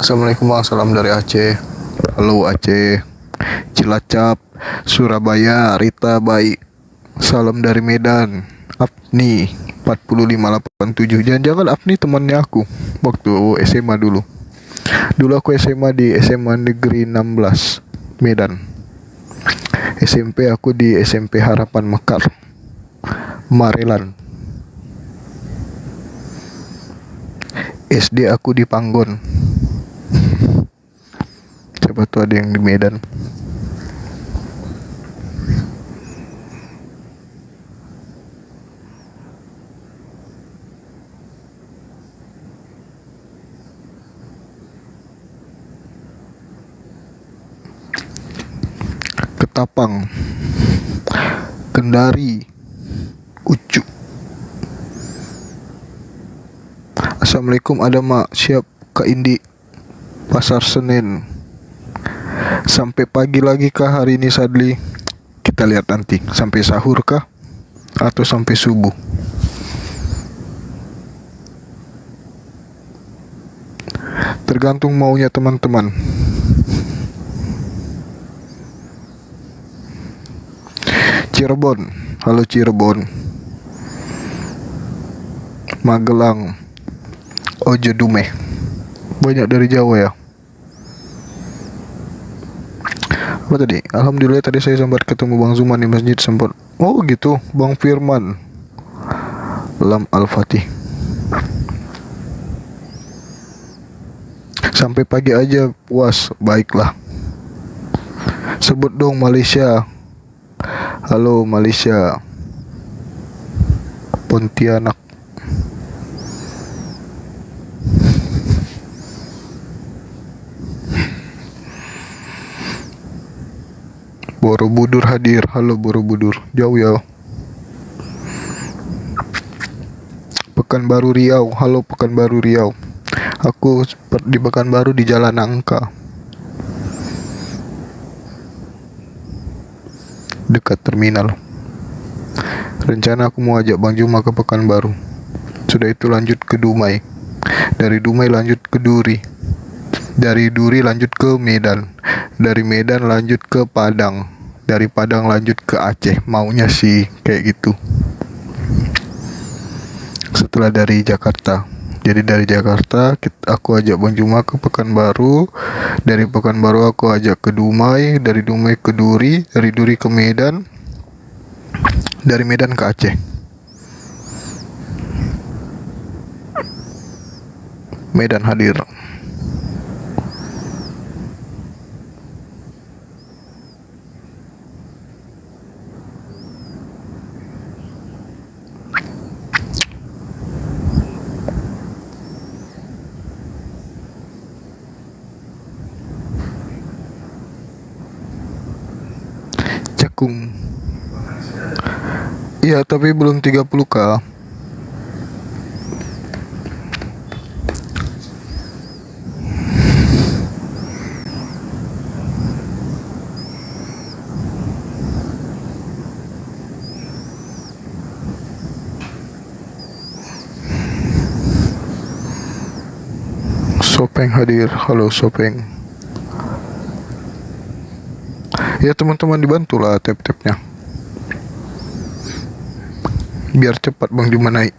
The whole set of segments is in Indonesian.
Assalamualaikum bang, salam dari Aceh. Halo Aceh, Cilacap, Surabaya, Rita baik. Salam dari Medan, Apni 4587. Jangan-jangan Apni temannya aku waktu SMA dulu. Dulu aku SMA di SMA Negeri 16 Medan. SMP aku di SMP Harapan Mekar, Marelan. SD aku di Panggon. Siapa tuh ada yang di Medan. Ketapang, Kendari, Ucu. Assalamualaikum, ada mak, siap Kak Indi. Pasar Senen. Sampai pagi lagi kah hari ini Sadli? Kita lihat nanti. Sampai sahur kah? Atau sampai subuh? Tergantung maunya teman-teman. Cirebon, halo Cirebon. Magelang, Ojo Dumeh. Banyak dari Jawa ya. Apa tadi? Alhamdulillah tadi saya sempat ketemu Bang Zuman di masjid sempat. Oh gitu, Bang Firman. Lam Al-Fatih. Sampai pagi aja puas, baiklah. Sebut dong Malaysia. Halo Malaysia. Pontianak. Borobudur hadir. Halo Borobudur. Jauh ya. Pekanbaru Riau. Halo Pekanbaru Riau. Aku di Pekanbaru di Jalan Nangka, dekat terminal. Rencana aku mau ajak Bang Juma ke Pekanbaru. Sudah itu lanjut ke Dumai. Dari Dumai lanjut ke Duri. Dari Duri lanjut ke Medan. Dari Medan lanjut ke Padang. Dari Padang lanjut ke Aceh. Maunya sih kayak gitu. Setelah dari Jakarta. Jadi dari Jakarta aku ajak Bang Juma ke Pekanbaru. Dari Pekanbaru aku ajak ke Dumai. Dari Dumai ke Duri. Dari Duri ke Medan. Dari Medan ke Aceh. Medan hadir. Cakung. Iya, tapi belum 30k. Sopeng hadir. Halo Sopeng. Ya teman-teman dibantulah tap-tapnya. Biar cepat Bang Juma naik.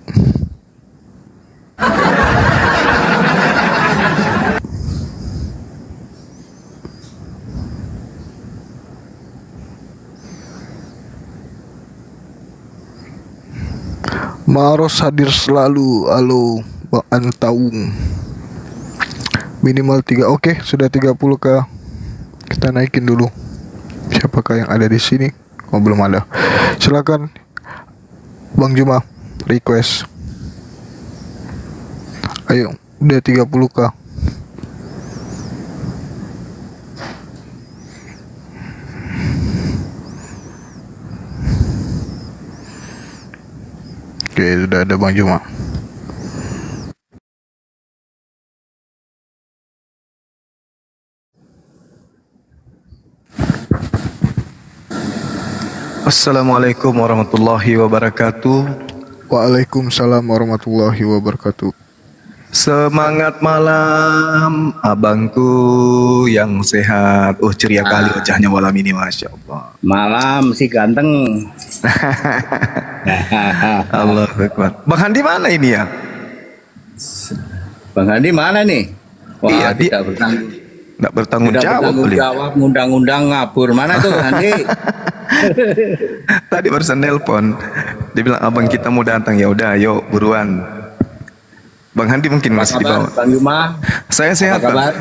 Maros hadir selalu. Halo Bang Antaung. Minimal 3. Oke, sudah 30k. Kita naikin dulu. Siapakah yang ada di sini? Oh, belum ada. Silakan Bang Juma request. Ayo, udah 30k. Oke, sudah ada Bang Juma. Assalamualaikum warahmatullahi wabarakatuh. Waalaikumsalam warahmatullahi wabarakatuh. Semangat malam, abangku yang sehat. Oh, ceria kali wajahnya malam ini, Masya Allah. Malam si ganteng. Allah Akbar. Bang Handi mana ini ya? Bang Handi mana nih? Wah, Iya, nggak bertanggung tidak jawab. bertanggung beliau. jawab, ngundang-undang ngabur. Mana tuh Handi? Tadi barusan nelpon. Dia bilang, abang kita mau datang. Ya udah, ayo buruan. Bang Handi mungkin Apa masih di kabar, bawah. Bang Yuma? Saya sehat, Apa Bang. kabar?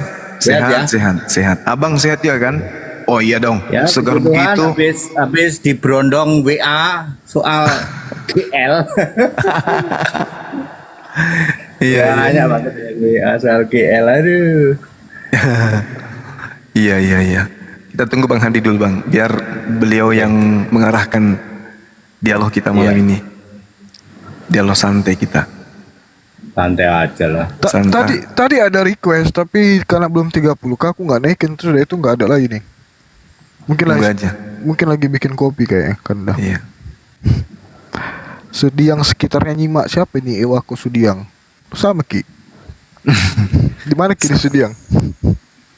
Sehat ya? Sehat. Abang sehat ya kan? Oh iya dong. Ya, Segar puji Tuhan, begitu. habis diberondong WA soal GL. Iya. Banyak banget ya WA soal GL. Aduh. Iya. Kita tunggu Bang Handi dulu Bang, biar beliau yang mengarahkan dialog kita malam Iya. ini. Dialog santai kita. Santai aja lah. Santai. Tadi ada request tapi karena belum 30 aku nggak naikin, terus udah itu nggak ada lagi nih. Tunggu aja. Mungkin lagi bikin kopi kayaknya kan dah. Iya. Sudiang sekitarnya nyimak siapa ini? Ewaku Sudiang. Sama Ki. Di mana Ki di Sudiang?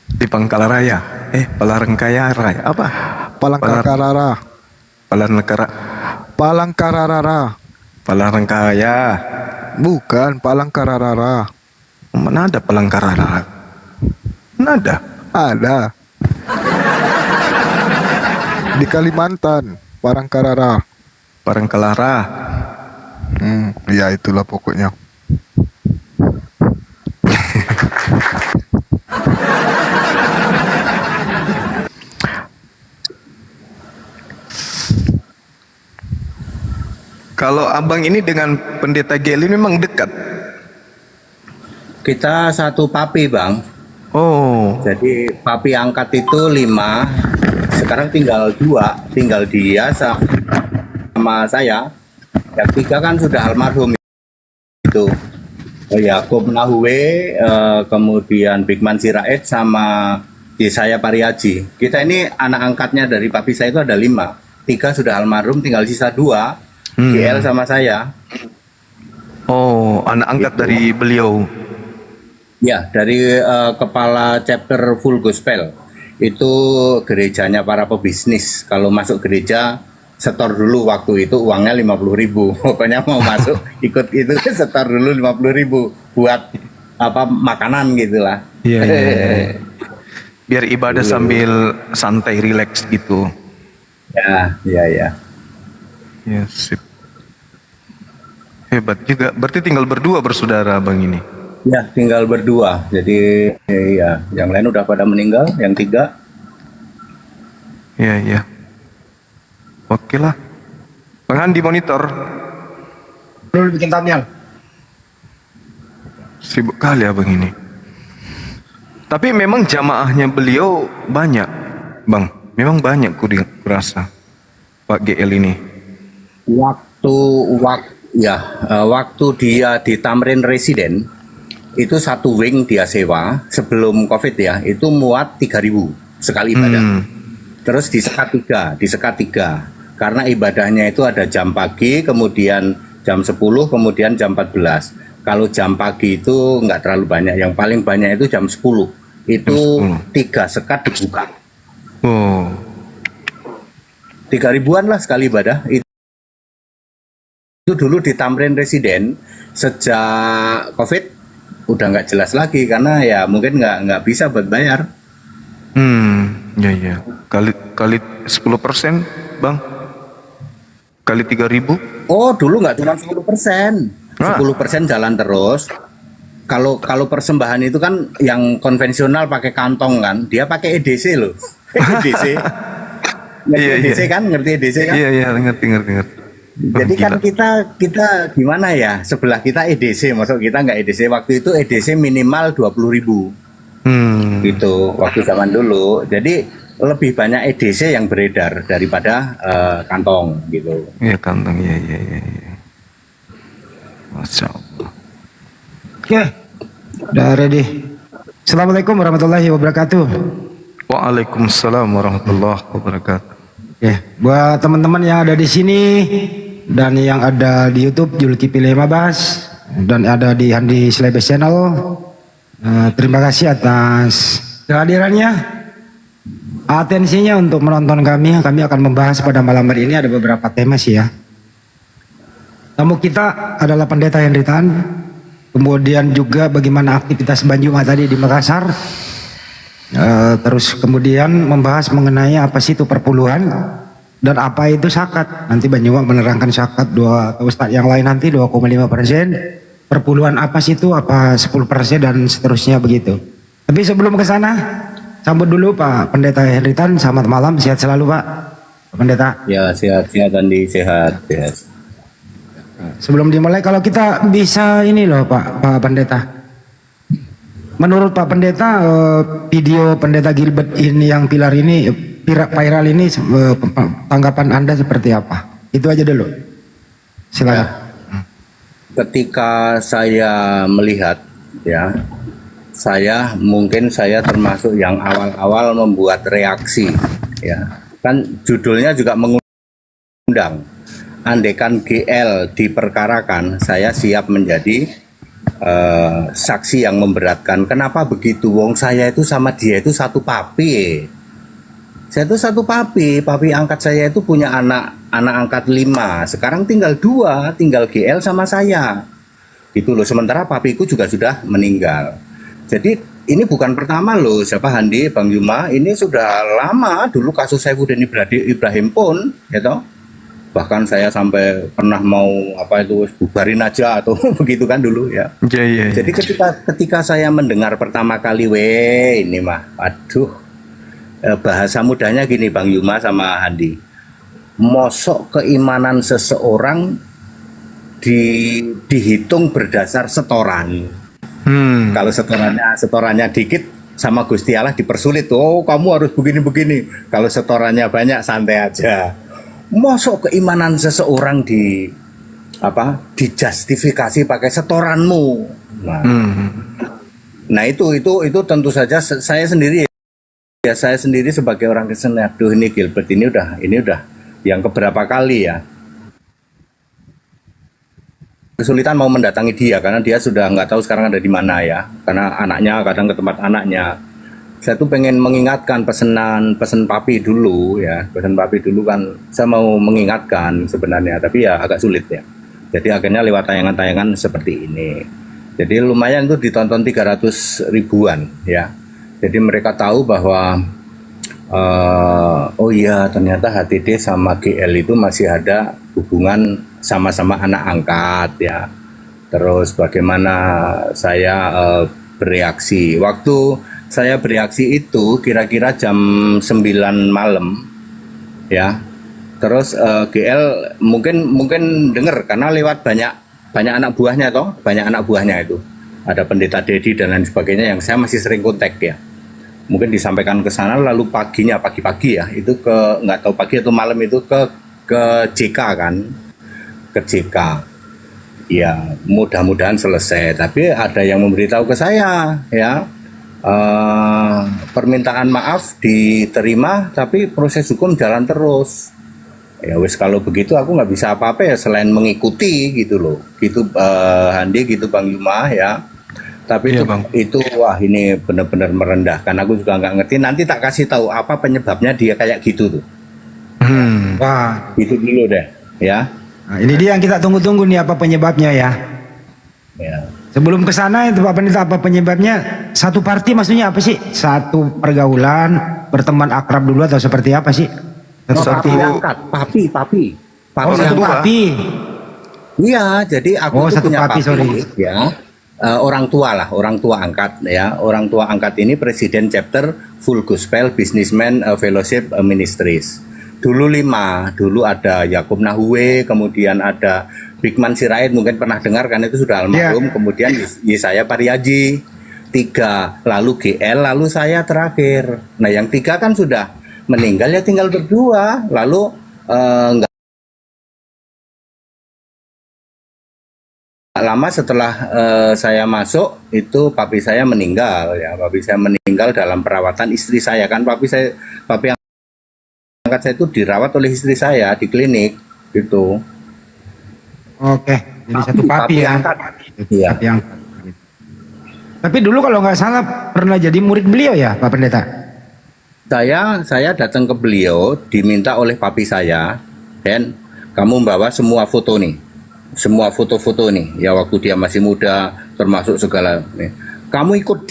Di Pangkalaraya. Palangkaraya Raya. Apa? Palangkararara. Palangkara. Palangkararara. Palangkaraya. Bukan Palangkararara. Mana ada Palangkaraya? Mana ada? Ada. Di Kalimantan, Palangkarara. Parangkalara. Ya itulah pokoknya. Kalau abang ini dengan pendeta Geli memang dekat. Kita satu papi, Bang. Oh. Jadi papi angkat itu 5, sekarang tinggal 2, tinggal dia sama saya. Yang 3 kan sudah almarhum itu. Yakub Nahwe, kemudian Bigman Sirait sama saya Pariaji. Kita ini anak angkatnya dari papi saya itu ada 5. 3 sudah almarhum, tinggal sisa 2, GL sama saya. Oh, anak angkat dari beliau. Ya, dari kepala chapter Full Gospel. Itu gerejanya para pebisnis. Kalau masuk gereja, setor dulu waktu itu uangnya 50.000. Pokoknya mau masuk ikut itu setor dulu 50.000 buat apa makanan gitulah. Iya. Biar ibadah sambil santai, rileks gitu. Ya. Ya, sip. Hebat juga. Berarti tinggal berdua bersaudara abang ini. Ya, tinggal berdua. Jadi ya, yang lain udah pada meninggal, yang 3. Iya. Oke lah. Bang Handi monitor. Dulu bikin thumbnail. Sibuk kali abang ini. Tapi memang jamaahnya beliau banyak, Bang. Memang banyak kurasa Pak GL ini. Waktu dia di Tamrin Residen itu satu wing dia sewa sebelum COVID ya, itu muat 3.000 sekali ibadah. Terus disekat 3 karena ibadahnya itu ada jam pagi, kemudian jam 10, kemudian jam 14. Kalau jam pagi itu nggak terlalu banyak, yang paling banyak itu jam 10. Itu 3 sekat dibuka. Oh. 3.000-an lah sekali ibadah. Itu dulu di Tamrin Residen, sejak COVID udah nggak jelas lagi karena ya mungkin nggak bisa buat bayar. Ya. Kali 10%, Bang. Kali 3.000. Oh, dulu nggak cuma 10%. 10% jalan terus. Kalau persembahan itu kan yang konvensional pakai kantong kan, dia pakai EDC loh. EDC. Ngerti Iya. EDC kan? Ngerti EDC kan? Iya, ngerti. Jadi kan kita gimana ya, sebelah kita EDC, masuk kita nggak EDC. Waktu itu EDC minimal 20.000 gitu waktu zaman dulu. Jadi lebih banyak EDC yang beredar daripada kantong gitu. Iya, kantong. Iya. Masya Allah. Oke, udah ready. Assalamualaikum warahmatullahi wabarakatuh. Waalaikumsalam warahmatullahi wabarakatuh. Ya, buat teman-teman yang ada di sini dan yang ada di YouTube Julkipli Mabas, dan ada di Handi Slebes Channel. Terima kasih atas kehadirannya, atensinya untuk menonton kami. Kami akan membahas pada malam hari ini ada beberapa tema sih ya. Tamu kita adalah Pendeta Henry Tan, kemudian juga bagaimana aktivitas Banjuma tadi di Makassar. Terus kemudian membahas mengenai apa sih itu perpuluhan dan apa itu zakat. Nanti Banjuma menerangkan zakat atau Ustadz yang lain nanti 2,5%. Perpuluhan apa sih itu, apa 10% dan seterusnya begitu. Tapi sebelum ke sana, sambut dulu Pak Pendeta Henry Tan. Selamat malam, sehat selalu Pak Pendeta. Ya, sehat Andi, sehat. Sebelum dimulai, kalau kita bisa ini loh Pak Pendeta. Menurut Pak Pendeta, video Pendeta Gilbert ini yang pilar ini, viral ini, tanggapan Anda seperti apa? Itu aja dulu. Silakan. Ya. Ketika saya melihat, ya, mungkin saya termasuk yang awal-awal membuat reaksi, ya. Kan judulnya juga mengundang. Andaikan GL diperkarakan, saya siap menjadi saksi yang memberatkan. Kenapa begitu? Wong saya itu sama dia itu satu papi. Saya itu satu papi angkat saya itu punya anak angkat 5, sekarang tinggal 2, tinggal GL sama saya. Gitu loh, sementara papiku juga sudah meninggal. Jadi ini bukan pertama loh, siapa Handi, Bang Yuma, ini sudah lama dulu kasus Saifuddin Ibrahim pun, ya toh. Bahkan saya sampai pernah mau bubarin aja atau begitu kan dulu ya. Jadi ketika saya mendengar pertama kali ini mah, aduh, bahasa mudahnya gini Bang Yuma sama Handi, mosok keimanan seseorang dihitung berdasar setoran. Kalau setorannya dikit sama Gusti Allah dipersulit, oh kamu harus begini-begini. Kalau setorannya banyak santai aja. Mosok keimanan seseorang dijustifikasi pakai setoranmu. Nah itu tentu saja saya sendiri sebagai orang Kristen, aduh ini Gilbert ini udah yang keberapa kali ya kesulitan mau mendatangi dia karena dia sudah nggak tahu sekarang ada di mana ya, karena anaknya kadang ke tempat anaknya. Saya tuh pengen mengingatkan pesan papi dulu ya, kan saya mau mengingatkan sebenarnya, tapi ya agak sulit ya. Jadi akhirnya lewat tayangan-tayangan seperti ini. Jadi lumayan tuh ditonton 300 ribuan ya. Jadi mereka tahu bahwa oh iya ternyata HTD sama GL itu masih ada hubungan sama-sama anak angkat ya. Terus bagaimana saya bereaksi. Waktu saya bereaksi itu kira-kira jam 9 malam ya. Terus GL mungkin dengar karena lewat banyak anak buahnya banyak anak buahnya itu. Ada Pendeta Dedi dan lain sebagainya yang saya masih sering kontak ya. Mungkin disampaikan ke sana, lalu pagi-pagi ya, itu nggak tahu pagi atau malam itu ke JK kan, ke JK. Ya mudah-mudahan selesai. Tapi ada yang memberitahu ke saya ya, permintaan maaf diterima, tapi proses hukum jalan terus. Ya wes kalau begitu aku nggak bisa apa-apa ya selain mengikuti gitu loh, gitu Handi, gitu Bang Yuma ya. Tapi iya, itu wah ini benar-benar merendahkan. Aku juga nggak ngerti. Nanti tak kasih tahu apa penyebabnya dia kayak gitu tuh. Wah, itu dulu deh ya. Nah, ini dia yang kita tunggu-tunggu nih apa penyebabnya ya. Ya. Sebelum ke sana itu Pak Pendeta, apa penyebabnya? Satu party maksudnya apa sih? Satu pergaulan, berteman akrab dulu atau seperti apa sih? Satu angkat, papi. Oh, satu papi. Iya, jadi aku tuh satu punya papi, sorry. Ya. Orang tua angkat ya. Orang tua angkat ini presiden chapter Full Gospel Businessman Fellowship Ministries. Dulu 5, dulu ada Yakub Nahue, kemudian ada Bigman Sirait, mungkin pernah dengar kan, itu sudah almarhum. Kemudian Yesaya Pariaji 3, lalu GL, lalu saya terakhir. Nah yang 3 kan sudah meninggal, ya tinggal berdua. Lalu enggak lama setelah saya masuk itu papi saya meninggal ya. Papi saya meninggal dalam perawatan istri saya kan. Papi yang angkat saya itu dirawat oleh istri saya di klinik gitu. Oke. Jadi satu papi ya. angkat. Iya. Papi angkat. Tapi dulu kalau nggak salah pernah jadi murid beliau ya Pak Pendeta? Saya datang ke beliau diminta oleh papi saya, dan kamu membawa semua foto nih, semua foto-foto nih, ya waktu dia masih muda, termasuk segala. Kamu ikut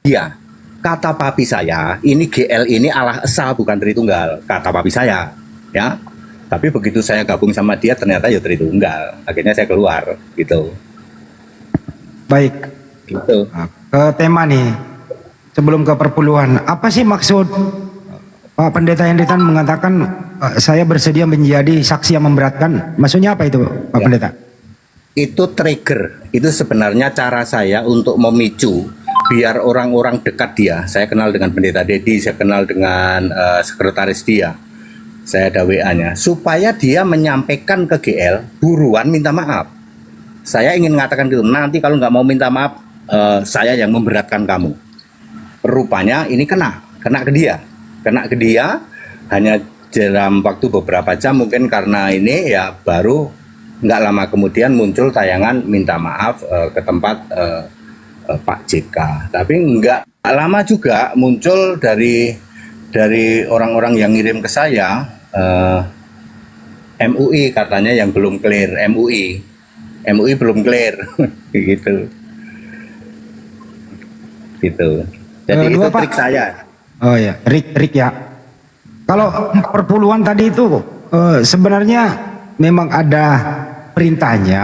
dia. Kata papi saya, ini GL ini Allah Esa bukan Tritunggal. Kata papi saya, ya. Tapi begitu saya gabung sama dia, ternyata ya Tritunggal. Akhirnya saya keluar, gitu. Baik. Gitu. Nah, ke tema nih, sebelum ke perpuluhan, apa sih maksud Pak Pendeta Hendritan mengatakan saya bersedia menjadi saksi yang memberatkan? Maksudnya apa itu Pak Ya. Pendeta? Itu trigger, itu sebenarnya cara saya untuk memicu biar orang-orang dekat dia. Saya kenal dengan Pendeta Dedi, saya kenal dengan sekretaris dia, saya ada WA-nya, supaya dia menyampaikan ke GL buruan minta maaf. Saya ingin mengatakan gitu, nanti kalau nggak mau minta maaf, saya yang memberatkan kamu. Rupanya ini kena ke dia hanya dalam waktu beberapa jam, mungkin karena ini ya baru nggak lama kemudian muncul tayangan minta maaf ke tempat Pak JK. Tapi nggak lama juga muncul dari orang-orang yang ngirim ke saya, MUI katanya yang belum clear, MUI belum clear gitu. Jadi itu Pak. trik saya. Oh ya, trik ya. Kalau perpuluhan tadi itu sebenarnya memang ada perintahnya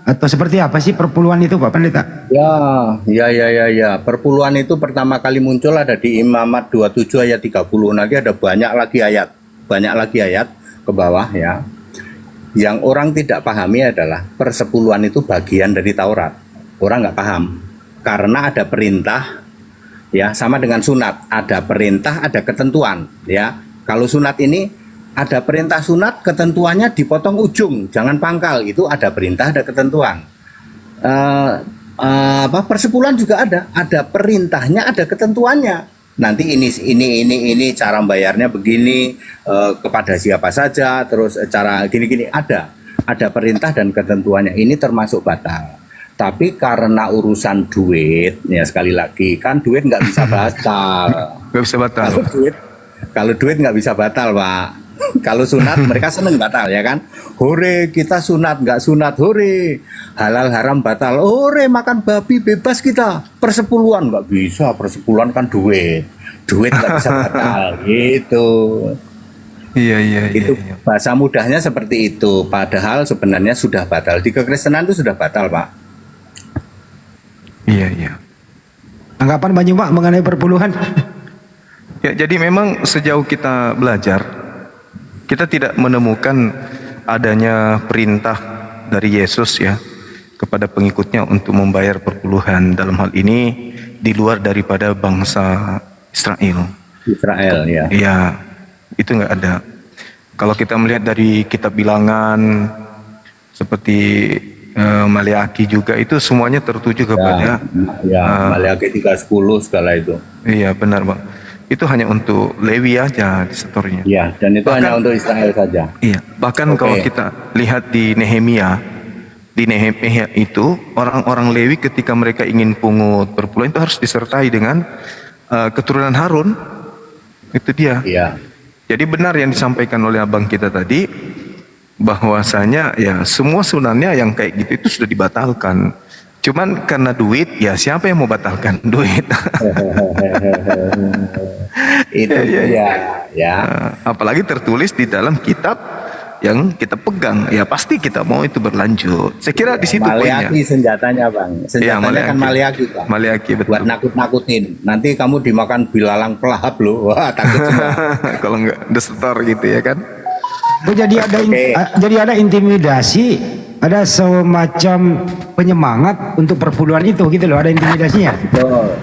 atau seperti apa sih perpuluhan itu Pak Pendeta? Ya. Perpuluhan itu pertama kali muncul ada di Imamat 27 ayat 30. Nanti ada banyak lagi ayat ke bawah ya. Yang orang tidak pahami adalah persepuluhan itu bagian dari Taurat. Orang nggak paham karena ada perintah ya, sama dengan sunat, ada perintah, ada ketentuan ya. Kalau sunat ini ada perintah sunat, ketentuannya dipotong ujung, jangan pangkal. Itu ada perintah, ada ketentuan. Persepuluhan juga ada perintahnya, ada ketentuannya. Nanti ini cara bayarnya begini, kepada siapa saja, terus cara gini ada perintah dan ketentuannya. Ini termasuk batal. Tapi karena urusan duit, ya sekali lagi kan duit nggak bisa batal. Nggak bisa batal. Kalau duit nggak bisa batal, Pak. Kalau sunat mereka seneng batal ya kan. Hore kita sunat, nggak sunat hore. Halal haram batal. Hore makan babi bebas kita. Persepuluhan nggak bisa. Persepuluhan kan duit. Duit nggak bisa batal gitu. Iya. Itu bahasa mudahnya seperti itu. Padahal sebenarnya sudah batal. Di kekristenan itu sudah batal, Pak. Iya. Anggapan Banyu Pak mengenai perpuluhan? Ya, jadi memang sejauh kita belajar, kita tidak menemukan adanya perintah dari Yesus ya kepada pengikutnya untuk membayar perpuluhan, dalam hal ini di luar daripada bangsa Israel. Israel ya. Iya, itu nggak ada. Kalau kita melihat dari kitab Bilangan seperti Maleaki juga, itu semuanya tertuju kepada Maleaki 3:10 segala itu. Iya benar Bang. Itu hanya untuk Lewi aja di setornya. Iya, dan itu hanya untuk Israel saja. Iya, bahkan kalau kita lihat di Nehemia itu orang-orang Lewi ketika mereka ingin pungut perpuluhan itu harus disertai dengan keturunan Harun. Itu dia. Iya. Jadi benar yang disampaikan oleh abang kita tadi, bahwasanya ya semua sunannya yang kayak gitu itu sudah dibatalkan. Cuman karena duit, ya siapa yang mau batalkan duit? Itu ya. Apalagi tertulis di dalam kitab yang kita pegang, ya pasti kita mau itu berlanjut. Saya kira di situ poinnya. Maleaki senjatanya, Bang. Senjatanya kan Maleaki, Pak. Maleaki betul. Buat nakut-nakutin. Nanti kamu dimakan bilalang pelahap loh. Wah, takut semua. Kalau enggak desetor gitu ya kan. Oh, jadi ada intimidasi, ada semacam penyemangat untuk perpuluhan itu gitu loh, ada intimidasinya. Betul.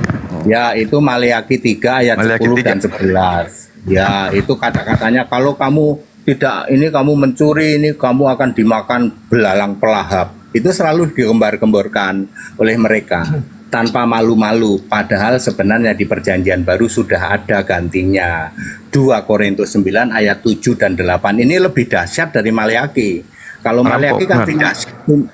Ya, itu Maleaki 3 ayat Maleaki 10 3. dan 11. Ya, itu kata-katanya kalau kamu tidak ini kamu mencuri, ini kamu akan dimakan belalang pelahap. Itu selalu digembar-gemborkan oleh mereka tanpa malu-malu, padahal sebenarnya di perjanjian baru sudah ada gantinya. 2 Korintus 9 ayat 7 dan 8 ini lebih dahsyat dari Maleaki. Kalau Maleaki kan Merampok,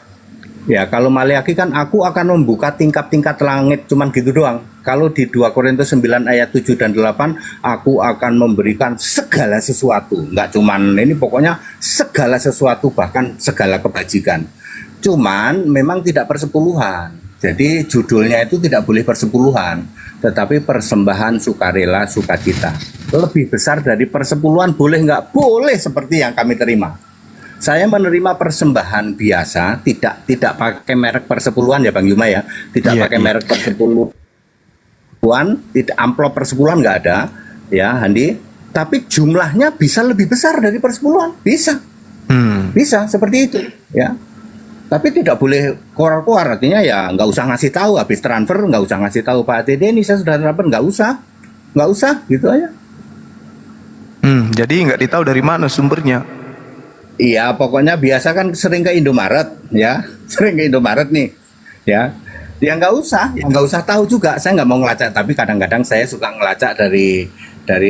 ya, kalau Maleaki kan aku akan membuka tingkat-tingkat langit, cuman gitu doang. Kalau di 2 Korintus 9 ayat 7 dan 8, aku akan memberikan segala sesuatu. Enggak cuman ini, pokoknya segala sesuatu, bahkan segala kebajikan. Cuman memang tidak persepuluhan. Jadi judulnya itu tidak boleh persepuluhan, tetapi persembahan sukarela sukacita. Lebih besar dari persepuluhan boleh nggak? Boleh, seperti yang kami terima. Saya menerima persembahan biasa, tidak pakai merek persepuluhan ya Bang Yuma ya, tidak Iya, pakai iya. merek persepuluhan, tidak amplop persepuluhan nggak ada, ya Handi. Tapi jumlahnya bisa lebih besar dari persepuluhan, bisa, bisa seperti itu, ya. Tapi tidak boleh keluar-keluar, artinya ya nggak usah ngasih tahu, habis transfer nggak usah ngasih tahu Pak TD ini saya sudah transfer, nggak usah, gitu aja. Jadi nggak ditahu dari mana sumbernya. Iya, pokoknya biasa kan sering ke Indomaret, ya, sering ke Indomaret nih, ya. Ya nggak usah tahu juga. Saya nggak mau ngelacak, tapi kadang-kadang saya suka ngelacak dari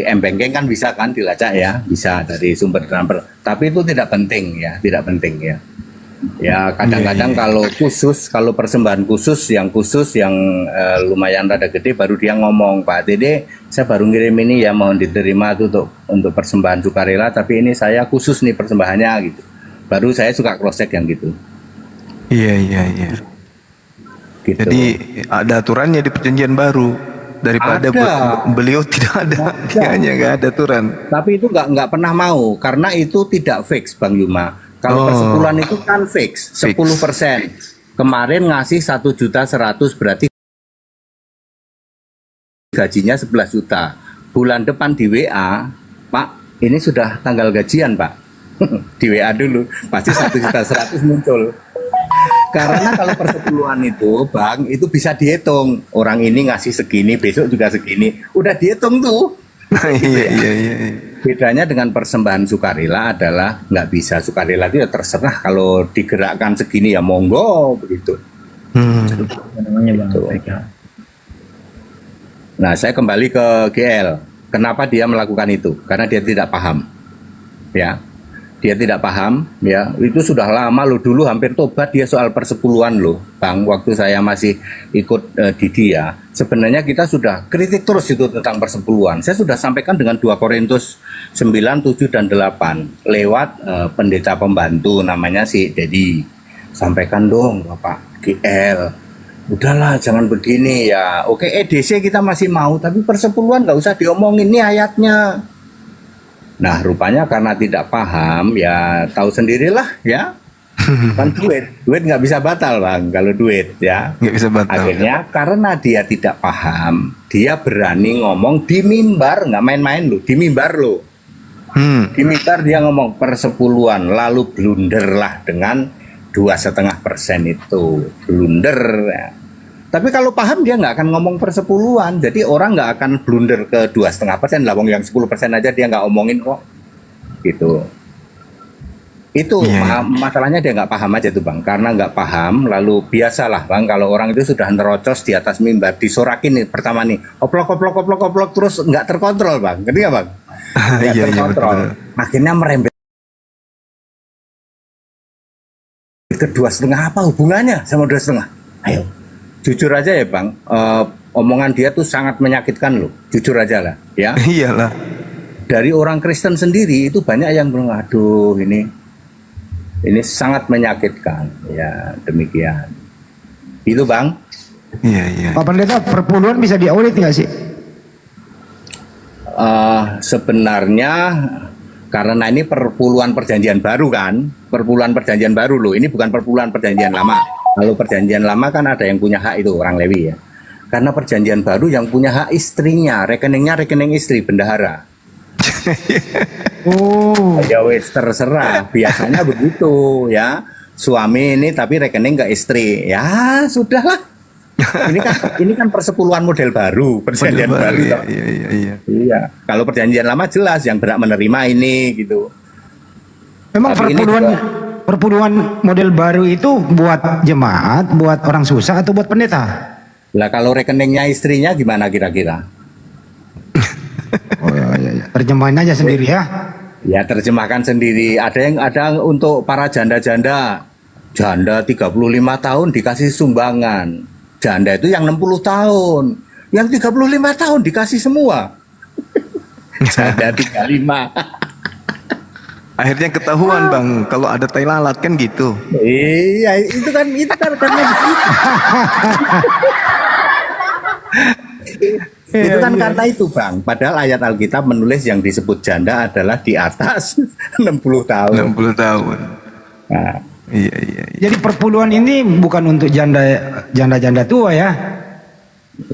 M-Banking kan bisa kan dilacak ya, bisa dari sumber transfer. Tapi itu tidak penting ya, tidak penting ya. Ya kadang-kadang kalau persembahan khusus yang lumayan rada gede, baru dia ngomong, Pak Dede saya baru ngirim ini ya, mohon diterima tuh untuk persembahan sukarela, tapi ini saya khusus nih persembahannya gitu. Baru saya suka cross check yang gitu. Iya. Gitu. Jadi ada aturannya di perjanjian baru, daripada Ada. beliau tidak ada, dia hanya nggak ada aturan. Tapi itu nggak pernah mau, karena itu tidak fix Bang Yuma. Kalau persepuluhan itu kan fix 10%. Kemarin ngasih 1.100.000, berarti gajinya 11 juta. Bulan depan di WA, Pak, ini sudah tanggal gajian Pak. Di WA dulu, pasti 1.100.000 muncul. Karena kalau persepuluhan itu Bang, itu bisa dihitung. Orang ini ngasih segini, besok juga segini. Udah dihitung tuh. Iya. Bedanya dengan persembahan sukarela adalah nggak bisa. Sukarela itu ya terserah, kalau digerakkan segini ya monggo begitu. Gitu. Nah, saya kembali ke GL. Kenapa dia melakukan itu? Karena dia tidak paham. Ya. Dia tidak paham, ya. Itu sudah lama loh, dulu hampir tobat dia soal persepuluhan loh, Bang. Waktu saya masih ikut di dia, sebenarnya kita sudah kritik terus itu tentang persepuluhan. Saya sudah sampaikan dengan 2 Korintus 9, 7 dan 8 lewat pendeta pembantu namanya si Dedi. Sampaikan dong Bapak GL. Udahlah, jangan begini ya. Oke, EDC kita masih mau, tapi persepuluhan nggak usah diomongin, ini ayatnya. Nah, rupanya karena tidak paham, ya tahu sendirilah ya. Kan duit nggak bisa batal Bang, kalau duit ya. Nggak bisa batal. Akhirnya karena dia tidak paham, dia berani ngomong di mimbar, nggak main-main loh, di mimbar loh. Di mimbar dia ngomong persepuluhan, lalu blunderlah dengan 2,5% itu, blunder ya. Tapi kalau paham dia nggak akan ngomong persepuluhan, jadi orang nggak akan blunder ke 2,5% lah, yang 10% aja dia nggak omongin kok, gitu. Itu masalahnya dia nggak paham aja tuh Bang, karena nggak paham, lalu biasalah Bang, kalau orang itu sudah nerocos di atas mimbar, disorakin nih pertama nih, oplok terus nggak terkontrol Bang, ngerti nggak Bang? Nggak terkontrol, akhirnya merembet ke 2,5. Apa hubungannya sama 2,5? Ayo. Jujur aja ya Bang, omongan dia tuh sangat menyakitkan loh, jujur aja lah ya. Iyalah. Dari orang Kristen sendiri itu banyak yang bilang, aduh ini sangat menyakitkan, ya demikian. Itu Bang. Iya. Pak Pendeta, perpuluhan bisa diaudit nggak sih? Sebenarnya karena ini perpuluhan perjanjian baru kan, perpuluhan perjanjian baru loh, ini bukan perpuluhan perjanjian lama. Kalau perjanjian lama kan ada yang punya hak itu, orang Lewi ya. Karena perjanjian baru yang punya hak istrinya, rekeningnya rekening istri, bendahara. Oh, Ya wes terserah, biasanya begitu ya. Suami ini tapi rekening ke istri, ya sudahlah. Ini kan persepuluhan model baru, perjanjian baru. Iya. Iya. Kalau perjanjian lama jelas yang berhak menerima ini gitu. memang Tapi ini perpuluhan model baru itu buat jemaat, buat orang susah atau buat pendeta? Lah kalau rekeningnya istrinya gimana kira-kira? Oh ya. Terjemahin aja sendiri ya. Ya terjemahkan sendiri. Ada untuk para janda-janda. Janda 35 tahun dikasih sumbangan. Janda itu yang 60 tahun. Yang 35 tahun dikasih semua. Janda 35. Akhirnya ketahuan Bang, kalau ada tai lalat kan gitu. Iya, itu kan karena begitu. Itu kan karena itu Bang. Padahal ayat Alkitab menulis yang disebut janda adalah di atas 60 tahun. 60 tahun. Nah, Iya, iya, iya. Jadi perpuluhan ini bukan untuk janda tua ya.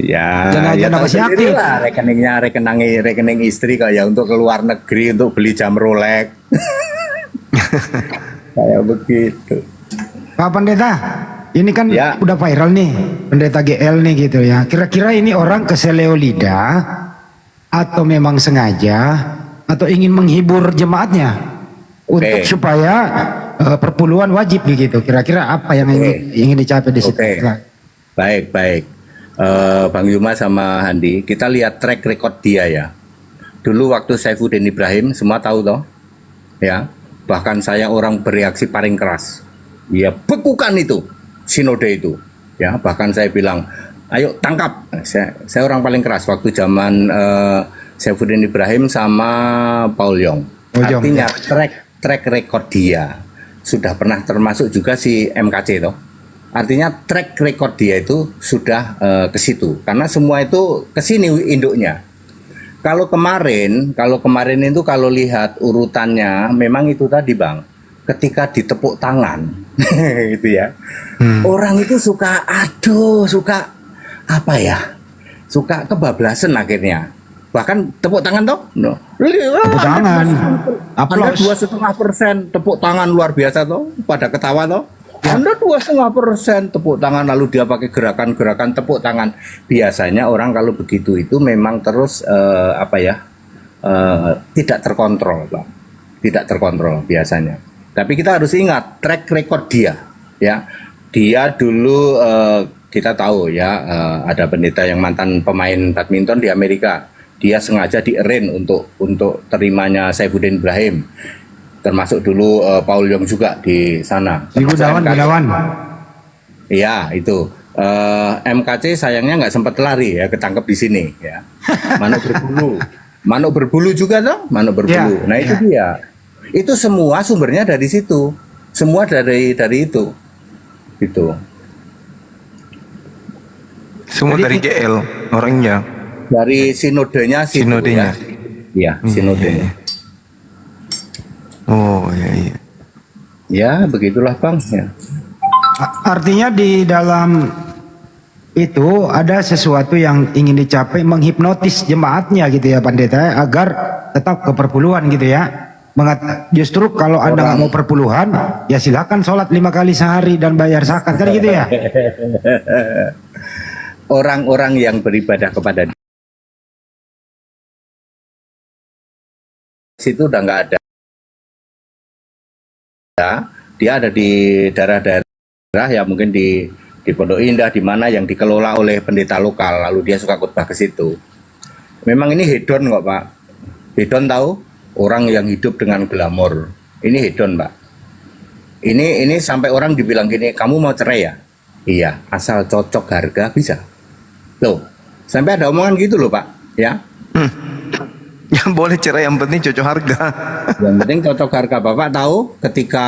ya, Janda-janda tahu masih sendiri aktif. lah rekeningnya rekening istri kayak untuk ke luar negeri untuk beli jam Rolex. Kayak begitu. Pak Pendeta, ini kan Ya. udah viral nih, Pendeta GL nih gitu ya. Kira-kira ini orang keseleo lidah atau memang sengaja atau ingin menghibur jemaatnya untuk Oke. supaya perpuluhan wajib begitu. Kira-kira apa yang ingin dicapai di situ? Oke. Baik. Bang Yuma sama Handi, kita lihat track record dia ya. Dulu waktu Saifuddin Ibrahim, semua tahu toh, ya. Bahkan saya orang bereaksi paling keras. Ya bekukan itu, sinode itu. Ya, bahkan saya bilang, ayo tangkap. Saya orang paling keras waktu zaman Saifuddin Ibrahim sama Paul Yong. Yong, Artinya track record dia sudah pernah termasuk juga si MKC toh. Artinya track record dia itu sudah ke situ karena semua itu ke sini induknya. Kalau kemarin itu kalau lihat urutannya memang itu tadi Bang, ketika ditepuk tangan gitu ya. Orang itu suka apa ya? Suka kebablasan akhirnya. Bahkan tepuk tangan toh? No. Tepuk tangan. Anda Aplaus. 2,5% tepuk tangan luar biasa toh, pada ketawa toh. Anda 2,5% tepuk tangan lalu dia pakai gerakan-gerakan tepuk tangan. Biasanya orang kalau begitu itu memang terus tidak terkontrol, Bang. Tidak terkontrol biasanya. Tapi kita harus ingat track record dia, ya. Dia dulu kita tahu ya ada pendeta yang mantan pemain badminton di Amerika. Dia sengaja di-arrange untuk terimanya Saifuddin Ibrahim. Termasuk dulu Paul Yong juga di sana. Ibu Gunawan. Iya itu MKC sayangnya nggak sempat lari ya, ketangkep di sini ya. Manuk berbulu juga dong, manuk berbulu. Ya, Nah itu dia. Itu semua sumbernya dari situ, semua dari itu, gitu. Semua Jadi- dari GL orangnya. Dari sinodenya situ, Sinodenya. ya. Iya, sinodenya. Oh iya iya. Ya begitulah Bang. Ya. Artinya di dalam itu ada sesuatu yang ingin dicapai, menghipnotis jemaatnya gitu ya Pendeta, agar tetap ke perpuluhan gitu ya. Justru kalau Anda nggak mau perpuluhan, ya silakan sholat 5 kali sehari dan bayar zakat kan gitu ya. Orang-orang yang beribadah kepada situ udah nggak ada. Dia ada di daerah-daerah ya mungkin di Pondok Indah di mana yang dikelola oleh pendeta lokal, lalu dia suka khotbah ke situ. Memang ini hedon kok Pak. Hedon tahu? Orang yang hidup dengan glamor. Ini hedon Pak. Ini sampai orang dibilang gini, kamu mau cerai ya? Iya, asal cocok harga bisa. Loh, sampai ada omongan gitu loh Pak, ya. Ya boleh cerai, yang penting cocok harga. Yang penting cocok harga. Bapak tahu ketika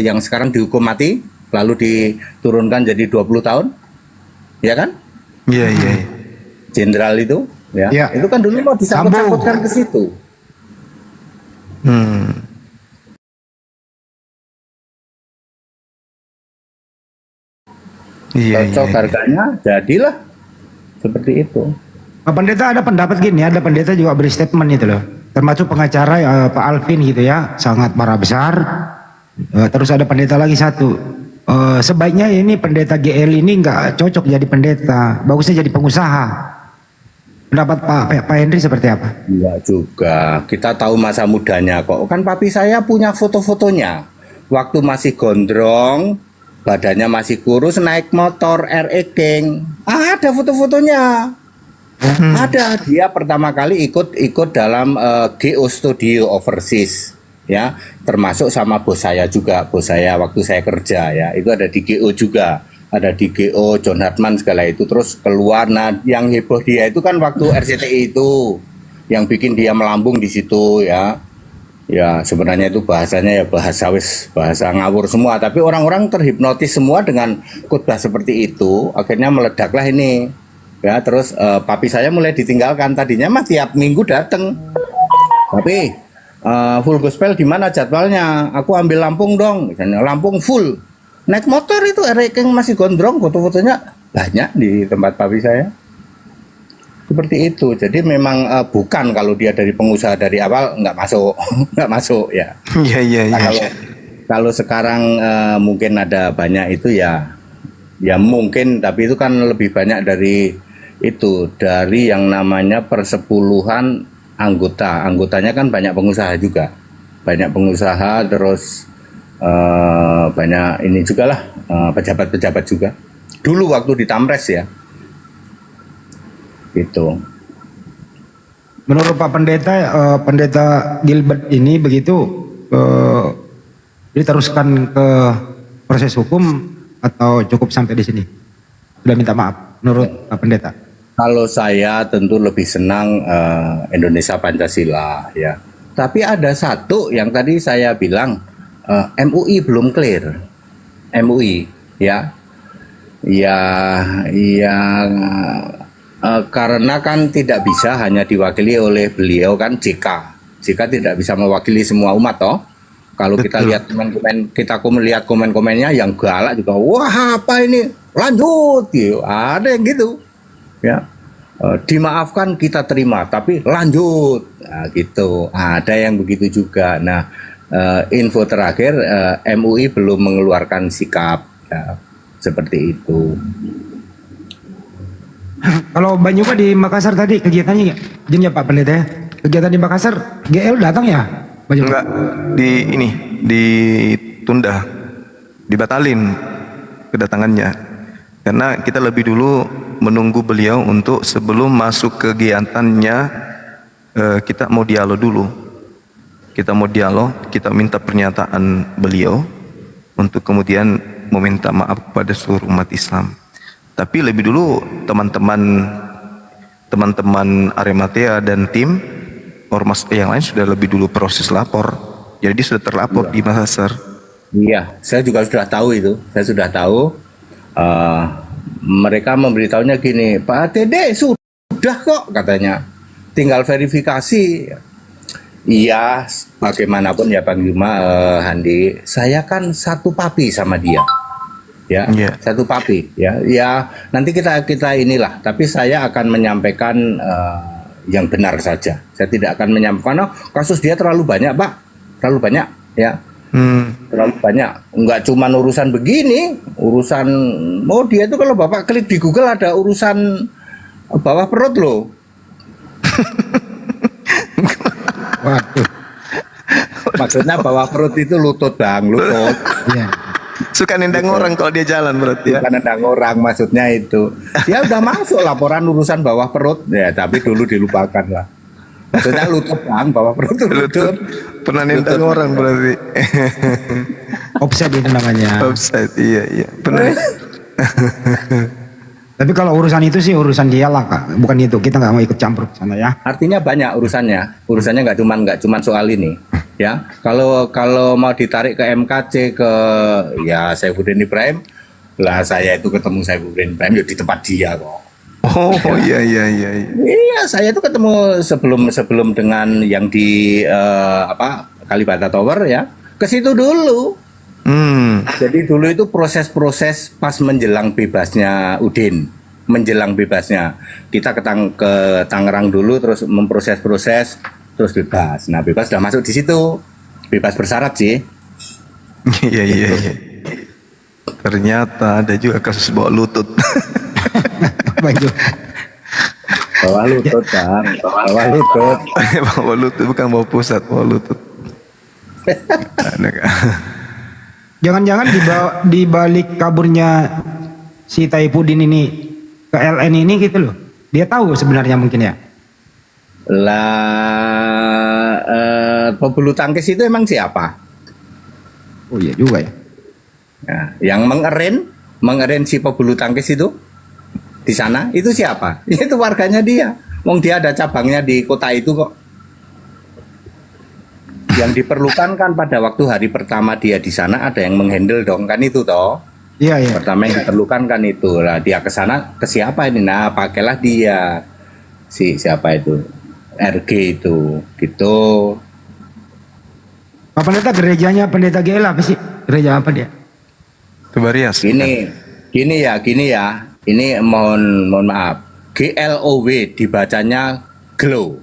yang sekarang dihukum mati lalu diturunkan jadi 20 tahun, ya kan? Iya iya. Iya. Jenderal itu, ya. Ya. Itu kan dulu mau disangkut-sangkutkan ke situ. Iya iya. Cocok harganya, jadilah seperti itu. Pak Pendeta ada pendapat gini, ada pendeta juga beri statement itu loh. Termasuk pengacara Pak Alvin gitu ya, sangat marah besar. Terus ada pendeta lagi satu. Sebaiknya ini pendeta GL ini nggak cocok jadi pendeta, bagusnya jadi pengusaha. Pendapat Pak Henry seperti apa? Iya juga. Kita tahu masa mudanya kok. Kan papi saya punya foto-fotonya. Waktu masih gondrong, badannya masih kurus, naik motor RE King. Ada foto-fotonya. Ada, dia pertama kali ikut dalam GO Studio Overseas ya, termasuk sama bos saya juga, bos saya waktu saya kerja ya, itu ada di GO juga, ada di GO John Hartman segala itu, terus keluar. Nah, yang heboh dia itu kan waktu RCTI itu, yang bikin dia melambung di situ ya. Ya sebenarnya itu bahasanya ya bahasa ngawur semua, tapi orang-orang terhipnotis semua dengan khotbah seperti itu, akhirnya meledaklah ini. Ya, terus papi saya mulai ditinggalkan. Tadinya mah tiap minggu datang. Tapi full gospel di mana jadwalnya? Aku ambil Lampung dong, misalnya Lampung full. Naik motor itu Ereking masih gondrong, foto-fotonya banyak di tempat papi saya. Seperti itu. Jadi memang bukan kalau dia dari pengusaha dari awal nggak masuk, nggak masuk ya. Iya. Nah, kalau sekarang mungkin ada banyak itu ya mungkin, tapi itu kan lebih banyak dari yang namanya persepuluhan anggotanya kan banyak pengusaha juga, terus banyak ini juga lah, pejabat-pejabat juga dulu waktu di Tamres ya gitu. Menurut Pak Pendeta, Pendeta Gilbert ini begitu diteruskan ke proses hukum atau cukup sampai di sini? Sudah minta maaf menurut Pak Pendeta? Kalau saya tentu lebih senang Indonesia Pancasila ya. Tapi ada satu yang tadi saya bilang, MUI belum clear. MUI ya. Karena kan tidak bisa hanya diwakili oleh beliau kan JK. JK tidak bisa mewakili semua umat toh. Kalau kita lihat komen-komen, kita melihat komen-komennya yang galak juga, wah apa ini, lanjut, gitu. Ada yang gitu, ya. Dimaafkan kita terima, tapi lanjut, nah, gitu. Ada yang begitu juga. Nah, info terakhir, MUI belum mengeluarkan sikap, ya, seperti itu. Kalau Banyuma di Makassar tadi kegiatannya gini ya Pak Pendeta ya? Kegiatan di Makassar, GL datang ya? Banyuma? Enggak, ditunda, dibatalin kedatangannya. Karena kita lebih dulu menunggu beliau untuk sebelum masuk kegiatannya, kita mau dialog dulu. Kita mau dialog, kita minta pernyataan beliau untuk kemudian meminta maaf kepada seluruh umat Islam. Tapi lebih dulu teman-teman Arematea dan tim ormas yang lain sudah lebih dulu proses lapor. Jadi dia sudah terlapor di Makassar. Iya, saya juga sudah tahu itu. Saya sudah tahu. Mereka memberitahunya gini, Pak TD sudah kok katanya, tinggal verifikasi. Iya, bagaimanapun ya Bang Yuma, Handi, saya kan satu papi sama dia. Ya, satu papi ya. Ya, nanti kita inilah, tapi saya akan menyampaikan yang benar saja. Saya tidak akan menyampaikan kasus dia terlalu banyak, Pak. Terlalu banyak, ya. Terlalu banyak. Enggak cuma urusan begini, urusan dia itu kalau Bapak klik di Google ada urusan bawah perut loh. Waduh. Maksudnya bawah perut itu lutut, Bang, lutut. Iya. Suka nendang orang kalau dia jalan berarti ya. Bukan nendang orang, maksudnya itu. Ya udah masuk laporan urusan bawah perut. Ya, tapi dulu dilupakan lah. Maksudnya lutut, Bang, bawah perut itu lutut. Pernah nendang orang berarti. Offside itu namanya. Offside, iya. Pernah. Tapi kalau urusan itu sih urusan dia lah Kak. Bukan itu, kita nggak mau ikut campur ke sana ya. Artinya banyak urusannya. Urusannya nggak cuma soal ini. Ya, kalau mau ditarik ke MKC ke ya Saifuddin Ibrahim, lah saya itu ketemu Saifuddin Ibrahim di tempat dia kok. Oh iya. Iya, saya itu ketemu sebelum dengan yang di Kalibata Tower ya. Ke situ dulu. Jadi dulu itu proses-proses pas menjelang bebasnya Udin, menjelang bebasnya. Kita ke Tangerang dulu, terus memproses-proses, terus bebas. Nah bebas sudah masuk di situ, bebas bersyarat sih. Iya. Ternyata ada juga kasus bawa lutut. Bawa lutut, Bang. Bawa lutut. Bawa lutut, bukan bawa pusat, bawa lutut. Jangan-jangan di balik kaburnya si Saifuddin ini ke LN ini gitu loh. Dia tahu sebenarnya mungkin ya. Lah pebulu tangkis itu emang siapa? Oh iya juga ya. Nah, yang mengeren si pebulu tangkis itu di sana itu siapa? Itu warganya dia. Wong dia ada cabangnya di kota itu kok. Yang diperlukan kan pada waktu hari pertama dia di sana ada yang menghandle dong kan itu toh. Iya iya. Pertama yang diperlukan kan itu lah dia ke sana ke siapa ini? Nah pakailah dia si siapa itu RG itu gitu. Pak Pendeta gerejanya Pendeta GL apa sih? Gereja apa dia? Tebarias. Gini ya. Ini mohon maaf. GLOW dibacanya Glow.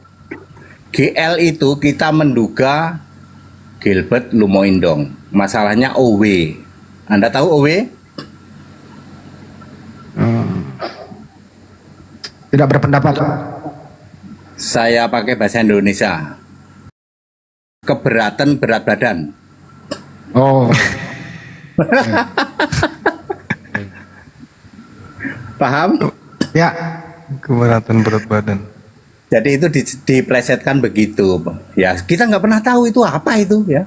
GL itu kita menduga Gilbert Lumoindong. Masalahnya OW. Anda tahu OW? Tidak berpendapat. Saya pakai bahasa Indonesia. Keberatan berat badan. Oh. Paham? Ya. Keberatan berat badan. Jadi itu diplesetkan begitu. Ya, kita nggak pernah tahu itu apa itu ya.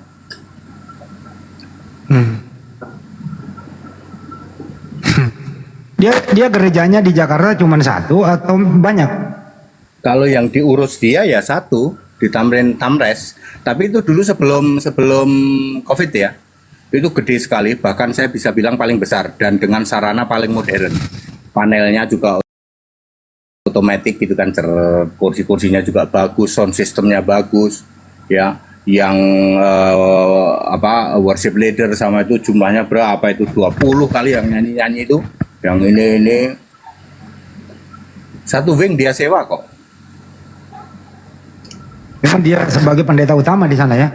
Dia gerejanya di Jakarta cuma satu atau banyak? Kalau yang diurus dia ya satu di Tamres. Tapi itu dulu sebelum COVID ya. Itu gede sekali, bahkan saya bisa bilang paling besar dan dengan sarana paling modern. Panelnya juga otomatis gitu kan, kursi-kursinya juga bagus, sound systemnya bagus, ya. Yang worship leader sama itu jumlahnya berapa itu 20 kali yang nyanyi itu. Yang ini satu wing dia sewa kok. Memang dia sebagai pendeta utama di sana ya?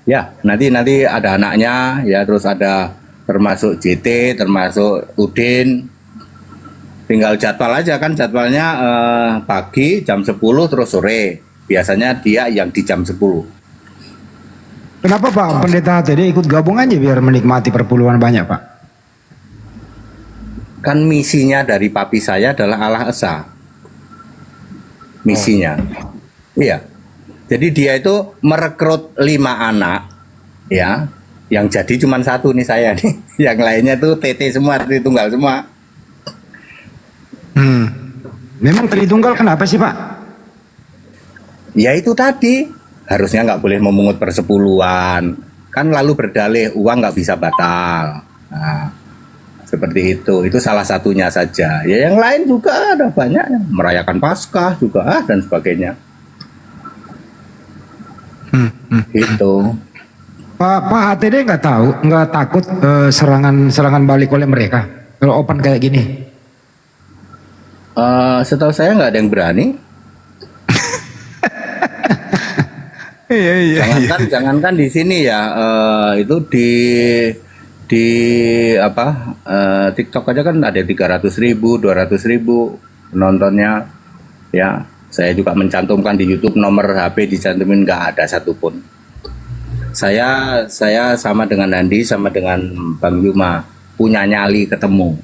Ya, nanti ada anaknya, ya terus ada termasuk JT, termasuk Udin. Tinggal jadwal aja kan, jadwalnya pagi jam 10 terus sore. Biasanya dia yang di jam 10. Kenapa Pak Pendeta HTD ikut gabung aja biar menikmati perpuluhan banyak Pak? Kan misinya dari papi saya adalah Allah Esa. Misinya. Iya. Jadi dia itu merekrut 5 anak, ya, yang jadi cuma satu nih saya nih, yang lainnya tuh TT semua, tunggal semua. Memang Tritunggal kenapa sih Pak? Ya itu tadi, harusnya nggak boleh memungut persepuluhan, kan lalu berdalih uang nggak bisa batal. Nah, seperti itu salah satunya saja. Ya yang lain juga ada banyak, merayakan Paskah juga dan sebagainya. Gitu. Pak HTD nggak tahu, nggak takut serangan balik oleh mereka kalau open kayak gini? Setahu saya nggak ada yang berani. Iya. Jangankan di sini ya, itu di TikTok aja kan ada 300.000, 200.000 penontonnya. Ya, saya juga mencantumkan di YouTube nomor HP dicantumin nggak ada satupun. Saya sama dengan Andi, sama dengan Bang Yuma punya nyali ketemu.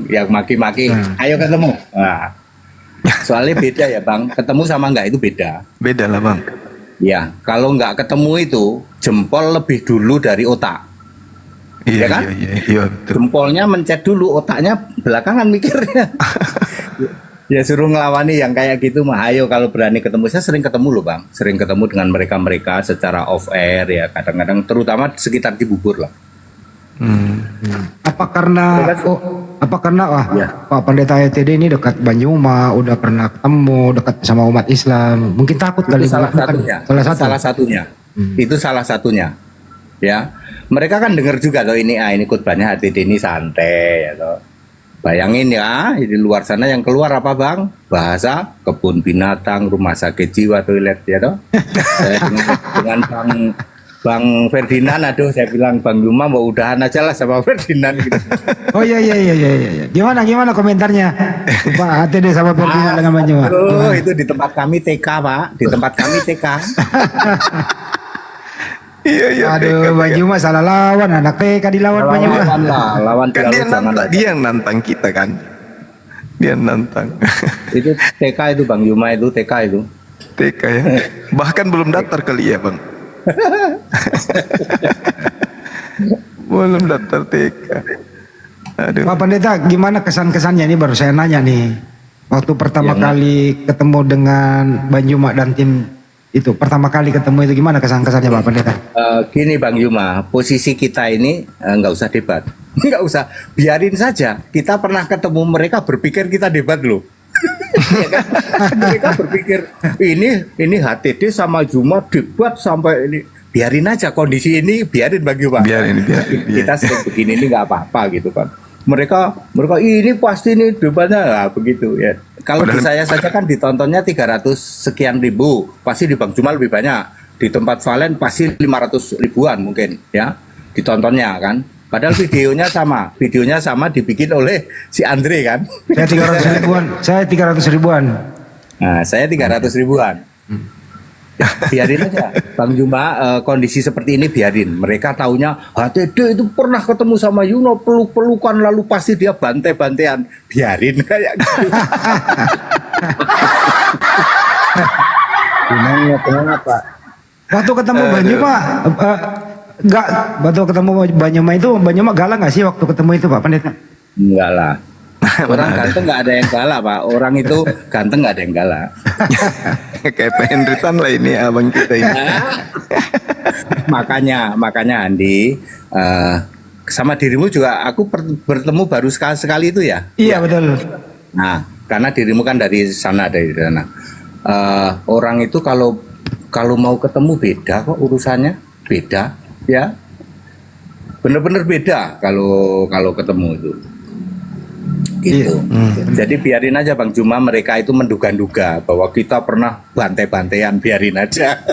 Yang maki-maki, ayo ketemu. Nah, soalnya beda ya Bang, ketemu sama nggak itu beda. Beda lah Bang. Ya, kalau nggak ketemu itu jempol lebih dulu dari otak. Iya Ya kan? Iya betul. Jempolnya mencet dulu, otaknya belakangan mikirnya. Ya suruh ngelawani yang kayak gitu mah. Ayo kalau berani ketemu. Saya sering ketemu loh Bang. Sering ketemu dengan mereka secara off air ya. Kadang-kadang terutama sekitar Cibubur lah. Apa karena Ya. Pak Pendeta HTD ini dekat Banyuma, udah pernah ketemu, dekat sama umat Islam, mungkin takut kali Itu salah bukan? satunya. Salah satu. Itu salah satunya. Ya. Mereka kan dengar juga loh ini khotbahnya HTD ini santai ya toh. Bayangin ya, di luar sana yang keluar apa Bang? Bahasa kebun binatang, rumah sakit jiwa, toilet ya toh. Saya dengan Bang Ferdinand, aduh saya bilang Bang Yuma mau udahan aja lah sama Ferdinand gitu. Oh iya. Gimana komentarnya Pak HTD sama Ferdinand dengan Banyuma? Aduh, itu di tempat kami TK Pak, di tempat kami TK. Iya. Aduh, Banyuma salah lawan, anak TK dilawan Banyuma. Lawan Kan dialog jangan. dia yang nantang kita kan. Dia nantang. Itu TK itu Bang Yuma, itu TK itu. TK ya. Bahkan belum daftar kali ya bang. Belum daftar TK. Aduh. Pak Pendeta, gimana kesan-kesannya ini baru saya nanya nih. Waktu pertama kali ketemu dengan Bang Yuma dan tim itu, pertama kali ketemu itu gimana kesan-kesannya Pak Pendeta? Gini Bang Yuma, posisi kita ini nggak usah debat, nggak usah, biarin saja. Kita pernah ketemu mereka berpikir kita debat loh. Ya kan? Mereka berpikir ini HTD sama Juma debat sampai ini, biarin aja kondisi ini, biarin Bang Yuma. Biarin. Kita sering begini ini nggak apa-apa gitu kan. Mereka ini pasti ini debatnya lah begitu ya. Kalau di saya saja kan ditontonnya 300 sekian ribu, pasti di Bang Juma lebih banyak. Di tempat Valen pasti 500 ribuan mungkin ya ditontonnya kan. Padahal videonya sama dibikin oleh si Andre kan. Saya 300 ribuan. Nah, saya 300 ribuan. Biarin aja Bang Juma, kondisi seperti ini biarin. Mereka taunya HTD itu pernah ketemu sama Yuno, peluk-pelukan, lalu pasti dia bantai-bantaian. Biarin kayak gitu. Gimana Pak? Waktu ketemu Bang Yuma, waktu ketemu Bang Yuma itu, Bang Yuma galak nggak sih waktu ketemu itu Pak Pendeta? Enggak lah. Orang ganteng nggak ada yang galak Pak. Orang itu ganteng nggak ada yang galak. Kayak Pak Hendritan lah ini abang kita ini. makanya Andi, sama dirimu juga aku bertemu baru sekali itu ya. Iya betul. Nah, karena dirimu kan dari sana. Orang itu kalau mau ketemu beda kok urusannya, beda ya. Bener-bener beda kalau ketemu itu. Gitu. Jadi biarin aja Bang Juma, mereka itu menduga-duga bahwa kita pernah bantai-bantaian, biarin aja.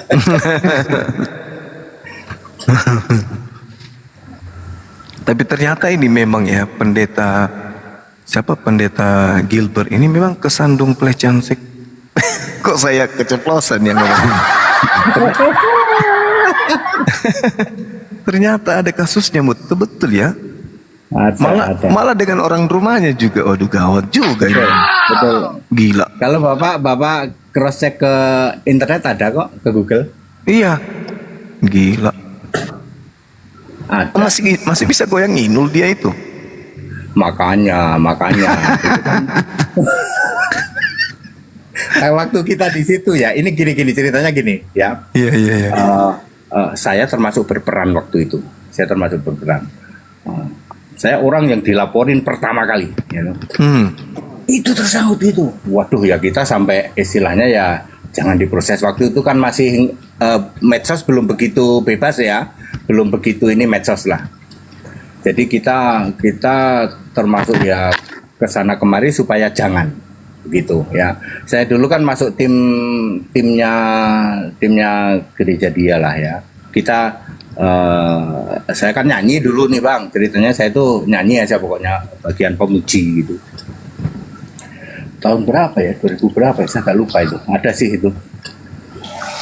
Tapi ternyata ini memang ya pendeta Gilbert ini memang kesandung pelecehan seks. Kok saya keceplosan yang ngomong. Ternyata ada kasusnya betul ya. Malah dengan orang rumahnya juga. Waduh gawat juga ini. Betul. Gila. Kalau Bapak cross check ke internet ada kok, ke Google. Iya. Gila. Ada. Masih bisa goyang inul dia itu. Makanya. Waktu kita di situ ya, ini gini ceritanya gini ya. Iya. Saya termasuk berperan waktu itu. Saya orang yang dilaporin pertama kali, ya. Itu tersangkut itu. Waduh ya, kita sampai istilahnya ya jangan diproses. Waktu itu kan masih medsos belum begitu bebas ya, belum begitu ini medsos lah. Jadi kita termasuk ya kesana kemari supaya jangan begitu ya. Saya dulu kan masuk timnya gereja dia lah ya. Saya kan nyanyi dulu nih Bang, ceritanya saya tuh nyanyi aja pokoknya bagian pemuji gitu. Tahun berapa ya, 2000 berapa ya, saya nggak lupa itu, ada sih itu.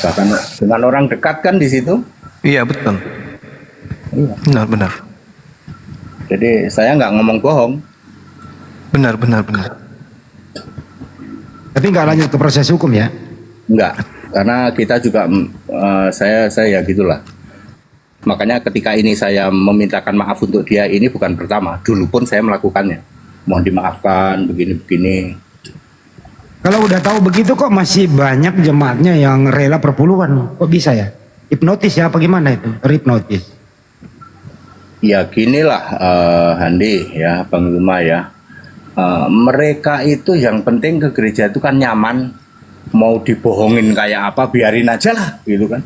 Bahkan dengan orang dekat kan di situ. Iya betul. Iya. Benar. Jadi saya nggak ngomong bohong. Benar. Tapi nggak lanjut ke proses hukum ya? Nggak, karena kita juga saya ya gitulah. Makanya ketika ini saya memintakan maaf untuk dia, ini bukan pertama. Dulu pun saya melakukannya. Mohon dimaafkan, begini-begini. Kalau udah tahu begitu kok masih banyak jemaatnya yang rela perpuluhan. Kok bisa ya? Hipnotis ya apa gimana itu? Hipnotis. Ya ginilah Handi ya, Bang Yuma ya. Mereka itu yang penting ke gereja itu kan nyaman. Mau dibohongin kayak apa, biarin aja lah gitu kan.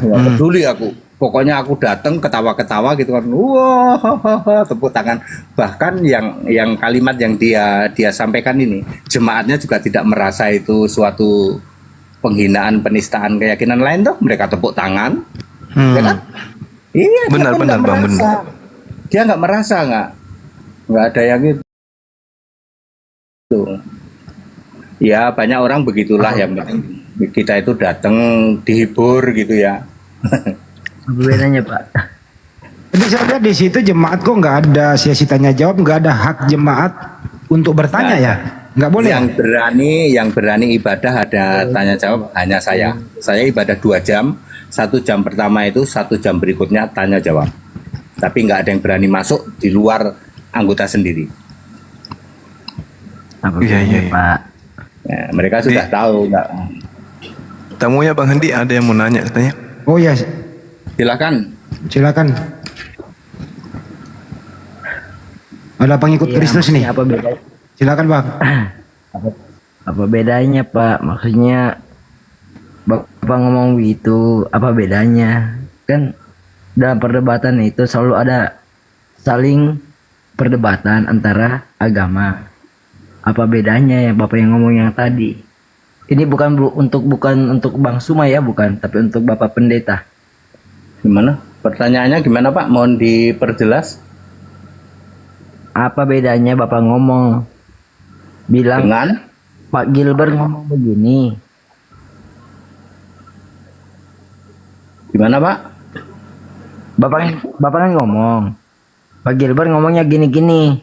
Nggak peduli aku. Pokoknya aku datang ketawa-ketawa gitu kan, wah, tepuk tangan. Bahkan yang kalimat yang dia sampaikan ini, jemaatnya juga tidak merasa itu suatu penghinaan, penistaan keyakinan lain tuh. Mereka tepuk tangan, ya kan? Iya, benar Bang, benar. Dia nggak merasa, nggak ada yang itu. Ya banyak orang begitulah yang kita itu datang dihibur gitu ya. Bedanya Pak. Tapi saya lihat di situ jemaat kok nggak ada sesi tanya jawab, nggak ada hak jemaat untuk bertanya ya? Nggak boleh. Yang berani ibadah ada tanya jawab hanya saya. Saya ibadah 2 jam, 1 jam pertama itu 1 jam berikutnya tanya jawab. Tapi nggak ada yang berani masuk di luar anggota sendiri. Apa Iya, bedanya, iya. Pak? Ya, mereka sudah tahu. Nggak. Tamunya Bang Hendi ada yang mau nanya katanya. Oh ya, Silakan. silakan. Ada pengikut Iya, Kristus nih. maksudnya apa bedanya? Silakan Bang. Apa bedanya, Pak? Maksudnya Bapak ngomong begitu, apa bedanya? Kan dalam perdebatan itu selalu ada saling perdebatan antara agama. Apa bedanya yang Bapak yang ngomong yang tadi? Ini bukan untuk Bang Suma ya, bukan, tapi untuk Bapak Pendeta. Gimana? Pertanyaannya gimana Pak? Mohon diperjelas. Apa bedanya Bapak ngomong bilang Dengan Pak Gilbert ngomong begini, gimana Pak? Bapak kan ngomong, Pak Gilbert ngomongnya gini-gini.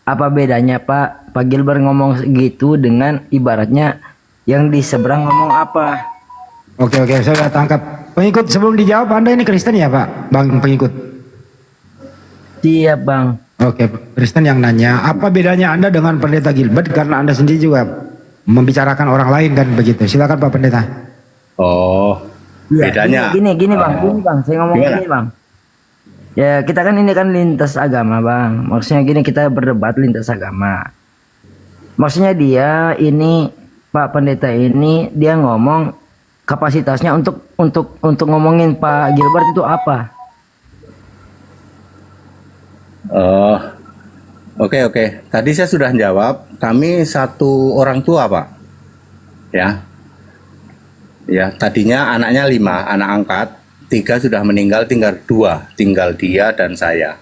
Apa bedanya Pak? Pak Gilbert ngomong gitu dengan ibaratnya yang di seberang ngomong apa? Oke, saya sudah tangkap. Pengikut sebelum dijawab, Anda ini Kristen ya Pak? Bang pengikut. Siap Bang. Oke, Kristen yang nanya, apa bedanya Anda dengan Pendeta Gilbert? Karena Anda sendiri juga membicarakan orang lain kan begitu. Silakan Pak Pendeta. Oh, Iya, bedanya. gini Bang, saya ngomong Gimana? gini Bang. Ya kita kan ini kan lintas agama Bang. Maksudnya gini, kita berdebat lintas agama. Maksudnya dia ini Pak Pendeta ini dia ngomong kapasitasnya untuk ngomongin Pak Gilbert itu apa? Oh, oke. Tadi saya sudah jawab. Kami satu orang tua Pak. Ya, tadinya anaknya 5, anak angkat. 3 sudah meninggal, tinggal 2, tinggal dia dan saya.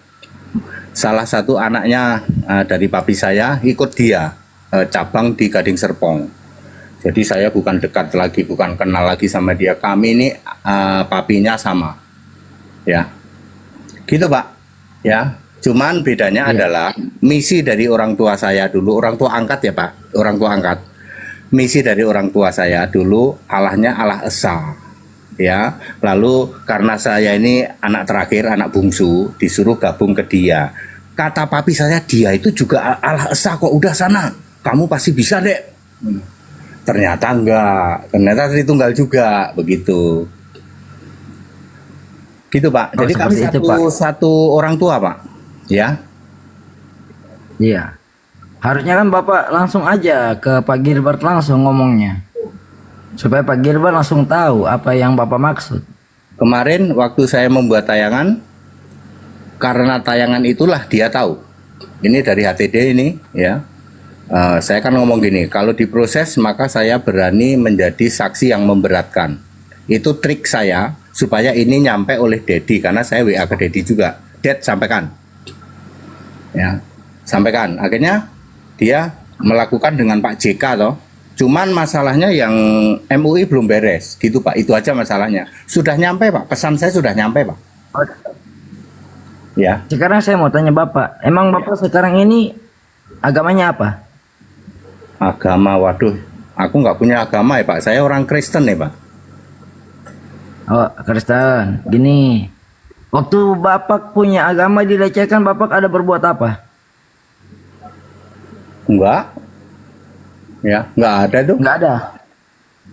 Salah satu anaknya dari papi saya ikut dia cabang di Gading Serpong. Jadi saya bukan dekat lagi, bukan kenal lagi sama dia. Kami ini papinya sama, ya, gitu Pak. Ya, cuman bedanya adalah misi dari orang tua saya dulu, orang tua angkat ya Pak, orang tua angkat. Misi dari orang tua saya dulu Allahnya Allah Esa. Ya, lalu karena saya ini anak terakhir, anak bungsu, disuruh gabung ke dia. Kata papi saya, dia itu juga Allah Esa kok, udah sana, kamu pasti bisa dek. Ternyata enggak, ternyata Tritunggal juga, begitu. Gitu Pak. Oh, Jadi kami seperti itu, satu orang tua Pak. Ya. Iya. Harusnya kan Bapak langsung aja ke Pak Gilbert langsung ngomongnya. Supaya Pak Gilbert langsung tahu apa yang Bapak maksud. Kemarin waktu saya membuat tayangan, karena tayangan itulah dia tahu. Ini dari HTD ini, ya. Saya kan ngomong gini, kalau diproses maka saya berani menjadi saksi yang memberatkan. Itu trik saya supaya ini nyampe oleh Dedi, karena saya WA ke Dedi juga. Ded, sampaikan. Ya, sampaikan. Akhirnya dia melakukan dengan Pak JK toh. Cuman masalahnya yang MUI belum beres, gitu Pak. Itu aja masalahnya. Sudah nyampe Pak, pesan saya sudah nyampe Pak. Ya. Sekarang saya mau tanya Bapak, emang Bapak sekarang ini agamanya apa? Agama, waduh, aku nggak punya agama ya Pak. Saya orang Kristen ya Pak. Oh, Kristen. Gini, waktu Bapak punya agama dilecehkan, Bapak ada berbuat apa? Enggak. Ya, nggak ada tuh. Enggak ada.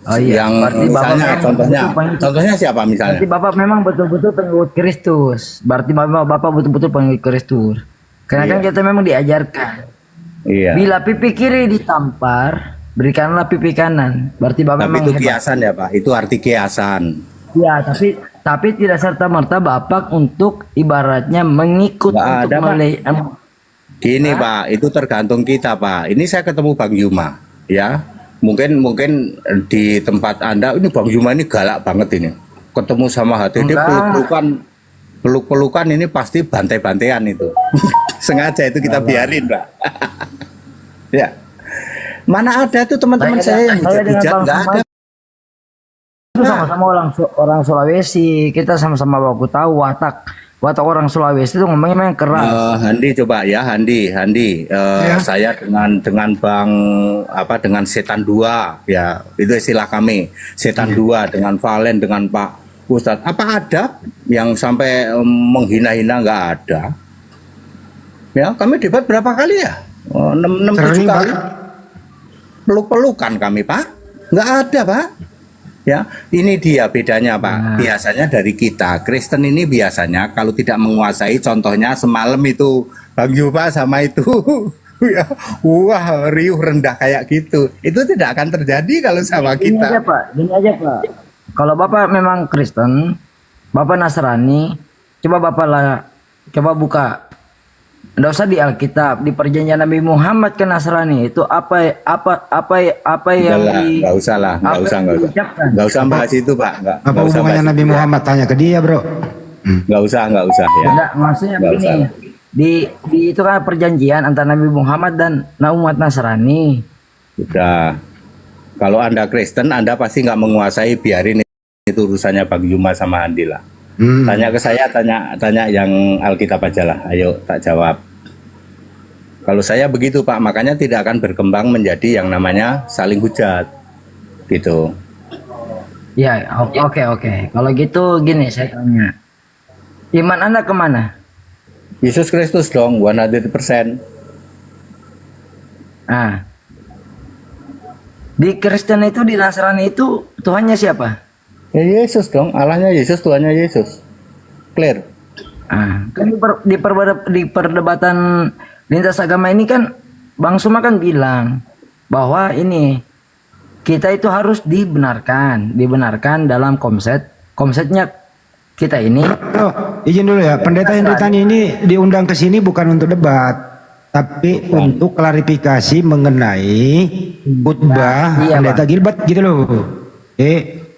Oh iya, Yang berarti Bapak misalnya, memang contohnya, betul-betul pengikut- contohnya siapa misalnya? Berarti Bapak memang betul-betul pengikut Kristus. Berarti Bapak betul-betul pengikut Kristus. Karena kan kita memang diajarkan. Iya. Bila pipi kiri ditampar, berikanlah pipi kanan. Berarti Bapak Tapi memang itu hebat. kiasan ya Pak. Itu arti kiasan. Ya, tapi tidak serta merta Bapak untuk ibaratnya mengikut Nggak untuk ada, Pak. Gini Pak, itu tergantung kita Pak. Ini saya ketemu Bang Yuma, ya. Mungkin di tempat Anda ini Bang Yuma ini galak banget ini. Ketemu sama HTD peluk-pelukan ini pasti bantai-bantaian itu. Sengaja itu kita biarin Pak. Ya. Mana ada tuh teman-teman saya yang hujat-hujat, nggak ada. Itu sama-sama orang Sulawesi, kita sama-sama baku tahu watak watak orang Sulawesi itu ngomongnya memang keras. Handi coba ya, Handi. Ya. Saya dengan Bang dengan Setan Dua ya, itu istilah kami. Setan Dua dengan Valen dengan Pak Ustadz. Apa ada yang sampai menghina-hina? Nggak ada. Ya, kami debat berapa kali ya? 6-7 Sering, kali. Pak. Peluk-pelukan kami, Pak. Nggak ada, Pak. Ya, ini dia bedanya, Pak. Biasanya dari kita, Kristen ini biasanya kalau tidak menguasai, contohnya semalam itu Bang Yupa sama itu, ya, wah riuh rendah kayak gitu. Itu tidak akan terjadi kalau sama Gini aja kita. Pak, gini aja Pak. Kalau Bapak memang Kristen, Bapak Nasrani, coba buka. Nggak usah di Alkitab, di Perjanjian Nabi Muhammad ke Nasrani itu apa yang Nggak usah lah, nggak usah. Nggak usah bahas itu, Pak. Apa Nggak usah hubungannya bahas Nabi itu, ya. Muhammad? Tanya ke dia, bro. Nggak usah ya. Enggak, maksudnya Nggak begini. usah. Di itu kan perjanjian antara Nabi Muhammad dan umat Nasrani. Udah. Kalau Anda Kristen, Anda pasti nggak menguasai, biarin itu urusannya Bang Yuma sama Andi lah. Tanya ke saya, tanya yang Alkitab aja lah. Ayo tak jawab. Kalau saya begitu Pak, makanya tidak akan berkembang menjadi yang namanya saling hujat. Gitu. Ya, oke. Kalau gitu gini saya tanya. Iman Anda kemana? Yesus Kristus dong, 100%. Ah. Di Kristen itu, di Nasrani itu Tuhannya siapa? Ya Yesus dong, Allahnya Yesus, Tuhannya Yesus. Clear. Kan di perdebatan lintas agama ini kan Bang Suma kan bilang bahwa ini kita itu harus dibenarkan dalam konsepnya kita ini. Oh, izin dulu ya, Pendeta Hendri Tani ini diundang ke sini bukan untuk debat, tapi untuk klarifikasi mengenai khutbah Iya, Pendeta Bang. Gilbert gitu loh.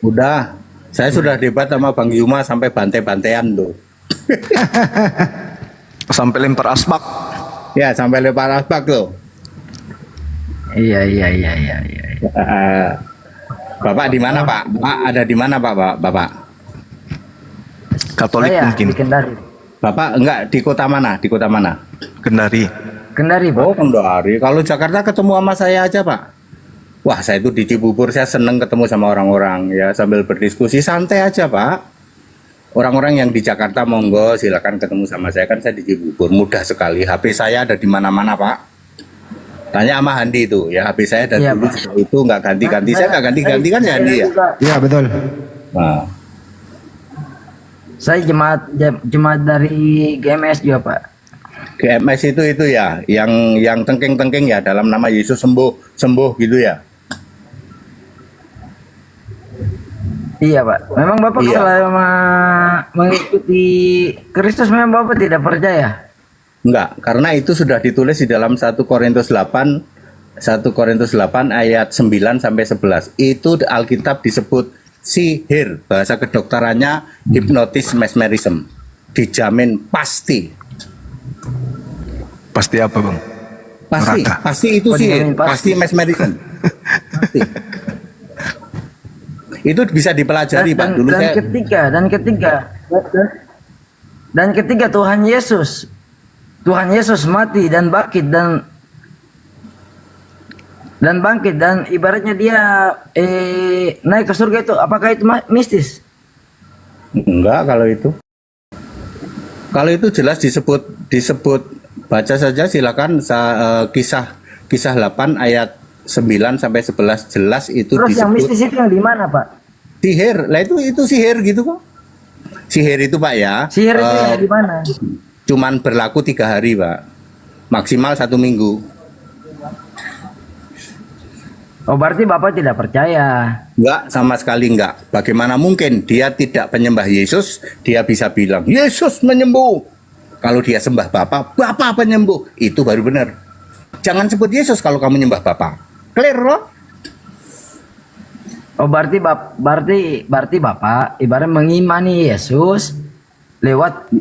Udah, saya sudah debat sama Bang Yuma sampai bantai-bantaian loh. Sampai lempar asbak. Ya, sampai lempar asbak loh. Iya. Bapak di mana Pak? Pak ada di mana Bapak? Katolik Saya mungkin. di Kendari. Bapak enggak di kota mana? Di kota mana? Kendari. Kendari, Pak. Oh, Kendari. Kalau Jakarta ketemu sama saya aja, Pak. Wah, saya itu di Cibubur, saya seneng ketemu sama orang-orang ya, sambil berdiskusi santai aja, Pak. Orang-orang yang di Jakarta monggo silakan ketemu sama saya, kan saya di Cibubur, mudah sekali. HP saya ada di mana-mana, Pak. Tanya sama Handi itu, ya HP saya dari Iya, dulu Pak. itu nggak ganti-ganti, saya nggak ganti-ganti kan ya Handi ya. Iya betul. Nah, Saya jemaat dari GMS juga, Pak. GMS itu ya, yang tengking-tengking ya, dalam nama Yesus sembuh gitu ya. Iya, Pak. Memang Bapak Iya. selama mengikuti Kristus memang Bapak tidak percaya. Enggak, karena itu sudah ditulis di dalam 1 Korintus 8 ayat 9 sampai 11. Itu Alkitab disebut sihir, bahasa kedokterannya hipnotis mesmerism. Dijamin pasti. Pasti apa bang? Neraka. Pasti itu Oh, sihir, dijamin pasti. pasti mesmerism. Pasti. Itu bisa dipelajari, Pak. Dulu Dan saya ketiga Tuhan Yesus mati dan bangkit dan ibaratnya dia naik ke surga itu, apakah itu mistis? enggak kalau itu. Kalau itu jelas disebut baca saja silakan kisah 8 ayat 9 sampai 11 jelas itu Terus yang disebut mistis itu yang di mana, Pak? sihir. Lah itu sihir gitu kok. Sihir itu Pak ya. Sihir itu yang di mana? Cuman berlaku 3 hari Pak. Maksimal 1 minggu. Oh, berarti Bapak tidak percaya. Enggak, sama sekali enggak. Bagaimana mungkin dia tidak penyembah Yesus, dia bisa bilang, Yesus menyembuh. Kalau dia sembah Bapa, Bapa penyembuh. Itu baru benar. Jangan sebut Yesus kalau kamu nyembah Bapa. Clear loh? Oh, berarti Bapak ibarat mengimani Yesus lewat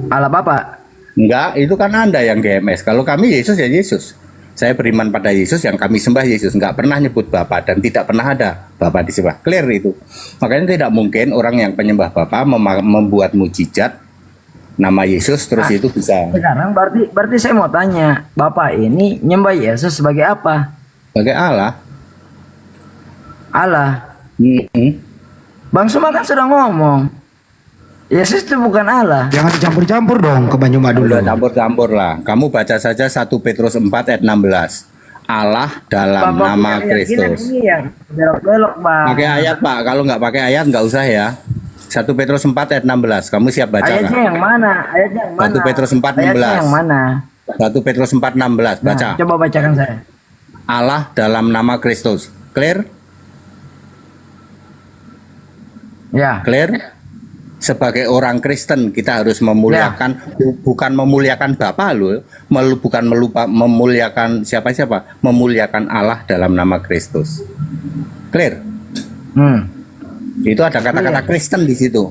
Allah Bapak. Enggak, itu kan Anda yang GMS. Kalau kami Yesus ya Yesus. Saya beriman pada Yesus, yang kami sembah Yesus. Nggak pernah nyebut Bapa dan tidak pernah ada Bapa disembah. Clear itu. Makanya tidak mungkin orang yang penyembah Bapa membuat mujizat nama Yesus terus itu bisa Sekarang berarti saya mau tanya, Bapak ini nyembah Yesus sebagai apa? sebagai Allah. Allah. Bang Suma kan sudah ngomong, Yesus itu bukan Allah. Jangan dicampur-campur dong ke Banyuma dulu. Udah campur-campur lah. Kamu baca saja 1 Petrus 4 ayat 16. Allah dalam Bapak nama punya keyakinan Kristus. ini yang belok-belok, Bang. Pakai ayat Pak, kalau nggak pakai ayat nggak usah ya. 1 Petrus 4 ayat 16. Kamu siap baca Ayatnya nggak? yang mana? Ayatnya yang mana? 1 Petrus 4 Ayatnya 16. yang mana? 1 Petrus 4 16. Baca. Nah, coba bacakan saya. Allah dalam nama Kristus. Clear? Ya. Clear? Sebagai orang Kristen kita harus memuliakan, bukan memuliakan Bapa loh, bukan memuliakan siapa-siapa, memuliakan Allah dalam nama Kristus. Clear? Itu ada kata-kata Kristen di situ.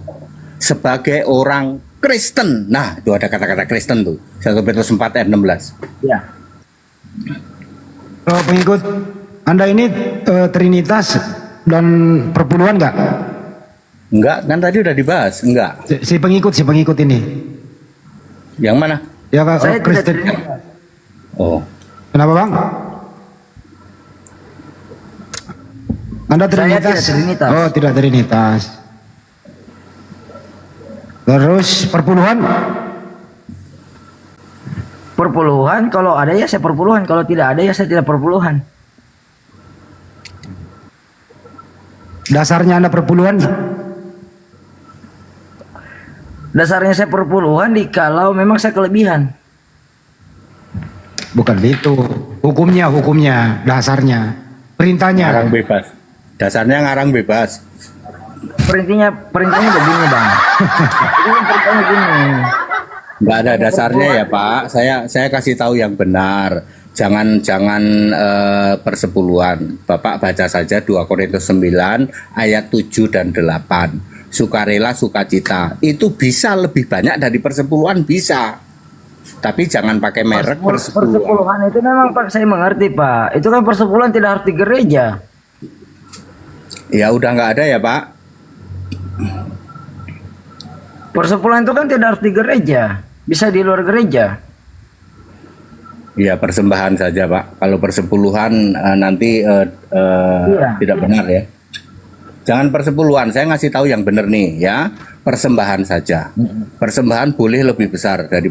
Sebagai orang Kristen. Nah, itu ada kata-kata Kristen tuh. 1 Petrus 4 ayat 16. Ya. Kalau pengikut Anda ini Trinitas dan perpuluhan nggak? Enggak, kan tadi udah dibahas. Enggak. Si pengikut ini. Yang mana? Ya Kak, Saya tidak Kristen. Trinitas. Oh. Kenapa Bang? Anda Saya Trinitas? tidak Trinitas. Oh, tidak Trinitas. Terus perpuluhan? Perpuluhan, kalau ada ya saya perpuluhan, kalau tidak ada ya saya tidak perpuluhan. Dasarnya Anda perpuluhan? Dasarnya saya perpuluhan kalau memang saya kelebihan. Bukan itu. Hukumnya, dasarnya. Perintahnya. Ngarang bebas. Dasarnya ngarang bebas. Perintahnya begini, Bang. Itu kan perintahnya gini. Nggak ada dasarnya ya Pak. Saya kasih tahu yang benar. Jangan persepuluhan. Bapak baca saja 2 Korintus 9 ayat 7 dan 8. Sukarela sukacita. Itu bisa lebih banyak dari persepuluhan, bisa. Tapi jangan pakai merek persepuluhan. Persepuluhan itu memang Pak saya mengerti, Pak. Itu kan persepuluhan tidak harus di gereja. Ya udah nggak ada ya Pak. Persepuluhan itu kan tidak harus di gereja. Bisa di luar gereja. Ya persembahan saja Pak. Kalau persepuluhan nanti tidak benar ya. Jangan persepuluhan. Saya ngasih tahu yang benar nih ya. Persembahan saja. Persembahan boleh lebih besar dari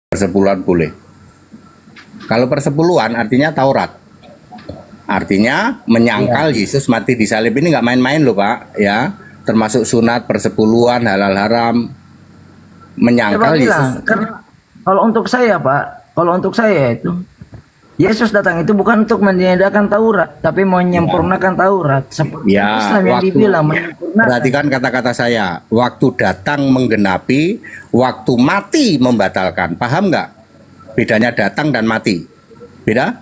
persepuluhan boleh. Kalau persepuluhan artinya Taurat. Artinya menyangkal Yesus mati di salib ini nggak main-main loh Pak ya. Termasuk sunat, persepuluhan, halal haram. Menyangkal Yesus. Karena kalau untuk saya Pak, kalau untuk saya itu Yesus datang itu bukan untuk meniadakan Taurat, tapi menyempurnakan Taurat. Seperti Islam yang dibilang menyempurnakan. Perhatikan kata-kata saya. Waktu datang menggenapi, waktu mati membatalkan. Paham nggak? Bedanya datang dan mati. Beda?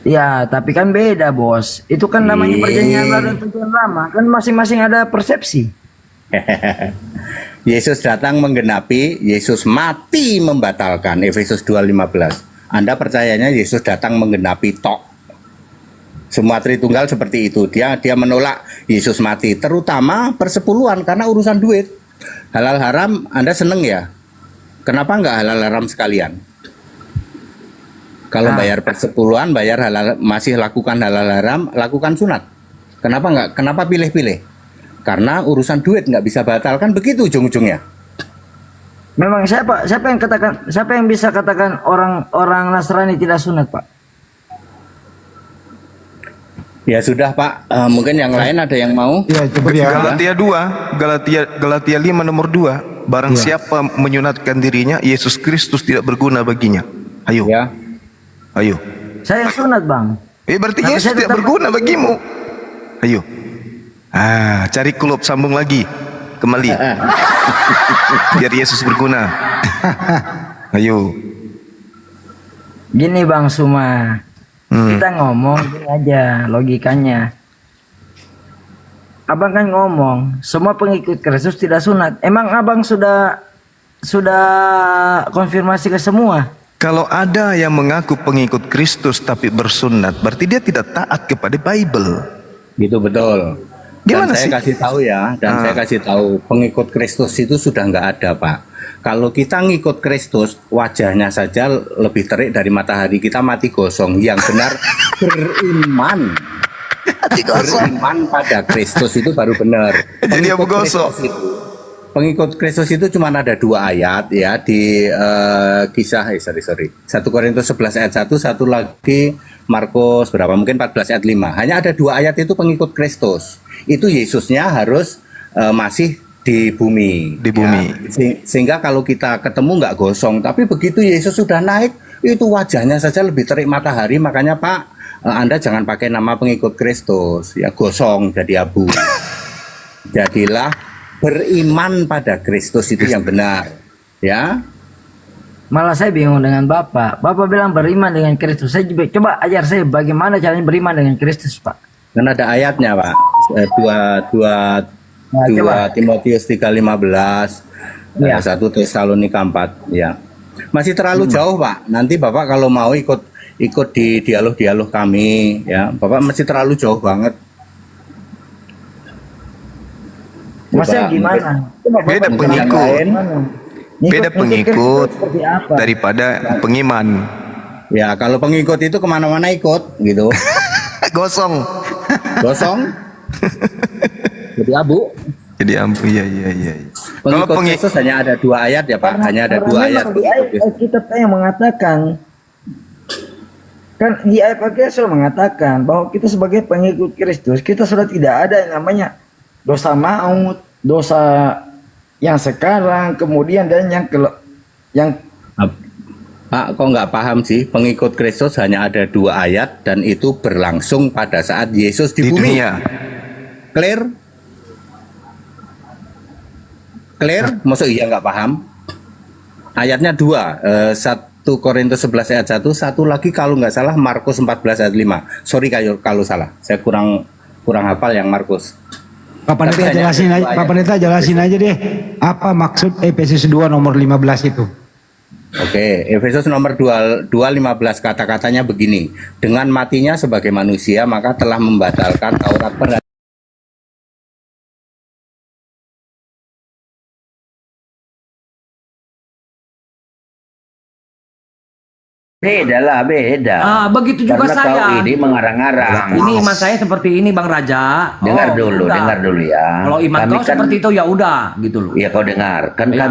Ya, tapi kan beda, Bos. Itu kan namanya perjanjian lama dan perjanjian lama. Kan masing-masing ada persepsi. Yesus datang menggenapi, Yesus mati membatalkan. Efesus 2:15. Anda percayanya Yesus datang menggenapi tok. Semua Tritunggal seperti itu. Dia menolak Yesus mati, terutama persepuluhan karena urusan duit. Halal haram Anda seneng ya? Kenapa nggak halal haram sekalian? Kalau bayar persepuluhan, bayar halal, masih lakukan halal haram, lakukan sunat. Kenapa nggak? Kenapa pilih-pilih? Karena urusan duit nggak bisa batalkan, begitu ujung-ujungnya. Memang siapa yang bisa katakan orang Nasrani tidak sunat, Pak? Ya sudah Pak, mungkin yang lain ada yang mau? Ya, coba ya. Galatia 5 nomor 2. Barang siapa menyunatkan dirinya, Yesus Kristus tidak berguna baginya. Ayo. Ya. Ayo. Saya sunat, Bang. Berarti Tapi Yesus saya tidak tetap- berguna bagimu. Ayo. Cari klub sambung lagi. Kembali. Biar Yesus berguna. Ayo. Gini, Bang Suma. Kita ngomong gini aja logikanya. Abang kan ngomong, semua pengikut Kristus tidak sunat. Emang Abang sudah konfirmasi ke semua? Kalau ada yang mengaku pengikut Kristus tapi bersunat, berarti dia tidak taat kepada Bible. Gitu betul. Gimana Dan saya sih? kasih tahu ya, dan saya kasih tahu pengikut Kristus itu sudah nggak ada, Pak. Kalau kita ngikut Kristus, wajahnya saja lebih terik dari matahari, kita mati gosong. Yang benar beriman. Beriman pada Kristus itu baru benar. Jadi Abu Gosok. Pengikut Kristus itu cuma ada 2 ayat ya di kisah 1 Korintus 11 ayat 1, satu lagi Markus berapa mungkin 14 ayat 5. Hanya ada 2 ayat itu pengikut Kristus. Itu Yesusnya harus masih di bumi. Di bumi. Ya. Sehingga kalau kita ketemu nggak gosong, tapi begitu Yesus sudah naik, itu wajahnya saja lebih terik matahari. Makanya Pak, Anda jangan pakai nama pengikut Kristus, ya gosong jadi abu. Jadilah beriman pada Kristus itu yang benar, ya. Malah saya bingung dengan Bapak. Bapak bilang beriman dengan Kristus. Saya juga, coba ajar saya bagaimana caranya beriman dengan Kristus, Pak. Kan ada ayatnya, Pak. 2 Timotius 3:15, Ya. 1 Tesalonika 4, ya. Masih terlalu jauh, Pak. Nanti Bapak kalau mau ikut di dialog-dialog kami, ya. Bapak masih terlalu jauh banget. Maksudnya Coba, gimana? Coba Bapak Beda diterangkan pengikut. gimana? Beda Kristus pengikut seperti apa? daripada pengiman. Ya, kalau pengikut itu kemana-mana ikut, gitu. Gosong. Gosong. Jadi abu. Jadi ampun, iya. Kalau Pengikut Kristus hanya ada 2 ayat ya Pak, hanya ada 2 ayat. Memang di ayat Alkitab yang mengatakan, kan di ayat Alkitab sudah mengatakan bahwa kita sebagai pengikut Kristus, kita sudah tidak ada yang namanya dosa maut, dosa yang sekarang, kemudian dan yang Pak, kok nggak paham sih? Pengikut Kristus hanya ada 2 ayat dan itu berlangsung pada saat Yesus di di bumi. dunia. Clear? Clear? Maksud iya nggak paham? Ayatnya 2, 1 Korintus 11 ayat 1, satu lagi kalau nggak salah Markus 14 ayat 5. Sorry kalau salah, saya kurang hafal yang Markus. Pak Pendeta Tapi hanya jelasin ada aja, 2 Pak ayat. Pendeta jelasin aja deh apa maksud Efesus 2 nomor 15 itu. Oke, Efesus nomor 2:15 kata-katanya begini. Dengan matinya sebagai manusia maka telah membatalkan Taurat perjanjian. Beda lah, beda. Begitu juga Karena saya. kau ini mengarang-arang. Ini iman saya seperti ini, Bang Raja. Dengar udah. dengar dulu ya. Kalau iman Kami kau seperti itu ya udah, gitu loh. Ya kau dengar, kan Ya.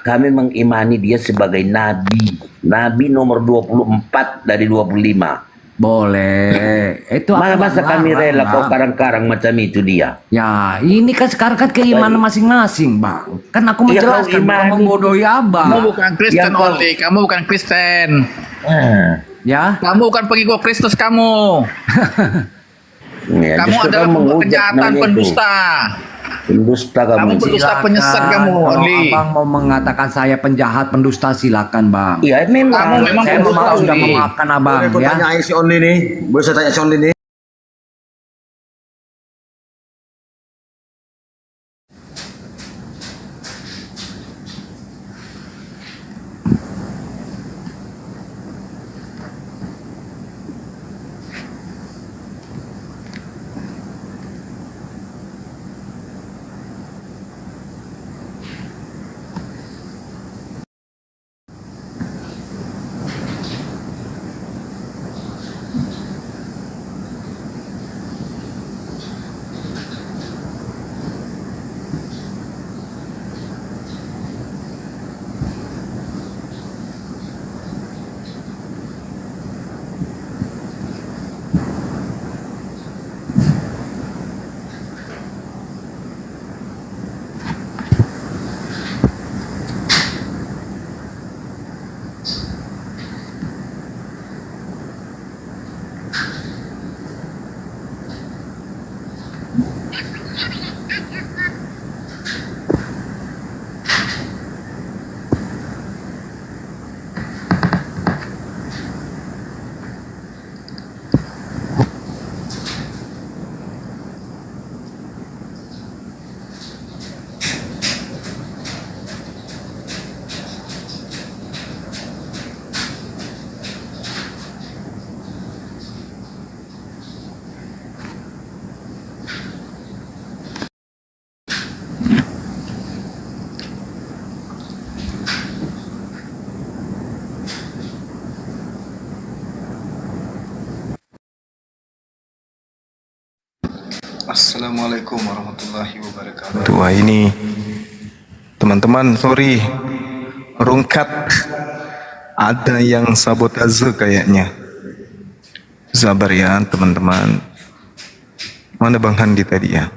kami mengimani dia sebagai nabi. Nabi nomor 24 dari 25. Boleh. Itu Masa kami rela kau Bang. karang-karang macam itu dia? Ya, ini kan sekarang kan keimanan masing-masing, Bang. Kan aku Ya, kau menjelaskan, bukan imani. membodohi Abang. Kamu bukan Kristen, Ya, kau- Oli. Kamu bukan Kristen. Ya. Kamu bukan pengikut Kristus kamu. Ya, Kamu justru adalah menghujat kejahatan namanya itu. pendusta. Pendusta Kamu kamu. pendusta penyesat kamu, Kalau Oli. Abang mau mengatakan saya penjahat, pendusta, silakan, Bang. Iya memang. Kamu memang Saya pendusta, sudah Oli. memaafkan Abang, ya. si Only nih. Boleh saya tanya si Only nih? Assalamualaikum warahmatullahi wabarakatuh. Wah ini teman-teman, sorry, rungkat, ada yang sabotase kayaknya. Sabar ya teman-teman. Mana Bang Handi tadi ya?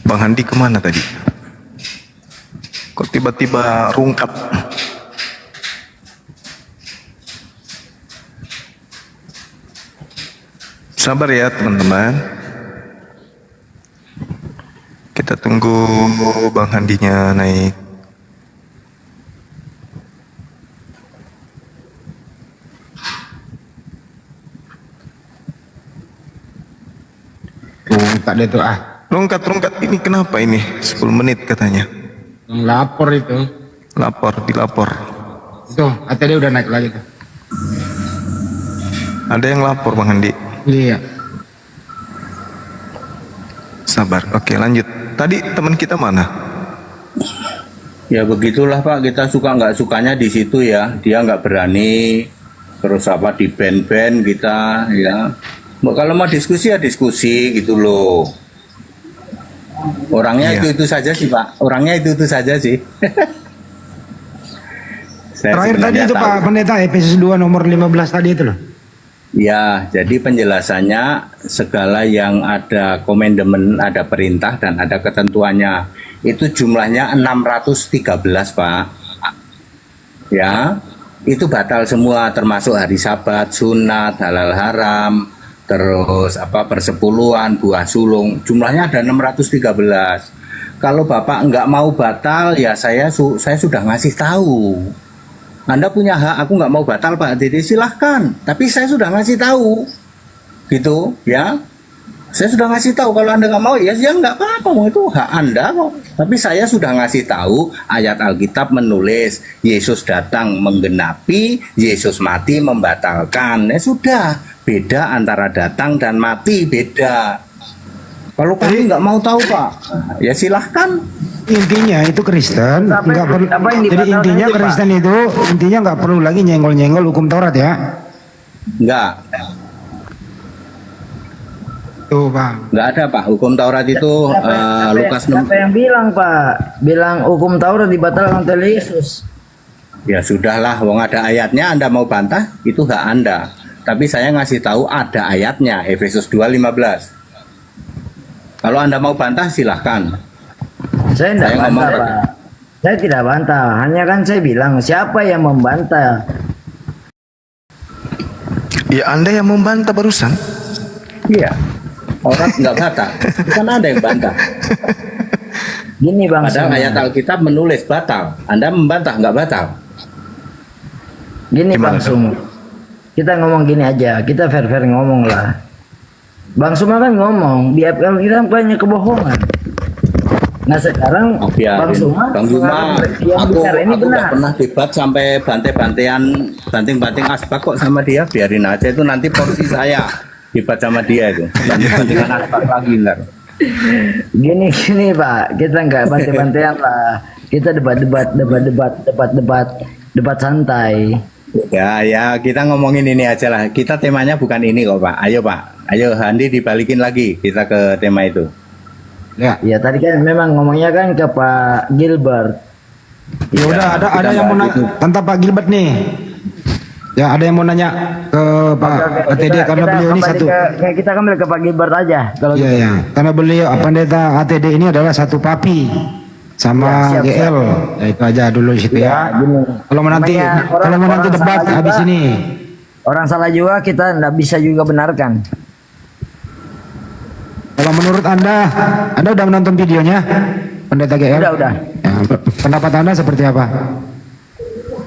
Bang Handi kemana tadi? Kok tiba-tiba rungkat? Sabar ya teman-teman. Kita tunggu Bang Handinya naik. Tak ada tuh Rungkat ini kenapa ini? 10 menit katanya. yang lapor itu. Dilapor. Itu ATD udah naik lagi tuh. Ada yang lapor Bang Handi. Iya. Sabar. Oke, lanjut. Tadi teman kita mana? Ya begitulah Pak, kita suka nggak sukanya di situ ya. Dia nggak berani, terus apa di band-band kita ya. Kalau mau diskusi ya diskusi gitu loh. Orangnya Iya. itu saja sih Pak. Orangnya itu saja sih. Saya Terakhir tadi sebenarnya itu tahu. Pak Pendeta Efesus 2 nomor 15 tadi itu loh. Ya, jadi penjelasannya segala yang ada komandemen, ada perintah dan ada ketentuannya. Itu jumlahnya 613, Pak. Ya, itu batal semua termasuk hari Sabat, sunat, halal haram, terus apa persepuluhan, buah sulung. Jumlahnya ada 613. Kalau Bapak nggak mau batal, ya saya sudah ngasih tahu. Anda punya hak, aku nggak mau batal Pak, jadi silahkan. Tapi saya sudah ngasih tahu, gitu ya. Saya sudah ngasih tahu kalau Anda nggak mau, ya nggak apa-apa, itu hak Anda kok. Tapi saya sudah ngasih tahu ayat Alkitab menulis Yesus datang menggenapi, Yesus mati membatalkan. Ya sudah, beda antara datang dan mati, beda. Kalau kalian nggak mau tahu Pak, ya silahkan. Intinya itu Kristen nggak perlu. apa yang Jadi dibatalkan intinya itu, Pak? Kristen itu intinya nggak perlu lagi nyenggol-nyenggol hukum Taurat ya. Nggak. Tuh Pak. Nggak ada Pak, hukum Taurat itu Lukas 6. Siapa yang bilang Pak? Bilang hukum Taurat dibatalkan oleh Yesus. Ya sudahlah, wong ada ayatnya, Anda mau bantah, itu hak Anda. Tapi saya ngasih tahu ada ayatnya, Efesus 2:15. Kalau Anda mau bantah, silahkan. Saya tidak Saya ngomong bantah Pak. Saya tidak bantah. Hanya kan saya bilang siapa yang membantah? Ya Anda yang membantah barusan. Iya. Orang nggak bantah, bukan Anda yang bantah. Gini Bang Padahal Suma. ayat Alkitab menulis batal. Anda membantah, nggak batal. Gini Gimana Bang Suma. Kita ngomong gini aja. Kita fair-fair ngomong lah. Bang Suma kan ngomong di Alkitab banyak kebohongan. Nah sekarang Biarin. Bang Suma, Bang Zuma, yang aku bicara ini nggak benar. pernah debat sampai banting-banting asbak kok sama dia. Biarin aja, itu nanti porsi saya debat sama dia itu. Banting-bantingan asbak lagi ntar. Gini Pak, kita nggak bantai-bantaian lah. Kita debat santai. Ya, kita ngomongin ini aja lah. Kita temanya bukan ini kok Pak. Ayo Pak, ayo Handi dibalikin lagi kita ke tema itu. Ya tadi kan memang ngomongnya kan ke Pak Gilbert. Ya udah ada yang mau nanya tentang Pak Gilbert nih. Ya ada yang mau nanya ke Pak ATD karena beliau ini satu. Kita kembali ke Pak Gilbert aja. Kalau Iya ya, karena beliau pendeta ATD ini adalah satu papi sama Ya, siap, GL. Ya, itu aja dulu di situ ya. gini. Kalau mau nanti Namanya kalau mau nanti orang debat salah habis juga. ini. orang salah juga kita nggak bisa juga benarkan. Kalau menurut Anda udah menonton videonya pendeta GL? Udah. Ya, pendapat Anda seperti apa?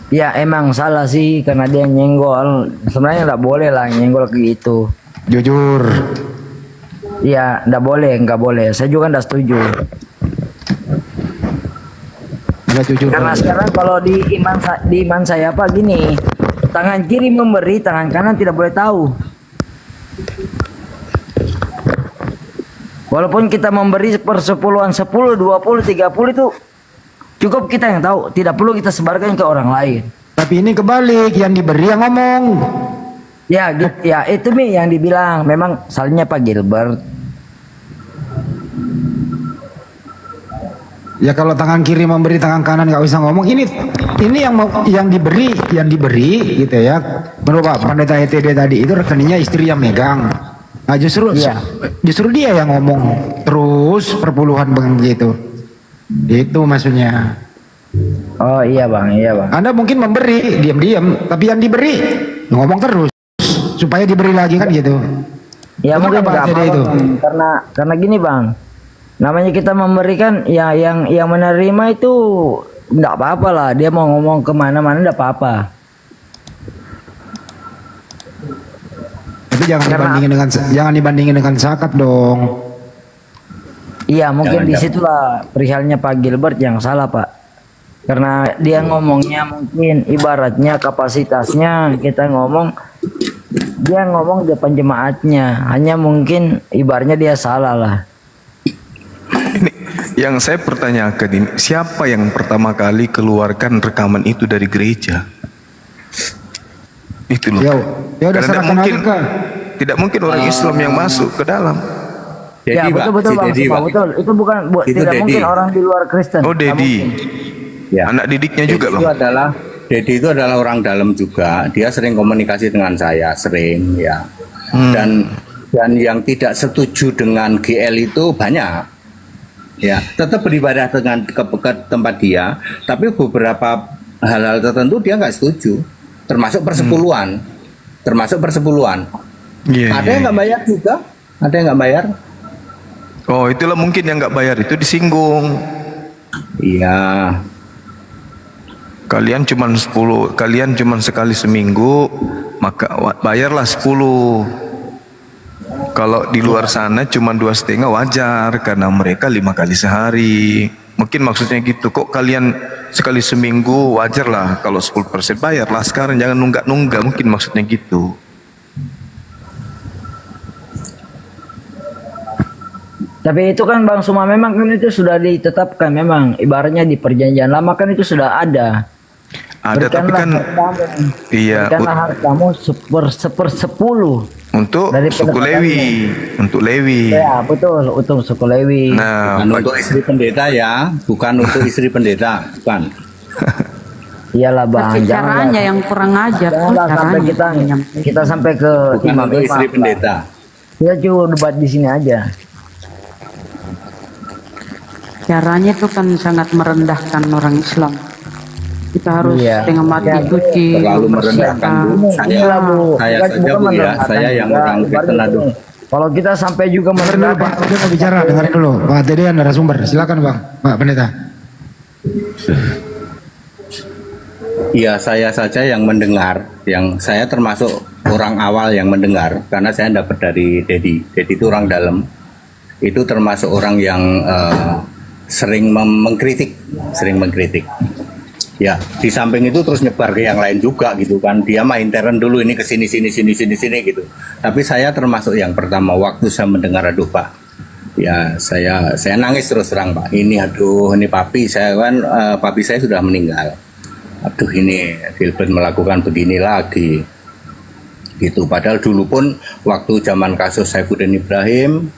Ya emang salah sih karena dia nyenggol. Sebenarnya nggak boleh lah nyenggol kayak gitu. Jujur. Iya nggak boleh. Saya juga nggak setuju. Nggak jujur. Karena sekarang kalau di iman saya apa gini, tangan kiri memberi, tangan kanan tidak boleh tahu. Walaupun kita memberi persepuluhan 10, 20, 30 itu cukup kita yang tahu, tidak perlu kita sebarkan ke orang lain. Tapi ini kebalik, yang diberi yang ngomong. Ya, ya itu Mi yang dibilang. Memang salahnya Pak Gilbert. Ya kalau tangan kiri memberi, tangan kanan nggak usah ngomong. Ini yang diberi gitu ya. Menurut Pak Pendeta ETD tadi itu rekeningnya istri yang megang. Nah justru dia yang ngomong terus perpuluhan begitu. Itu maksudnya. Oh iya bang. Anda mungkin memberi diam-diam, tapi yang diberi ngomong terus supaya diberi lagi kan gitu. Ya Betul mungkin nggak, Pak nggak CD apa-apa, itu? Bang. Karena gini bang, namanya kita memberikan ya yang menerima itu nggak apa-apa lah. Dia mau ngomong kemana-mana nggak apa-apa. Tapi jangan dibandingin dengan zakat dong. Iya mungkin Jangan, disitulah perihalnya Pak Gilbert yang salah Pak. Karena dia ngomongnya mungkin ibaratnya kapasitasnya kita ngomong, dia ngomong depan jemaatnya, hanya mungkin ibaratnya dia salah lah. Ini yang saya pertanyakan ini, siapa yang pertama kali keluarkan rekaman itu dari gereja? Itu loh. Ya udah Karena serahkan aja ke. tidak mungkin orang Islam yang masuk ke dalam. Ya Dedi, Pak. betul Si bang, Dedi, Pak, Pak. betul. Itu bukan Itu tidak Dedi. mungkin orang di luar Kristen. Oh Nggak Dedi, mungkin. Ya. anak didiknya juga Dedi bang. Dedi itu adalah orang dalam juga. Dia sering komunikasi dengan saya, sering ya. Dan yang tidak setuju dengan GL itu banyak. Ya, tetap beribadah ke tempat dia, tapi beberapa hal-hal tertentu dia nggak setuju. Termasuk persepuluhan. Iya, Ada iya, yang nggak bayar juga. Ada yang nggak bayar. Oh itulah mungkin yang nggak bayar itu disinggung. Iya. Kalian cuman sekali seminggu, maka bayarlah 10. Kalau di luar sana cuma 2,5 wajar karena mereka 5 kali sehari. Mungkin maksudnya gitu. Kok kalian sekali seminggu wajar lah, kalau 10% bayarlah sekarang, jangan nunggak-nunggak, mungkin maksudnya gitu. Tapi itu kan Bang Suma memang kan itu sudah ditetapkan memang ibaratnya di perjanjian lama kan itu sudah ada. Ada tapi kan iya berikanlah hartamu sepersepuluh untuk dari suku Lewi, untuk Lewi. Ya betul untuk suku Lewi. Nah, Bukan untuk istri pendeta ya, bukan untuk istri pendeta, bukan. Iyalah Bang, Tapi caranya yang kurang ajar tuh janganlah sampai caranya. kita sampai ke Bukan untuk istri pendeta. Kita cuma debat di sini aja. Caranya itu kan sangat merendahkan orang Islam. Kita harus dengan mati suci. Terlalu merendahkan Bu. Saya saja Bu ya, saya yang orang Kristen aduh. Kalau kita sampai juga Dengerin dulu Pak, udah mau bicara, dengerin dulu. Pak TD yang narasumber, silakan Bang, Pak Pendeta. Iya, saya saja yang mendengar, yang saya termasuk orang awal yang mendengar karena saya dapat dari Dedi. Dedi itu orang dalam. Itu termasuk orang yang sering mengkritik. Ya, di samping itu terus nyebar ke yang lain juga gitu kan. Dia mah intern dulu ini ke sini gitu. Tapi saya termasuk yang pertama waktu saya mendengar aduh Pak. Ya, saya nangis terus terang Pak. Ini papi saya kan papi saya sudah meninggal. Aduh ini Gilbert melakukan begini lagi. Gitu. Padahal dulu pun waktu zaman kasus Saifuddin Ibrahim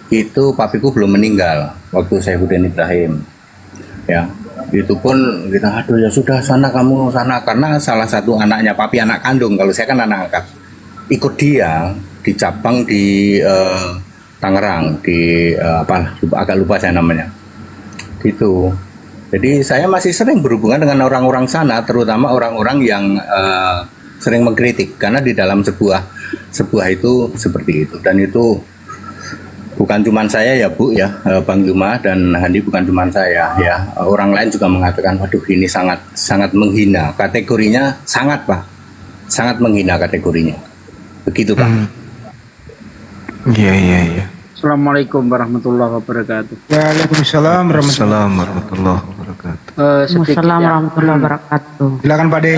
itu papiku belum meninggal waktu Saifuddin Ibrahim. Ya. Itu pun kita aduh ya sudah kamu sana karena salah satu anaknya papi anak kandung kalau saya kan anak angkat ikut dia di cabang di Tangerang di agak lupa saya namanya gitu. Jadi saya masih sering berhubungan dengan orang-orang sana terutama orang-orang yang sering mengkritik karena di dalam sebuah itu seperti itu dan itu bukan cuma saya ya Bu ya, Bang Juma dan Handi bukan cuma saya ya. Orang lain juga mengatakan waduh ini sangat menghina. Kategorinya sangat Pak. Sangat menghina kategorinya. Begitu Pak. Iya. Assalamualaikum warahmatullahi wabarakatuh. Waalaikumsalam warahmatullahi wabarakatuh. Waalaikumsalam warahmatullahi wabarakatuh. Silakan Pak De.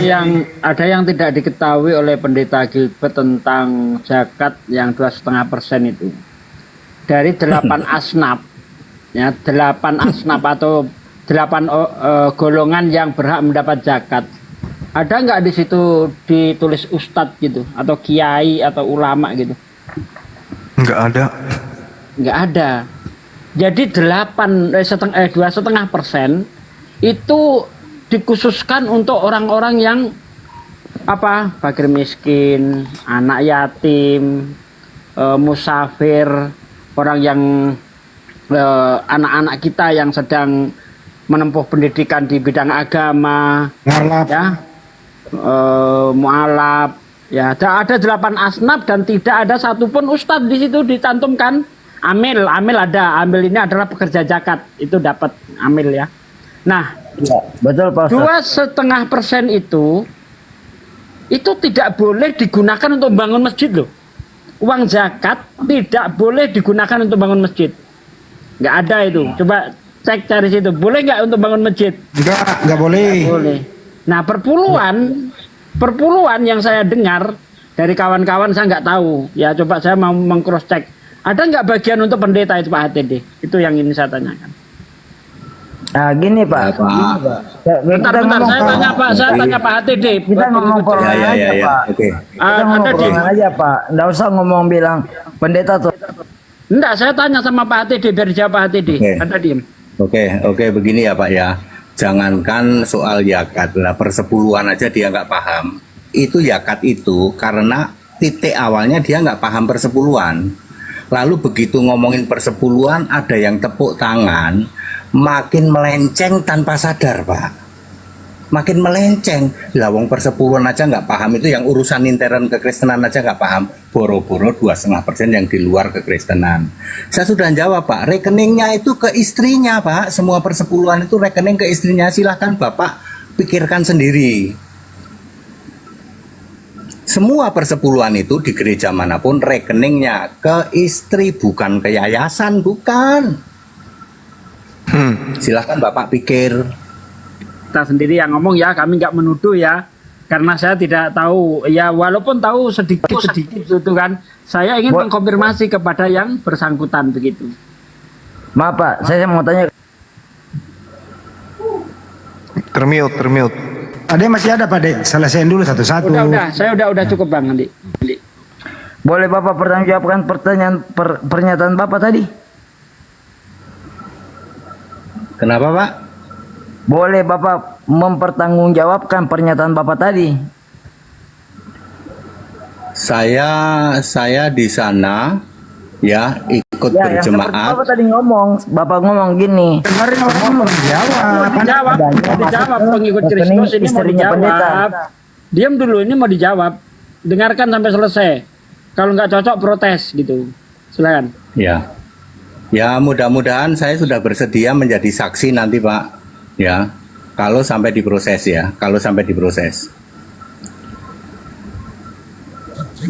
Ada yang tidak diketahui oleh Pendeta Gilbert tentang zakat yang 2,5% itu. Dari 8 asnaf, ya 8 asnaf atau 8 golongan yang berhak mendapat zakat. Ada nggak di situ ditulis ustadz gitu atau kiai atau ulama gitu? Nggak ada. Nggak ada. Jadi 2,5% itu dikhususkan untuk orang-orang yang fakir miskin, anak yatim, musafir, orang yang anak-anak kita yang sedang menempuh pendidikan di bidang agama, ya, mualaf, ya. Ada 8 asnaf dan tidak ada satupun ustadz di situ dicantumkan. Amil ada. Amil ini adalah pekerja zakat, itu dapat amil ya. Nah, Ya, betul Pak Ustaz. 2,5% itu tidak boleh digunakan untuk bangun masjid loh. Uang zakat tidak boleh digunakan untuk bangun masjid. Nggak ada itu. Coba cek cari situ. Boleh nggak untuk bangun masjid? Enggak boleh. Nggak boleh. Nah, perpuluhan yang saya dengar dari kawan-kawan saya nggak tahu. Ya coba saya mau meng-cross check. Ada nggak bagian untuk pendeta itu Pak HTD? Itu yang ini saya tanyakan. Nah, gini Pak. Bentar, saya tanya Pak. Saya tanya Pak HTD. Kita ngomong perorangan aja Pak. Oke. Kita ngomong perorangan aja Pak. Nggak usah ngomong bilang pendeta tuh. Enggak, saya tanya sama Pak HTD biar dijawab Pak HTD. Anda diem. Oke, begini ya Pak ya. Jangankan soal zakat lah, persepuluhan aja dia nggak paham. Itu zakat itu karena titik awalnya dia nggak paham persepuluhan. Lalu begitu ngomongin persepuluhan ada yang tepuk tangan, makin melenceng tanpa sadar Pak. Makin melenceng. Lah wong persepuluhan aja nggak paham, itu yang urusan intern kekristenan aja nggak paham. Boro-boro 2,5% yang di luar kekristenan. Saya sudah jawab Pak, rekeningnya itu ke istrinya Pak. Semua persepuluhan itu rekening ke istrinya. Silahkan Bapak pikirkan sendiri. Semua persepuluhan itu di gereja manapun rekeningnya ke istri, bukan ke yayasan, bukan. Silahkan Bapak pikir. Kita sendiri yang ngomong ya, kami nggak menuduh ya. Karena saya tidak tahu, ya walaupun tahu sedikit-sedikit itu kan. Saya ingin mengkonfirmasi kepada yang bersangkutan begitu. Maaf Pak, saya mau tanya. Termute. Ada masih ada Pak Dek, selesaiin dulu satu-satu. Udah, saya udah cukup Bang Andi. Boleh Bapak pertanggungjawabkan pernyataan Bapak tadi? Kenapa Pak? Boleh Bapak mempertanggungjawabkan pernyataan Bapak tadi? Saya di sana ya ikut Ya, yang seperti berjemaat. Bapak tadi Bapak ngomong gini. Kemarin orang belum Dijawab pengikut Kristus ini mau dijawab. Diam dulu, ini mau dijawab. Dengarkan sampai selesai. Kalau nggak cocok protes gitu. Silakan. Ya mudah-mudahan saya sudah bersedia menjadi saksi nanti Pak. Ya, kalau sampai diproses ya,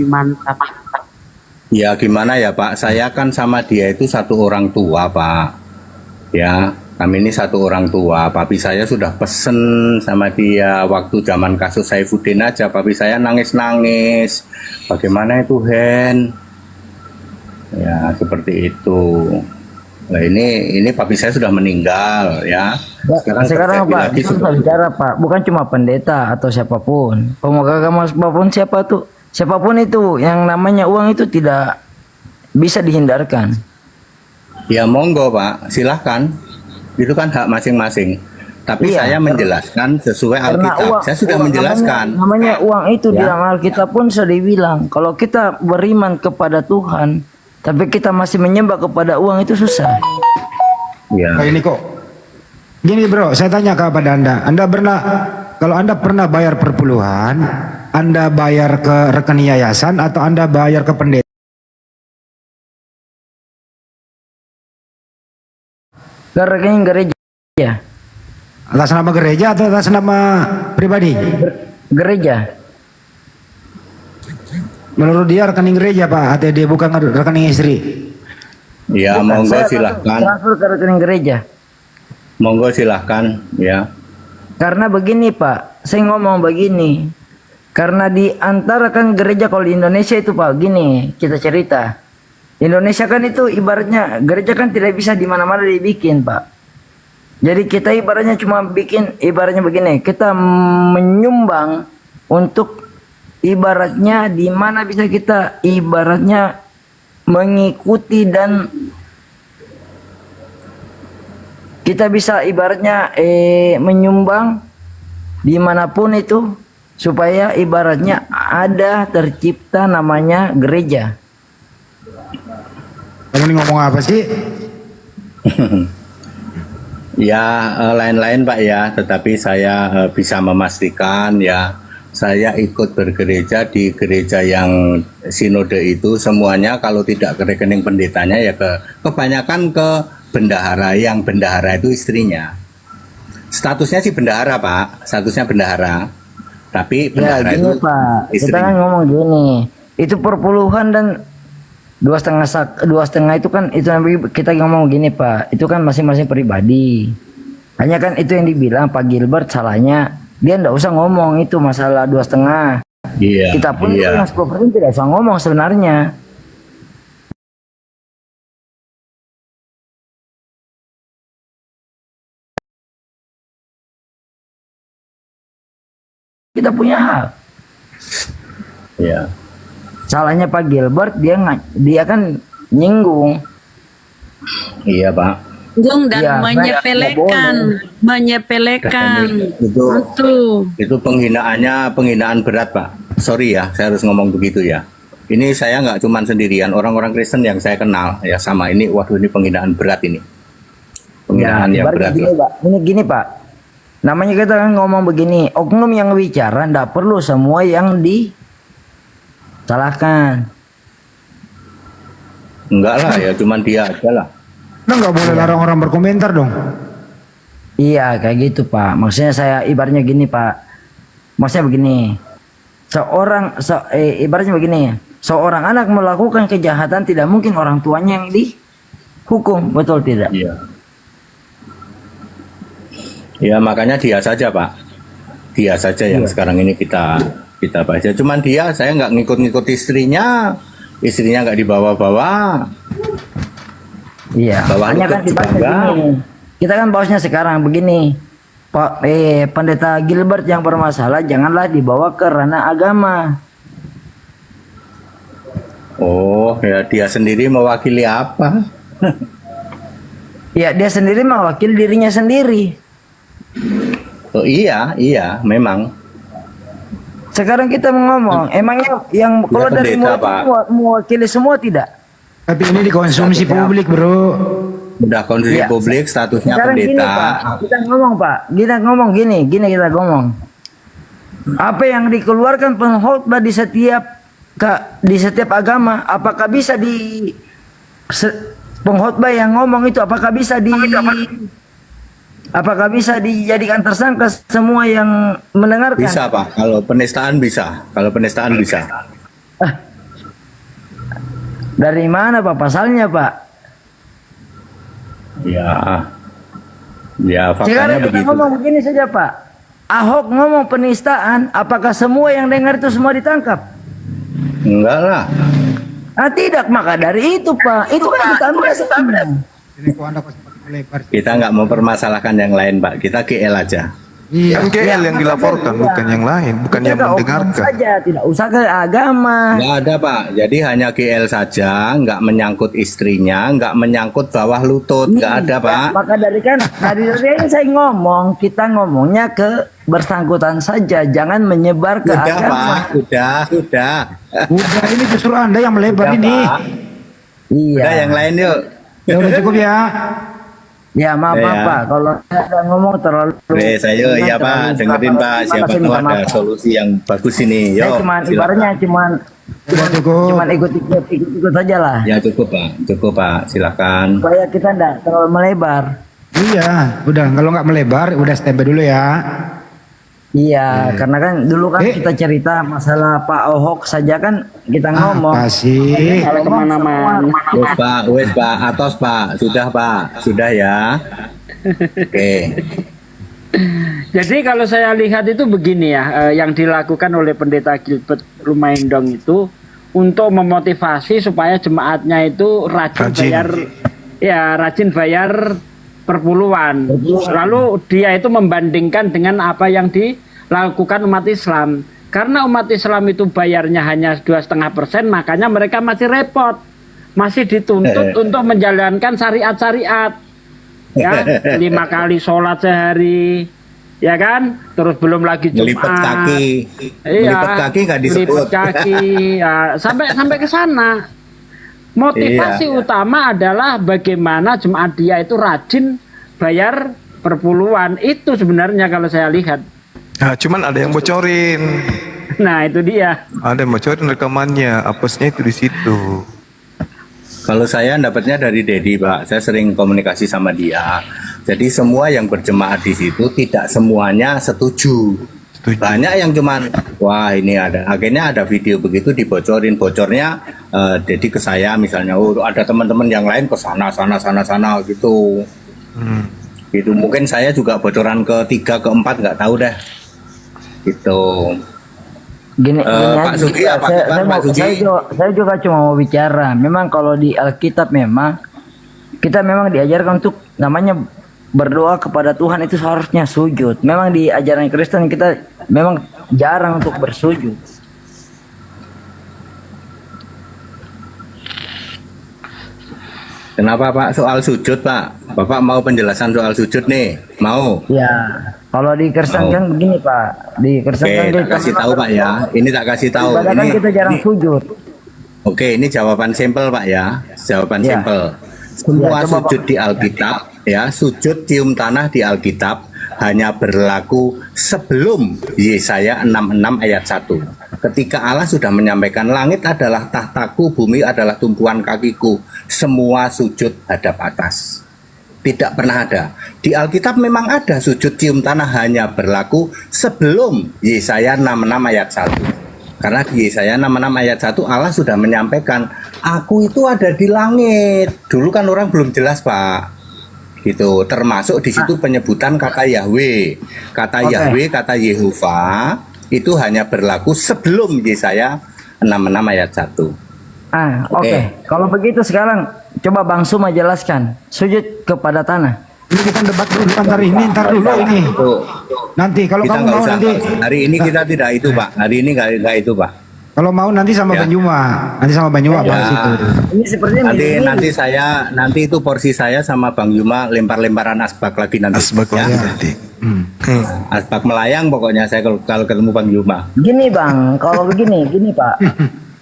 Mantap. Ya gimana ya Pak, saya kan sama dia itu satu orang tua Pak. Ya, kami ini satu orang tua. Papi saya sudah pesen sama dia waktu zaman kasus Saifuddin aja. Papi saya nangis-nangis. Bagaimana itu Hen? Ya seperti itu. Nah ini papi saya sudah meninggal ya. Sekarang Pak, kita bicara Pak, bukan cuma pendeta atau siapapun. Pemuka agama siapapun siapapun itu yang namanya uang itu tidak bisa dihindarkan. Ya monggo Pak, silahkan. Itu kan hak masing-masing. Tapi saya menjelaskan sesuai Alkitab. Saya sudah menjelaskan. Namanya uang itu di dalam Alkitab pun sudah dibilang. Kalau kita beriman kepada Tuhan, tapi kita masih menyembah kepada uang, itu susah. Ya. Ini kok. Gini bro, saya tanya kepada Anda kalau Anda pernah bayar perpuluhan, Anda bayar ke rekening yayasan atau Anda bayar ke pendeta? Ke rekening gereja. Atas nama gereja atau atas nama pribadi? Gereja. Menurut dia rekening gereja Pak, HTD bukan rekening istri. Ya monggo silahkan. Transfer ke rekening gereja. Monggo silahkan ya. Karena begini Pak, saya ngomong begini. Karena di antara kan gereja kalau di Indonesia itu Pak, gini kita cerita. Indonesia kan itu ibaratnya gereja kan tidak bisa di mana-mana dibikin Pak. Jadi kita ibaratnya cuma bikin, ibaratnya begini, kita menyumbang untuk ibaratnya di mana bisa kita ibaratnya mengikuti dan kita bisa ibaratnya menyumbang dimanapun itu supaya ibaratnya ada tercipta namanya gereja. Kamu ini ngomong apa sih? Ya, lain-lain Pak ya, tetapi saya bisa memastikan ya, saya ikut bergereja di gereja yang sinode itu semuanya kalau tidak ke rekening pendetanya ya kebanyakan ke bendahara, yang bendahara itu istrinya. Statusnya sih bendahara Pak, statusnya bendahara. Tapi Ya bendahara gini itu Pak, kita istrinya. kan ngomong gini, itu perpuluhan dan 2,5 itu kan itu kita ngomong gini Pak, itu kan masing-masing pribadi. Hanya kan itu yang dibilang Pak Gilbert salahnya, dia ndak usah ngomong itu masalah 2,5. Iya. Kita pun iya. yang 10% tidak usah ngomong sebenarnya. Kita punya hak. Iya. Salahnya Pak Gilbert dia kan nyinggung. Iya Pak. Gung dan Iya, menyepelekan, Itu penghinaan berat Pak. Sorry ya, saya harus ngomong begitu ya. Ini saya nggak cuman sendirian, orang-orang Kristen yang saya kenal ya sama ini. Waduh, ini penghinaan berat ini. Penghinaan yang ibaratnya berat. gini, Pak. Ini gini Pak. Namanya kita kan ngomong begini, oknum yang bicara ndak perlu semua yang disalahkan. Enggak lah ya, cuman dia aja lah. Nah, nggak boleh larang orang berkomentar dong. Iya kayak gitu Pak. Maksudnya saya ibaratnya gini Pak. Maksudnya begini. Ibaratnya begini. Seorang anak melakukan kejahatan tidak mungkin orang tuanya yang dihukum, betul tidak? Iya. Ya makanya dia saja Pak. Dia saja yang sekarang ini kita baca. Cuman dia, saya nggak ngikut-ngikut istrinya nggak dibawa-bawa. Iya. Bawa Hanya kan lutut juga kita enggak. begini. Kita kan bahasnya sekarang begini. Pak Pendeta Gilbert yang bermasalah janganlah dibawa ke ranah agama. Oh ya, dia sendiri mewakili apa? Ya dia sendiri mewakili dirinya sendiri. Oh iya memang. Sekarang kita ngomong, emangnya yang kalau dari pendeta, mulut Pak. mewakili semua tidak? Tapi ini dikonsumsi publik, bro. Udah kondisi Iya. publik, statusnya Sekarang gini pendeta. Pak, kita ngomong Pak, kita ngomong gini kita ngomong. Apa yang dikeluarkan pengkhotbah di setiap agama, apakah bisa pengkhotbah yang ngomong itu apakah bisa dijadikan tersangka semua yang mendengarkan? Bisa Pak, kalau penistaan bisa. Dari mana Pak pasalnya Pak? Ya faktanya Sekarang kita begitu. ngomong begini saja Pak. Ahok ngomong penistaan, apakah semua yang dengar itu semua ditangkap? Enggak lah. Ah tidak, maka dari itu Pak, itu kan kita ambil sekarang. Ini kok Anda pasti pakai lebar. Kita nggak mempermasalahkan yang lain Pak. Kita GL aja. Iya. Kan KL yang dilaporkan, bukan yang lain, bukan yang Kita oknum mendengarkan. saja, tidak usah ke agama. Nggak ada Pak. Jadi hanya GL saja, nggak menyangkut istrinya, nggak menyangkut bawah lutut, nggak ada Pak. Maka dari ini saya ngomong, kita ngomongnya ke bersangkutan saja, jangan menyebar ke Sudah agama. Pak, sudah. Udah, ini justru Anda yang melebar Sudah, ini. Pak. Iya. Udah yang lain yuk. Ya udah cukup ya. Ya maaf Ya. Pak, kalau saya ngomong terlalu. Oke, saya ya Pak, dengerin Pak, siapa tahu ada solusi yang bagus ini. Saya Yuk, cuman silakan. ibaratnya cuman Cukup. ikut saja lah. Ya cukup Pak, silakan. Supaya kita tidak terlalu melebar. Iya, udah kalau nggak melebar, udah standby dulu ya. Iya, karena kan dulu kan kita cerita masalah Pak Ahok saja kan kita ngomong. Apa sih? Kalau kemana-mana. Wes Pak, atos Pak, sudah ya. Oke. Jadi kalau saya lihat itu begini ya, yang dilakukan oleh Pendeta Gilbert Lumaindong itu untuk memotivasi supaya jemaatnya itu rajin bayar perpuluhan. Lalu dia itu membandingkan dengan apa yang dilakukan umat Islam. Karena umat Islam itu bayarnya hanya 2,5%, makanya mereka masih repot, masih dituntut untuk menjalankan syariat-syariat, ya 5 kali sholat sehari, ya kan, terus belum lagi Jumat, Ngelipet kaki, iya, ngelipet kaki nggak disebut. ngelipet kaki, ya, sampai ke sana. Motivasi utama adalah bagaimana jemaat dia itu rajin bayar perpuluhan, itu sebenarnya kalau saya lihat. Nah, cuman ada yang bocorin. Nah, itu dia. Ada yang bocorin rekamannya, apesnya itu di situ. Kalau saya dapatnya dari Dedi, Pak. Saya sering komunikasi sama dia. Jadi semua yang berjemaah di situ tidak semuanya setuju. Banyak yang cuman, wah ini ada. Akhirnya ada video begitu dibocorin. Bocornya Dedi ke saya misalnya, oh ada teman-teman yang lain ke sana gitu. Gitu. Mungkin saya juga bocoran ke-3, ke-4 nggak tahu deh. Gitu. Gini Pak aja, Sugi, apa saya, kabar, Pak Sugi? saya juga cuma mau bicara. Memang kalau di Alkitab memang kita memang diajarkan untuk namanya berdoa kepada Tuhan itu seharusnya sujud. Memang di ajaran Kristen kita memang jarang untuk bersujud. Kenapa Pak soal sujud Pak? Bapak mau penjelasan soal sujud nih? Mau? Ya, kalau di Kristen kan begini Pak. Di Kristen kan Oke, tak kasih tahu Pak ya. Ini tak kasih tahu. ibadah kan Ini kita jarang sujud. Oke, ini jawaban sampel Pak ya. Jawaban Ya. sampel. Semua Ya, coba, sujud Pak. di Alkitab ya, sujud cium tanah di Alkitab hanya berlaku sebelum Yesaya 66 ayat 1. Ketika Allah sudah menyampaikan langit adalah tahtaku, bumi adalah tumpuan kakiku, semua sujud hadap atas. Tidak pernah ada. Di Alkitab memang ada sujud cium tanah hanya berlaku sebelum Yesaya 66 ayat 1. Karena di Yesaya 66 ayat 1 Allah sudah menyampaikan, aku itu ada di langit. Dulu kan orang belum jelas Pak. Gitu. Termasuk di situ penyebutan kata Yahweh. Kata Yahweh, kata Yehova itu hanya berlaku sebelum Yesaya 66 ayat 1. Oke. Kalau begitu sekarang coba Bang Suma jelaskan sujud kepada tanah. Ini kita debat dulu ntar dulu ini. Nanti kalau Kita kamu nggak mau usah, nanti hari ini kita tidak itu Pak. Hari ini nggak itu Pak. kalau mau nanti sama Ya. Banjuma. Nanti sama Banjuma Ya. bahas itu. Ini sepertinya Nanti itu porsi saya sama Bang Yuma lempar-lemparan asbak lagi nanti. Asbak ya. lagi nanti. Asbak melayang pokoknya saya kalau ketemu Bang Yuma. Gini Bang, kalau begini, gini Pak.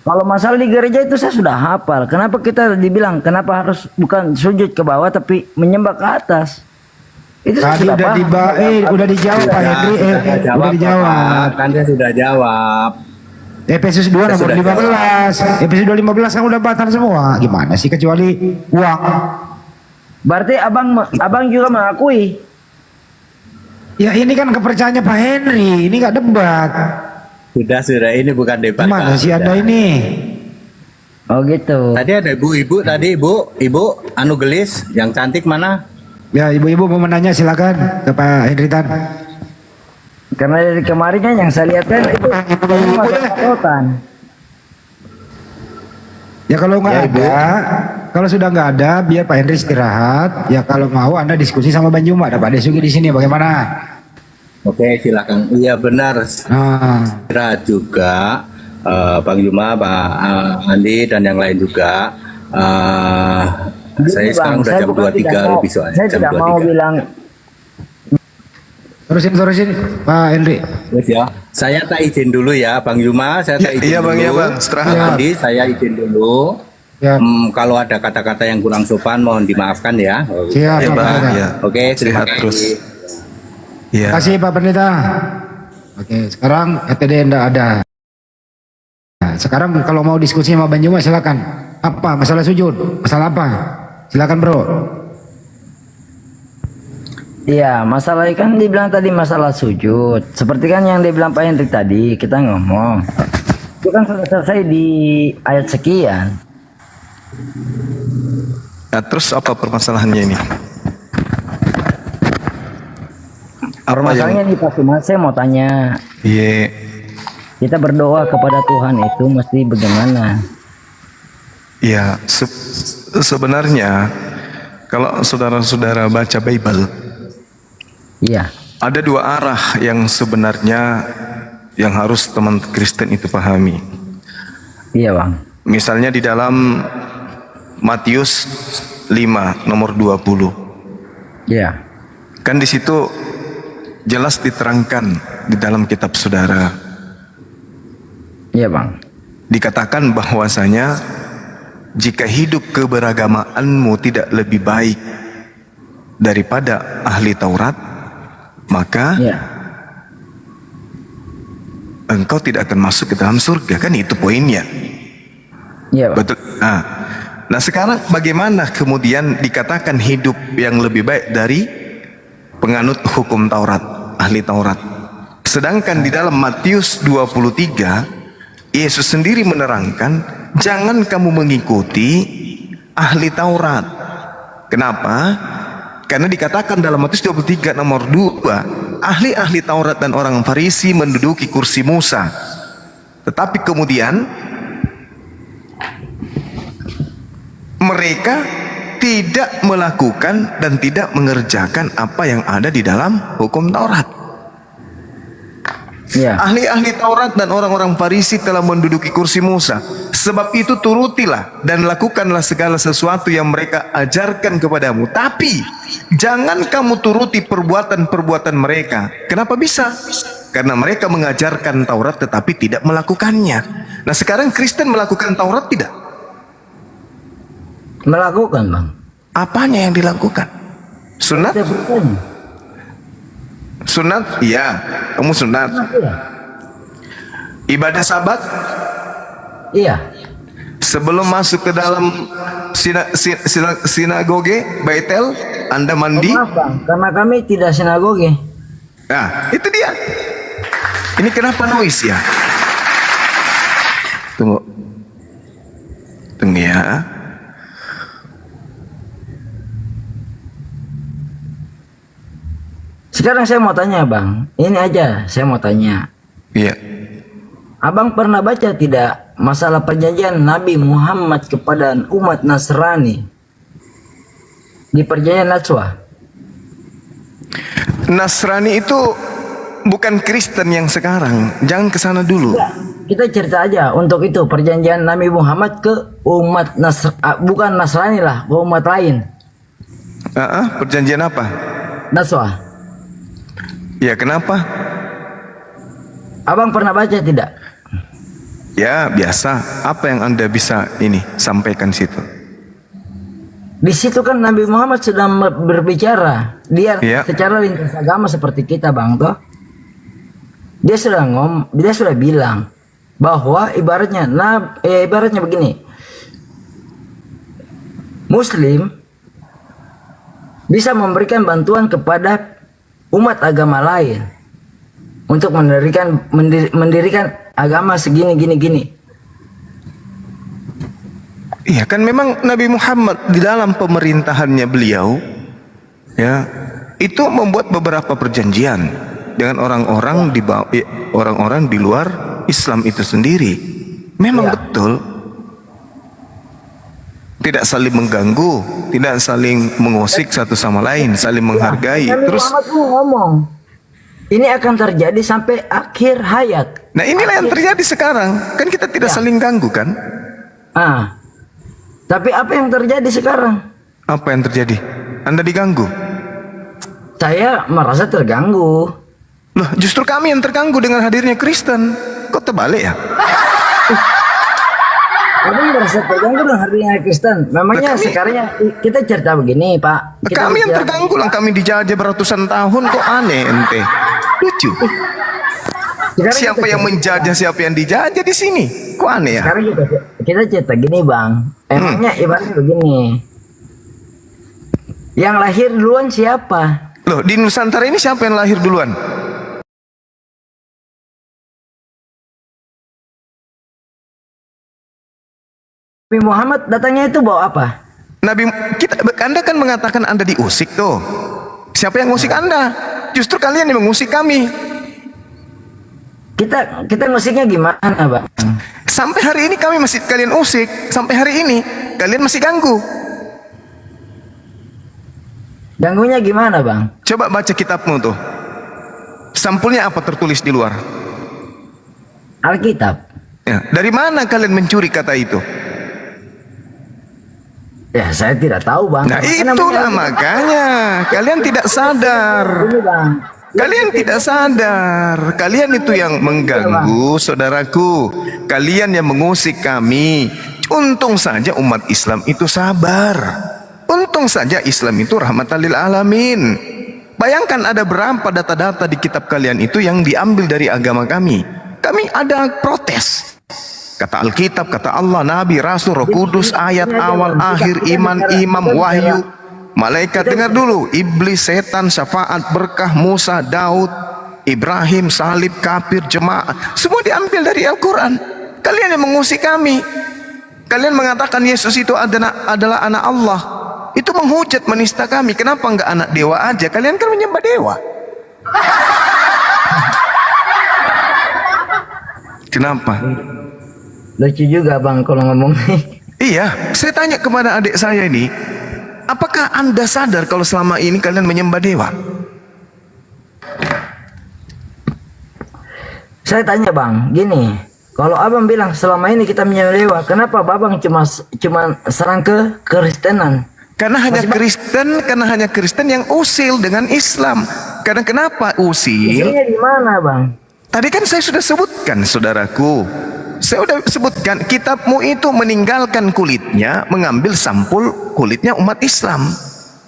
Kalau masalah di gereja itu saya sudah hafal. Kenapa kita dibilang kenapa harus bukan sujud ke bawah tapi menyembah ke atas? Itu saya Tadi sudah udah paham. udah dijawab Pak Henry. Udah dijawab. Kan dia sudah jawab. Efesus 2 nomor Sudah 15. Efesus 2 15 kan udah batal semua. Gimana sih kecuali uang. Berarti abang juga mengakui. Ya ini kan kepercayaannya Pak Henry. Ini nggak debat. Sudah ini bukan debat. Gimana Pak. sih Anda ini? Oh gitu. Tadi ada ibu tadi ibu anu gelis yang cantik mana? Ya ibu-ibu mau menanya silakan ke Pak Henry Tan. Karena dari kemarin kan yang saya lihat kan itu ketakutan. Ya kalau nggak ada, kalau sudah nggak ada, biar Pak Henry istirahat. Ya kalau mau Anda diskusi sama Banjuma, ada Pak Desugi di sini. Bagaimana? Oke silakan. Iya benar. Kira juga Bang Yuma, Pak Andi dan yang lain juga. Saya sekarang udah jam 23 lebih soalnya. Saya Jam tidak mau 23. bilang. Terusin Pak Henry. Terus ya, saya tak izin dulu ya, Bang Yuma, saya tak izin Iya dulu. Bang, iya Bang, istirahat. Bang Andi, saya izin dulu. Ya. Kalau ada kata-kata yang kurang sopan, mohon dimaafkan ya. Siap, Ya, Pak Bang, Pendeta. ya. Oke, terima Sehat terus. kasih. Iya. Terima kasih Pak Pendeta. Oke, sekarang ETD enggak ada. Nah, sekarang kalau mau diskusi sama Banjuma silakan. Apa masalah sujud? Masalah apa? Silakan Bro. Iya, masalah kan dibilang tadi masalah sujud. Seperti kan yang dibilang Pak Hendrik tadi, kita ngomong. Itu kan sudah selesai di ayat sekian. Nah, terus apa permasalahannya ini? Permasalahannya nih Pak Suman, saya mau tanya. Iya. Kita berdoa kepada Tuhan itu mesti bagaimana? Ya, sebenarnya Kalau saudara-saudara baca Bible, Iya. ada dua arah yang sebenarnya yang harus teman Kristen itu pahami. Iya bang. Misalnya di dalam Matius 5 nomor 20. Iya. Kan di situ jelas diterangkan di dalam kitab saudara. Iya bang. Dikatakan bahwasanya jika hidup keberagamaanmu tidak lebih baik daripada ahli Taurat, maka Iya. engkau tidak akan masuk ke dalam surga. Kan itu poinnya. Iya bang. Betul. Nah sekarang bagaimana kemudian dikatakan hidup yang lebih baik dari penganut hukum Taurat, ahli Taurat. Sedangkan di dalam Matius 23, Yesus sendiri menerangkan, jangan kamu mengikuti ahli Taurat. Kenapa? Karena dikatakan dalam Matius 23 nomor 2, ahli-ahli Taurat dan orang Farisi menduduki kursi Musa. Tetapi kemudian mereka tidak melakukan dan tidak mengerjakan apa yang ada di dalam hukum Taurat. Iya. Ahli-ahli Taurat dan orang-orang Farisi telah menduduki kursi Musa. Sebab itu turutilah dan lakukanlah segala sesuatu yang mereka ajarkan kepadamu. Tapi jangan kamu turuti perbuatan-perbuatan mereka. Kenapa bisa? Karena mereka mengajarkan Taurat tetapi tidak melakukannya. Nah sekarang Kristen melakukan Taurat tidak? Melakukan bang. Apanya yang dilakukan? Sunat? Kita bukan. Sunat? Iya, kamu sunat. Ibadah sabat? Iya. Sebelum masuk ke dalam sinagoge, Baitel, Anda mandi? Maaf bang, karena kami tidak sinagoge. Nah, itu dia. Ini kenapa noise ya? Tunggu. Tunggu ya. Sekarang saya mau tanya bang, ini aja saya mau tanya. Iya. Abang pernah baca tidak masalah perjanjian Nabi Muhammad kepada umat Nasrani di perjanjian Najwa? Nasrani itu bukan Kristen yang sekarang. Jangan ke sana dulu. Kita cerita aja untuk itu perjanjian Nabi Muhammad ke umat bukan Nasrani lah, ke umat lain. Perjanjian apa? Najwa. Ya, kenapa? Abang pernah baca tidak? Ya, biasa. Apa yang Anda bisa sampaikan situ? Di situ kan Nabi Muhammad sudah berbicara. Dia secara lintas agama seperti kita, Bang, toh. Dia sudah bilang bahwa ibaratnya begini. Muslim bisa memberikan bantuan kepada umat agama lain untuk mendirikan agama segini gini. Iya kan, memang Nabi Muhammad di dalam pemerintahannya beliau ya itu membuat beberapa perjanjian dengan orang-orang di luar Islam itu sendiri. Memang betul. Tidak saling mengganggu, tidak saling mengusik satu sama lain, saling menghargai. Nabi Terus Muhammad tuh ngomong, ini akan terjadi sampai akhir hayat. nah inilah yang terjadi sekarang. Kan kita tidak saling ganggu kan? Tapi apa yang terjadi sekarang? Apa yang terjadi? Anda diganggu? Saya merasa terganggu. Loh, justru kami yang terganggu dengan hadirnya Kristen. Kok terbalik ya? Kami merasa terganggu dengan hadirnya Kristen. Memangnya sekarang kita cerita begini, Pak. Kami yang terganggu lah, kami dijajah beratusan tahun, kok aneh ente. Lucu. Siapa yang menjajah, siapa yang dijajah di sini? Kok aneh ya? Sekarang kita cerita gini, Bang. Emangnya ibaratnya begini. Yang lahir duluan siapa? Loh, di Nusantara ini siapa yang lahir duluan? Nabi Muhammad datangnya itu bawa apa? Anda kan mengatakan Anda diusik tuh. Siapa yang ngusik Anda? Justru kalian yang mengusik kami. Kita ngusiknya gimana, Bang? Sampai hari ini kami masih kalian usik. Sampai hari ini kalian masih ganggu. Ganggunya gimana bang? Coba baca kitabmu tuh. Sampulnya apa tertulis di luar? Alkitab. Ya, dari mana kalian mencuri kata itu? Ya saya tidak tahu bang. Nah Karena itulah namanya- makanya kalian tidak sadar. Ini bang. Kalian tidak sadar. Kalian itu yang mengganggu saudaraku. Kalian yang mengusik kami. Untung saja umat Islam itu sabar. Untung saja Islam itu rahmatan lil alamin. Bayangkan ada berapa data-data di kitab kalian itu yang diambil dari agama kami. Kami ada protes. Kata Alkitab, kata Allah, Nabi, Rasul, Roh Kudus, ayat awal, akhir, iman, imam, wahyu, malaikat. Dengar dulu, iblis, setan, syafaat, berkah, Musa, Daud, Ibrahim, salib, kafir, jemaah, semua diambil dari Al-Quran. Kalian yang mengusik kami. Kalian mengatakan Yesus itu adalah anak Allah. Itu menghujat, menista kami. Kenapa enggak anak dewa aja? Kalian kan menyembah dewa. Kenapa? Lucu juga bang kalau ngomong. Iya, saya tanya kepada adik saya ini, apakah Anda sadar kalau selama ini kalian menyembah dewa? Saya tanya bang, gini, kalau abang bilang selama ini kita menyembah dewa, kenapa babang cuma serang ke Kristenan? Karena hanya Kristen yang usil dengan Islam. Karena kenapa usil? Isinya di mana bang? Tadi kan saya sudah sebutkan, saudaraku. Saya sudah sebutkan, kitabmu itu meninggalkan kulitnya, mengambil sampul kulitnya umat Islam.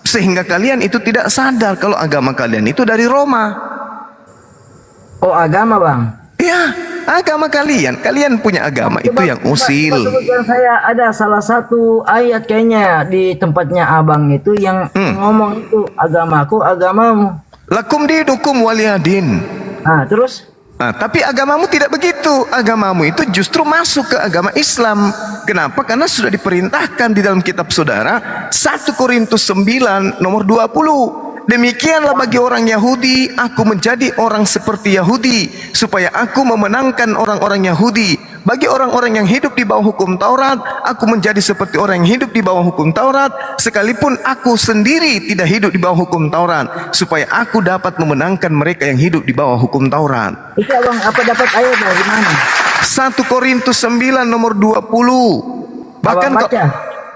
Sehingga kalian itu tidak sadar kalau agama kalian itu dari Roma. Oh agama bang? Iya, agama kalian. Kalian punya agama itu yang usil. Sebutkan saya ada salah satu ayat kayaknya di tempatnya abang itu yang ngomong itu agamaku, agamamu. Lakum dinukum waliyadin. Nah terus? Nah, tapi agamamu tidak begitu. Agamamu itu justru masuk ke agama Islam. Kenapa? Karena sudah diperintahkan di dalam kitab saudara 1 Korintus 9 nomor 20. Demikianlah bagi orang Yahudi, aku menjadi orang seperti Yahudi, supaya aku memenangkan orang-orang Yahudi. Bagi orang-orang yang hidup di bawah hukum Taurat, aku menjadi seperti orang yang hidup di bawah hukum Taurat, sekalipun aku sendiri tidak hidup di bawah hukum Taurat, supaya aku dapat memenangkan mereka yang hidup di bawah hukum Taurat. Itu abang apa dapat ayat dari mana? 1 Korintus 9 nomor 20. Bahkan Abang baca?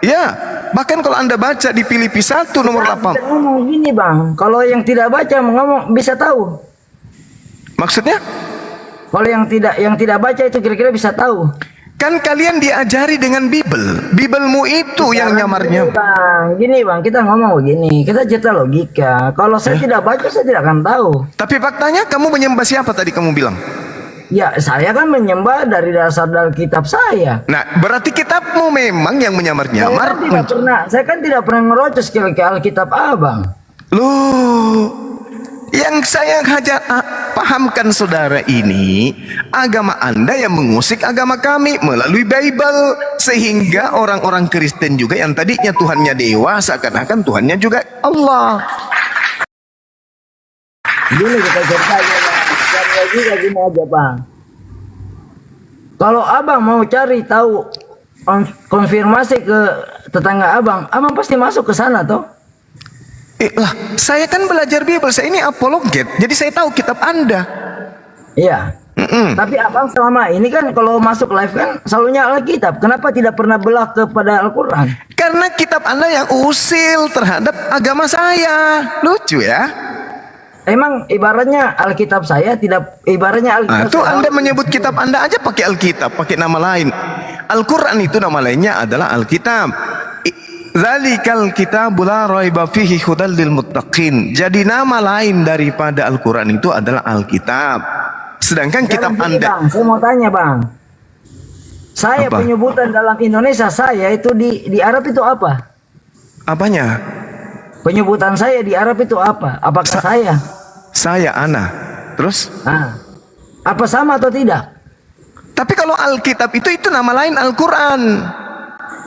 Ya, bahkan kalau Anda baca di Filipi 1 nomor 8. Ngomong gini bang, kalau yang tidak baca ngomong bisa tahu. Maksudnya? Kalau yang tidak baca itu kira-kira bisa tahu. Kan kalian diajari dengan Bible. Bibelmu itu yang nyamarnya. Gini bang, kita ngomong begini, kita cerita logika. Kalau saya tidak baca, saya tidak akan tahu. Tapi faktanya kamu menyembah siapa tadi kamu bilang? Ya, saya kan menyembah dari dasar kitab saya. Nah, berarti kitabmu memang yang menyamar-nyamar. Saya kan tidak pernah ngerocos ke Alkitab abang. Loh, yang saya pahamkan saudara ini, agama Anda yang mengusik agama kami melalui Bible. Sehingga orang-orang Kristen juga yang tadinya Tuhannya dewa, seakan-akan Tuhannya juga Allah. Gini kita cerita aja bang. Cari juga gini aja bang. Kalau abang mau cari tahu konfirmasi ke tetangga abang pasti masuk ke sana toh. Lah, saya kan belajar Bible, saya ini apologet, jadi saya tahu kitab Anda. Iya. Tapi abang selama ini kan kalau masuk live kan selalunya Alkitab. Kenapa tidak pernah belah kepada Al-Quran? Karena kitab Anda yang usil terhadap agama saya. Lucu ya. Emang ibaratnya Alkitab saya tidak ibaratnya Alkitab. Itu Anda menyebut kitab Anda aja pakai Alkitab, pakai nama lain. Al-Quran itu nama lainnya adalah Alkitab. Zalikal kitabul la raiba fihi hudal lil muttaqin. Jadi nama lain daripada Al-Quran itu adalah Alkitab. Sedangkan kitab Anda. Bang, saya mau tanya bang. Saya penyebutan dalam Indonesia saya itu di Arab itu apa? Apanya? Penyebutan saya di Arab itu apa? Apakah saya? Saya Ana. Terus? Nah, apa sama atau tidak? Tapi kalau Alkitab itu nama lain Al-Quran.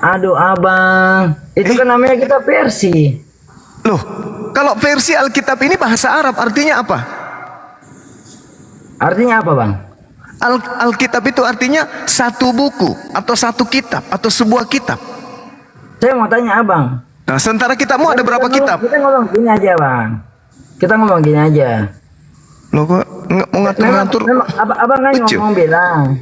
Aduh abang, itu kan namanya kita versi. Loh, kalau versi Alkitab ini bahasa Arab artinya apa? Artinya apa bang? Alkitab itu artinya satu buku atau satu kitab atau sebuah kitab. Saya mau tanya abang, Nah, sementara kitabmu ada berapa kitab? Kita ngomong gini aja bang. Kita ngomong gini aja. Lo kok mau ngatur-ngatur? Abang kan Lucu. ngomong bilang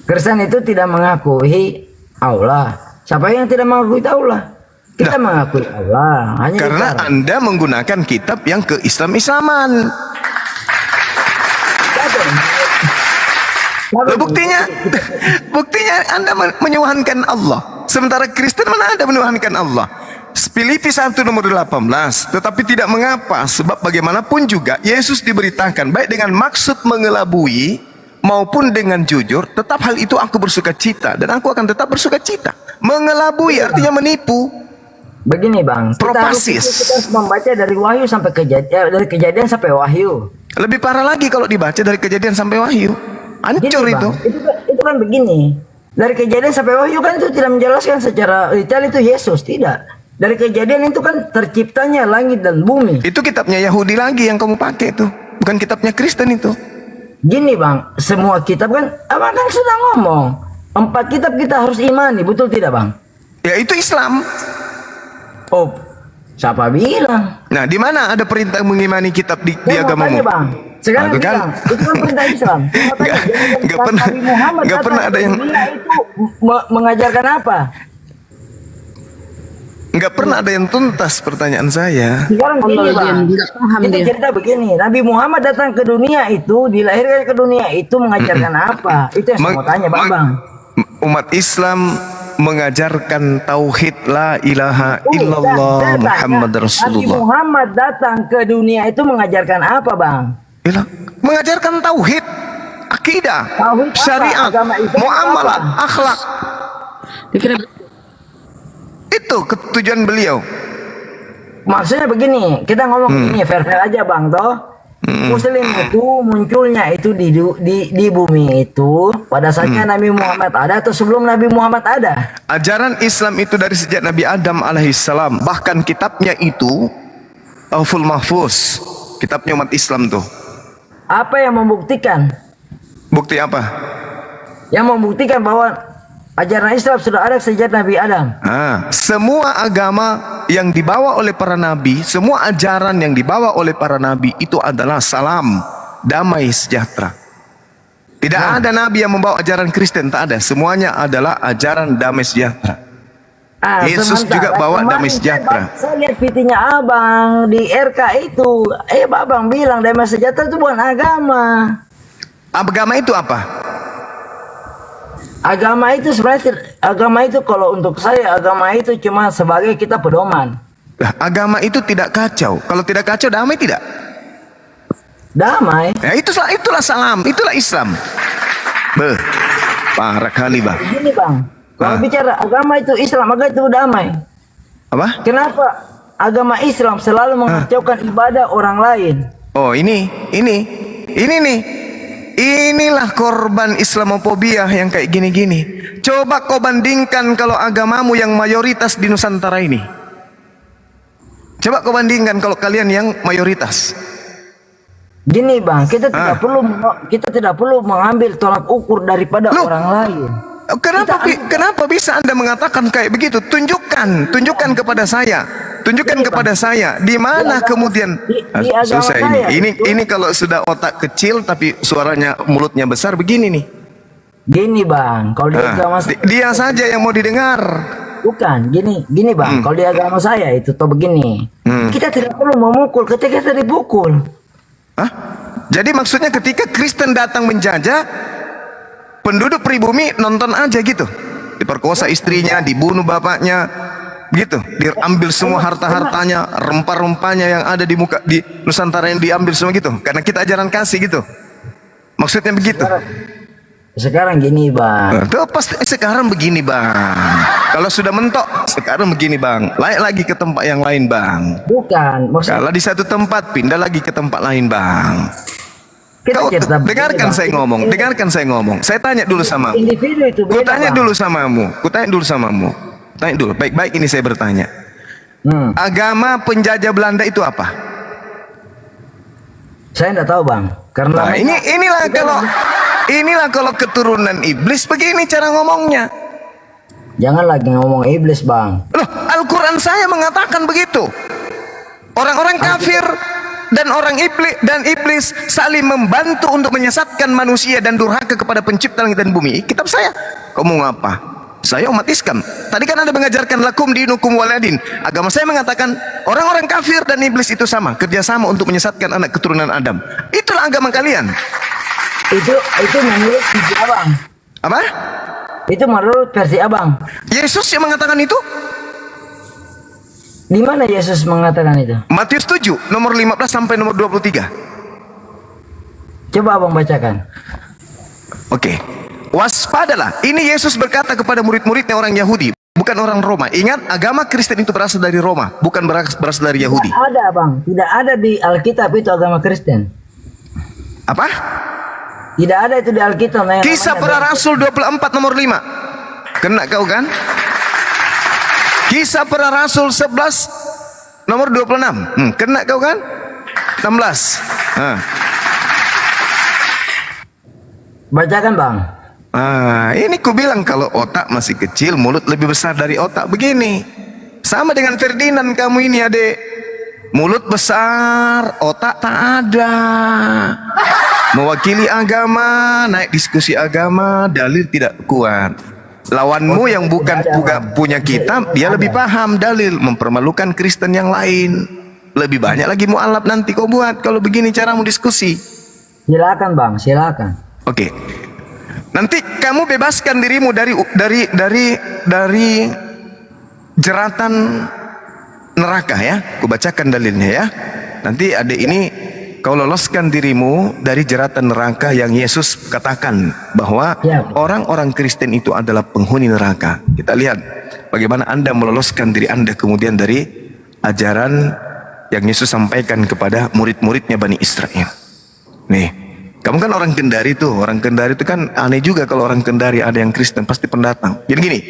Kristen itu tidak mengakui Allah. Siapa yang tidak mengakui Allah? Kita mengakui Allah. Hanya Karena bicara. Anda menggunakan kitab yang ke Islam-Islaman. Loh, buktinya Anda menyuhankan Allah. Sementara Kristen mana ada menyuhankan Allah? Filipi 1 nomor 18. Tetapi tidak mengapa, sebab bagaimanapun juga Yesus diberitakan baik dengan maksud mengelabui maupun dengan jujur, tetap hal itu aku bersuka cita dan aku akan tetap bersuka cita. Mengelabui artinya menipu. Begini bang, kita harus membaca dari Wahyu sampai Kejadian, dari Kejadian sampai Wahyu. Lebih parah lagi kalau dibaca dari Kejadian sampai Wahyu. Hancur Gini, itu. Bang, itu kan begini. Dari Kejadian sampai Wahyu kan itu tidak menjelaskan secara detail itu Yesus, tidak. Dari Kejadian itu kan terciptanya langit dan bumi. Itu kitabnya Yahudi lagi yang kamu pakai itu, bukan kitabnya Kristen itu. Gini bang, semua kitab kan, abang kan sudah ngomong 4 kitab kita harus imani, betul tidak bang? Ya itu Islam. Oh, siapa bilang? Nah, di mana ada perintah mengimani kitab di agamamu? Bang. Sekarang Nah, bilang, itu kan perintah Islam. Nggak pernah ada yang itu mengajarkan apa? Nggak pernah ada yang tuntas pertanyaan saya. Sekarang gini bang, itu cerita begini. Nabi Muhammad datang ke dunia itu, dilahirkan ke dunia itu mengajarkan apa? Itu yang saya mau tanya bang. Umat Islam mengajarkan tauhid la ilaha illallah Muhammad Rasulullah. Nabi Muhammad datang ke dunia itu mengajarkan apa bang? Mengajarkan tauhid, akidah, tauhid syariat, muamalah, akhlak. Itu ketujuan beliau. Maksudnya begini, kita ngomong ini fair-fair aja bang toh. Muslim itu munculnya itu di bumi itu pada saatnya Nabi Muhammad ada atau sebelum Nabi Muhammad ada? Ajaran Islam itu dari sejak Nabi Adam alaihissalam. Bahkan kitabnya itu Lauhul Mahfuz, kitabnya umat Islam tuh. Apa yang membuktikan? Bukti apa? Yang membuktikan bahwa ajaran Islam sudah ada sejak Nabi Adam. Semua agama yang dibawa oleh para nabi, semua ajaran yang dibawa oleh para nabi itu adalah salam, damai sejahtera. Tidak ada nabi yang membawa ajaran Kristen, tak ada. Semuanya adalah ajaran damai sejahtera. Yesus juga bawa damai sejahtera. Saya lihat VT-nya abang di RK itu, abang bilang damai sejahtera itu bukan agama. Agama itu apa? Agama itu sebenarnya, agama itu kalau untuk saya, agama itu cuma sebagai kita pedoman. Agama itu tidak kacau. Kalau tidak kacau, damai tidak? Damai. Ya itulah salam, itulah Islam. Parah kali bang. Gini bang, kalau bicara agama itu Islam, agama itu damai. Apa? Kenapa agama Islam selalu mengacaukan ibadah orang lain? Oh ini nih. Inilah korban Islamofobia yang kayak gini-gini. Coba kau bandingkan kalau agamamu yang mayoritas di Nusantara ini. Coba kau bandingkan kalau kalian yang mayoritas. Gini bang, kita tidak perlu mengambil tolak ukur daripada orang lain. Kenapa bisa Anda mengatakan kayak begitu? Tunjukkan kepada saya. Tunjukkan kepada saya di mana kemudian susah ini kalau sudah otak kecil tapi suaranya mulutnya besar begini nih. Gini bang, kalau di agama dia saja yang mau didengar. Bukan, gini bang, kalau di agama saya itu tuh begini. Kita tidak perlu memukul ketika kita dipukul. Jadi maksudnya ketika Kristen datang menjajah, penduduk pribumi nonton aja gitu. Diperkosa istrinya, dibunuh bapaknya. Gitu, diambil semua harta-hartanya, rempah-rempahnya yang ada di Nusantara yang diambil semua gitu. Karena kita ajaran kasih gitu. Maksudnya begitu. Sekarang gini bang. Tuh pasti sekarang begini bang. Kalau sudah mentok, sekarang begini bang. Layak lagi ke tempat yang lain bang. Bukan. Kalau di satu tempat, pindah lagi ke tempat lain bang. Kau dengarkan saya ngomong, Saya tanya dulu sama. Individu itu beda. Tanya dulu samamu. Tanya dulu, baik-baik ini saya bertanya. Agama penjajah Belanda itu apa? Saya tidak tahu bang. Karena inilah kalau keturunan iblis begini cara ngomongnya. Jangan lagi ngomong iblis bang. Loh, Al-Quran saya mengatakan begitu. Orang-orang kafir dan orang iblis saling membantu untuk menyesatkan manusia dan durhaka kepada pencipta langit dan bumi. Kitab saya. Kamu ngapa? Saya umat Islam. Tadi kan Anda mengajarkan lakum dinukum waliyadin. Agama saya mengatakan orang-orang kafir dan iblis itu sama, kerjasama untuk menyesatkan anak keturunan Adam. Itulah agama kalian. Itu menurut versi abang. Apa? Itu menurut versi abang. Yesus yang mengatakan itu? Di mana Yesus mengatakan itu? Matius 7 nomor 15 sampai nomor 23. Coba abang bacakan. Oke. Waspadalah. Ini Yesus berkata kepada murid-muridnya orang Yahudi, bukan orang Roma. Ingat, agama Kristen itu berasal dari Roma, bukan berasal dari Yahudi. Tidak ada bang, tidak ada di Alkitab itu agama Kristen. Apa? Tidak ada itu di Alkitab. Kisah para Rasul 24 nomor 5. Kena kau kan? Kisah para Rasul 11 nomor 26. Kena kau kan? 16. Bacakan bang. Ini ku bilang kalau otak masih kecil, mulut lebih besar dari otak begini. Sama dengan Ferdinand kamu ini adik. Mulut besar, otak tak ada. Mewakili agama, naik diskusi agama, dalil tidak kuat. Lawanmu yang bukan punya kitab, dia lebih paham dalil, mempermalukan Kristen yang lain. Lebih banyak lagi mu'alaf nanti kau buat kalau begini caramu diskusi. Silakan bang, silakan. Oke. Nanti kamu bebaskan dirimu dari jeratan neraka ya. Kubacakan dalilnya ya. Nanti adik ini kau loloskan dirimu dari jeratan neraka yang Yesus katakan bahwa orang-orang Kristen itu adalah penghuni neraka. Kita lihat bagaimana Anda meloloskan diri Anda kemudian dari ajaran yang Yesus sampaikan kepada murid-muridnya Bani Israel. Nih, kamu kan orang Kendari tuh. Orang Kendari itu kan aneh juga kalau orang Kendari ada yang Kristen, pasti pendatang. Jadi gini,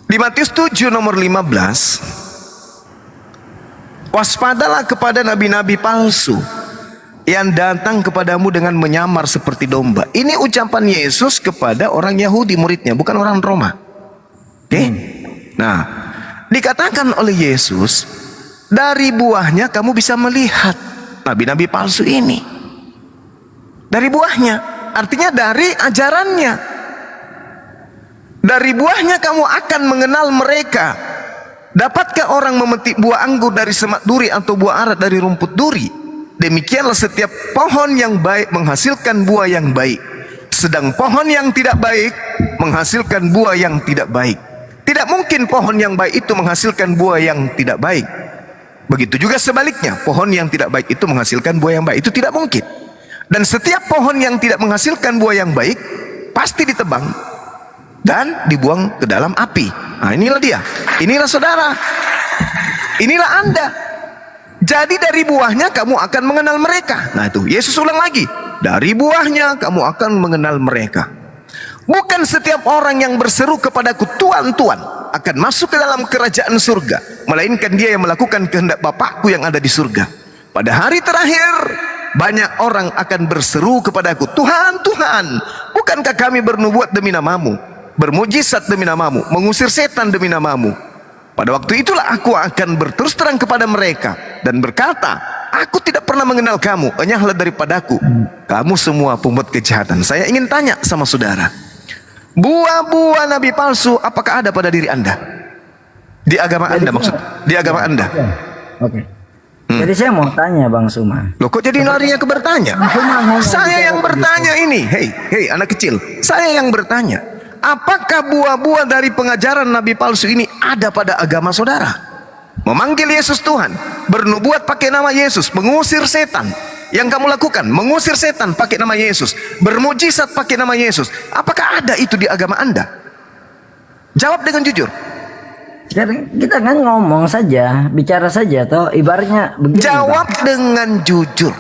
di Matius 7 nomor 15, waspadalah kepada nabi-nabi palsu yang datang kepadamu dengan menyamar seperti domba. Ini ucapan Yesus kepada orang Yahudi muridnya, bukan orang Roma. Oke? Nah, dikatakan oleh Yesus, dari buahnya kamu bisa melihat nabi-nabi palsu ini. Dari buahnya, artinya dari ajarannya. Dari buahnya kamu akan mengenal mereka. Dapatkah orang memetik buah anggur dari semak duri atau buah ara dari rumput duri? Demikianlah setiap pohon yang baik menghasilkan buah yang baik, sedang pohon yang tidak baik menghasilkan buah yang tidak baik. Tidak mungkin pohon yang baik itu menghasilkan buah yang tidak baik. Begitu juga sebaliknya, pohon yang tidak baik itu menghasilkan buah yang baik. Itu tidak mungkin. Dan setiap pohon yang tidak menghasilkan buah yang baik pasti ditebang dan dibuang ke dalam api. Nah, inilah dia. Inilah saudara. Inilah Anda. Jadi dari buahnya kamu akan mengenal mereka. Nah itu, Yesus ulang lagi. Dari buahnya kamu akan mengenal mereka. Bukan setiap orang yang berseru kepadaku Tuhan, Tuhan akan masuk ke dalam kerajaan surga, melainkan dia yang melakukan kehendak Bapakku yang ada di surga. Pada hari terakhir banyak orang akan berseru kepadaku, Tuhan, Tuhan, bukankah kami bernubuat demi namamu, bermujizat demi namamu, mengusir setan demi namamu? Pada waktu itulah aku akan berterus terang kepada mereka dan berkata, aku tidak pernah mengenal kamu, enyahlah daripadaku, kamu semua pembuat kejahatan. Saya ingin tanya sama saudara, buah-buah nabi palsu apakah ada pada diri Anda? Di agama Anda maksud? Di agama Anda? Oke. Jadi saya mau tanya Bang Suma. Loh kok jadi larinya ke bertanya? Saya yang bertanya ini. Hei anak kecil, saya yang bertanya. Apakah buah-buah dari pengajaran nabi palsu ini ada pada agama saudara? Memanggil Yesus Tuhan, bernubuat pakai nama Yesus, mengusir setan. Yang kamu lakukan, mengusir setan pakai nama Yesus, bermujizat pakai nama Yesus. Apakah ada itu di agama Anda? Jawab dengan jujur. Sekarang kita kan ngomong saja, bicara saja, toh ibaratnya begini. Jawab Bang, dengan jujur.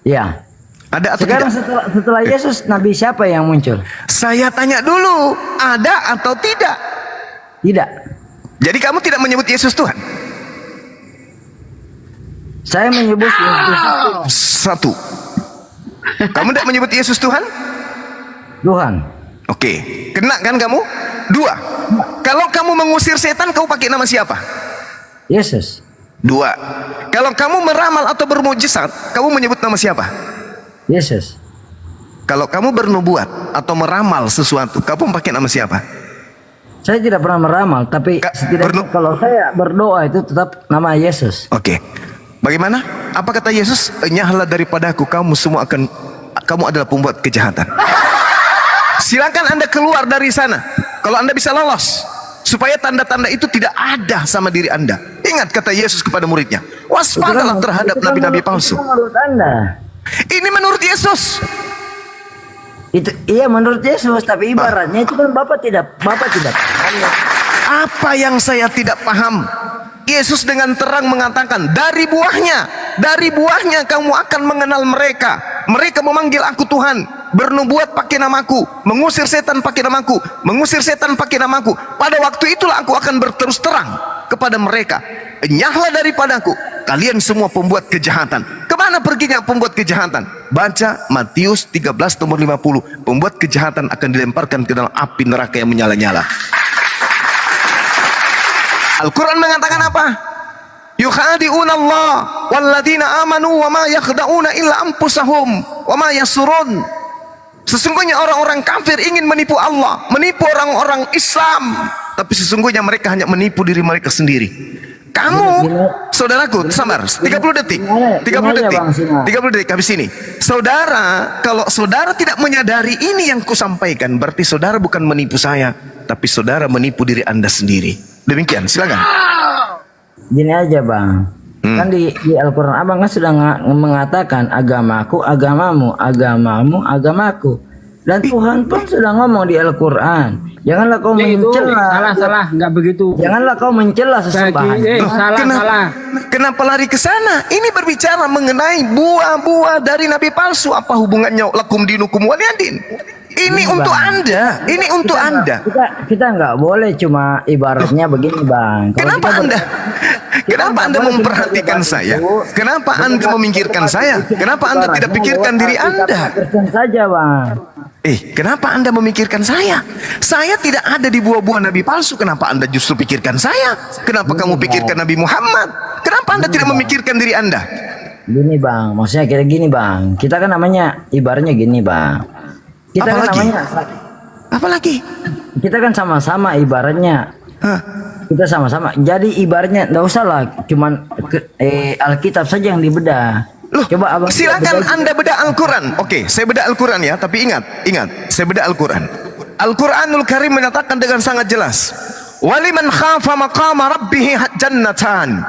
Ya. Ada atau sekarang tidak? setelah Yesus, nabi siapa yang muncul? Saya tanya dulu, ada atau tidak? Tidak. Jadi kamu tidak menyebut Yesus Tuhan? Saya menyebut Yesus Tuhan. Satu. Kamu tidak menyebut Yesus Tuhan? Tuhan. Oke, kena kan kamu? Dua. Kalau kamu mengusir setan, kamu pakai nama siapa? Yesus. 2. Kalau kamu meramal atau bermujizat, kamu menyebut nama siapa? Yesus. Kalau kamu bernubuat atau meramal sesuatu, kamu pakai nama siapa? Saya tidak pernah meramal, tapi setidaknya kalau saya berdoa itu tetap nama Yesus. Oke. Bagaimana? Apa kata Yesus? Enyahlah daripadaku, kamu adalah pembuat kejahatan. Silakan Anda keluar dari sana. Kalau Anda bisa lolos, supaya tanda-tanda itu tidak ada sama diri Anda. Ingat kata Yesus kepada muridnya, waspadalah terhadap nabi-nabi palsu. Itu menurut Anda. Ini menurut Yesus. Itu iya menurut Yesus, tapi ibaratnya itu kan Bapak tidak paham. Apa yang saya tidak paham? Yesus dengan terang mengatakan, dari buahnya kamu akan mengenal mereka. Mereka memanggil aku Tuhan, bernubuat pakai namaku, mengusir setan pakai namaku, Pada waktu itulah aku akan berterus terang kepada mereka, enyahlah daripadaku, kalian semua pembuat kejahatan. Kemana perginya pembuat kejahatan? Baca Matius 13 nomor 50. Pembuat kejahatan akan dilemparkan ke dalam api neraka yang menyala-nyala. Al-Quran mengatakan apa? Yukhadi'una Allah walladzina amanu wa ma yakhda'una illa anfusahum wa ma yasurun. Sesungguhnya orang-orang kafir ingin menipu Allah, menipu orang-orang Islam, tapi sesungguhnya mereka hanya menipu diri mereka sendiri. Kamu, saudaraku, sabar, 30 detik habis ini. Saudara, kalau saudara tidak menyadari ini yang kusampaikan, berarti saudara bukan menipu saya, tapi saudara menipu diri Anda sendiri. Demikian, silakan. Gini aja Bang, kan di Al-Quran Abang kan sudah mengatakan agamaku, agamamu, agamamu, agamaku. Dan Tuhan pun sudah ngomong di Al-Quran, janganlah kau mencela. Salah, nggak begitu. Janganlah kau mencela sesembahan. Salah. Kenapa lari ke sana? Ini berbicara mengenai buah-buah dari nabi palsu. Apa hubungannya lakum dinukum waliyadin? Ini untuk Anda, ini untuk Anda. Kita nggak boleh cuma ibaratnya begini Bang. Kenapa Anda memperhatikan saya? Kenapa Anda memikirkan saya? Kenapa Anda tidak pikirkan diri Anda? Kristen saja Bang. Kenapa Anda memikirkan saya? Saya tidak ada di buah-buah nabi palsu. Kenapa Anda justru pikirkan saya? Kenapa kamu pikirkan Nabi Muhammad? Kenapa Anda tidak memikirkan diri Anda? Gini Bang, maksudnya kira gini Bang. Kita kan namanya ibaratnya gini Bang. Kita kan namanya apalagi? Kita kan sama-sama ibaratnya. Kita sama-sama. Jadi ibaratnya enggak usah lah cuman Alkitab saja yang dibedah. Loh, coba Abang silakan Anda bedah Al-Quran. Oke, saya bedah Al-Quran ya, tapi ingat, saya bedah Al-Quran. Al-Quranul Karim menyatakan dengan sangat jelas, waliman khafa maqama rabbih jannatan.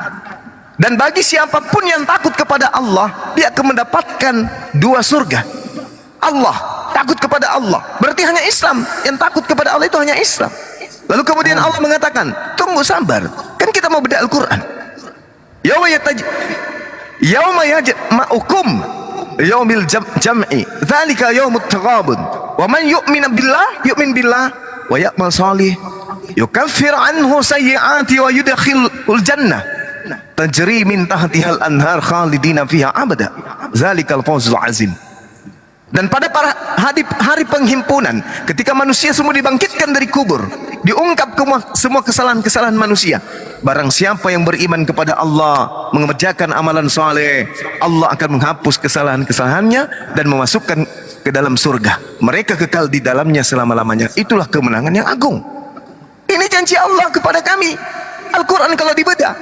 Dan bagi siapapun yang takut kepada Allah, dia akan mendapatkan 2 surga. Allah, takut kepada Allah, berarti hanya Islam. Yang takut kepada Allah itu hanya Islam. Lalu kemudian Allah mengatakan, tunggu sabar, kan kita mau bedah Al-Quran. Yauma yajma'ukum yaumil jam'i dzalika yaumut taghabun wa man yu'min billah wa ya'mal salih yukaffir anhu sayyi'ati wa yudkhilul jannah tajri min tahtihal anhar khalidina fiha abada dzalikal fawzul azim. Dan pada hari penghimpunan, ketika manusia semua dibangkitkan dari kubur, diungkap semua kesalahan-kesalahan manusia. Barang siapa yang beriman kepada Allah, mengerjakan amalan soleh, Allah akan menghapus kesalahan-kesalahannya dan memasukkan ke dalam surga. Mereka kekal di dalamnya selama-lamanya. Itulah kemenangan yang agung. Ini janji Allah kepada kami. Al-Quran kalau dibedah,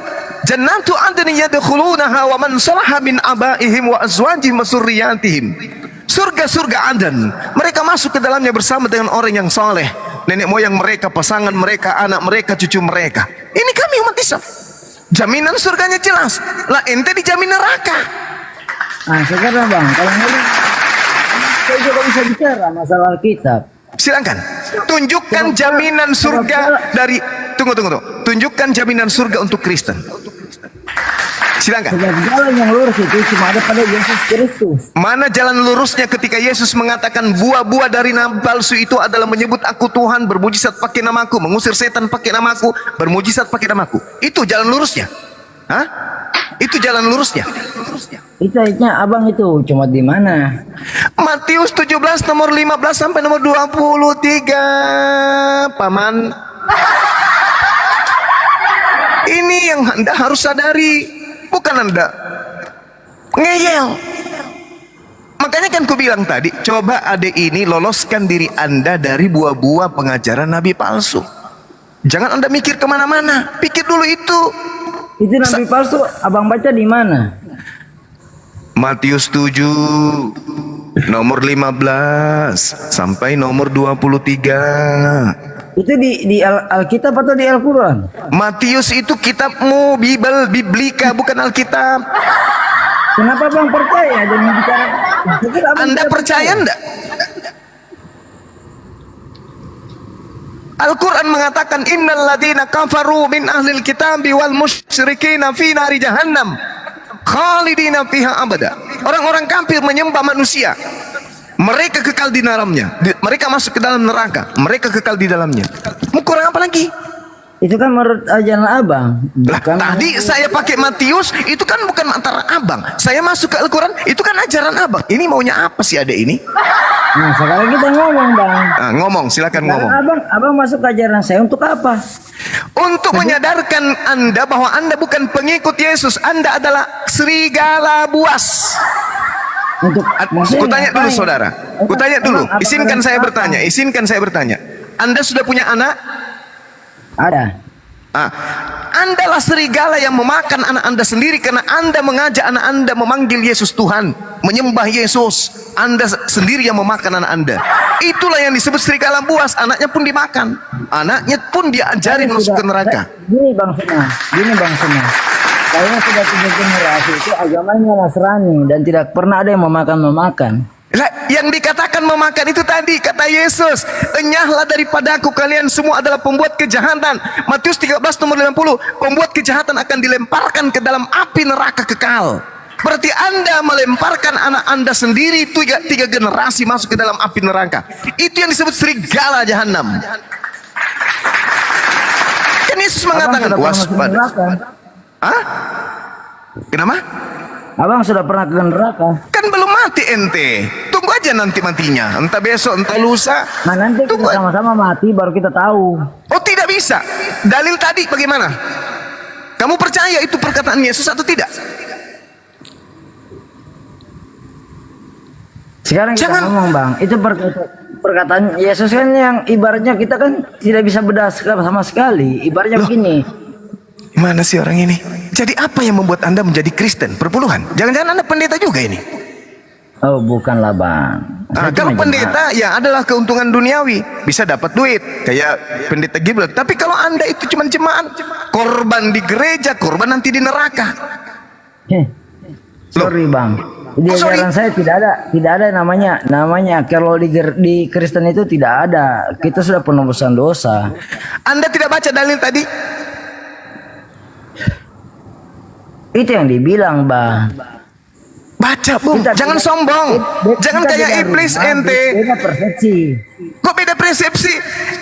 jannatu adnin yadkhulunaha wa man salaha min abaihim wa azwajihim wa surriyatihim. Surga-surga Aden, mereka masuk ke dalamnya bersama dengan orang yang soleh, nenek moyang mereka, pasangan mereka, anak mereka, cucu mereka. Ini kami umat Islam. Jaminan surganya jelas. Lah ente dijamin neraka. Nah sekarang Bang, kalau ngomong saya juga bisa bicara masalah Alkitab. Silakan. Tunjukkan jaminan surga dari tunggu. Tunjukkan jaminan surga untuk Kristen. Silakan. Jalan yang lurus itu cuma ada pada Yesus Kristus. Mana jalan lurusnya ketika Yesus mengatakan buah-buah dari nabi palsu itu adalah menyebut aku Tuhan, bermujizat pakai namaku, mengusir setan pakai namaku, bermujizat pakai namaku. Itu jalan lurusnya. Hah? Itu jalan lurusnya. Itu ayatnya Abang itu cuma di mana? Matius 17 nomor 15 sampai nomor 23. Paman. Ini yang Anda harus sadari, bukan Anda ngeyel. Makanya kan ku bilang tadi, coba adek ini loloskan diri Anda dari buah-buah pengajaran nabi palsu. Jangan Anda mikir kemana-mana, pikir dulu itu. Itu nabi palsu abang baca di mana? Matius 7 nomor 15 sampai nomor 23. Itu di Alkitab atau di Al-Quran? Matius itu kitabmu, Biblika, bukan Alkitab. Kenapa bang percaya dan bicara? Anda percaya enggak? Al-Quran mengatakan innal ladina kafaru min ahlil kitabi wal musyrikina fi nari jahannam khalidina fiha abada. Orang-orang kafir menyembah manusia, mereka kekal di dalamnya. Mereka masuk ke dalam neraka, mereka kekal di dalamnya. Mau kurang apa lagi? Itu kan menurut ajaran abang. Lah, tadi saya pakai Matius, itu kan bukan antara abang. Saya masuk ke Al-Quran, itu kan ajaran abang. Ini maunya apa sih adek ini? Nah, sekarang kita ngomong bang. Nah, ngomong, silakan ngomong. Abang masuk ke ajaran saya untuk apa? Untuk menyadarkan Anda bahwa Anda bukan pengikut Yesus, Anda adalah serigala buas. Kutanya dulu saudara, kutanya dulu. Izinkan saya bertanya. Anda sudah punya anak? Ada. Anda lah serigala yang memakan anak Anda sendiri karena Anda mengajak anak Anda memanggil Yesus Tuhan, menyembah Yesus. Anda sendiri yang memakan anak Anda. Itulah yang disebut serigala buas. Anaknya pun dimakan, anaknya pun diajarin masuk ke neraka. Gini bang Sena. Kayaknya sudah 3 generasi itu agamanya Nasrani dan tidak pernah ada yang memakan. Lah, yang dikatakan memakan itu tadi kata Yesus, enyahlah daripadaku kalian semua adalah pembuat kejahatan. Matius 13 nomor 50, pembuat kejahatan akan dilemparkan ke dalam api neraka kekal. Berarti Anda melemparkan anak Anda sendiri, 3 generasi masuk ke dalam api neraka. Itu yang disebut serigala jahanam. Kan Yesus mengatakan waspada. Hah? Kenapa? Abang sudah pernah ke neraka? Kan belum mati ente. Tunggu aja nanti matinya. Entah besok, entah lusa. Nah nanti kita sama-sama mati baru kita tahu. Oh tidak bisa. Dalil tadi bagaimana? Kamu percaya itu perkataan Yesus atau tidak? Sekarang kita ngomong bang. Itu perkataan Yesus kan yang ibaratnya kita kan tidak bisa bedah sama sekali. Ibaratnya begini. Mana sih orang ini? Jadi apa yang membuat Anda menjadi Kristen perpuluhan? Jangan-jangan Anda pendeta juga ini? Oh bukanlah bang. Kalau pendeta ya adalah keuntungan duniawi, bisa dapat duit kayak pendeta Gibraltar. Tapi kalau Anda itu cuma jemaat, korban di gereja, korban nanti di neraka. Sorry bang. Di ajaran saya tidak ada namanya kalau di Kristen itu tidak ada. Kita sudah penebusan dosa. Anda tidak baca dalil tadi? Itu yang dibilang bang. Baca bung, jangan sombong, jangan kayak iblis ente. Beda persepsi. Kok beda persepsi?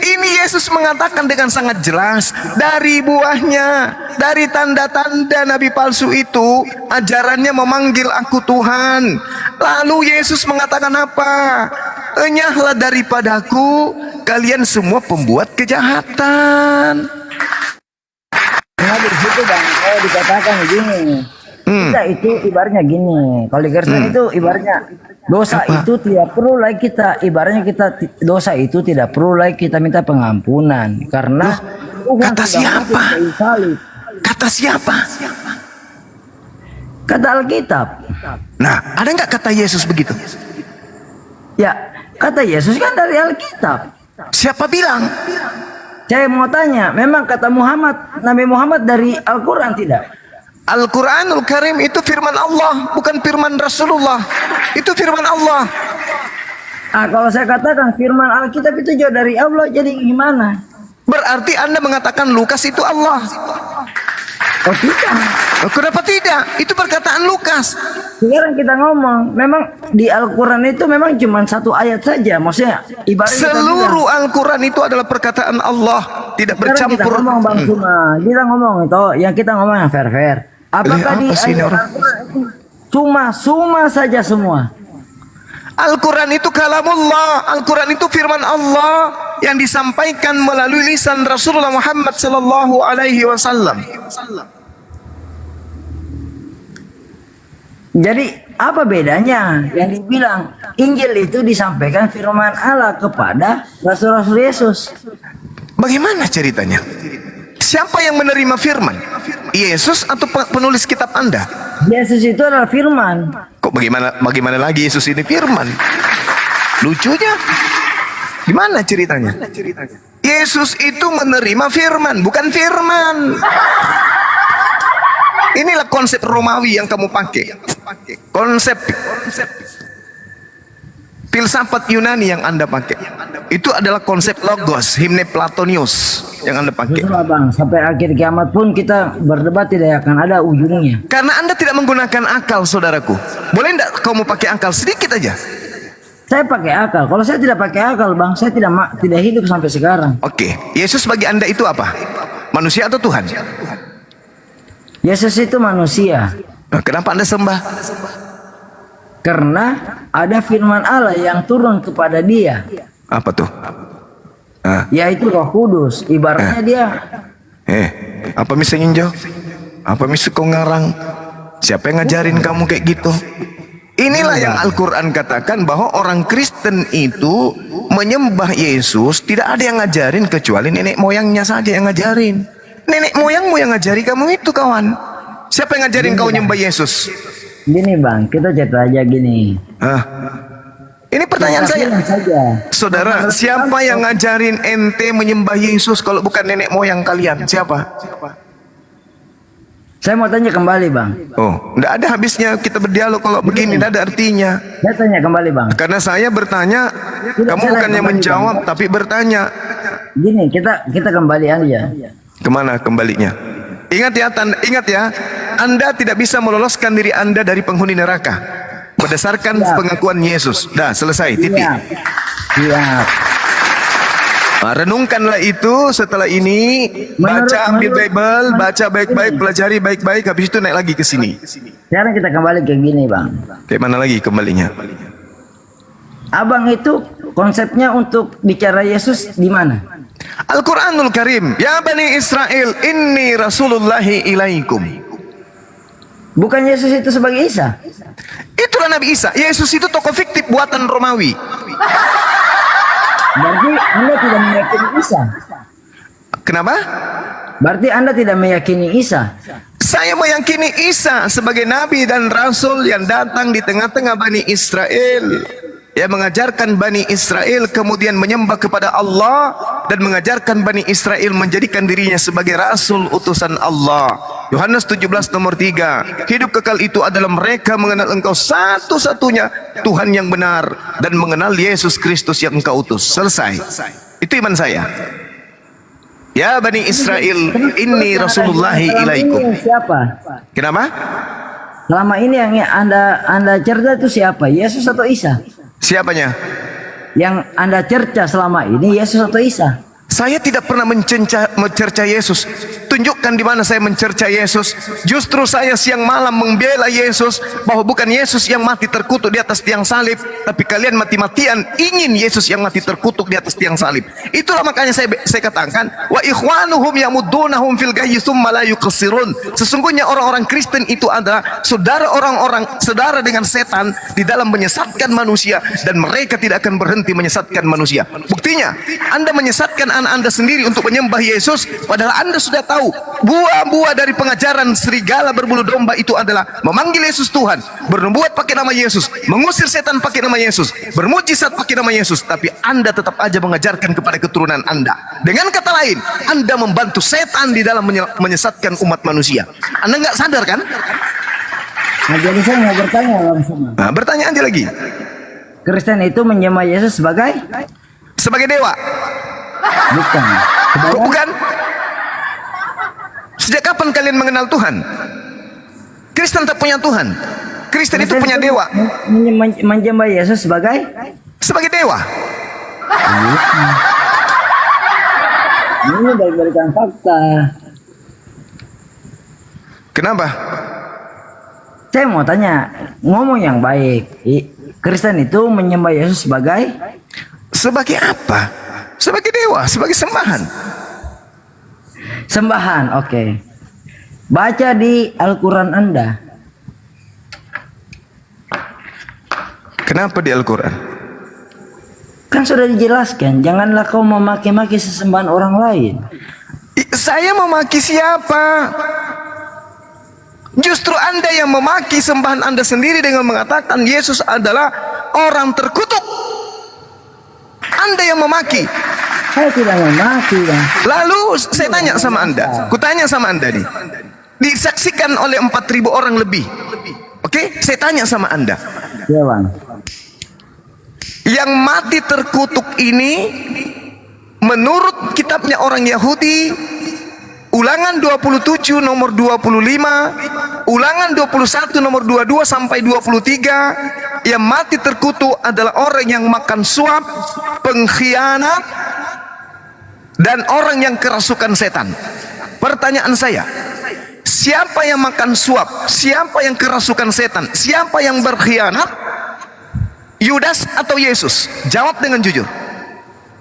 Ini Yesus mengatakan dengan sangat jelas, dari buahnya, dari tanda-tanda nabi palsu itu, ajarannya memanggil aku Tuhan. Lalu Yesus mengatakan apa? Enyahlah daripadaku kalian semua pembuat kejahatan. Nah di situ bang, kalau dikatakan begini, kita itu ibaratnya gini. Kalau di Kristen itu ibaratnya dosa itu tidak perlu lagi kita, ibaratnya dosa itu tidak perlu lagi kita minta pengampunan karena kata siapa? Kata siapa? Kata Alkitab. Nah, ada nggak kata Yesus begitu? Ya, kata Yesus kan dari Alkitab. Siapa bilang? Saya mau tanya, memang kata Nabi Muhammad dari Al-Quran tidak? Al-Quranul Karim itu firman Allah, bukan firman Rasulullah. Itu firman Allah. Kalau saya katakan firman Alkitab itu jauh dari Allah, jadi gimana? Berarti Anda mengatakan Lukas itu Allah. Oh tidak. Kenapa tidak? Itu perkataan Lukas. Sekarang kita ngomong, memang di Al-Quran itu memang cuma satu ayat saja. Maksudnya ibaratnya seluruh Al-Quran itu adalah perkataan Allah, tidak bercampur. Kita ngomong Bang Suma, kita ngomong itu, yang kita ngomong yang fair. Apakah di Al-Quran cuma saja semua? Al-Quran itu kalamullah, Al-Quran itu firman Allah. yang disampaikan melalui lisan Rasulullah Muhammad sallallahu alaihi wasallam. Jadi apa bedanya yang dibilang Injil itu disampaikan firman Allah kepada Rasul-Rasul Yesus? Bagaimana ceritanya? Siapa yang menerima firman? Yesus atau penulis kitab Anda? Yesus itu adalah firman. Kok bagaimana lagi Yesus ini firman? Lucunya gimana ceritanya? Yesus itu menerima firman, bukan firman. Inilah konsep Romawi yang kamu pakai. Konsep filsafat Yunani yang Anda pakai. Itu adalah konsep logos, himne Platonius yang Anda pakai. Betul Bang, sampai akhir kiamat pun kita berdebat tidak akan ada ujungnya. Karena Anda tidak menggunakan akal, saudaraku. Boleh enggak kamu pakai akal sedikit aja? Saya pakai akal. Kalau saya tidak pakai akal, Bang, saya tidak hidup sampai sekarang. Oke, Yesus bagi Anda itu apa? Manusia atau Tuhan? Yesus itu manusia. Nah, kenapa Anda sembah? Karena ada firman Allah yang turun kepada dia. Apa tuh? Yaitu Roh Kudus. Ibaratnya dia. Apa misi nginjau? Apa misi kau ngarang? Siapa yang ngajarin kamu kayak gitu? Inilah yang Al-Quran katakan bahwa orang Kristen itu menyembah Yesus tidak ada yang ngajarin kecuali nenek moyangnya saja yang ngajarin. Nenek moyangmu yang ngajari kamu itu, kawan. Siapa yang ngajarin kau nyembah Yesus? Gini Bang, kita cerita aja gini. Ini pertanyaan saya. Saudara, siapa yang ngajarin ente menyembah Yesus kalau bukan nenek moyang kalian? Siapa? Saya mau tanya kembali Bang. Oh, enggak ada habisnya kita berdialog kalau begini, enggak ada artinya. Saya tanya kembali Bang. Karena saya bertanya, kamu bukannya menjawab tapi bertanya. Gini, kita kembali aja. Kemana kembalinya? Ingat ya, Anda tidak bisa meloloskan diri Anda dari penghuni neraka berdasarkan pengakuan Yesus. Dah, selesai, titik. Siap. Renungkanlah itu setelah ini, baca, ambil Bible, baca baik-baik, pelajari baik-baik, habis itu naik lagi ke sini. Sekarang kita kembali ke gini Bang. Kayak mana lagi kembalinya? Abang itu konsepnya untuk bicara Yesus di mana? Al-Quranul Karim, ya Bani Israel, inni rasulullahi ilaikum. Bukan Yesus itu sebagai Isa? Itulah Nabi Isa. Yesus itu tokoh fiktif buatan Romawi. Berarti Anda tidak meyakini Isa? Kenapa? Berarti Anda tidak meyakini Isa? Saya meyakini Isa sebagai Nabi dan Rasul yang datang di tengah-tengah Bani Israel, yang mengajarkan Bani Israel kemudian menyembah kepada Allah dan mengajarkan Bani Israel menjadikan dirinya sebagai Rasul utusan Allah. Yohanes 17 nomor 3, hidup kekal itu adalah mereka mengenal engkau satu-satunya Tuhan yang benar dan mengenal Yesus Kristus yang engkau utus. Selesai. Itu iman saya. Ya Bani Israel, inni rasulullahi ilaikum. Siapa? Kenapa? Selama ini yang Anda cerita itu siapa? Yesus atau Isa? Siapanya? Yang Anda cerca selama ini Yesus atau Isa? Saya tidak pernah mencerca Yesus. Tunjukkan di mana saya mencerca Yesus. Justru saya siang malam membela Yesus bahwa bukan Yesus yang mati terkutuk di atas tiang salib, tapi kalian mati-matian ingin Yesus yang mati terkutuk di atas tiang salib. Itulah makanya saya katakan wa ikhwanuhum yamuddunahum fil ghayyi tsumma la yuqsirun. Sesungguhnya orang-orang Kristen itu adalah saudara dengan setan di dalam menyesatkan manusia, dan mereka tidak akan berhenti menyesatkan manusia. Buktinya, Anda menyesatkan anak Anda sendiri untuk menyembah Yesus, padahal Anda sudah tahu buah-buah dari pengajaran serigala berbulu domba itu adalah memanggil Yesus Tuhan, bernubuat pakai nama Yesus, mengusir setan pakai nama Yesus, bermujizat pakai nama Yesus, tapi Anda tetap aja mengajarkan kepada keturunan Anda. Dengan kata lain, Anda membantu setan di dalam menyesatkan umat manusia. Anda nggak sadar kan? Nah, jadi saya mau bertanya langsung. Nah, bertanya aja lagi. Kristen itu menyembah Yesus sebagai dewa? Bukan. Kok bukan? Sejak kapan kalian mengenal Tuhan? Kristen tak punya Tuhan. Kristen itu punya dewa. Menyembah Yesus sebagai dewa. Ini berikan fakta. Kenapa? Saya mau tanya, ngomong yang baik. Kristen itu menyembah Yesus sebagai apa? Sebagai dewa, sebagai sembahan. Sembahan, oke. Baca di Al-Quran Anda. Kenapa di Al-Quran? Kan sudah dijelaskan, janganlah kau memaki-maki sesembahan orang lain. Saya memaki siapa? Justru Anda yang memaki sembahan Anda sendiri dengan mengatakan Yesus adalah orang terkutuk. Anda yang memaki. Saya tidak memaki, Bang. Lalu saya tanya sama Anda, kutanya sama Anda nih, disaksikan oleh 4.000 orang lebih. Oke, saya tanya sama Anda, Ya, Bang. yang mati terkutuk ini menurut kitabnya orang Yahudi, Ulangan 27 nomor 25, Ulangan 21 nomor 22 sampai 23, yang mati terkutuk adalah orang yang makan suap, pengkhianat, dan orang yang kerasukan setan. Pertanyaan saya, siapa yang makan suap? Siapa yang kerasukan setan? Siapa yang berkhianat? Yudas atau Yesus? Jawab dengan jujur.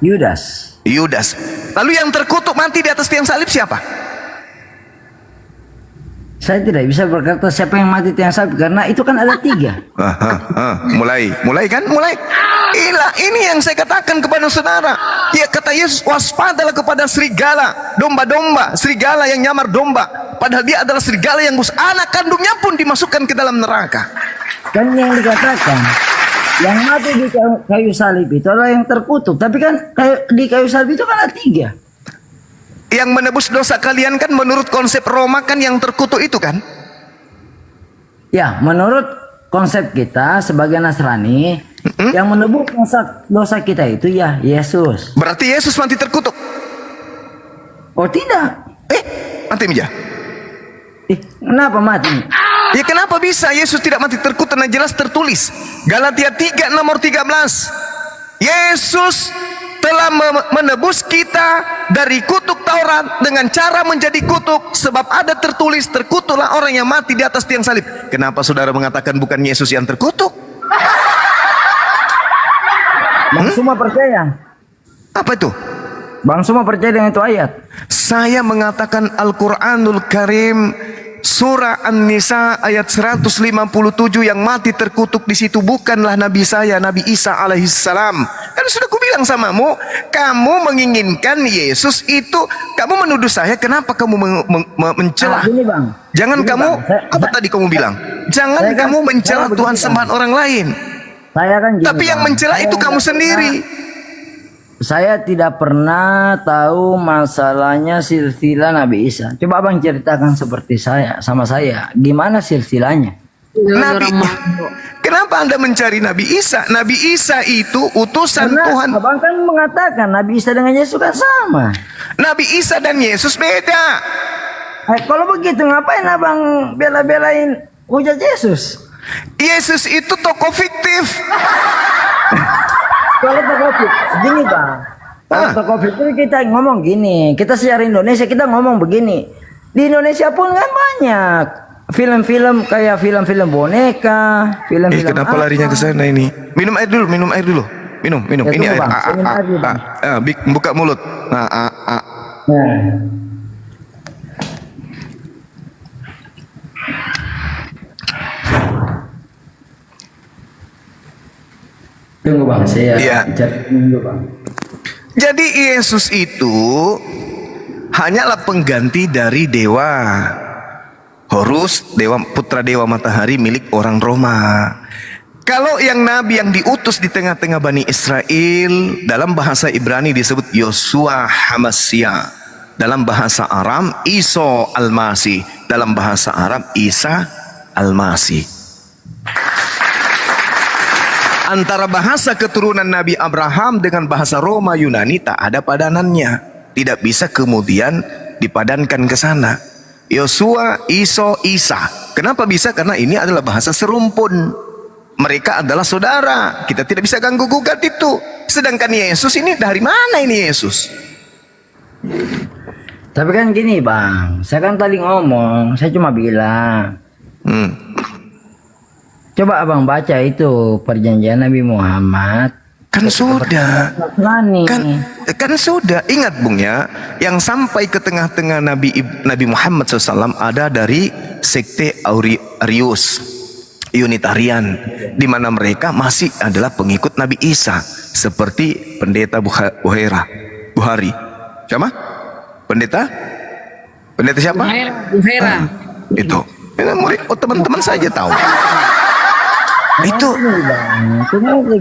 Yudas. Yudas. Lalu yang terkutuk mati di atas tiang salib siapa? Saya tidak bisa berkata siapa yang mati tiang salib karena itu kan ada 3. Mulai kan? Mulai. Ini yang saya katakan kepada saudara. Ya, kata Yesus, waspadalah kepada serigala, domba-domba, serigala yang nyamar domba. Padahal dia adalah serigala yang anak kandungnya pun dimasukkan ke dalam neraka. Kan yang dikatakan yang mati di kayu salib itu adalah yang terkutuk. Tapi kan di kayu salib itu kan ada 3. Yang menebus dosa kalian kan menurut konsep Roma kan yang terkutuk itu kan? Ya, menurut konsep kita sebagai Nasrani, yang menebus dosa kita itu ya Yesus. Berarti Yesus mati terkutuk? Oh tidak. Mati meja. Kenapa mati? Ya kenapa bisa Yesus tidak mati terkutuk? Nah jelas tertulis Galatia 3 nomor 13. Yesus telah menebus kita dari kutuk Taurat dengan cara menjadi kutuk, sebab ada tertulis terkutuklah orang yang mati di atas tiang salib. Kenapa saudara mengatakan bukan Yesus yang terkutuk? Bang semua percaya. Apa itu? Bang semua percaya dengan itu ayat. Saya mengatakan Al-Quranul Karim surah An-Nisa ayat 157 yang mati terkutuk di situ bukanlah Nabi saya, Nabi Isa alaihissalam. Kan sudah kubilang samamu, kamu menginginkan Yesus itu, kamu menuduh saya, kenapa kamu mencela? Gini bang. Jangan gini kamu, bang. apa tadi kamu bilang? Jangan kan, kamu mencela Tuhan sembahan orang lain. Saya kan gini, tapi yang bang. mencela itu kamu sendiri. Saya tidak pernah tahu masalahnya silsilah Nabi Isa. Coba abang ceritakan seperti saya, sama saya. Gimana silsilahnya? Nabi, kenapa Anda mencari Nabi Isa? Nabi Isa itu utusan karena Tuhan. Abang kan mengatakan Nabi Isa dengan Yesus kan sama. Nabi Isa dan Yesus beda. Kalau begitu ngapain abang bela-belain hujat Yesus? Yesus itu tokoh fiktif. Kalau tokoh fiktif, gini bang. Kalau tokoh fiktif kita ngomong gini. Kita sejarah Indonesia kita ngomong begini. Di Indonesia pun kan banyak film-film kayak film-film boneka, film-film. Kenapa larinya ke sana ini? Minum air dulu, minum air dulu. Minum. Ya, ini air. Bang. Buka mulut. Nah. Tunggu bang, saya dulu bang. Jadi Yesus itu hanyalah pengganti dari dewa Horus, putra dewa matahari milik orang Roma. Kalau yang nabi yang diutus di tengah-tengah Bani Israel, dalam bahasa Ibrani disebut Yosua Hamasya, dalam bahasa Aram Iso Al-Masih, dalam bahasa Arab Isa Al-Masih. Antara bahasa keturunan Nabi Abraham dengan bahasa Roma Yunani tak ada padanannya. Tidak bisa kemudian dipadankan ke sana. Yosua, Iso, Isa. Kenapa bisa? Karena ini adalah bahasa serumpun. Mereka adalah saudara. Kita tidak bisa ganggu gugat itu. Sedangkan Yesus ini dari mana ini Yesus? Tapi kan gini bang, saya kan tadi ngomong, saya cuma bilang. Coba abang baca itu perjanjian Nabi Muhammad Kan sudah. Nasrani. Kan sudah. Ingat Bung ya, yang sampai ke tengah-tengah Nabi Muhammad SAW ada dari sekte Arius, Unitarian, di mana mereka masih adalah pengikut Nabi Isa, seperti pendeta Buhari. Siapa? Pendeta siapa? Buhera. Itu. Teman-teman saja tahu. Itu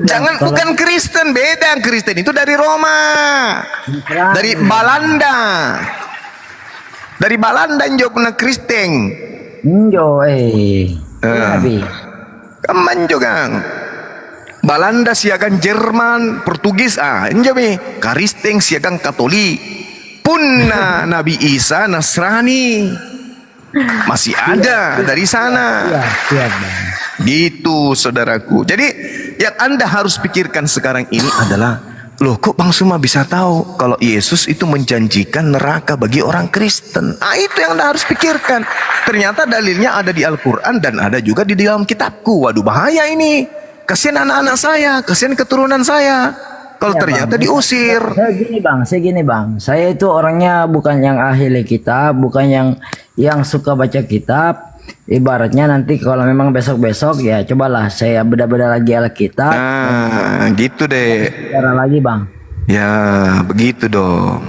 jangan, bukan Kristen, beda. Kristen itu dari Roma, dari Belanda, njo pernah Kristen Njo kaman juga Belanda siagan Jerman Portugis njo Kristen siagan Katolik punna Nabi Isa Nasrani masih ada dari sana. Gitu saudaraku. Jadi yang Anda harus pikirkan sekarang ini adalah, loh kok Bang Suma bisa tahu kalau Yesus itu menjanjikan neraka bagi orang Kristen? Itu yang Anda harus pikirkan. Ternyata dalilnya ada di Al-Quran dan ada juga di dalam kitabku. Waduh, bahaya ini. Kasihan anak-anak saya, kasihan keturunan saya kalau ternyata diusir. Saya gini bang, saya itu orangnya bukan yang ahli kitab, bukan yang suka baca kitab. Ibaratnya nanti kalau memang besok-besok ya cobalah saya beda-beda lagi Alkitab. Nah, gitu deh. Cara lagi bang. Ya, begitu dong.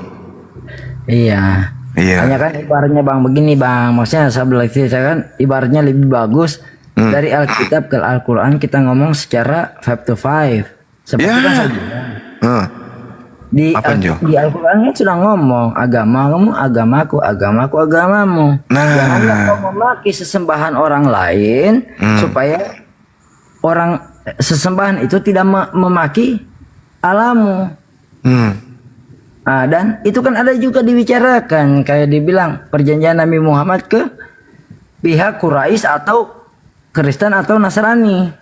Iya. Hanya kan ibaratnya bang begini bang, maksudnya saya kan ibaratnya lebih bagus dari Alkitab ke Al-Quran kita ngomong secara 5 to 5. Seperti kan saya di Al-Quran kan sudah ngomong agamamu agamaku, agamaku agamamu. Janganlah kau memaki sesembahan orang lain supaya orang sesembahan itu tidak memaki Allahmu. Dan itu kan ada juga dibicarakan kayak dibilang perjanjian Nabi Muhammad ke pihak Quraisy atau Kristen atau Nasrani.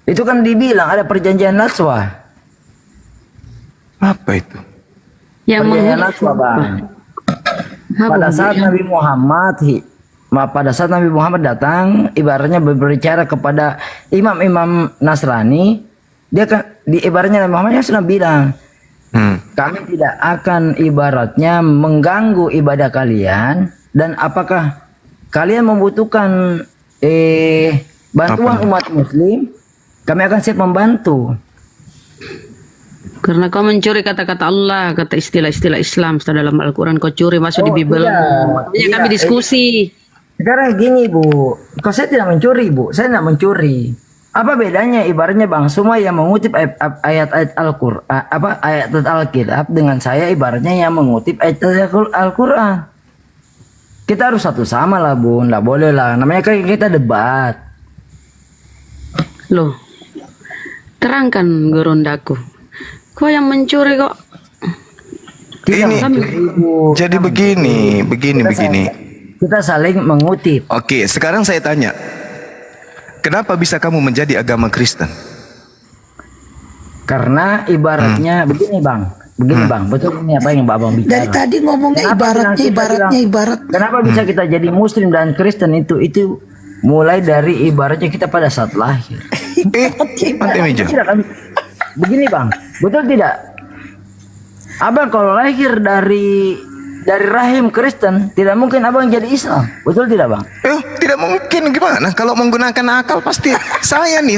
Itu kan dibilang ada perjanjian Naswa. Apa itu? Perjanjian Naswa, Bang. Pada saat Nabi Muhammad datang, ibaratnya berbicara kepada imam-imam Nasrani, dia kan di ibaratnya Nabi Muhammad sudah bilang, kami tidak akan ibaratnya mengganggu ibadah kalian, dan apakah kalian membutuhkan bantuan umat muslim, kami akan siap membantu. Karena kau mencuri kata-kata Allah, kata istilah-istilah Islam dalam Al-Quran, kau curi masuk di Bible. Makanya kami diskusi. Sekarang gini Bu, kau saya tidak mencuri Bu, saya tidak mencuri. Apa bedanya ibaratnya Bang, semua yang mengutip ayat-ayat Al-Quran, ayat Al-Kitab dengan saya ibaratnya yang mengutip ayat Al-Quran. Kita harus satu sama lah Bu, nggak boleh lah. Namanya kan kita debat. Loh, terangkan Gorondaku. Kau yang mencuri kok. Ini jadi begini. Kita saling mengutip. Oke, sekarang saya tanya, kenapa bisa kamu menjadi agama Kristen? Karena ibaratnya begini Bang, betul ini apa yang Abang bicara. Dari tadi ngomongnya ibarat. Kenapa bisa kita jadi Muslim dan Kristen itu mulai dari ibaratnya kita pada saat lahir. Begini Bang, betul tidak? Abang kalau lahir dari rahim Kristen, tidak mungkin abang jadi Islam, betul tidak Bang? Tidak mungkin, gimana? Kalau menggunakan akal pasti saya nih.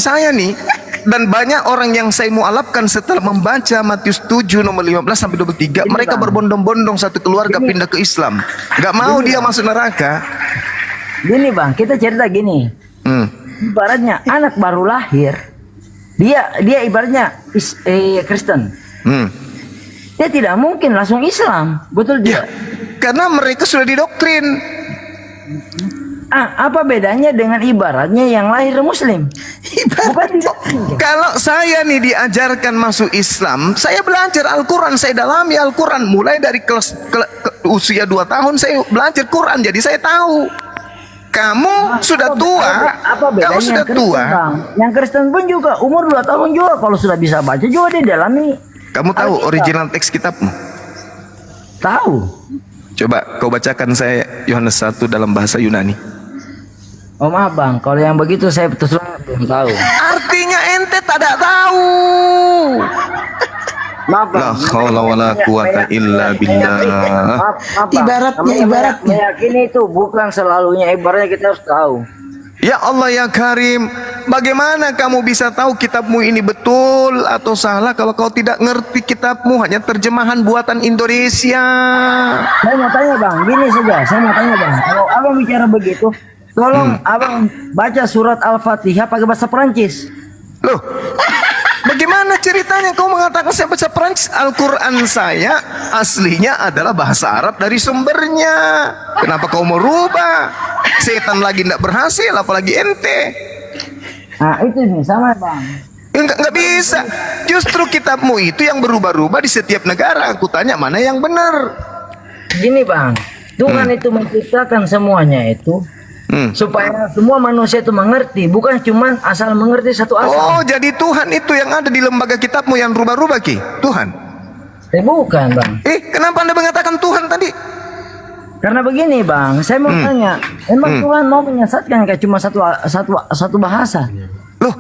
Dan banyak orang yang saya mualafkan setelah membaca Matius 7 nomor 15 sampai 23, mereka berbondong-bondong satu keluarga pindah ke Islam. Gak mau dia masuk neraka. Gini Bang, kita cerita gini. Ibaratnya anak baru lahir, dia ibaratnya Kristen. Dia tidak mungkin langsung Islam, betul tidak? Karena mereka sudah didoktrin. Apa bedanya dengan ibaratnya yang lahir Muslim? Kalau saya nih diajarkan masuk Islam, saya belajar Al-Quran, saya dalami Al-Quran. Mulai dari usia 2 tahun saya belajar Quran, jadi saya tahu. Kamu sudah tua. Apa bedanya? Kamu sudah tua. Yang Kristen pun juga umur 2 tahun juga kalau sudah bisa baca juga dia dalami. Kamu tahu original teks kitabmu? Tahu. Coba kau bacakan saya Yohanes 1 dalam bahasa Yunani. Oh maaf Bang, kalau yang begitu saya terus belum tahu. Artinya ente tak ada tahu. Maaf bang. La haula wala quwata illa billah. Maaf, Bang. Ibaratnya, Namanya ibaratnya. meyakini itu bukan selalunya, ibaratnya kita harus tahu. Ya Allah ya Karim, bagaimana kamu bisa tahu kitabmu ini betul atau salah kalau kau tidak ngerti kitabmu, hanya terjemahan buatan Indonesia. Saya mau tanya bang, gini saja, saya mau tanya bang, kalau abang bicara begitu, tolong abang baca surat Al-Fatihah pakai bahasa Perancis. Loh, bagaimana ceritanya kau mengatakan saya baca Perancis? Al-Quran saya aslinya adalah bahasa Arab dari sumbernya. Kenapa kau merubah? Setan lagi tidak berhasil, apalagi ente. Nah itu nih sama bang. Enggak bisa. Justru kitabmu itu yang berubah-ubah di setiap negara. Aku tanya mana yang benar. Gini bang, Tuhan itu menciptakan semuanya itu supaya semua manusia itu mengerti, bukan cuma asal mengerti satu asal. Oh, jadi Tuhan itu yang ada di lembaga kitabmu yang rubah-rubah, Ki? Tuhan? Bukan bang. Kenapa Anda mengatakan Tuhan tadi? Karena begini bang, saya mau tanya, emang Tuhan mau menyesatkan kayak cuma satu bahasa? Loh,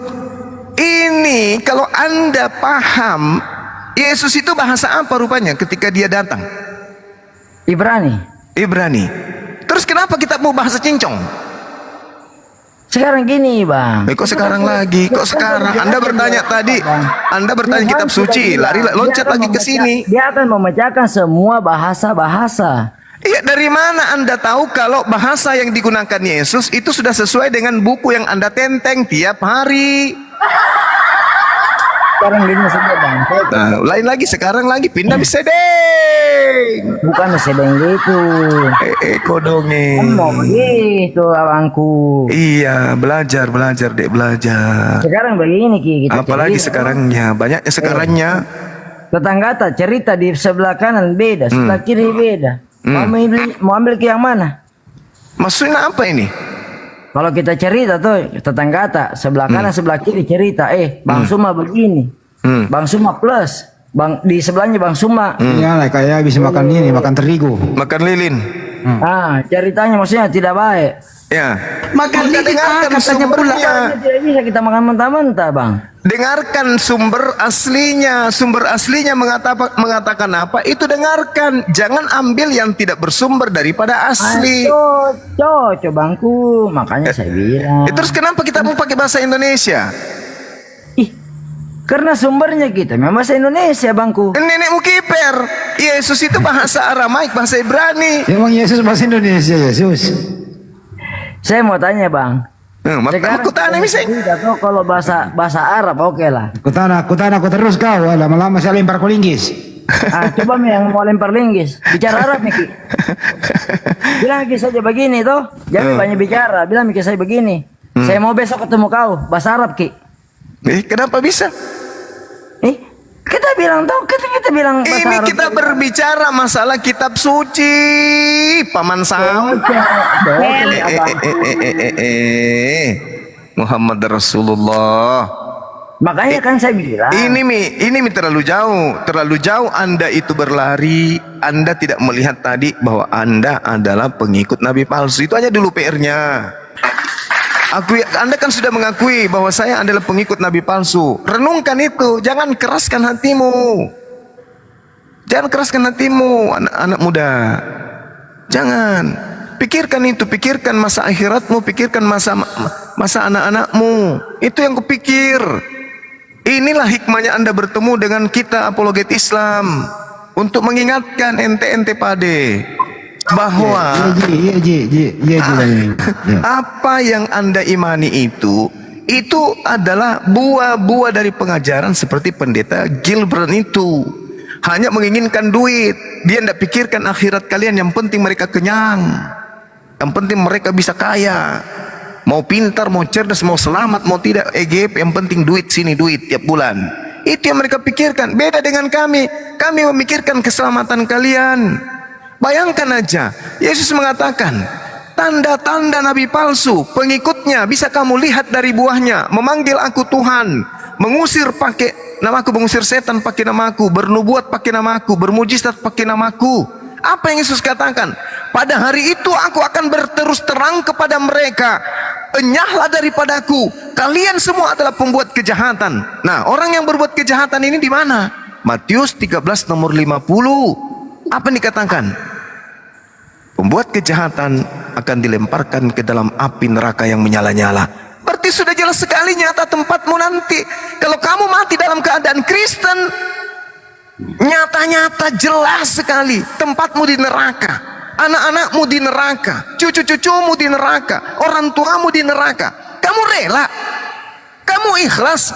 ini kalau Anda paham, Yesus itu bahasa apa rupanya ketika dia datang? Ibrani. Terus kenapa kitabmu bahasa cincong? Sekarang gini bang. Kok sekarang lagi? Kok sekarang? Anda bertanya tadi, Anda bertanya Tuhan kitab suci, sudah bilang, loncat lagi ke sini. Dia akan memecahkan semua bahasa-bahasa. Iya, dari mana Anda tahu kalau bahasa yang digunakan Yesus itu sudah sesuai dengan buku yang Anda tenteng tiap hari? Sekarang gini saja bang. Nah, lain lagi, sekarang lagi pindah sedeng. Bukan sedeng gitu. Kodongeng. Mau begitu abangku. Iya, belajar dek, belajar. Sekarang begini Ki, kita apalagi cerita. sekarangnya, banyaknya sekarangnya. Tetangga cerita di sebelah kanan beda, sebelah kiri beda. Mau ambil ke yang mana? Maksudnya apa ini? Kalau kita cerita tuh tetangga sebelah kanan sebelah kiri cerita, Bang Suma begini, Bang Suma plus, Bang di sebelahnya Bang Suma. Ya lah kayak bisa makan ini, makan terigu, makan lilin. Ceritanya maksudnya tidak baik. Ya. Makan lilin dengarkan katanya pula. Tidak bisa kita makan mentah-mentah bang. Dengarkan sumber aslinya mengatakan apa, itu dengarkan. Jangan ambil yang tidak bersumber daripada asli. Cocok bangku, makanya saya bilang. Terus kenapa kita mau pakai bahasa Indonesia? Karena sumbernya kita memang bahasa Indonesia bangku. Nenekmu kiper. Yesus itu bahasa Aramaik, bahasa Ibrani. Emang Yesus bahasa Indonesia, Yesus? Saya mau tanya bang. Sekarang aku tanya misalnya. Kalau bahasa Arab oke lah. Kutana terus kau, lama-lama saya lempar kau linggis. Coba yang mau lempar linggis. Bicara Arab Miki. Bilang Miki saja begini toh. Jangan banyak bicara. Bilang Miki saya begini. Saya mau besok ketemu kau. Bahasa Arab Ki. Kenapa bisa? Kita bilang toh. Kita bilang bahasa ini Arab. kita berbicara masalah kitab suci, Paman Sam. Muhammad Rasulullah. Makanya kan saya bilang. Ini terlalu jauh Anda itu berlari. Anda tidak melihat tadi bahwa Anda adalah pengikut Nabi palsu. Itu aja dulu PR-nya. Anda kan sudah mengakui bahwa saya adalah pengikut Nabi palsu. Renungkan itu, jangan keraskan hatimu. Anak-anak muda. Jangan. Pikirkan itu, pikirkan masa akhiratmu, pikirkan masa anak-anakmu. Itu yang kupikir. Inilah hikmahnya Anda bertemu dengan kita apologet Islam untuk mengingatkan ente-ente pade bahwa apa yang Anda imani itu adalah buah-buah dari pengajaran seperti pendeta Gilbert itu. Hanya menginginkan duit. Dia tidak pikirkan akhirat kalian. Yang penting mereka kenyang. Yang penting mereka bisa kaya. Mau pintar, mau cerdas, mau selamat, mau tidak EGP, yang penting duit sini, duit tiap bulan. Itu yang mereka pikirkan. Beda dengan kami. Kami memikirkan keselamatan kalian. Bayangkan aja, Yesus mengatakan, tanda-tanda nabi palsu, pengikutnya bisa kamu lihat dari buahnya. Memanggil aku Tuhan, mengusir pakai namaku, mengusir setan pakai namaku, bernubuat pakai namaku, bermujizat pakai namaku. Apa yang Yesus katakan? Pada hari itu aku akan berterus terang kepada mereka. Enyahlah daripadaku, kalian semua adalah pembuat kejahatan. Nah, orang yang berbuat kejahatan ini di mana? Matius 13 nomor 50. Apa yang dikatakan? Pembuat kejahatan akan dilemparkan ke dalam api neraka yang menyala-nyala. Berarti sudah jelas sekali nyata tempatmu nanti. Kalau kamu mati dalam keadaan Kristen, nyata-nyata jelas sekali tempatmu di neraka. Anak-anakmu di neraka, cucu-cucumu di neraka, orang tuamu di neraka. Kamu rela? Kamu ikhlas?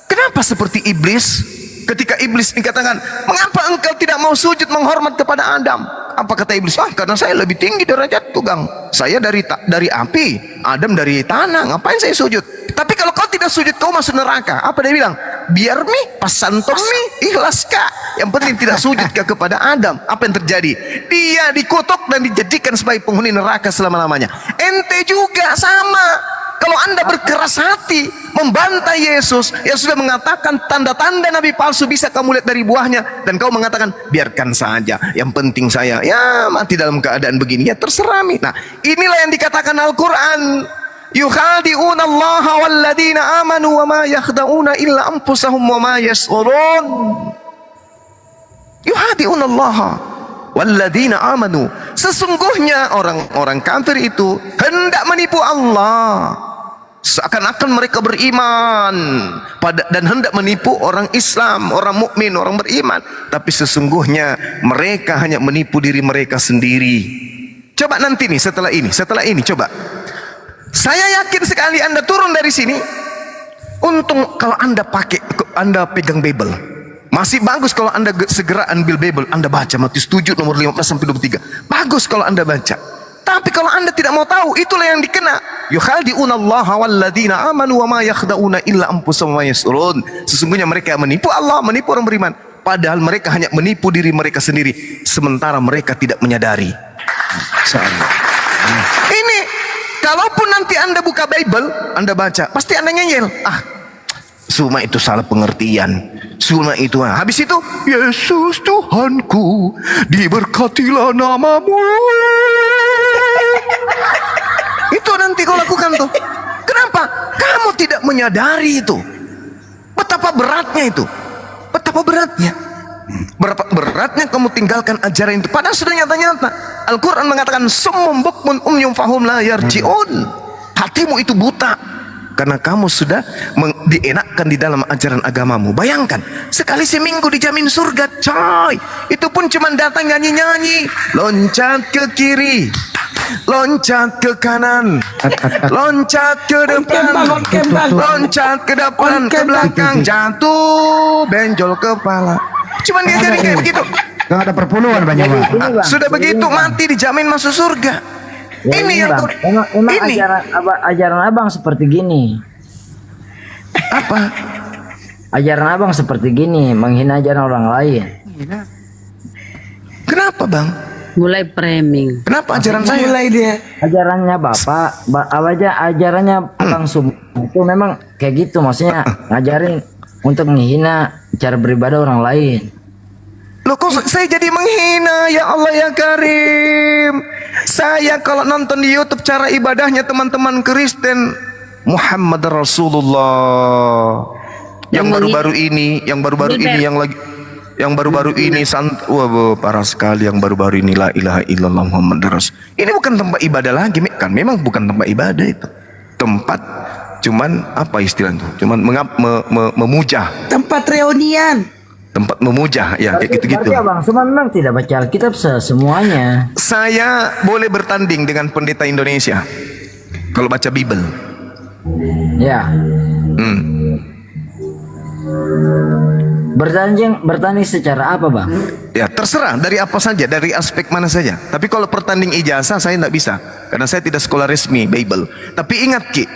Kenapa seperti iblis? Ketika iblis dikatakan, mengapa engkau tidak mau sujud menghormat kepada Adam? Apa kata iblis? Karena saya lebih tinggi derajat tukang. Saya dari api, Adam dari tanah. Ngapain saya sujud? Tapi kalau kau tidak sujud, kau masuk neraka. Apa dia bilang? Biar pasantom ikhlas kak. Yang penting tidak sujud kepada Adam. Apa yang terjadi? Dia dikutuk dan dijadikan sebagai penghuni neraka selama-lamanya. Ente juga sama. Kalau anda berkeras hati membantai Yesus yang sudah mengatakan tanda-tanda nabi palsu bisa kamu lihat dari buahnya, dan kau mengatakan biarkan saja, yang penting saya ya mati dalam keadaan begini, ya terserah mi. Nah, inilah yang dikatakan Al-Quran, yukhadi'una Allah walladzina amanu wa ma yakhda'una illa anfusahum wa ma yash'urun. Yukhadi'una Allah walladzina amanu, sesungguhnya orang-orang kafir itu hendak menipu Allah, seakan-akan mereka beriman dan hendak menipu orang Islam, orang mukmin, orang beriman, tapi sesungguhnya mereka hanya menipu diri mereka sendiri. Coba nanti nih setelah ini coba, saya yakin sekali anda turun dari sini, untung kalau anda pegang Bible. Masih bagus kalau anda segera ambil Bible, anda baca Matius 7 nomor 15 sampai 23. Bagus kalau anda baca. Tapi kalau anda tidak mau tahu, itulah yang dikena. Yukhadi'una Allah walladzina amanu wa ma yakhda'una illa anfusahum wa yash'urun. Sesungguhnya mereka menipu Allah, menipu orang beriman, padahal mereka hanya menipu diri mereka sendiri, sementara mereka tidak menyadari. Ini kalaupun nanti anda buka Bible, anda baca, pasti anda ngeyel. Cuma itu salah pengertian. Cuma itu. Habis itu, Yesus Tuhanku, diberkatilah namamu. Itu nanti kau lakukan tuh. Kenapa? Kamu tidak menyadari itu. Betapa beratnya itu. Betapa beratnya. Berapa beratnya kamu tinggalkan ajaran itu. Padahal sudah nyata-nyata. Al-Quran mengatakan, summum bukmun umyum fahum la yarji'un. Hatimu itu buta karena kamu sudah dienakkan di dalam ajaran agamamu. Bayangkan, sekali seminggu dijamin surga, coy. Itu pun cuma datang nyanyi-nyanyi, loncat ke kiri, loncat ke kanan, loncat ke depan, loncat ke depan, ke belakang, jatuh, benjol kepala. Cuman dia jadi kayak begitu. Gak ada perpuluhan banyak. Sudah begitu mati dijamin masuk surga. Ya, ini yang emang ini. Ajaran abang seperti gini. Apa? Ajaran abang seperti gini, menghina ajaran orang lain. Kenapa bang? Mulai framing. Kenapa ajaran saya? Mulai dia. Ajarannya bapak, ajarannya abang itu memang kayak gitu, maksudnya ngajarin untuk menghina cara beribadah orang lain. Loh kok saya jadi menghina? Ya Allah ya Karim. Saya kalau nonton di YouTube cara ibadahnya teman-teman Kristen, Muhammad Rasulullah. Yang baru-baru ini, yang baru-baru ini wah parah sekali yang baru-baru ini, la ilaha illallah Muhammad Rasul. Ini bukan tempat ibadah lagi, kan memang bukan tempat ibadah itu. Tempat cuman apa istilahnya? Cuman memuja. Tempat reunian. Tempat memuja, ya kayak gitu-gitu. Berarti abang cuma memang tidak baca Alkitab semuanya. Saya boleh bertanding dengan pendeta Indonesia kalau baca Bible. Ya. Bertanding secara apa bang? Ya terserah dari apa saja, dari aspek mana saja. Tapi kalau pertanding ijazah saya tidak bisa, karena saya tidak sekolah resmi Bible. Tapi ingat Ki,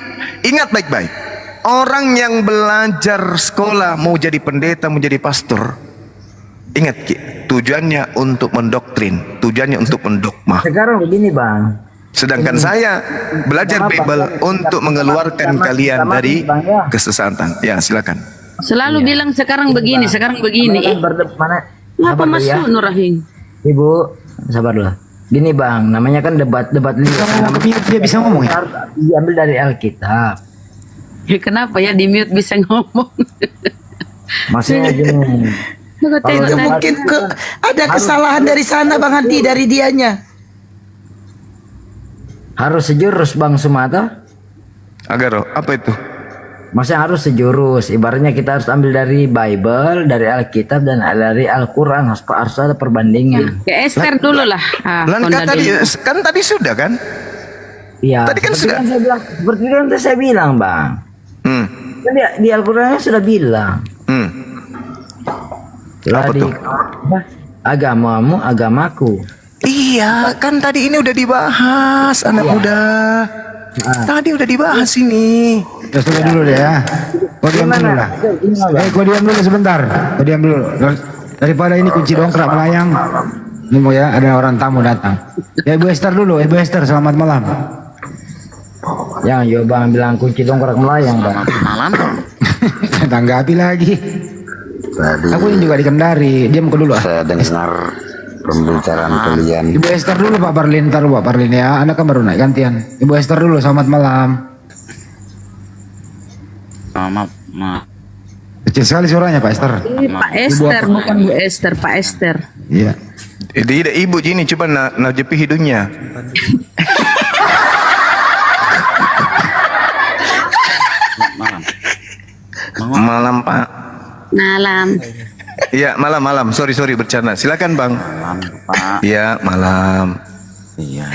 ingat baik-baik. Orang yang belajar sekolah mau jadi pendeta, mau jadi pastor, ingat Ki, tujuannya untuk mendoktrin, tujuannya untuk mendogma. Sekarang begini bang. Sedangkan saya belajar Bible untuk mengeluarkan kalian dari kesesatan. Ya silakan. Selalu bilang sekarang begini, sekarang begini. Ngapa masuk Nurahim? Ibu, sabarlah. Gini bang, namanya kan debat liar. Dia bisa ngomong ya? Diambil dari Alkitab. Ya, kenapa ya di mute bisa ngomong? Maksudnya gini. Tengok, tengok, Itu mungkin ada kesalahan dari sana Bang Hadi, dari dianya. Harus sejurus Bang Sumata. Agar apa itu? Maksudnya harus sejurus. Ibaratnya kita harus ambil dari Bible, dari Alkitab dan dari Al-Quran. Harus ada perbandingan. Ya Esther dulu lah. Kan tadi sudah kan? Iya. Tadi kan sudah. Saya bilang, seperti yang tadi saya bilang, Bang. Kan di Al-Quran sudah bilang. Apa tuh? Agamamu, agamaku. Iya, kan tadi ini udah dibahas, anak muda. Tadi udah dibahas ini. Ya sudah dulu deh ya. Kau diam dulu lah. Kau diam dulu sebentar. Kau diam dulu. Daripada ini kunci dongkrak melayang. Ini mau ya, ada orang tamu datang. Ya Ibu Esther dulu. Ibu Esther, selamat malam. Yang Bang bilang kunci dongkrak melayang, Bang. Malam. Tanggapi lagi. Tadi Aku ini juga di Kendari. Diam kau dulu. saya dengar pembicaraan kalian. Ibu Esther dulu Pak Parlin, ntar Pak Parlin ya. Anda kan baru naik gantian. Ibu Esther dulu, selamat malam. Maaf. Kecil sekali suaranya Pak Esther. Pak Esther, bukan Bu Esther, Pak Esther. Iya. Tidak ibu gini, coba najepi hidungnya. Malam Pak. Malam. Iya malam. Sorry bercanda. Silakan Bang. Malam, Pak. Iya malam. Iya.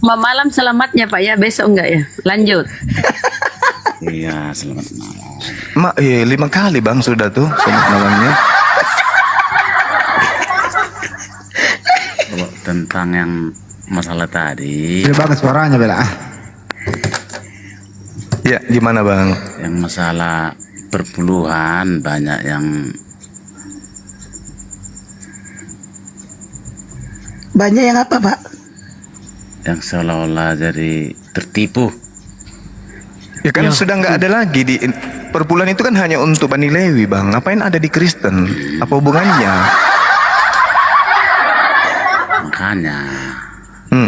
Malam selamatnya Pak ya, besok enggak ya? Lanjut. Iya, selamat malam. 5 kali Bang sudah tuh selamat malamnya. Kalau tentang yang masalah tadi, Sudah banget suaranya Bella. Ya gimana Bang? yang masalah perpuluhan banyak yang Apa Pak? yang seolah-olah jadi tertipu. Ya kan sudah nggak ada lagi di perpuluhan itu kan hanya untuk Bani Lewi Bang. Ngapain ada di Kristen? Apa hubungannya? Makanya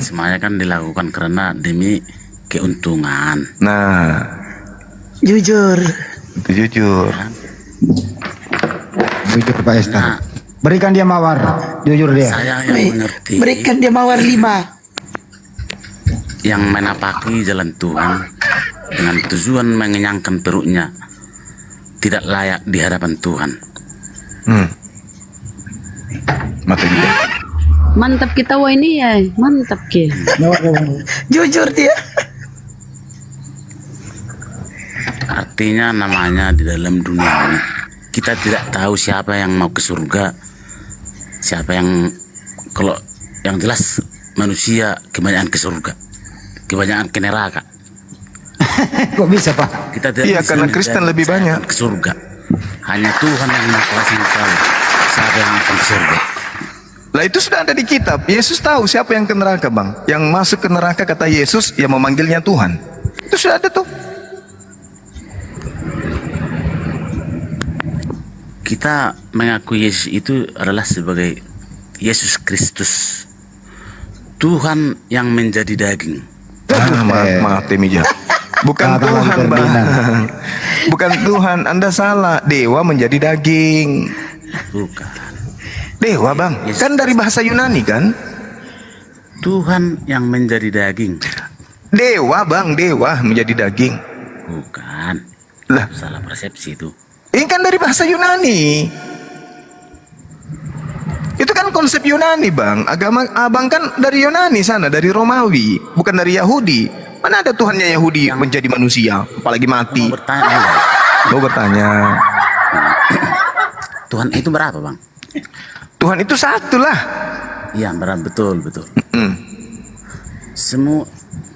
semuanya kan dilakukan karena demi keuntungan. Nah, Jujur. itu jujur. Jujur Pak Esther. Berikan dia mawar. Jujur dia. Saya yang mengerti, Berikan dia mawar 5. yang menapaki jalan Tuhan dengan tujuan mengenyangkan perutnya tidak layak di hadapan Tuhan. Makanya. Mantap kita wah ini ya, mantap ke. Jujur dia. Artinya namanya di dalam dunia ini kita tidak tahu siapa yang mau ke surga, siapa yang, kalau yang jelas manusia kebanyakan ke surga, kebanyakan ke neraka. Kok bisa Pak? Kita tidak Iya, bisa karena menilai Kristen lebih siapa banyak. yang ke surga. Hanya Tuhan yang Maha Kuasa yang tahu siapa yang akan ke surga. Lah itu sudah ada di kitab. Yesus tahu siapa yang ke neraka Bang. Yang masuk ke neraka kata Yesus yang memanggilnya Tuhan. Itu sudah ada tuh. Kita mengakui Yesus itu adalah sebagai Yesus Kristus, Tuhan yang menjadi daging. Maaf Temija. Bukan Tuhan Bang. Bukan Tuhan, Anda salah. Dewa menjadi daging. Bukan. Dewa Bang. Kan dari bahasa Yunani kan? Tuhan yang menjadi daging. Dewa Bang, dewa menjadi daging. Bukan. Lah, salah persepsi itu. Ini kan dari bahasa Yunani. Itu kan konsep Yunani Bang. Agama Abang kan dari Yunani sana, dari Romawi, bukan dari Yahudi. Mana ada Tuhannya Yahudi menjadi manusia, apalagi mati. Mau bertanya. Tuhan itu berapa Bang? Tuhan itu satu lah. Iya, betul.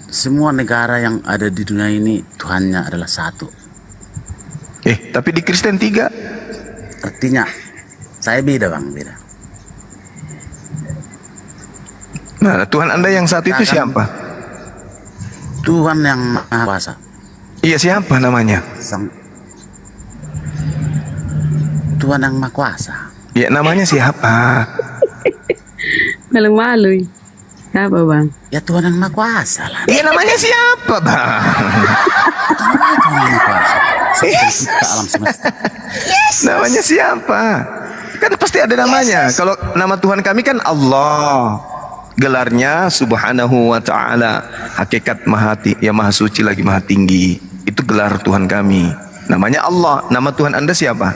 Semua negara yang ada di dunia ini Tuhannya adalah satu. Tapi di Kristen 3. Artinya saya beda Bang, beda. Nah, Tuhan Anda yang satu itu siapa? Tuhan yang Maha Kuasa. Iya, siapa namanya? Tuhan yang Maha Kuasa. Ya, namanya siapa? Malu-malu. Apa bang? Ya Tuhan yang Maha Kuasa lah. Iya, namanya siapa, Bang? Alam semesta. Namanya siapa? Kan pasti ada namanya. Kalau nama Tuhan kami kan Allah. Gelarnya Subhanahu wa ta'ala. Hakikat maha suci lagi maha tinggi. Itu gelar Tuhan kami. Namanya Allah. Nama Tuhan Anda siapa?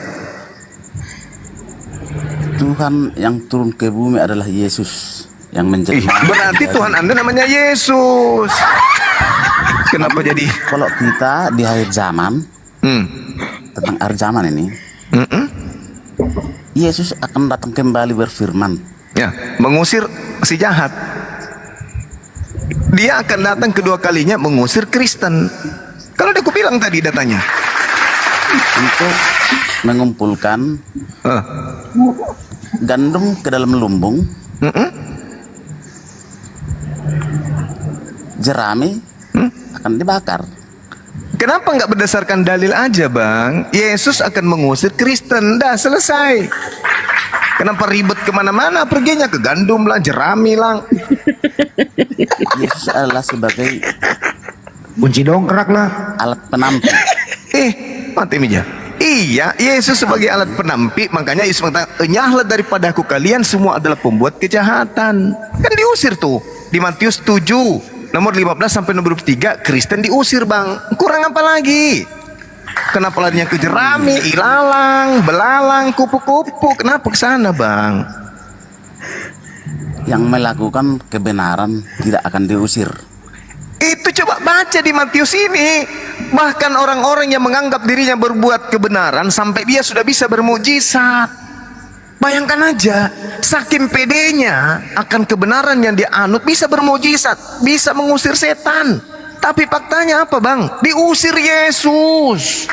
Tuhan yang turun ke bumi adalah Yesus yang menjelma. Berarti Tuhan Anda namanya Yesus. Kenapa jadi? Kalau kita di akhir zaman, tentang akhir zaman ini, Yesus akan datang kembali berfirman. Ya, mengusir si jahat. Dia akan datang kedua kalinya mengusir Kristen. Kalau aku bilang tadi datanya. Untuk mengumpulkan gandum ke dalam lumbung, jerami akan dibakar. Kenapa nggak berdasarkan dalil aja, Bang? Yesus akan mengusir Kristen, dah selesai. Kenapa ribet kemana-mana? Perginya ke gandum lah, jerami lah. Yesus adalah sebagai Kunci dongkrak lah. alat penampi. Mati meja. Iya, Yesus sebagai alat penampi, makanya Yesus mengatakan, "Enyahlah daripada aku kalian semua adalah pembuat kejahatan." Kan diusir tuh di Matius 7 nomor 15 sampai nomor 23, Kristen diusir, Bang. Kurang apa lagi? Kenapa larinya ke jerami, ilalang, belalang, kupu-kupu? Kenapa ke sana, Bang? Yang melakukan kebenaran tidak akan diusir. Itu coba baca di Matius ini. Bahkan orang-orang yang menganggap dirinya berbuat kebenaran sampai dia sudah bisa bermujizat. Bayangkan aja, saking pedenya akan kebenaran yang dia anut bisa bermujizat, bisa mengusir setan. Tapi faktanya apa, Bang? Diusir Yesus.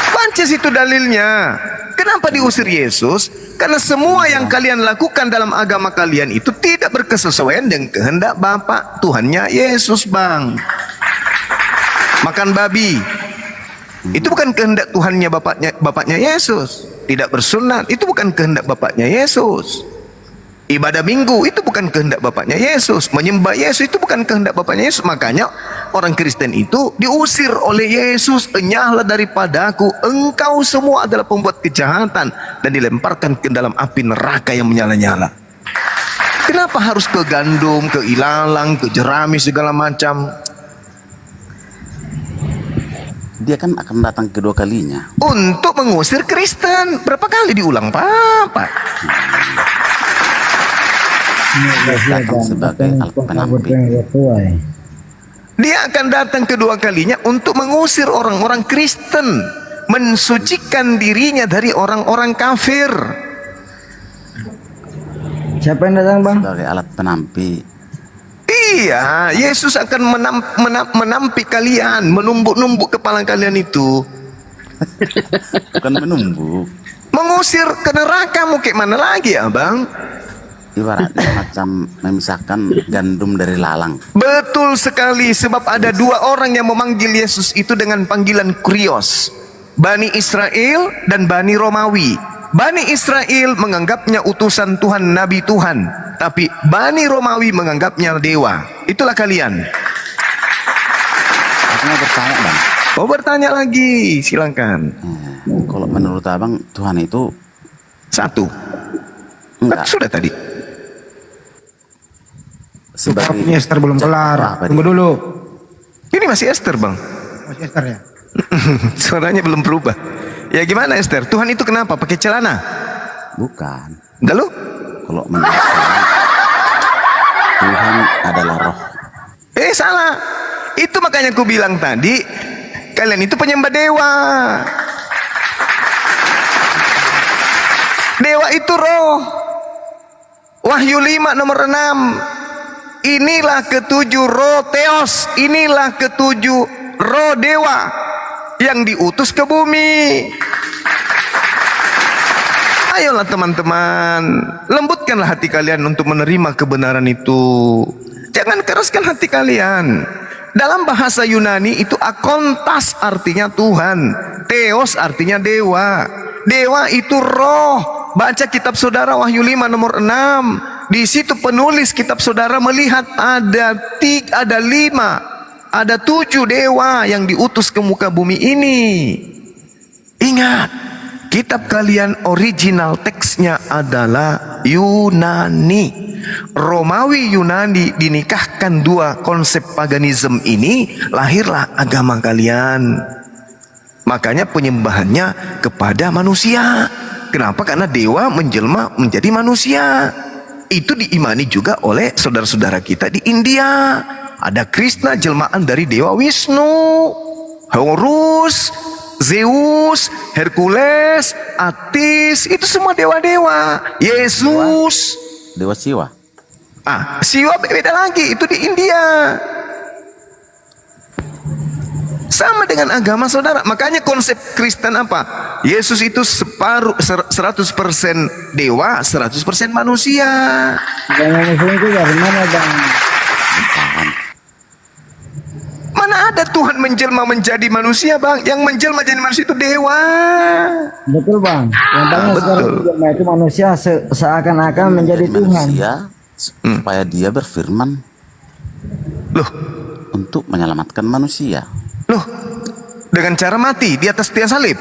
Baca situ dalilnya. Kenapa diusir Yesus? Karena semua yang kalian lakukan dalam agama kalian itu tidak berkesesuaian dengan kehendak Bapa Tuhannya Yesus, Bang. Makan babi itu bukan kehendak Tuhannya bapaknya Yesus. Tidak bersunat itu bukan kehendak bapaknya Yesus. Ibadah minggu itu bukan kehendak bapaknya Yesus. Menyembah Yesus itu bukan kehendak bapaknya Yesus. Makanya orang Kristen itu diusir oleh Yesus. Enyahlah daripadaku, engkau semua adalah pembuat kejahatan, dan dilemparkan ke dalam api neraka yang menyala-nyala. Kenapa harus ke gandum, ke ilalang, ke jerami segala macam? Dia kan akan datang kedua kalinya untuk mengusir Kristen. Berapa kali diulang, Pak? datang sebagai alat penampi. Dia akan datang kedua kalinya untuk mengusir orang-orang Kristen, mensucikan dirinya dari orang-orang kafir. Siapa yang datang, Bang? Sebagai alat penampi. Iya, Yesus akan menampi kalian, menumbuk-numbuk kepala kalian itu. Bukan menumbuk. Mengusir ke neraka, mau kayak mana lagi, Abang? Ibaratnya macam memisahkan gandum dari lalang. Betul sekali, sebab ada dua orang yang memanggil Yesus itu dengan panggilan Kurios, Bani Israel dan Bani Romawi. Bani Israel menganggapnya utusan Tuhan, Nabi Tuhan, tapi Bani Romawi menganggapnya dewa. Itulah kalian. Aku mau bertanya, Bang. Oh, bertanya lagi, silakan. Kalau menurut Abang, Tuhan itu satu? Enggak. Sudah tadi. Sebagai Esther belum kelar. Tunggu dulu. Ini masih Esther, Bang. Masih Esther ya? Suaranya belum berubah. Ya gimana, Esther? Tuhan itu kenapa? Pakai celana? Bukan. Enggak lu? Kalau menurut saya, Tuhan adalah roh. Salah. Itu makanya aku bilang tadi, kalian itu penyembah dewa. Dewa itu roh. Wahyu 5 nomor 6. Inilah ketujuh roh Theos. Inilah ketujuh roh dewa yang diutus ke bumi. Ayolah teman-teman, lembutkanlah hati kalian untuk menerima kebenaran itu. Jangan keraskan hati kalian. Dalam bahasa Yunani itu akontas artinya Tuhan, Theos artinya dewa. Dewa itu roh. Baca kitab saudara Wahyu 5 nomor 6. Di situ penulis kitab saudara melihat ada 7 dewa yang diutus ke muka bumi ini. Ingat, kitab kalian original teksnya adalah Yunani. Romawi Yunani dinikahkan dua konsep paganisme ini, lahirlah agama kalian. Makanya penyembahannya kepada manusia. Kenapa? Karena dewa menjelma menjadi manusia. Itu diimani juga oleh saudara-saudara kita di India. Ada Krishna, jelmaan dari dewa Wisnu, Horus, Zeus, Hercules, Atis, itu semua dewa-dewa. Yesus, Dewa Siwa. Siwa beda lagi, itu di India. Sama dengan agama saudara. Makanya konsep Kristen apa? Yesus itu 100% dewa, 100% manusia. Agama Muslim itu dari mana, Bang? Mana ada Tuhan menjelma menjadi manusia, Bang? Yang menjelma jadi manusia itu dewa. Betul, Bang. Yang banyak sekarang menjelma itu manusia seakan-akan menjadi Tuhan. Supaya dia berfirman untuk menyelamatkan manusia. Loh, dengan cara mati di atas tiang salib.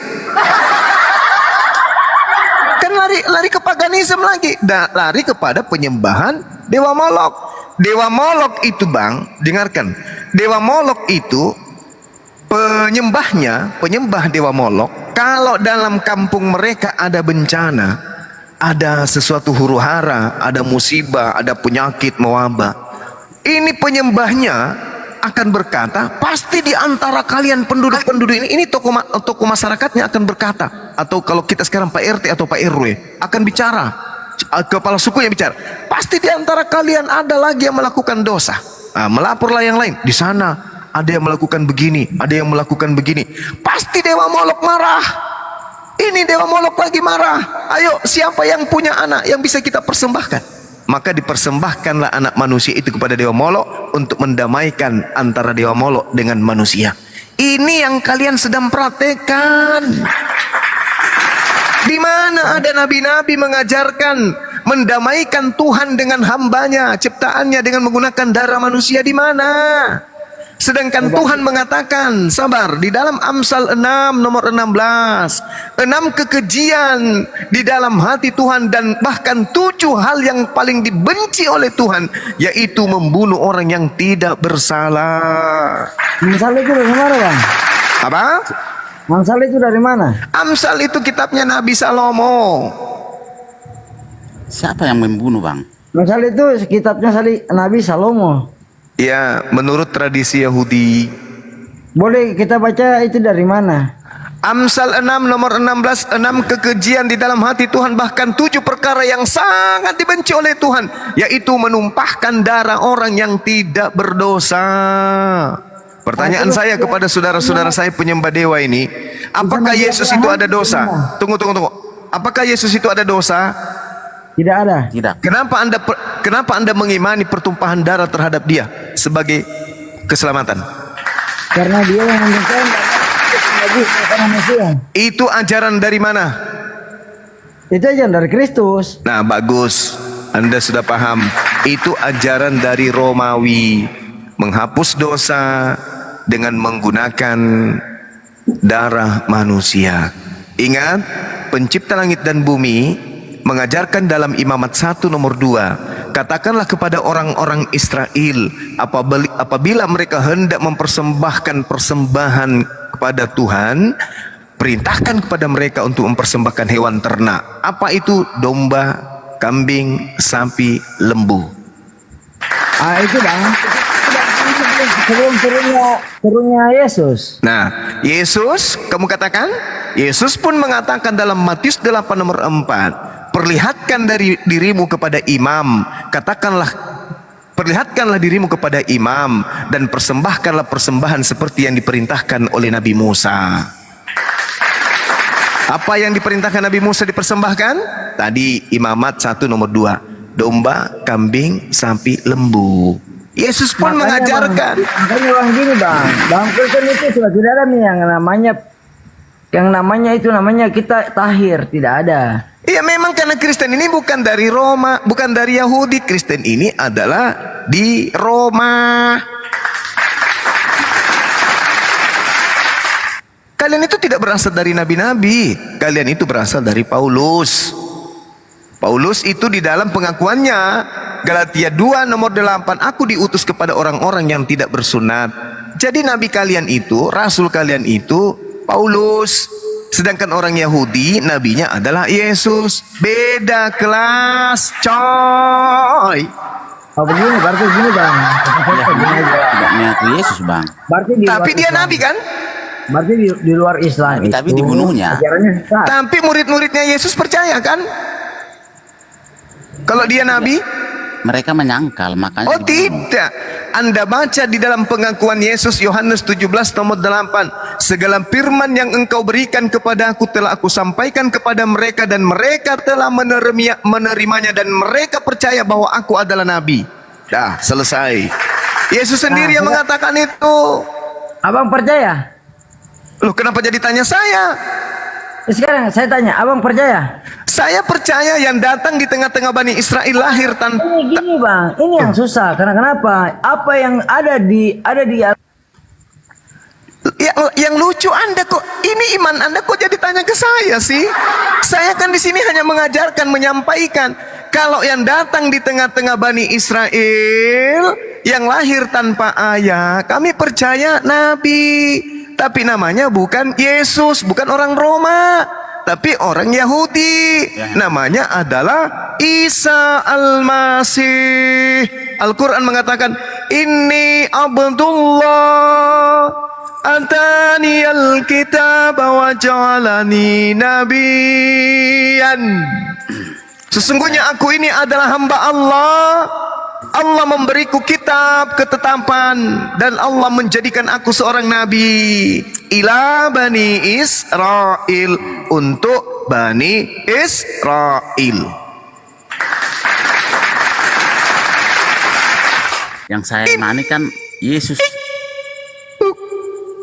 Kan lari ke paganisme lagi, lari kepada penyembahan dewa Molok. Dewa Molok itu, Bang, dengarkan. Dewa Molok itu penyembah dewa Molok, kalau dalam kampung mereka ada bencana, ada sesuatu huru-hara, ada musibah, ada penyakit mewabah, ini penyembahnya akan berkata, pasti di antara kalian penduduk-penduduk ini tokoh masyarakatnya akan berkata, atau kalau kita sekarang Pak RT atau Pak RW akan bicara, kepala sukunya bicara, pasti di antara kalian ada lagi yang melakukan dosa. Melaporlah yang lain, di sana ada yang melakukan begini, ada yang melakukan begini. Pasti dewa Molok marah. Ini dewa Molok lagi marah. Ayo, siapa yang punya anak yang bisa kita persembahkan? Maka dipersembahkanlah anak manusia itu kepada dewa Molok untuk mendamaikan antara dewa Molok dengan manusia. Ini yang kalian sedang praktekkan. Di mana ada nabi-nabi mengajarkan mendamaikan Tuhan dengan hambanya, ciptaannya dengan menggunakan darah manusia, di mana? Sedangkan Tuhan mengatakan, sabar, di dalam Amsal 6 nomor 16, 6 kekejian di dalam hati Tuhan, dan bahkan 7 hal yang paling dibenci oleh Tuhan, yaitu membunuh orang yang tidak bersalah. Amsal itu dari mana, Bang? Apa? Amsal itu dari mana? Amsal itu kitabnya Nabi Salomo. Siapa yang membunuh, Bang? Amsal itu kitabnya Nabi Salomo. Ya, menurut tradisi Yahudi. Boleh kita baca itu dari mana? Amsal 6 nomor 16, 6 kekejian di dalam hati Tuhan, bahkan 7 perkara yang sangat dibenci oleh Tuhan, yaitu menumpahkan darah orang yang tidak berdosa. Pertanyaan saya kepada saudara-saudara saya penyembah dewa ini, apakah Yesus itu ada dosa? Tunggu. Apakah Yesus itu ada dosa? Tidak ada. Tidak. Kenapa Anda mengimani pertumpahan darah terhadap dia sebagai keselamatan? Karena dia yang menjadikan manusia. Itu ajaran dari mana? Itu ajaran dari Kristus. Nah, bagus. Anda sudah paham. Itu ajaran dari Romawi. Menghapus dosa dengan menggunakan darah manusia. Ingat, pencipta langit dan bumi mengajarkan dalam Imamat 1 nomor 2, katakanlah kepada orang-orang Israel, apabila mereka hendak mempersembahkan persembahan kepada Tuhan, perintahkan kepada mereka untuk mempersembahkan hewan ternak. Apa itu? Domba, kambing, sapi, lembu. Itu, Bang. Sebelum turunnya Yesus. Nah, Yesus, kamu katakan, Yesus pun mengatakan dalam Matius 8 nomor 4, perlihatkan dari dirimu kepada imam, perlihatkanlah dirimu kepada imam, dan persembahkanlah persembahan seperti yang diperintahkan oleh Nabi Musa. Apa yang diperintahkan Nabi Musa dipersembahkan? Tadi Imamat 1 nomor 2, domba, kambing, sapi, lembu. Yesus pun mengajarkan. Makanya orang gini, Bang. Bang Kristen itu sudah tidak ada nih yang namanya Yang namanya kita tahir, tidak ada. Iya, memang karena Kristen ini bukan dari Roma, bukan dari Yahudi. Kristen ini adalah di Roma. Kalian itu tidak berasal dari nabi-nabi. Kalian itu berasal dari Paulus. Paulus itu di dalam pengakuannya, Galatia 2 nomor 8, aku diutus kepada orang-orang yang tidak bersunat. Jadi nabi kalian itu, rasul kalian itu Paulus. Sedangkan orang Yahudi, nabinya adalah Yesus. Beda kelas, coy. Oh begini, berarti gini bang. Tidak mengaku Yesus, Bang. Berarti Tapi dia nabi kan? Berarti di luar Islam Tapi dibunuhnya. ajarannya sesat. Tapi murid-muridnya Yesus percaya kan? Kalau dia nabi? Mereka menyangkal, makanya Oh tidak. Anda baca di dalam pengakuan Yesus Yohanes 17 nomor 8. Segala firman yang engkau berikan kepada aku telah aku sampaikan kepada mereka, dan mereka telah menerimanya, dan mereka percaya bahwa aku adalah nabi. Dah, selesai. Yesus sendiri yang mengatakan itu. Abang percaya? Loh, kenapa jadi tanya saya? Sekarang saya tanya, abang percaya? Saya percaya yang datang di tengah-tengah Bani Israel lahir tanpa. Ini gini bang, ini yang susah. Karena kenapa? Apa yang ada di yang lucu Anda kok, ini iman Anda kok jadi tanya ke saya sih? Saya kan di sini hanya mengajarkan, menyampaikan. Kalau yang datang di tengah-tengah Bani Israel yang lahir tanpa ayah, kami percaya nabi. Tapi namanya bukan Yesus, bukan orang Roma, tapi orang Yahudi. Namanya adalah Isa Al-Masih. Al-Quran mengatakan, Inni Abdullah atani al-kitab wa ja'alani nabiyan. Sesungguhnya aku ini adalah hamba Allah. Allah memberiku kitab, ketetapan, dan Allah menjadikan aku seorang nabi ila Bani Israel, untuk Bani Israel. yang saya imani kan Yesus.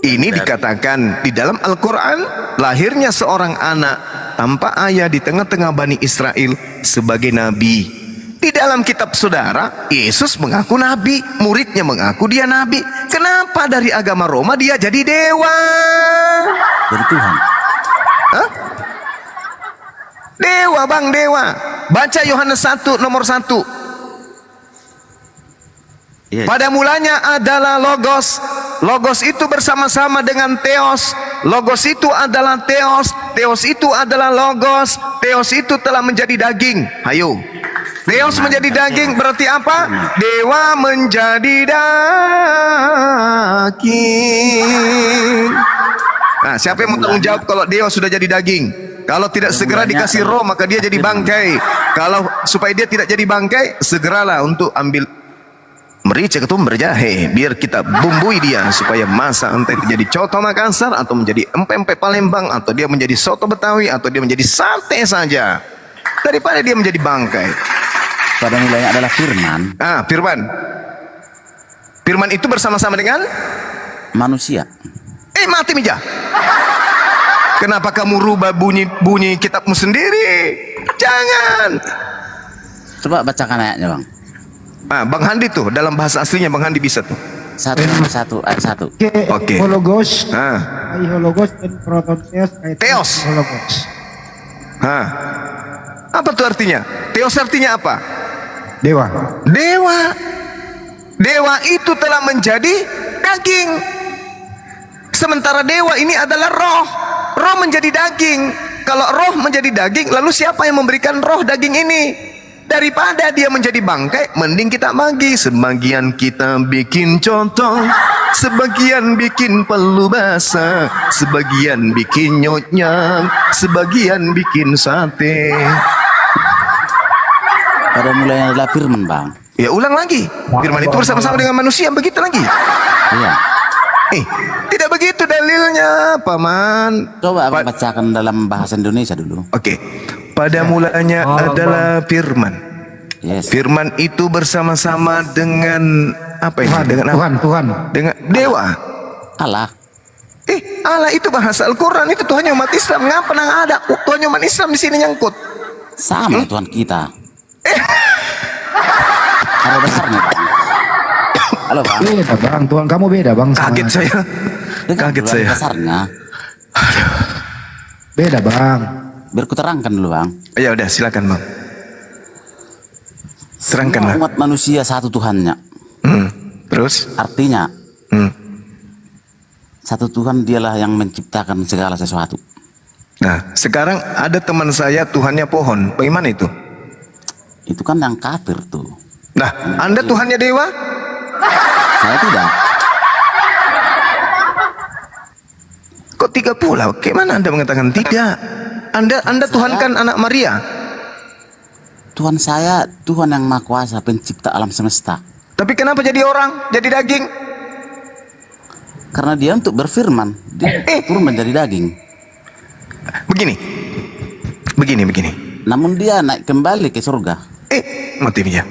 Ini dikatakan di dalam Al-Quran, lahirnya seorang anak tanpa ayah di tengah-tengah Bani Israel sebagai nabi. Di dalam kitab saudara, Yesus mengaku nabi, muridnya mengaku dia nabi. Kenapa dari agama Roma dia jadi dewa? Dari Tuhan. Hah? Dewa bang, dewa. Baca Yohanes 1 nomor 1. Pada mulanya adalah Logos. Logos itu bersama-sama dengan Theos. Logos itu adalah Theos. Theos itu adalah Logos. Theos itu telah menjadi daging. Ayo. Theos menjadi daging berarti apa? Dewa menjadi daging. Nah, siapa yang mau tanggung jawab kalau dewa sudah jadi daging? Kalau tidak segera dikasih roh, maka dia jadi bangkai. Kalau supaya dia tidak jadi bangkai, segeralah untuk ambil merica, ketum, berjahe, biar kita bumbui dia supaya masak, entah itu jadi coto Makassar atau menjadi empek-empek Palembang, atau dia menjadi soto Betawi, atau dia menjadi sate saja, daripada dia menjadi bangkai. Pada mulanya adalah firman. Firman. Firman itu bersama-sama dengan manusia. Mati Mija. Kenapa kamu rubah bunyi kitabmu sendiri? Jangan. Coba bacakan ayatnya, Bang. Bang Handi tuh dalam bahasa aslinya Bang Handi bisa tuh. 1 ayat 1. Oke. Hologos. Hologos dan proton Theos. Hologos. Apa tuh artinya? Theos artinya apa? Dewa. Dewa. Dewa itu telah menjadi daging. Sementara dewa ini adalah roh. Roh menjadi daging. Kalau roh menjadi daging, lalu siapa yang memberikan roh daging ini? Daripada dia menjadi bangkai, mending kita bagi. Sebagian kita bikin contoh, sebagian bikin pelu basah, sebagian bikin nyotnyang, sebagian bikin sate. Pada mulanya adalah firman, Bang. Ya ulang lagi. Firman itu bersama-sama dengan manusia, begitu lagi. Iya. Tidak begitu dalilnya, Paman. Coba Abang bacakan dalam bahasa Indonesia dulu. Oke. Pada mulanya adalah firman. Yes. Firman itu bersama-sama dengan apa ini? Dengan Tuhan. Dengan dewa. Allah. Allah itu bahasa Al-Quran, itu Tuhannya umat Islam. Ngapa nang ada Tuhannya umat Islam di sini nyangkut? Sama Tuhan kita. Ada besarnya Bang. Halo Bang. Beda Bang, Tuhan kamu beda Bang. Kaget saya. Kaget saya. Besarnya. Beda Bang. Biar ku terangkan dulu Bang. Ya udah, silakan Bang. Terangkanlah. Semua umat manusia satu Tuhannya. Terus? Artinya satu Tuhan dialah yang menciptakan segala sesuatu. Nah, sekarang ada teman saya Tuhannya pohon. Bagaimana itu? Itu kan yang kafir tuh. Nah, Anda Tuhannya dewa? Saya tidak. Kok tiga pula? Bagaimana Anda mengatakan tidak? Anda Tuhankan anak Maria. Tuhan saya Tuhan yang Maha Kuasa, pencipta alam semesta. Tapi kenapa jadi orang? Jadi daging? Karena dia untuk berfirman, dia turun menjadi daging. Begini. Namun dia naik kembali ke surga. Motifnya.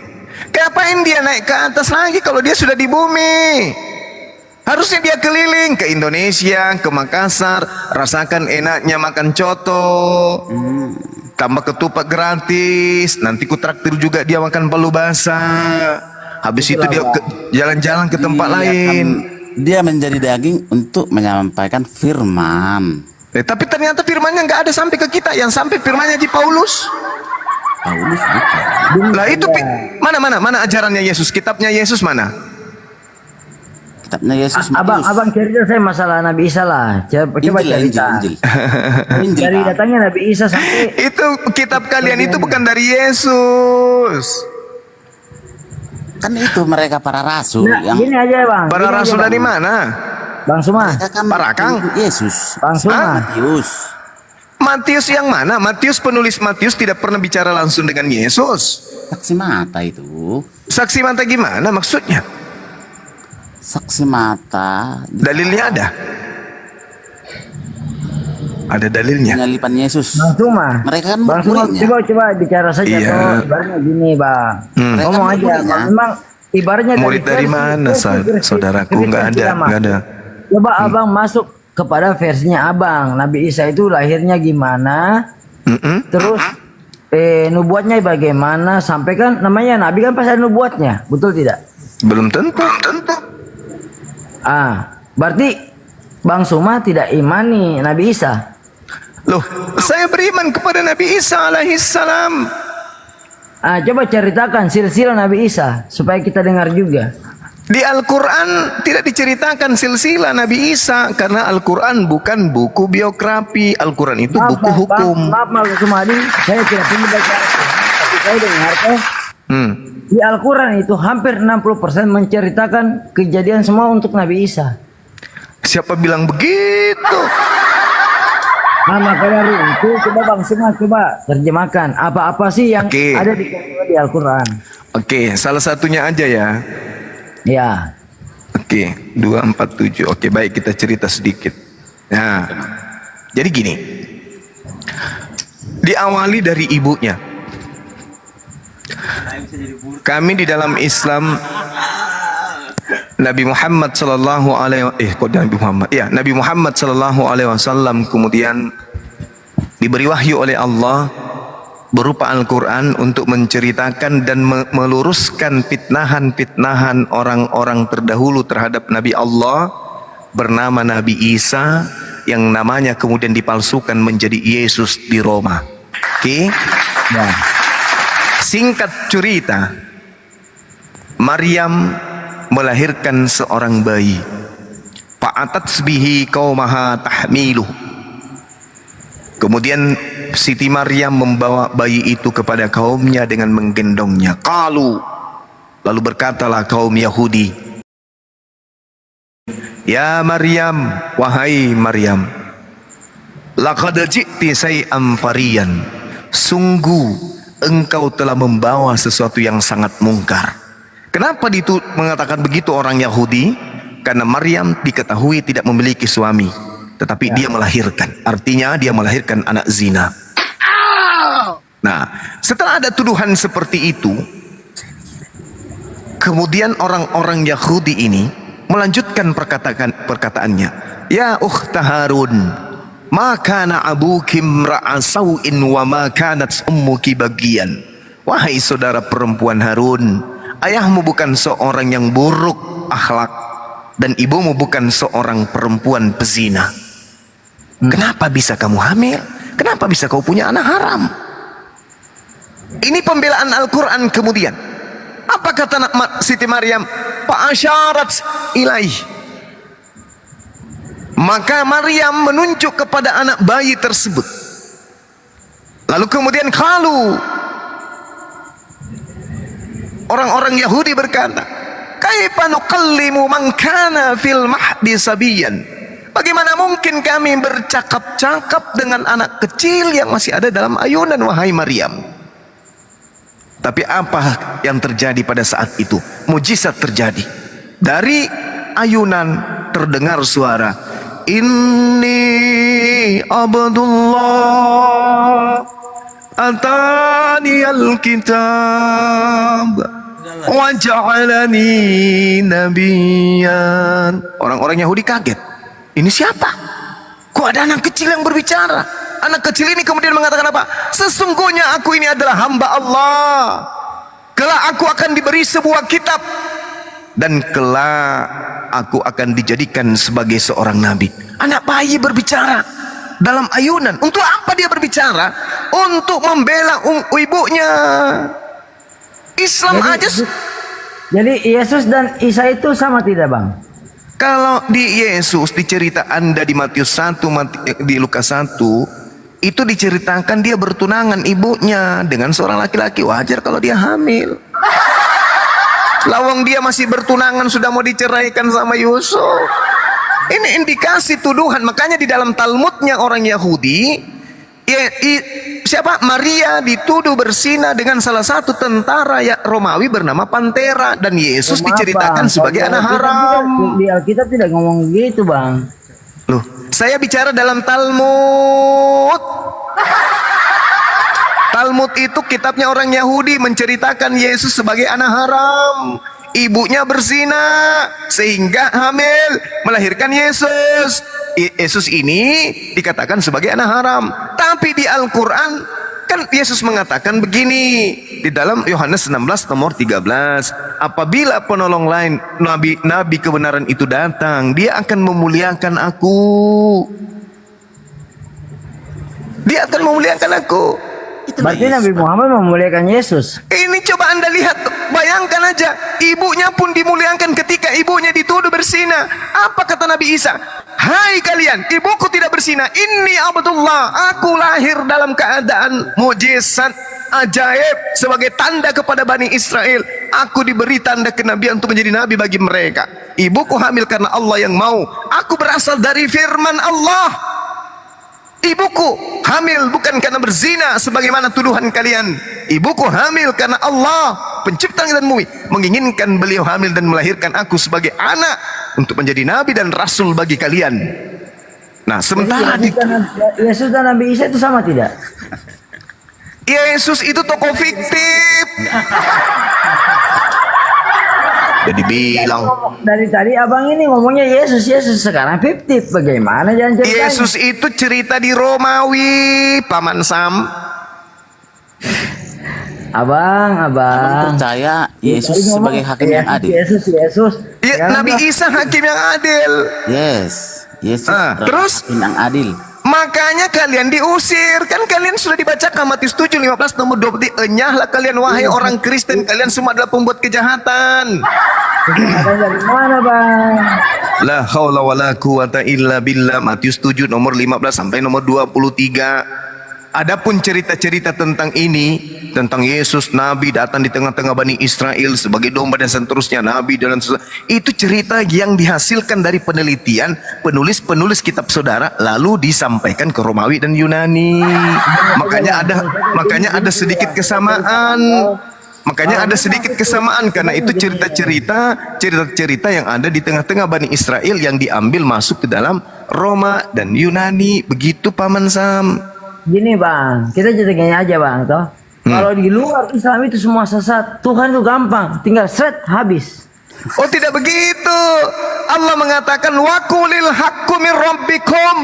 Ngapain dia naik ke atas lagi kalau dia sudah di bumi? Harusnya dia keliling ke Indonesia, ke Makassar, rasakan enaknya makan coto, tambah ketupat gratis. Nanti ku traktir juga dia makan palu basah. Habis itu dia jalan-jalan ke tempat lain. Dia menjadi daging untuk menyampaikan firman. Tapi ternyata firmannya nggak ada sampai ke kita. Yang sampai firmannya di Paulus. Paulus bukan. Lah itu mana ajarannya Yesus? Kitabnya Yesus mana? Kitabnya Yesus. Abang cerita saya masalah Nabi Isa lah. Coba cerita. Injil. Dari datangnya Nabi Isa sampai itu kitab kalian itu bukan dari Yesus. Kan itu mereka para rasul. Nah, yang gini aja Bang. Para rasul dari mana? Bang Suma. Para Kang Yesus. Bang Suma. Matius yang mana? Penulis Matius tidak pernah bicara langsung dengan Yesus. Saksi mata itu. Saksi mata gimana maksudnya? Saksi mata. Dalilnya ada? Ada dalilnya. Penyalipan Yesus. Bang Suma. Mereka kan Bang Suma, coba bicara saja tuh. Ibaratnya gini Bang. Ngomong aja. Memang ibaratnya murid dari mana saudaraku? Nggak ada. Coba Abang masuk kepada versinya Abang. Nabi Isa itu lahirnya gimana? Terus nubuatnya bagaimana? Sampai kan namanya Nabi kan pasti ada nubuatnya, betul tidak? Belum tentu. Berarti Bang Suma tidak imani Nabi Isa. Loh, saya beriman kepada Nabi Isa alaihissalam. Coba ceritakan silsilah Nabi Isa supaya kita dengar juga. Di Al-Quran tidak diceritakan silsilah Nabi Isa karena Al-Quran bukan buku biografi. Al-Quran itu buku hukum. Maaf Sumadi, saya tidak punya baca, tapi saya dengar di Al-Quran itu hampir 60% menceritakan kejadian semua untuk Nabi Isa. Siapa bilang begitu? Maka dari itu coba Bang Suma terjemahkan apa-apa sih yang ada di Al-Quran. Oke, salah satunya aja ya. Ya. Oke, 247. Oke, baik, kita cerita sedikit. Nah, jadi gini. Diawali dari ibunya. Kami di dalam Islam Nabi Muhammad sallallahu alaihi wasallam kemudian diberi wahyu oleh Allah berupa Al-Quran untuk menceritakan dan meluruskan fitnahan-fitnahan orang-orang terdahulu terhadap Nabi Allah bernama Nabi Isa yang namanya kemudian dipalsukan menjadi Yesus di Roma. Oke? Singkat cerita, Maryam melahirkan seorang bayi. Fa'atat bihi qaumaha tahmiluh. Kemudian Siti Maryam membawa bayi itu kepada kaumnya dengan menggendongnya. Lalu berkatalah kaum Yahudi, "Ya Maryam, wahai Maryam, laqad ji'ti shay'an fariyan." Sungguh engkau telah membawa sesuatu yang sangat mungkar. Kenapa mengatakan begitu orang Yahudi? Karena Maryam diketahui tidak memiliki suami, tetapi dia melahirkan. Artinya dia melahirkan anak zina. Nah, setelah ada tuduhan seperti itu, kemudian orang-orang Yahudi ini melanjutkan perkataannya. ya ukhta Harun, ma kana abuki imra'a sau'in wa ma kanat ummuki bagian. Wahai saudara perempuan Harun, ayahmu bukan seorang yang buruk akhlak dan ibumu bukan seorang perempuan pezina. Kenapa bisa kamu hamil? Kenapa bisa kau punya anak haram? Ini pembelaan Al-Quran. Kemudian apa kata Siti Maryam? Fa'asyarat ilaih, maka Maryam menunjuk kepada anak bayi tersebut. Lalu kemudian kalau orang-orang Yahudi berkata, kaifa nukallimu man kana fil mahdi sabiyan, bagaimana mungkin kami bercakap-cakap dengan anak kecil yang masih ada dalam ayunan, wahai Maryam. Tapi apa yang terjadi pada saat itu? Mujizat terjadi. Dari ayunan terdengar suara, Inni Abdullah atani al-kitab wa ja'alani nabiyyan. Orang-orang Yahudi kaget. Ini siapa? Kok ada anak kecil yang berbicara? Anak kecil ini kemudian mengatakan apa? Sesungguhnya aku ini adalah hamba Allah. Kelak aku akan diberi sebuah kitab dan kelak aku akan dijadikan sebagai seorang nabi. Anak bayi berbicara dalam ayunan. Untuk apa dia berbicara? Untuk membela ibunya. Islam Jadi Yesus dan Isa itu sama tidak, Bang? Kalau di Yesus, di cerita Anda di Matius 1, di Lukas 1, itu diceritakan dia bertunangan ibunya dengan seorang laki-laki. Wajar kalau dia hamil. Lawang dia masih bertunangan sudah mau diceraikan sama Yusuf. Ini indikasi tuduhan. Makanya di dalam Talmudnya orang Yahudi, Maria dituduh berzina dengan salah satu tentara Romawi bernama Pantera, dan Yesus diceritakan sebagai anak haram. Di Alkitab tidak ngomong gitu, Bang. Loh, saya bicara dalam Talmud. Talmud itu kitabnya orang Yahudi, menceritakan Yesus sebagai anak haram. Ibunya berzina sehingga hamil melahirkan Yesus. Yesus ini dikatakan sebagai anak haram. Tapi di Al-Quran kan Yesus mengatakan begini di dalam Yohanes 16 nomor 13, apabila penolong lain, nabi kebenaran itu datang, dia akan memuliakan aku. Dia akan memuliakan aku. Berarti Nabi Muhammad memuliakan Yesus. Ini coba Anda lihat, bayangkan aja, ibunya pun dimuliakan ketika ibunya dituduh berzina. Apa kata Nabi Isa? Hai kalian, ibuku tidak berzina. Inni Abdullah, aku lahir dalam keadaan mujizat ajaib sebagai tanda kepada Bani Israel. Aku diberi tanda kenabian untuk menjadi nabi bagi mereka. Ibuku hamil karena Allah yang mau. Aku berasal dari firman Allah. Ibuku hamil bukan karena berzina sebagaimana tuduhan kalian. Ibuku hamil karena Allah, pencipta langit dan bumi, menginginkan beliau hamil dan melahirkan aku sebagai anak untuk menjadi nabi dan rasul bagi kalian. Nah, sementara Yesus dan Nabi Isa itu sama tidak? Yesus itu tokoh fiktif. Jadi bilang dari tadi abang ini ngomongnya Yesus sekarang fiktif, bagaimana jangan ceritanya? Yesus itu cerita di Romawi, Paman Sam. Abang percaya Yesus sebagai hakim yang adil. Yesus. Ya, Nabi Isa hakim yang adil. Yes, Yesus terus hakim yang adil. Makanya kalian diusir. Kan kalian sudah dibacakan Matius 7:15 nomor 20. Enyahlah kalian wahai orang Kristen, kalian semua adalah pembuat kejahatan. Kejahatan dari mana, Bang? La haula wala quwata illa billah. Matius 7 nomor 15 sampai nomor 23. Adapun cerita-cerita tentang ini, tentang Yesus Nabi datang di tengah-tengah Bani Israel sebagai domba dan seterusnya, Nabi dan seterusnya, itu cerita yang dihasilkan dari penelitian penulis-penulis kitab saudara lalu disampaikan ke Romawi dan Yunani. Makanya ada sedikit kesamaan. Makanya ada sedikit kesamaan karena itu cerita-cerita yang ada di tengah-tengah Bani Israel yang diambil masuk ke dalam Roma dan Yunani. Begitu Paman Sam. Gini Bang, kita jadi gini aja Bang toh. Kalau di luar Islam itu semua sesat, Tuhan itu gampang, tinggal set habis. Oh, tidak begitu. Allah mengatakan wa qulil haqqu mir rabbikum.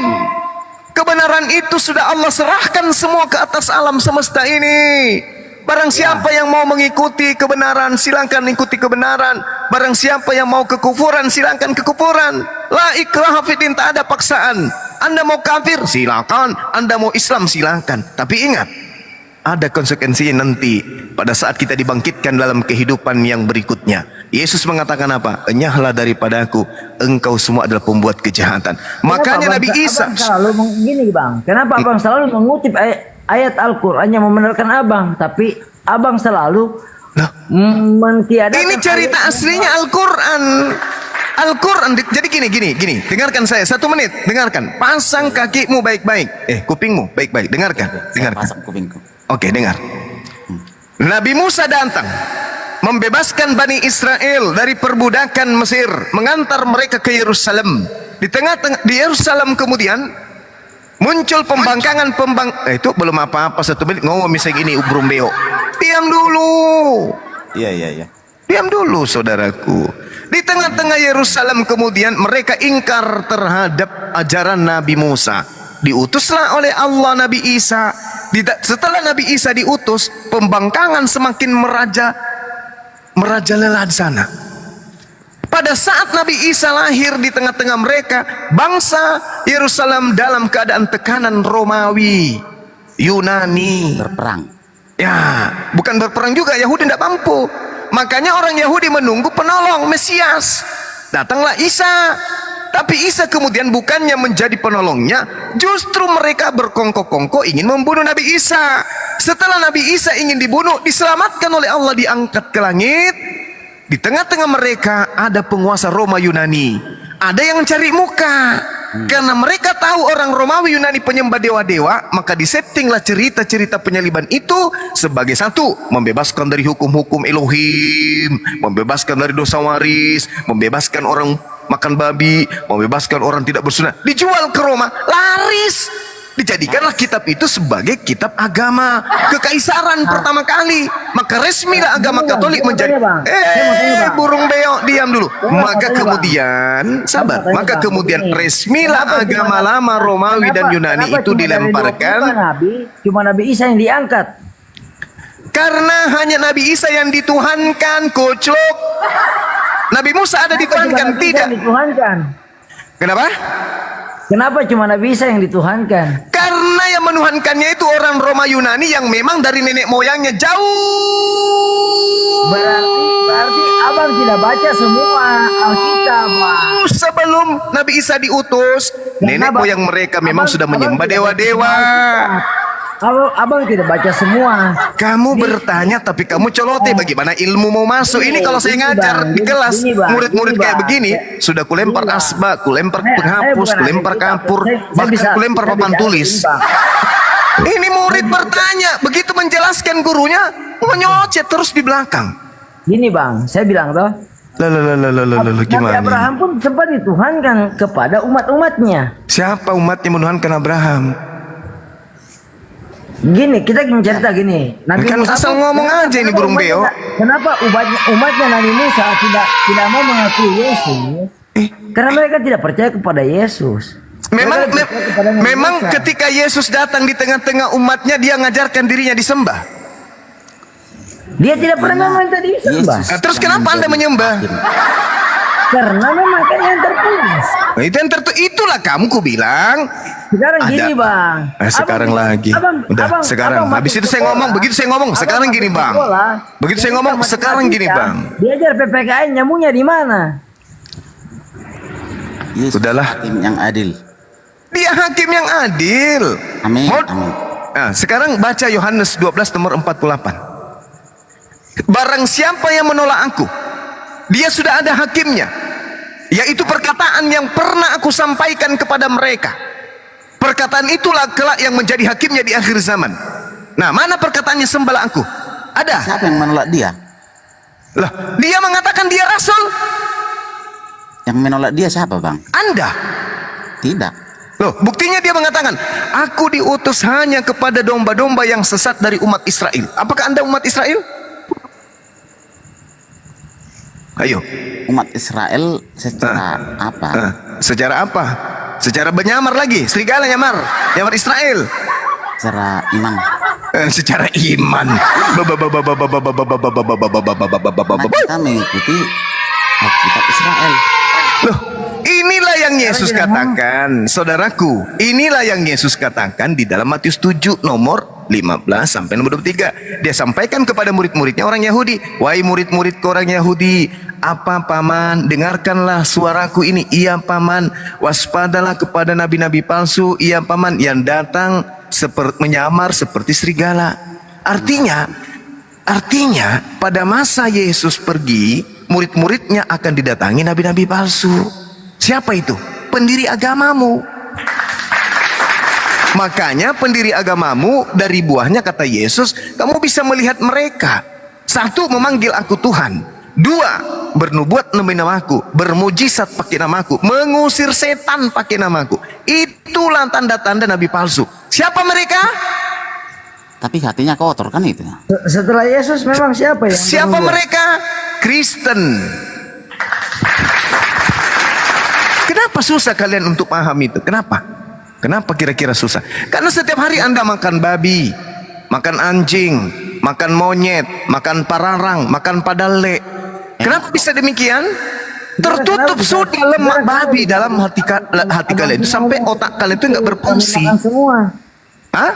Kebenaran itu sudah Allah serahkan semua ke atas alam semesta ini. Barang siapa yang mau mengikuti kebenaran, silakan ikuti kebenaran. Barang siapa yang mau kekufuran, silakan kekufuran. La ikraha fiddin, tak ada paksaan. Anda mau kafir, silakan. Anda mau Islam, silakan. Tapi ingat, ada konsekuensinya nanti pada saat kita dibangkitkan dalam kehidupan yang berikutnya. Yesus mengatakan apa? Enyahlah daripadaku, engkau semua adalah pembuat kejahatan. Makanya Nabi Isa Abang selalu gini bang, kenapa abang selalu mengutip ayat Al-Quran yang membenarkan abang, tapi abang selalu mentiadakan. Ini cerita aslinya Al-Quran. Al-Quran. Jadi gini. Dengarkan saya 1 menit. Dengarkan. Pasang kakimu baik-baik. Kupingmu baik-baik. Dengarkan. Pasang kupingku. Oke, dengar. Nabi Musa datang membebaskan Bani Israel dari perbudakan Mesir, mengantar mereka ke Yerusalem. Di tengah-tengah di Yerusalem kemudian muncul pembangkangan itu belum apa-apa 1 menit ngomong misalnya gini, Bung Beo. Diam dulu. Iya. Diam dulu saudaraku. Di tengah-tengah Yerusalem kemudian mereka ingkar terhadap ajaran Nabi Musa. Diutuslah oleh Allah Nabi Isa. Setelah Nabi Isa diutus, pembangkangan semakin merajalela di sana. Pada saat Nabi Isa lahir di tengah-tengah mereka, bangsa Yerusalem dalam keadaan tekanan Romawi, Yunani. Berperang. Ya, bukan berperang juga, Yahudi tidak mampu. Makanya orang Yahudi menunggu penolong Mesias. Datanglah Isa. Tapi Isa kemudian bukannya menjadi penolongnya, justru mereka berkongkok-kongkok ingin membunuh Nabi Isa. Setelah Nabi Isa ingin dibunuh, diselamatkan oleh Allah, diangkat ke langit. Di tengah-tengah mereka ada penguasa Roma Yunani. Ada yang mencari muka. Karena mereka tahu orang Romawi Yunani penyembah dewa-dewa, maka disettinglah cerita-cerita penyaliban itu sebagai satu, membebaskan dari hukum-hukum Elohim, membebaskan dari dosa waris, membebaskan orang makan babi, membebaskan orang tidak bersunat. Dijual ke Roma, laris. Dijadikanlah kitab itu sebagai kitab agama kekaisaran pertama kali. Maka resmilah agama Katolik menjadi burung beo, diam dulu. Maka kemudian sabar, maka kemudian resmilah agama lama Romawi dan Yunani itu dilemparkan. Cuma Nabi Isa yang diangkat. Karena hanya Nabi Isa yang dituhankan, kocok. Nabi Musa ada dituhankan, tidak. Kenapa? Kenapa cuma Nabi Isa yang dituhankan? Karena yang menuhankannya itu orang Roma Yunani yang memang dari nenek moyangnya jauh. Berarti abang tidak baca semua Alkitab, Bang. Sebelum Nabi Isa diutus, nenek moyang mereka memang sudah menyembah dewa-dewa. Abang tidak baca semua. Kamu bertanya tapi kamu colote, bagaimana ilmu mau masuk? Ini kalau saya ngajar di kelas murid-murid kayak begini, sudah kulempar asbak, kulempar penghapus, kulempar kapur, bahkan kulempar papan tulis. Ini murid bertanya, begitu menjelaskan gurunya menyocet terus di belakang. Gini bang, saya bilang toh. Gimana? Nabi Abraham pun sempat dituhankan kepada umat-umatnya. Siapa umatnya menuhankan Abraham? Gini, kita cerita gini. Nabi kan Musa asal ngomong aja ini burung beo. Kenapa umatnya Nabi Musa tidak mau mengakui Yesus? Karena mereka tidak percaya kepada Yesus. Memang ketika Yesus datang di tengah-tengah umatnya, dia ngajarkan dirinya disembah. Dia tidak pernah minta disembah. Terus kenapa Anda menyembah? Karena memang kan yang tertulis. Itulah kamu ku bilang. Sekarang gini bang. Sekarang lagi. Sekarang. Habis itu saya ngomong, begitu saya ngomong. Sekarang gini bang. Begitu saya ngomong, sekarang gini bang. Diajar PPKN nyambungnya di mana? Sudahlah. Hakim yang adil. Dia hakim yang adil. Amin. Nah, sekarang baca Yohanes 12 nomor 48. Barang siapa yang menolak aku, dia sudah ada hakimnya, yaitu perkataan yang pernah aku sampaikan kepada mereka. Perkataan itulah kelak yang menjadi hakimnya di akhir zaman. Nah, mana perkataannya sembahlah aku? Ada. Siapa yang menolak dia? Lah, dia mengatakan dia rasul. Yang menolak dia siapa bang? Anda. Tidak. Loh, buktinya dia mengatakan, aku diutus hanya kepada domba-domba yang sesat dari umat Israel. Apakah Anda umat Israel? Ayo. Umat Israel secara apa? Secara apa? Secara menyamar lagi. Serigala nyamar Israel. Secara iman. Secara iman. Kita mengikuti Alkitab Israel. Loh, inilah yang Yesus katakan, saudaraku. Inilah yang Yesus katakan di dalam Matius 7 nomor 15 sampai nomor 23. Dia sampaikan kepada murid-muridnya orang Yahudi, "Wahai murid-muridku orang Yahudi, apa paman, dengarkanlah suaraku ini. Iya paman, waspadalah kepada nabi-nabi palsu. Iya paman, yang datang menyamar seperti serigala." Artinya pada masa Yesus pergi, murid-muridnya akan didatangi nabi-nabi palsu. Siapa itu? Pendiri agamamu. Makanya pendiri agamamu dari buahnya, kata Yesus, kamu bisa melihat mereka. Satu, memanggil aku Tuhan. Dua, bernubuat demi namaku, bermujizat pakai namaku, mengusir setan pakai namaku. Itulah tanda-tanda nabi palsu. Siapa mereka? Tapi hatinya kotor kan itu. Setelah Yesus memang siapa yang Siapa mereka? Kristen. Kenapa susah kalian untuk paham itu? Kenapa? Kenapa kira-kira susah? Karena setiap hari Anda makan babi, makan anjing, makan monyet, makan pararang, makan padale. Kenapa bisa demikian? Tertutup sudah lemak babi dalam hati kalian itu sampai otak kalian itu nggak berfungsi. Makan semua. Hah?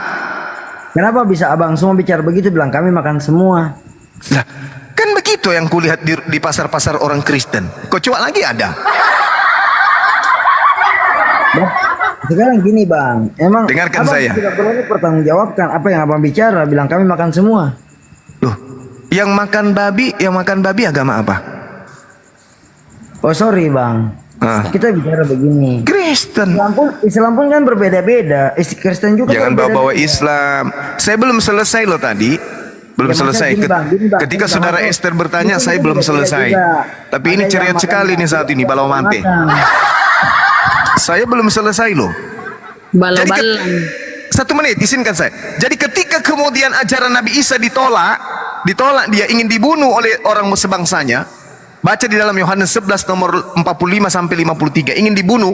Kenapa bisa abang semua bicara begitu, bilang kami makan semua? Lah, kan begitu yang kulihat di pasar-pasar orang Kristen. Kok coba lagi ada? Sekarang gini bang, emang dengarkan abang saya. tidak perlu pertanggungjawabkan apa yang abang bicara, bilang kami makan semua. Loh, yang makan babi agama apa? Oh sorry bang, kita bicara begini. Kristen. Islam pun kan berbeda-beda. Kristen juga. Jangan bawa-bawa Islam. Saya belum selesai loh tadi. Belum selesai. Ketika saudara Esther bertanya, saya belum selesai. Tapi ini ceria sekali nih saat ini, balau mante. Saya belum selesai loh. Balo-balan. 1 menit, izinkan saya. Jadi ketika kemudian ajaran Nabi Isa ditolak dia ingin dibunuh oleh orang sebangsanya. Baca di dalam Yohanes 11 nomor 45 sampai 53, ingin dibunuh.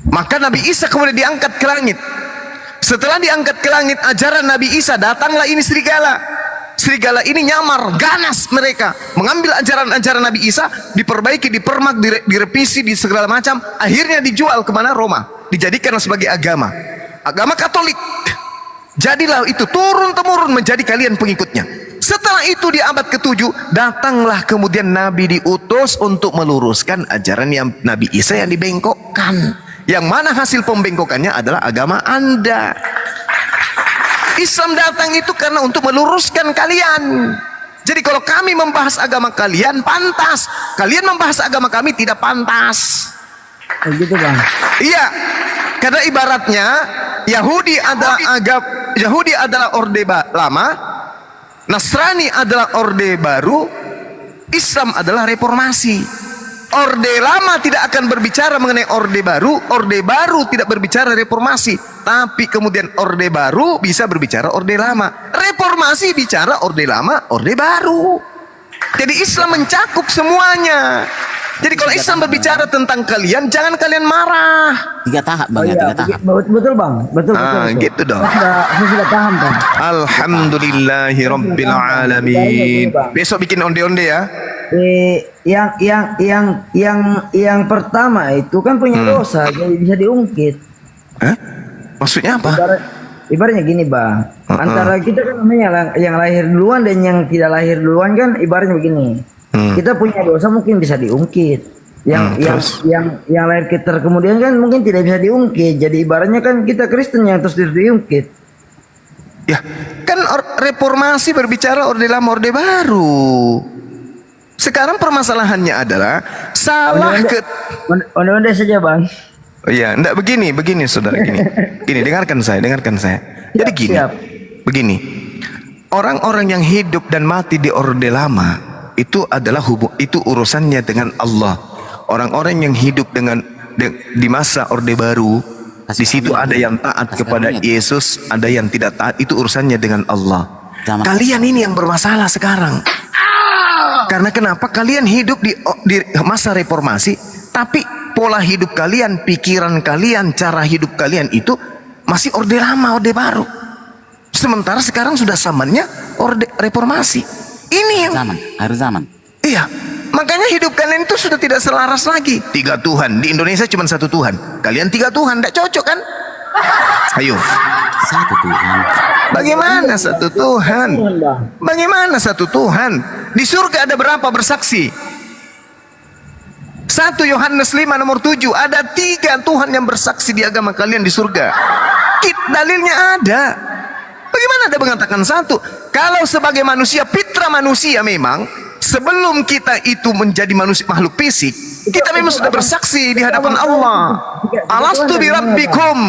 Maka Nabi Isa kemudian diangkat ke langit. Setelah diangkat ke langit ajaran Nabi Isa, datanglah ini serigala. Serigala ini nyamar, ganas mereka mengambil ajaran-ajaran Nabi Isa, diperbaiki, dipermak, direvisi, di segala macam. Akhirnya dijual kemana? Roma. Dijadikan sebagai agama Katolik. Jadilah itu turun-temurun menjadi kalian pengikutnya. Setelah itu di abad ke-7 datanglah kemudian Nabi diutus untuk meluruskan ajaran yang Nabi Isa yang dibengkokkan. Yang mana hasil pembengkokannya adalah agama Anda. Islam datang itu karena untuk meluruskan kalian. Jadi kalau kami membahas agama kalian pantas, kalian membahas agama kami tidak pantas. Begitu bang. Iya, karena ibaratnya Yahudi adalah orde lama, Nasrani adalah orde baru, Islam adalah reformasi. Orde lama tidak akan berbicara mengenai orde baru tidak berbicara reformasi. Tapi kemudian orde baru bisa berbicara orde lama. Reformasi bicara orde lama, orde baru. Jadi Islam mencakup semuanya. Jadi kalau Islam berbicara tentang kalian, jangan kalian marah. 3 tahap bang, 3 tahap. Betul bang, betul. Gitu dong. Saya sudah paham bang. Alhamdulillahi Rabbil Alamin. Besok bikin onde-onde ya. Yang pertama itu kan punya dosa, jadi bisa diungkit. Maksudnya apa? Ibaratnya gini bang, antara kita kan namanya yang lahir duluan dan yang tidak lahir duluan kan ibaratnya begini. Kita punya dosa mungkin bisa diungkit. Yang lahir kita kemudian kan mungkin tidak bisa diungkit. Jadi ibaratnya kan kita Kristen yang terus diungkit. Ya, kan reformasi berbicara orde lama, orde baru. Sekarang permasalahannya adalah onde-onde saja bang. Oh iya, enggak begini saudara, gini, dengarkan saya. Jadi begini, orang-orang yang hidup dan mati di orde lama itu adalah itu urusannya dengan Allah. Orang-orang yang hidup di masa orde baru, di situ ada yang taat kepada Yesus, ada yang tidak taat, itu urusannya dengan Allah. Kalian ini yang bermasalah sekarang. Karena kenapa? Kalian hidup di masa reformasi, tapi pola hidup kalian, pikiran kalian, cara hidup kalian itu masih orde lama, orde baru. Sementara sekarang sudah zamannya orde reformasi. Ini yang akhir zaman. Iya, makanya hidup kalian itu sudah tidak selaras lagi. 3 Tuhan, di Indonesia cuma 1 Tuhan. Kalian 3 Tuhan, tidak cocok kan? Ayo. 1 Tuhan. Bagaimana 1 Tuhan? Bagaimana 1 Tuhan? Di surga ada berapa bersaksi? 1 Yohanes 5 nomor 7, ada 3 Tuhan yang bersaksi di agama kalian di surga. Dalilnya ada. Bagaimana ada mengatakan 1? Kalau sebagai manusia, fitrah manusia memang sebelum kita itu menjadi manusia makhluk fisik, kita memang sudah bersaksi di hadapan Allah. Alastu bi rabbikum.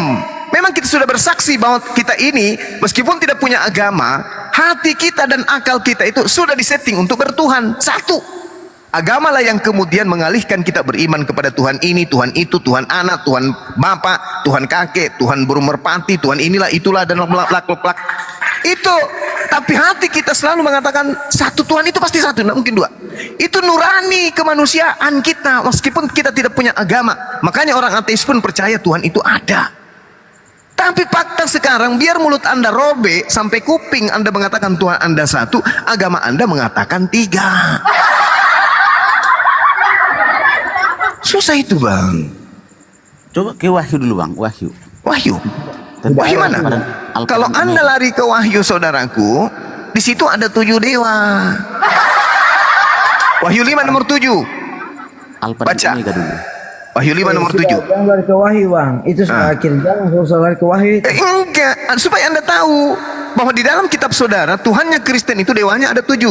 Memang kita sudah bersaksi bahwa kita ini meskipun tidak punya agama, hati kita dan akal kita itu sudah disetting untuk bertuhan. 1. Agamalah yang kemudian mengalihkan kita beriman kepada Tuhan ini, Tuhan itu, Tuhan anak, Tuhan bapak, Tuhan kakek, Tuhan burung merpati, Tuhan inilah, itulah, dan lak-lak. Itu, tapi hati kita selalu mengatakan 1 Tuhan itu pasti 1, tidak mungkin 2. Itu nurani kemanusiaan kita, meskipun kita tidak punya agama. Makanya orang ateis pun percaya Tuhan itu ada. Tapi fakta sekarang, biar mulut Anda robek sampai kuping Anda mengatakan Tuhan Anda 1, agama Anda mengatakan 3. Susah itu, Bang. Coba ke Wahyu dulu, Bang. Wahyu. Wahyu mana? Kalau Anda lari ke Wahyu, saudaraku, di situ ada 7 dewa. Wahyu 5 nomor 7. Baca. Wahyu 5 nomor 7. Jangan lari ke Wahyu, Bang. Itu sudah akhir jangan lari ke Wahyu. Enggak, supaya Anda tahu bahwa di dalam kitab saudara, Tuhannya Kristen itu dewanya ada 7.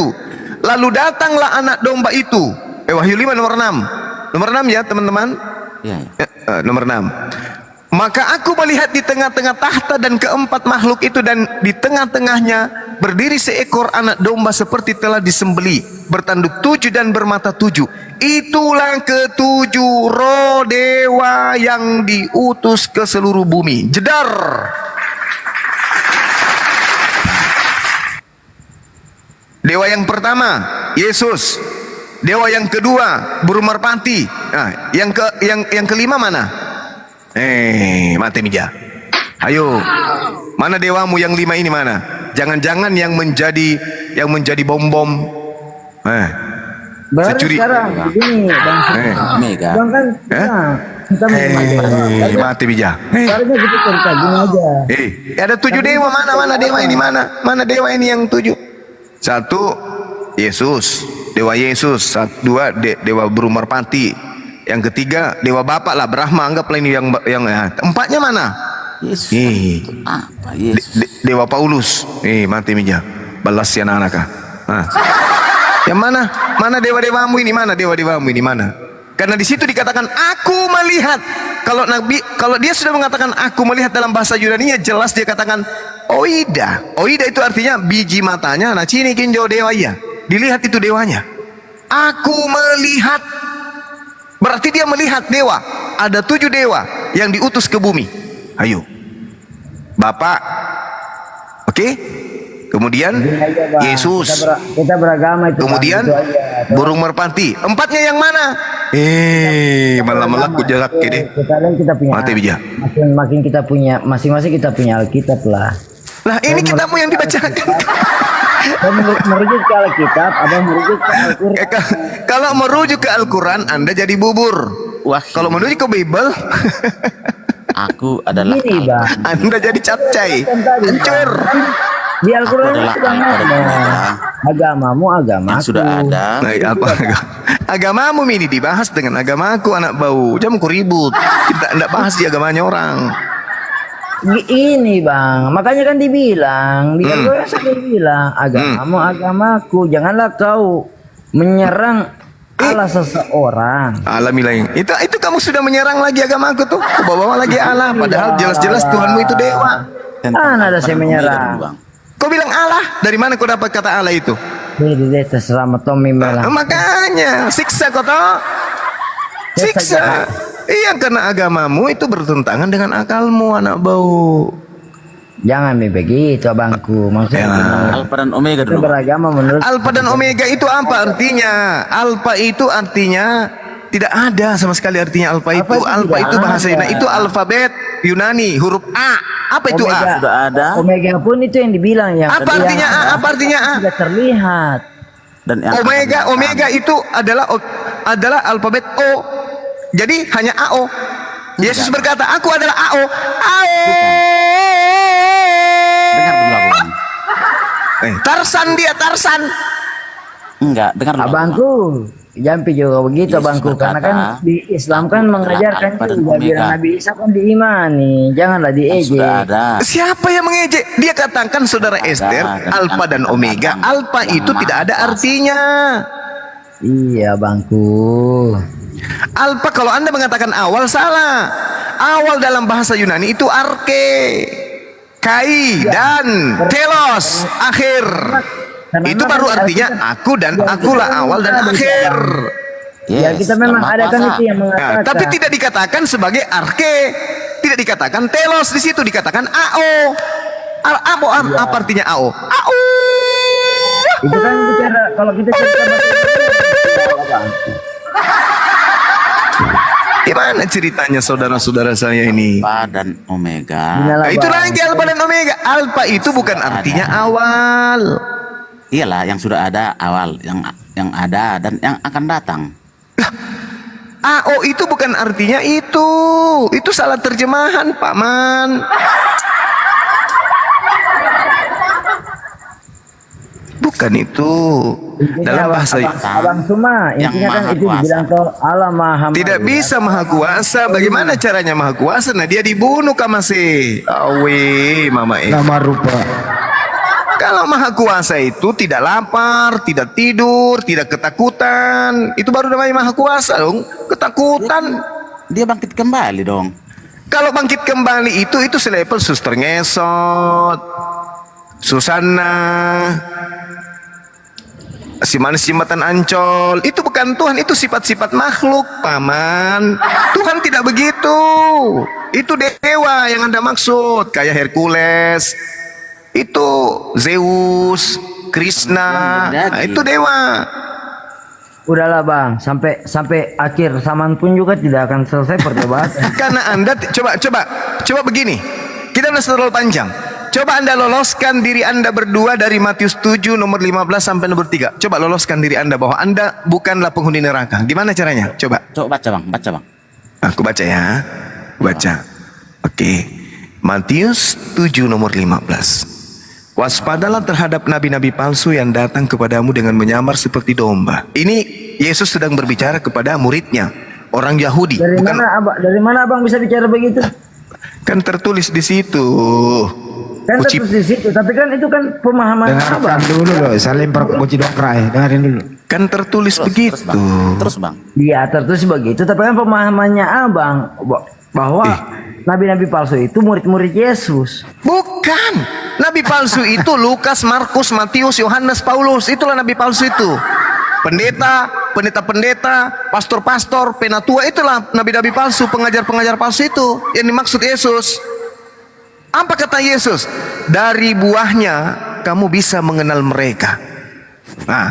Lalu datanglah anak domba itu. Wahyu 5 nomor 6. Nomor 6 ya teman-teman. Nomor 6. Maka aku melihat di tengah-tengah tahta dan keempat makhluk itu, dan di tengah-tengahnya berdiri seekor anak domba seperti telah disembeli, bertanduk 7 dan bermata 7. Itulah ke-7 roh dewa yang diutus ke seluruh bumi. Jedar. Dewa yang pertama Yesus. Dewa yang kedua burung merpati. Nah, yang kelima mana? Mati mija. Ayo, mana dewamu yang 5 ini mana? Jangan-jangan yang menjadi bom-bom. Baru sekarang begini, Bang. Bang kan kita mati bija. Barunya gitu cerita gini aja. Ada 7 dewa, mana dewa ini mana? Mana dewa ini yang 7? 1 Yesus, dewa Yesus. 2 dewa burung merpati. Yang ketiga dewa bapak lah, Brahma, anggaplah ini yang 4-nya mana? Yesus. Apa Yesus? Dewa Paulus. Mati mija. Balas ya anak. Yang mana? Mana dewa-dewamu ini? Mana dewa-dewamu ini mana? Karena di situ dikatakan aku melihat. Kalau dia sudah mengatakan aku melihat dalam bahasa Yunani, jelas dia katakan oida. Oida itu artinya biji matanya. Nah, cini kinjo dewa ya. Dilihat itu dewanya. Aku melihat. Berarti dia melihat dewa. Ada 7 dewa yang diutus ke bumi. Ayo. Bapak. Oke? Kemudian Yesus. Kita beragama itu. Kemudian burung merpati. 4-nya yang mana? Malam-malam kujalak ini. Kita punya. Mati bija. Makin kita punya, masing-masing kita punya Alkitab lah. Lah ini kitabmu yang dibacakan. Merujuk ke Alkitab, abang merujuk ke Al-Quran. Kalau merujuk ke Al-Quran, Anda jadi bubur. Wah, kalau merujuk ke Bible, aku adalah ini, Bang. Anda jadi capcay. Hancur. Di Al-Quran sudah ngomong agamamu agamaku. Sudah ada. Agamamu ini dibahas dengan agamaku, anak bau. Jangan ku ribut. Kita tidak bahas di agamanya orang. Ini, Bang, makanya kan dibilang di Al-Quran saya bilang agamamu agamaku. Janganlah kau menyerang Allah seseorang. Alamilah. Itu kamu sudah menyerang lagi agamaku tuh. Bawa lagi Allah, padahal jelas-jelas Tuhanmu itu dewa. Ada saya menyerang. Kau bilang Allah, dari mana kau dapat kata Allah itu? Ini terserah Tommy Mela. Makanya siksa kau toh. Siksa. Iya, karena agamamu itu bertentangan dengan akalmu, anak bau. Jangan begitu abangku. Maksudnya gimana? Alfa dan Omega Kita dulu. beragama menurut Alfa dan Omega itu apa artinya? Alfa itu artinya tidak ada sama sekali artinya alfa itu. Alfa tidak itu bahasa ada. Yunani, itu alfabet Yunani, huruf A. Apa itu Omega. A? Sudah ada. Omega pun itu yang dibilang ya. Apa artinya A? Apa artinya A? Tidak terlihat. Dan yang Omega itu adalah alfabet O. Jadi hanya AO. Yesus berkata, aku adalah AO. AO. dengar dulu aku, Bang. Tarsan dia, Tarsan. Enggak, dengar dulu. Abangku, Jampi juga begitu Yesus abangku. Karena kan berkata, di Islam kan mengajarkan Alfa dan juga Omega. bilang Nabi Isa kan diimani. Janganlah Kan diejek. sudah ada. Siapa yang mengejek? Dia katakan saudara Esther, alfa dan omega. Alfa itu tidak ada artinya. Iya abangku. Alfa kalau Anda mengatakan awal salah. Awal dalam bahasa Yunani itu arke, kai dan telos, akhir. Itu baru artinya aku dan akulah awal dan akhir. Ya kita memang ada kan itu yang Nah, mengatakan. tapi tidak dikatakan sebagai arke, tidak dikatakan telos, di situ dikatakan ao. Apa artinya ao? Ao. Itu kan bicara kalau kita cerita bahasa Gimana ceritanya saudara-saudara saya ini? Alfa dan Omega. Nah, itu lagi alfa dan omega. Alfa itu bukan artinya awal. Iyalah, yang sudah ada awal, yang ada dan yang akan datang. AO itu bukan artinya itu. Itu salah terjemahan, Pak Man. Bukan itu. Dalam bahasa Abang Suma, intinya kan itu dibilang kalau Allah Maha tidak bisa maha kuasa. Bagaimana caranya maha kuasa? Nah, dia dibunuh kamase. Awe, mama Nama rupa. Kalau maha kuasa itu tidak lapar, tidak tidur, tidak ketakutan. Itu baru namanya maha kuasa dong. Ketakutan. Dia bangkit kembali dong. Kalau bangkit kembali itu selevel suster ngesot, Susana, si manis jembatan Ancol. Itu bukan Tuhan, itu sifat-sifat makhluk, Paman. Tuhan tidak begitu. Itu dewa yang Anda maksud, kayak Hercules. Itu Zeus, Krishna. Nah, itu dewa. Udahlah bang, sampai akhir zaman pun juga tidak akan selesai perdebatan. Karena Anda coba begini. Kita sudah terlalu panjang. Coba Anda loloskan diri Anda berdua dari Matius 7 nomor 15 sampai nomor 3. Coba loloskan diri Anda bahwa Anda bukanlah penghuni neraka. Gimana caranya? Coba. Coba baca bang. Aku baca ya. Baca. Oke. Matius 7 nomor 15. Waspadalah terhadap nabi-nabi palsu yang datang kepadamu dengan menyamar seperti domba. Ini Yesus sedang berbicara kepada muridnya, orang Yahudi. Dari mana abang bisa bicara begitu? Kan tertulis di situ. Kan tertulis di situ, tapi kan itu kan pemahaman abang. Dengarkan dulu loh, saling perkuci dokrai. Dengarin dulu. Kan tertulis begitu. Terus bang. Iya tertulis begitu, tapi kan pemahamannya abang bahwa nabi-nabi palsu itu murid-murid Yesus. Bukan. Nabi palsu itu Lukas, Markus, Matius, Yohanes, Paulus. Itulah nabi palsu itu. Pendeta, pastor-pastor, penatua, itulah nabi-nabi palsu, pengajar-pengajar palsu itu yang dimaksud Yesus. Apa kata Yesus? Dari buahnya kamu bisa mengenal mereka. Nah,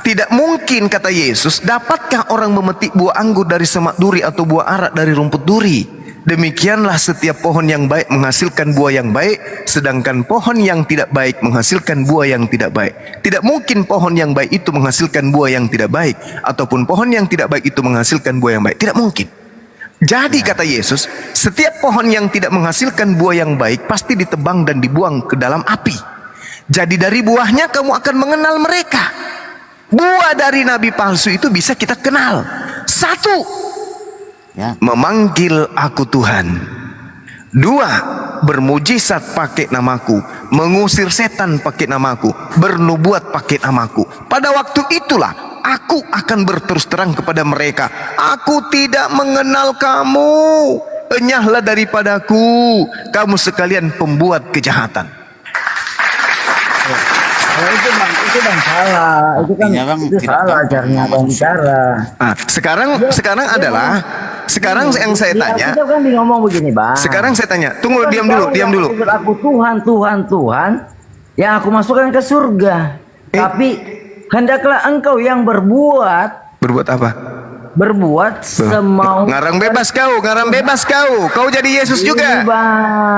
tidak mungkin kata Yesus, dapatkah orang memetik buah anggur dari semak duri atau buah arak dari rumput duri? Demikianlah setiap pohon yang baik menghasilkan buah yang baik, sedangkan pohon yang tidak baik menghasilkan buah yang tidak baik. Tidak mungkin pohon yang baik itu menghasilkan buah yang tidak baik, ataupun pohon yang tidak baik itu menghasilkan buah yang baik. Tidak mungkin. Jadi kata Yesus, setiap pohon yang tidak menghasilkan buah yang baik pasti ditebang dan dibuang ke dalam api. Jadi dari buahnya kamu akan mengenal mereka. Buah dari nabi palsu itu bisa kita kenal. Satu, memanggil aku Tuhan. Dua, bermujizat pakai namaku, mengusir setan pakai namaku, bernubuat pakai namaku. Pada waktu itulah aku akan berterus terang kepada mereka, aku tidak mengenal kamu, enyahlah daripadaku, kamu sekalian pembuat kejahatan. Itu bang salah. Itu kan itu salah caranya abang bicara. Nah, sekarang Sekarang yang saya tanya, Kita kan ngomong begini, Bang. sekarang saya tanya, tunggu, diam Kau dulu. yang menyebut aku Tuhan, yang aku masukkan ke surga. Tapi hendaklah engkau yang berbuat apa? Berbuat semau. Ngarang bebas kau. Kau jadi Yesus juga.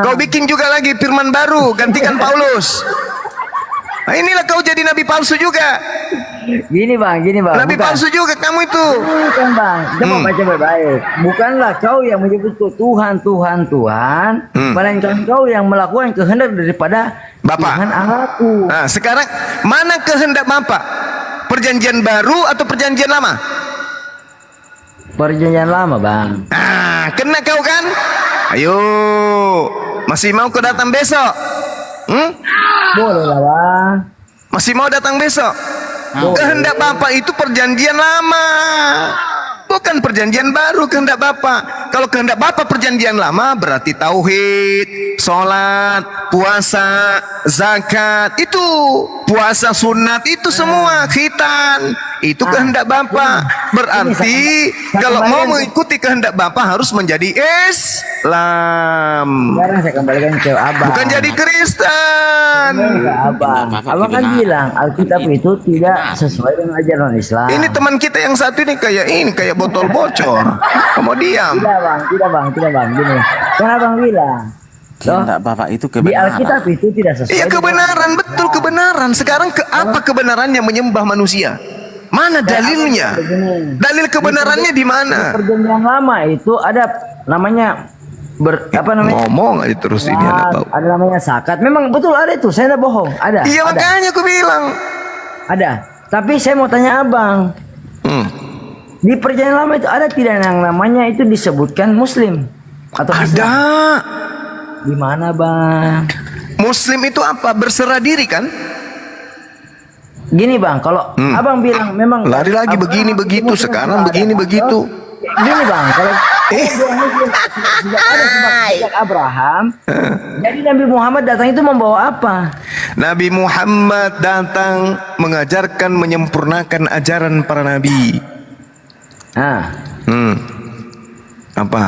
Kau bikin juga lagi firman baru, gantikan Paulus. Nah, inilah kau jadi nabi palsu juga. Gini bang. Nabi palsu juga kamu itu. Bukan bang, coba baca baik-baik. Bukanlah kau yang menyebutku Tuhan, melainkan kau yang melakukan kehendak daripada Bapa. Tuhan Allahku. Nah, sekarang mana kehendak Bapa? Perjanjian baru atau perjanjian lama? Perjanjian lama bang. Ah, kena kau kan? Ayo, masih mau kau datang besok? Boleh lah bang. Masih mau datang besok? Kehendak Bapa itu perjanjian lama, bukan perjanjian baru kehendak Bapa. Kalau kehendak Bapa perjanjian lama berarti tauhid, sholat, puasa, zakat, itu puasa sunat, itu semua khitan, itu kehendak Bapa. Berarti kalau mau mengikuti kehendak Bapa harus menjadi Islam. Sekarang saya kembalikan ke abang. Bukan jadi Kristen. Abang kan bilang Alkitab itu tidak sesuai dengan ajaran Islam. Ini teman kita yang satu ini kayak botol bocor. Kamu diam. Tidak bang. Gini, kan abang bilang. Kehendak Bapak itu Di kebenaran. Alkitab itu tidak sesuai. Iya kebenaran, betul kebenaran. Sekarang apa kebenarannya menyembah manusia? Mana dalilnya? Dalil kebenarannya di mana? Perjanjian lama itu ada namanya ngomong aja terus ini anak bau. Ada namanya zakat. Memang betul ada itu. Saya tidak bohong. Ada. Iya makanya aku bilang. Ada. Tapi saya mau tanya abang. Di perjanjian lama itu ada tidak yang namanya itu disebutkan Muslim atau Islam? Ada. Di mana bang? Muslim itu apa? Berserah diri kan? Gini bang, kalau abang bilang memang lari lagi begini begitu, sekarang begini begitu. Gini bang, kalau sudah ada sejak Abraham, jadi Nabi Muhammad datang itu membawa apa? Nabi Muhammad datang mengajarkan, menyempurnakan ajaran para nabi. Apa?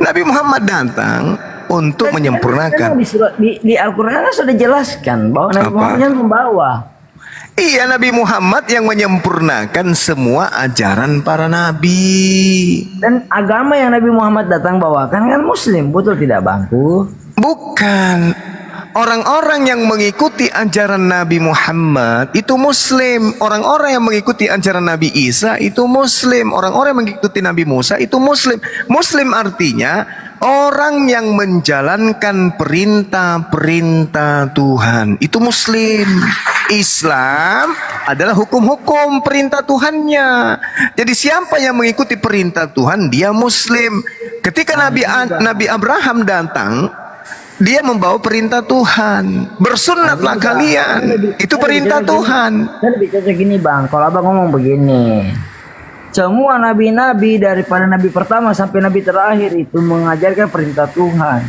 Nabi Muhammad datang untuk menyempurnakan. Di Al-Quran sudah jelaskan bahwa Nabi Muhammad yang membawa. Iya, Nabi Muhammad yang menyempurnakan semua ajaran para nabi. Dan agama yang Nabi Muhammad datang bawakan kan Muslim, betul tidak bangku? Bukan. Orang-orang yang mengikuti ajaran Nabi Muhammad itu Muslim. Orang-orang yang mengikuti ajaran Nabi Isa itu Muslim. Orang-orang yang mengikuti Nabi Musa itu Muslim. Muslim artinya orang yang menjalankan perintah-perintah Tuhan. Itu Muslim. Islam adalah hukum-hukum perintah Tuhannya. Jadi siapa yang mengikuti perintah Tuhan, dia Muslim. Ketika Nabi Abraham datang, dia membawa perintah Tuhan. Bersunatlah kalian. Itu perintah Tuhan. Saya lebih cocok gini bang, kalau abang ngomong begini. Semua nabi-nabi daripada nabi pertama sampai nabi terakhir itu mengajarkan perintah Tuhan.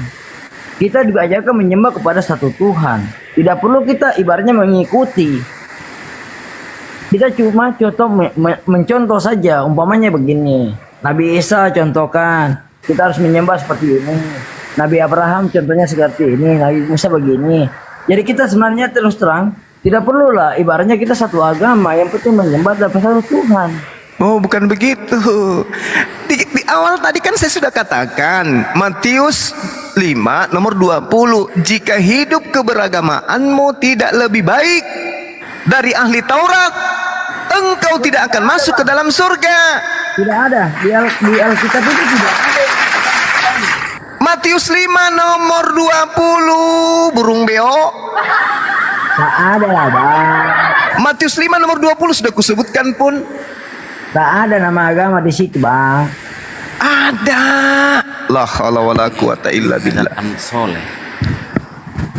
Kita juga ajarkan menyembah kepada satu Tuhan. Tidak perlu kita ibaratnya mengikuti. Kita cuma mencontoh saja. Umpamanya begini. Nabi Isa contohkan. Kita harus menyembah seperti ini. Nabi Abraham contohnya seperti ini. Nabi Musa begini. Jadi kita sebenarnya terus terang. Tidak perlulah ibaratnya kita satu agama. Yang penting menyembah kepada satu Tuhan. Oh, bukan begitu. Di awal tadi kan saya sudah katakan, Matius 5 nomor 20, jika hidup keberagamaanmu tidak lebih baik dari ahli Taurat, engkau tidak akan masuk ke dalam surga. Tidak ada di Alkitab itu tidak ada. Matius 5 nomor 20, burung beo. Tak ada lah bang. Matius 5 nomor 20 sudah kusebutkan pun. Tak ada nama agama di situ bang. Ada. La haula wala quwata illa billah. Soleh.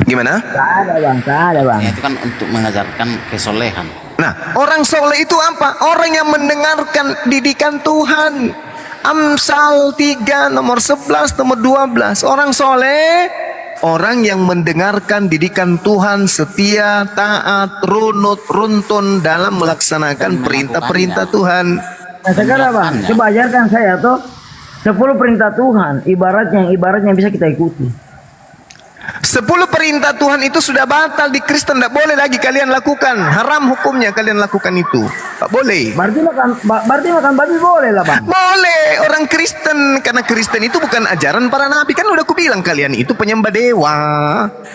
Gimana? Tak ada bang, tak ada bang. Ya, itu kan untuk mengajarkan kesolehan. Nah, orang soleh itu apa? Orang yang mendengarkan didikan Tuhan. Amsal 3 nomor 11 nomor 12. Orang soleh, orang yang mendengarkan didikan Tuhan, setia, taat, runut, runtun dalam melaksanakan perintah-perintah Tuhan. Nah sekarang bang, coba ajarkan saya tuh 10 perintah Tuhan, ibaratnya bisa kita ikuti. 10 perintah Tuhan itu sudah batal di Kristen, tidak boleh lagi kalian lakukan. Haram hukumnya kalian lakukan itu. Tak boleh. Berarti makan babi boleh lah bang? Boleh, orang Kristen. Karena Kristen itu bukan ajaran para nabi. Kan udah aku bilang kalian itu penyembah dewa.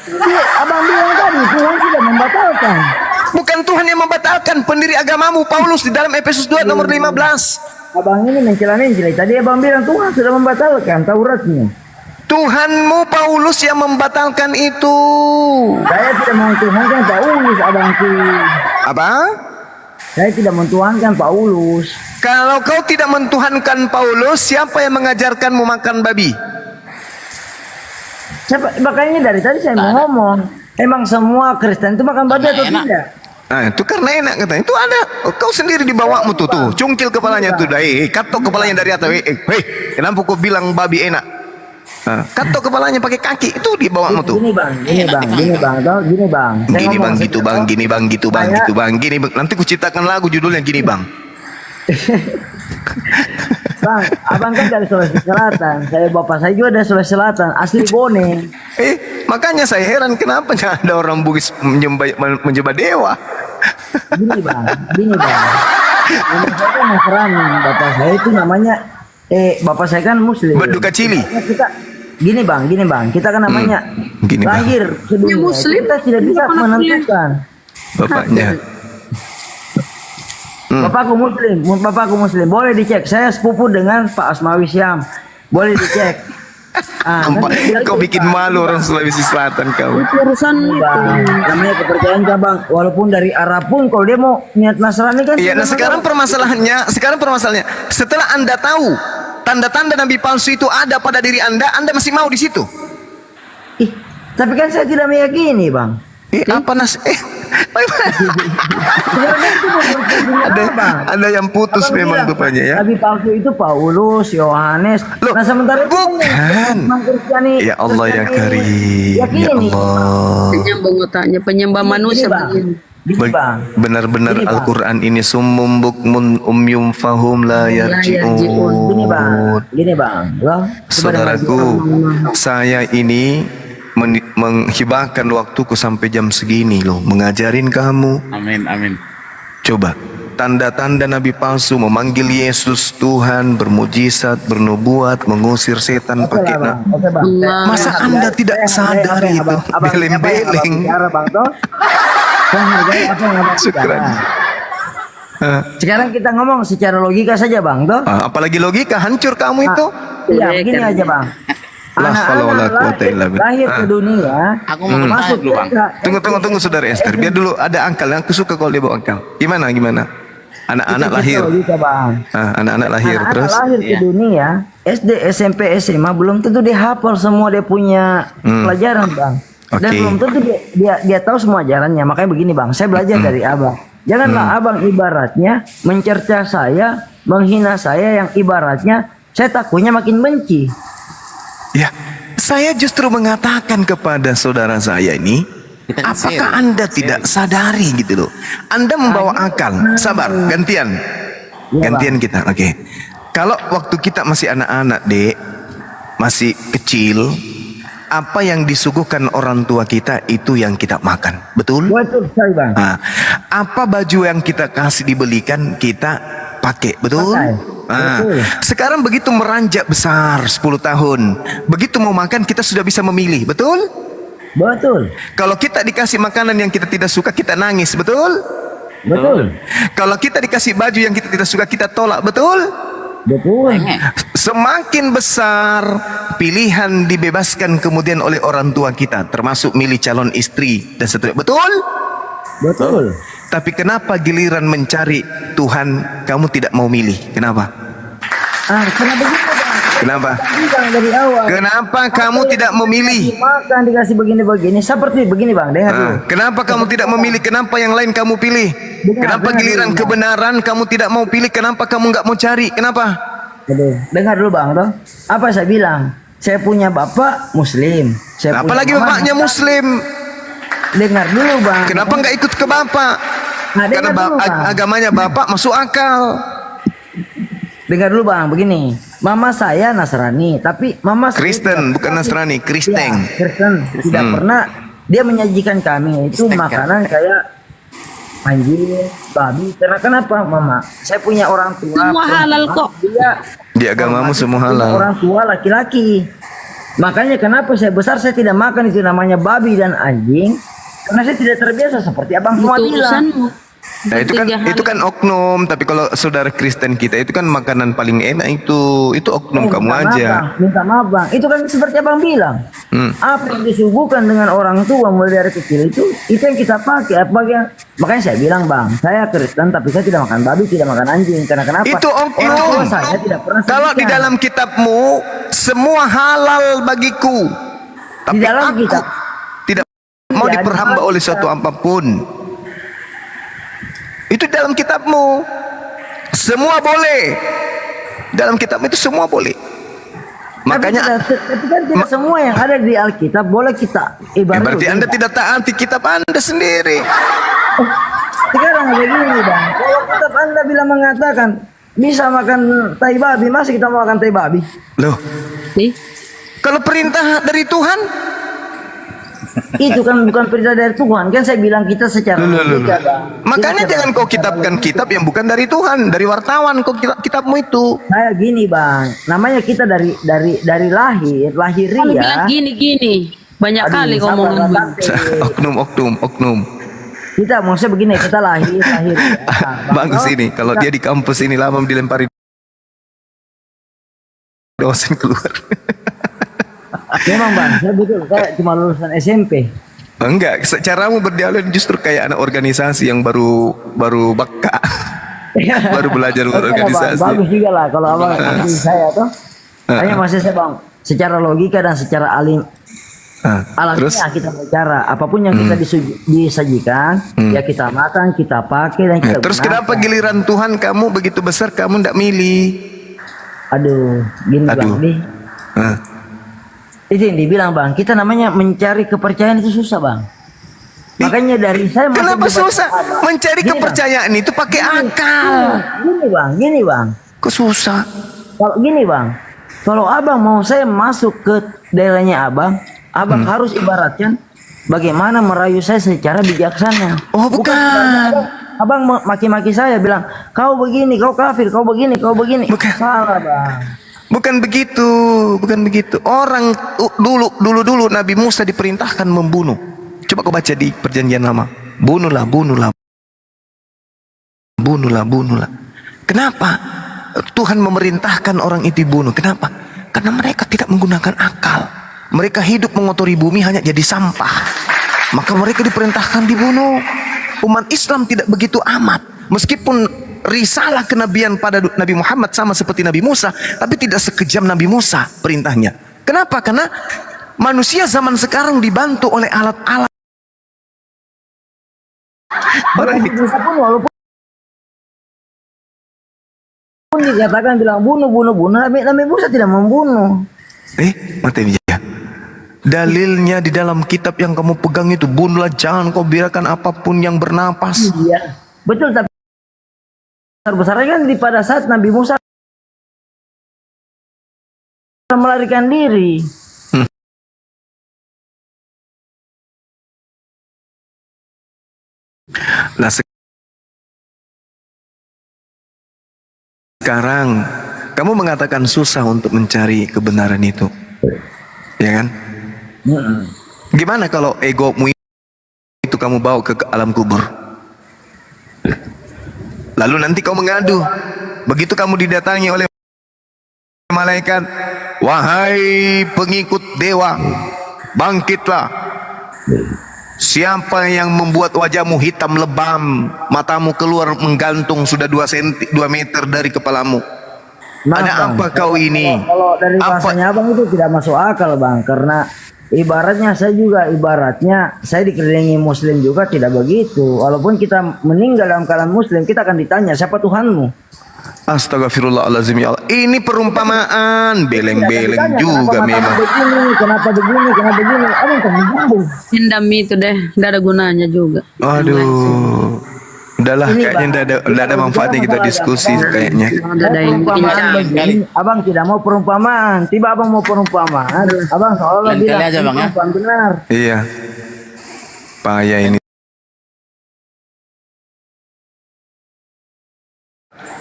Jadi abang bilang tadi Tuhan sudah membatalkan. Bukan Tuhan yang membatalkan, pendiri agamamu Paulus di dalam Efesus 2 nomor 15. Abang ini mencela-mencela. Tadi abang bilang Tuhan sudah membatalkan Tauratnya. Tuhanmu Paulus yang membatalkan itu. Saya tidak mentuhankan Paulus, abangku. Apa? Saya tidak mentuhankan Paulus. Kalau kau tidak mentuhankan Paulus, siapa yang mengajarkanmu makan babi? Makanya dari tadi saya mau ngomong, emang semua Kristen itu makan babi atau tidak? Nah, itu karena enak katanya. Itu ada. Kau sendiri dibawamu tuh, cungkil kepalanya tuh, katok kepalanya dari atas. Kenapa kau bilang babi enak? Katok kepalanya pakai kaki, itu dibawamu tuh. Gini bang. Gini bang. Nanti ku ciptakan lagu judulnya gini bang. Bang, abang kan dari Sulawesi Selatan. Bapak saya juga dari Sulawesi Selatan, asli Bone. Makanya saya heran kenapa nggak ada orang Bugis menyembah dewa. Gini bang. Nama saya kan Nasrani, bapak saya itu namanya bapak saya kan Muslim. Berduka cili. Gini bang, kita kan namanya lahir sedunia. Muslim, kita tidak bisa menentukan. Bapaknya. Bapakku Muslim, boleh dicek. Saya sepupu dengan Pak Asmawi Syam, boleh dicek. Kau bikin malu orang Sulawesi Selatan kau. Urusan namanya kepercayaan bang. Walaupun dari Arab pun, kalau dia mau niat Nasrani kan. Iya, nah sekarang permasalahannya, setelah Anda tahu tanda-tanda nabi palsu itu ada pada diri Anda masih mau di situ? Tapi kan saya tidak meyakini, bang. Ada yang putus memang rupanya ya. Nabi palsu itu Paulus, Yohanes. Nah sementara bukan. Ya Allah yang karim. Ya Allah. penyembah manusia. Benar-benar Al-Quran ini summum bukmun umyum fahum la yarji'un. Gini bang. Saudaraku, saya ini menghibahkan waktuku sampai jam segini loh, mengajarin kamu. Amin. Coba, tanda-tanda nabi palsu memanggil Yesus Tuhan, bermujizat, bernubuat, mengusir setan pakai masa Anda tidak sadari itu? Beleng-beleng. Sekarang kita ngomong secara logika saja bang, toh? Apalagi logika, hancur kamu itu. Iya, begini aja bang. Anak-anak lahir ke dunia, aku mau masuk dulu bang. Tunggu saudara Esther, biar dulu ada akal. Aku suka kalau dia bawa akal. Gimana? Anak-anak lahir. Anak-anak lahir terus. Lahir ke dunia, SD, SMP, SMA belum tentu dia hafal semua dia punya pelajaran bang. Dan belum tentu dia tahu semua ajarannya. Makanya begini bang, saya belajar dari abang. Janganlah abang ibaratnya mencerca saya, menghina saya, yang ibaratnya saya takutnya makin benci. Ya, saya justru mengatakan kepada saudara saya ini, apakah Anda tidak sadari gitu loh? Anda membawa akal. Sabar, gantian kita. Oke. Kalau waktu kita masih anak-anak, Dek, masih kecil, apa yang disuguhkan orang tua kita itu yang kita makan, betul? Betul sekali bang. Apa baju yang kita kasih dibelikan kita pakai, betul? Sekarang begitu meranjak besar 10 tahun, begitu mau makan kita sudah bisa memilih, betul? Betul. Kalau kita dikasih makanan yang kita tidak suka kita nangis, betul? Betul. Kalau kita dikasih baju yang kita tidak suka kita tolak, betul? Betul. Semakin besar pilihan dibebaskan kemudian oleh orang tua kita, termasuk milih calon istri dan seterusnya. Betul? Betul. Tapi kenapa giliran mencari Tuhan kamu tidak mau milih? Kenapa? Karena begitu bang. Kenapa? Dari awal. Kenapa kamu tidak memilih? Makan dikasih begini-begini. Seperti begini bang, dengar dulu. Kenapa kamu tidak memilih? Kenapa yang lain kamu pilih? Kenapa giliran kebenaran kamu tidak mau pilih? Kenapa kamu nggak mau cari? Kenapa? Dengar dulu bang, toh. Apa saya bilang? Saya punya bapak Muslim. Apalagi bapaknya Muslim. Dengar dulu bang. Kenapa nggak ikut ke bapak? Karena agamanya bapak masuk akal. dengar dulu bang, begini. Mama saya Nasrani, tapi mama saya Kristen, bukan Nasrani, Kristen. Ya, Kristen tidak pernah dia menyajikan kami itu makanan kayak anjing, babi. Karena kenapa, Mama? Saya punya orang tua. Semua halal kok. Dia Di agamamu semua halal. orang tua laki-laki. Makanya kenapa saya besar saya tidak makan itu namanya babi dan anjing? Karena saya tidak terbiasa seperti abang semua bilang. Nah, itu kan oknum, tapi kalau saudara Kristen kita itu kan makanan paling enak itu oknum kamu aja. Minta maaf bang, itu kan seperti abang bilang. Apa yang disuguhkan dengan orang tua mulai dari kecil itu yang kita pakai. Makanya saya bilang bang, saya Kristen tapi saya tidak makan babi, tidak makan anjing. Karena kenapa? Itu oknum. Orang tua saya tidak pernah kalau di dalam kitabmu semua halal bagiku, tapi di dalam aku kitab tidak mau diperhamba oleh suatu apapun. Itu dalam kitabmu semua boleh, dalam kitab itu semua boleh. Makanya tapi kan tidak semua yang ada di Alkitab boleh kita ibarat. Berarti Anda tidak taati kitab Anda sendiri. Sekarang begini bang, kalau kitab Anda bila mengatakan bisa makan tai babi, masa kita mau makan tai babi? Loh, kalau perintah dari Tuhan itu kan bukan perintah dari Tuhan, kan saya bilang kita secara logika, Bang. Makanya jangan kau kitabkan kitab yang bukan dari Tuhan, dari wartawan kau kitabmu itu. Saya gini bang, namanya kita dari lahiriah. Kalau bilang gini, banyak kali ngomong. Oknum. Kita maksudnya begini, kita lahir. Bagus ini, kalau dia di kampus ini lama dilempari dosen keluar. Memang bang, saya betul, saya cuma lulusan SMP. Enggak, secaramu berdialog justru kayak anak organisasi yang baru baka. Baru belajar organisasi. Bagus juga lah kalau abang ngerti saya tuh. Hanya masih saya bang, secara logika dan secara alamiah kita bicara. Apapun yang kita disajikan, ya kita makan, kita pakai dan kita terus gunakan. kenapa giliran Tuhan kamu begitu besar kamu ndak milih? Aduh, gini bang, itu yang dibilang bang, kita namanya mencari kepercayaan itu susah bang. Makanya dari saya kenapa susah? Mencari kepercayaan itu pakai akal. Gini bang. Kok susah? Kalau gini bang, kalau abang mau saya masuk ke daerahnya abang harus ibaratkan bagaimana merayu saya secara bijaksana. Oh bukan. Abang maki-maki saya bilang, kau begini, kau kafir, kau begini. Bukan. Salah bang. Bukan begitu. Orang dulu Nabi Musa diperintahkan membunuh. Coba kau baca di Perjanjian Lama. Bunuhlah. Kenapa Tuhan memerintahkan orang itu dibunuh? Kenapa? Karena mereka tidak menggunakan akal. Mereka hidup mengotori bumi hanya jadi sampah. Maka mereka diperintahkan dibunuh. Umat Islam tidak begitu amat. Meskipun risalah kenabian pada Nabi Muhammad sama seperti Nabi Musa, tapi tidak sekejam Nabi Musa perintahnya. Kenapa? Karena manusia zaman sekarang dibantu oleh alat-alat. Walaupun dikatakan bilang bunuh, Nabi Musa tidak membunuh. Mati ya. Dalilnya di dalam kitab yang kamu pegang itu, bunuhlah, jangan kau biarkan apapun yang bernapas. Iya, betul. Tapi besarnya kan pada saat Nabi Musa melarikan diri. Nah sekarang kamu mengatakan susah untuk mencari kebenaran itu, ya kan? Gimana kalau egomu itu kamu bawa ke alam kubur? Lalu nanti kau mengadu. Begitu kamu didatangi oleh malaikat, wahai pengikut dewa, bangkitlah. Siapa yang membuat wajahmu hitam lebam, matamu keluar menggantung sudah 2 meter dari kepalamu? Ada apa kau ini? Kalau dari bahasanya abang itu tidak masuk akal bang, karena ibaratnya saya dikelilingi muslim juga tidak begitu. Walaupun kita meninggal dalam keadaan muslim, kita akan ditanya siapa Tuhanmu. Astagfirullahaladzim ya Allah. Ini perumpamaan beleng-beleng juga memang. Kenapa begini? Abang kan menyambung. Hindam itu deh, nggak ada gunanya juga. Aduh. Udahlah, Ini, kayaknya Bang. nggak ada manfaatnya kita diskusi kayaknya. Perumpamaan begini, abang tidak mau perumpamaan. Tiba abang mau perumpamaan, abang seolah Lain bilang kali aja, Bang, ya. perumpamaan benar. Iya. Bahaya ini.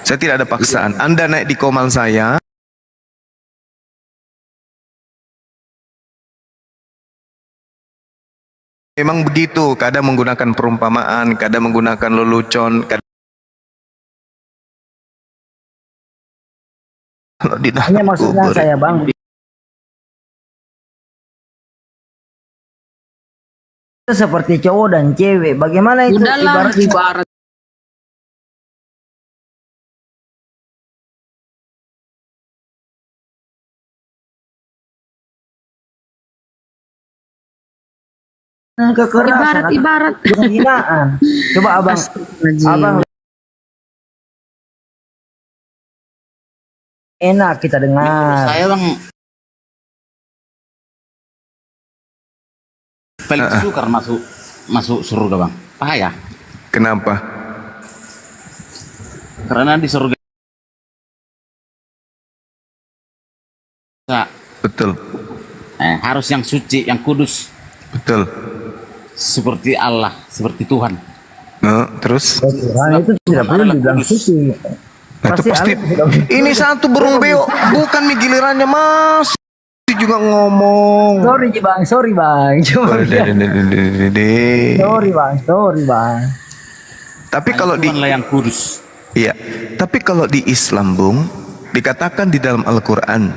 Saya tidak ada paksaan. Anda naik di komal saya. Memang begitu, kadang menggunakan perumpamaan, kadang menggunakan lelucon, kadang kalau di dalam Hanya maksudnya kubur. saya bang, seperti cowok dan cewek. Bagaimana itu Udahlah, ibarat ibarat. kekerasan, Ibarat. penghinaan. Coba abang, abang enak kita dengar. Saya bang paling sukar masuk surga bang. Payah. Kenapa? Karena di surga Betul, harus yang suci, yang kudus, betul. seperti Allah, seperti Tuhan. Nah, terus? Tuhan itu tidak perlu dibilang suci. Nah, itu pasti. Ini satu burung beo, bukan nih gilirannya masih juga ngomong. Sorry bang. Cuma sorry bang. Tapi kalau di Tuhanlah yang kudus. Iya, tapi kalau di Islam, Bung, dikatakan di dalam Al-Qur'an,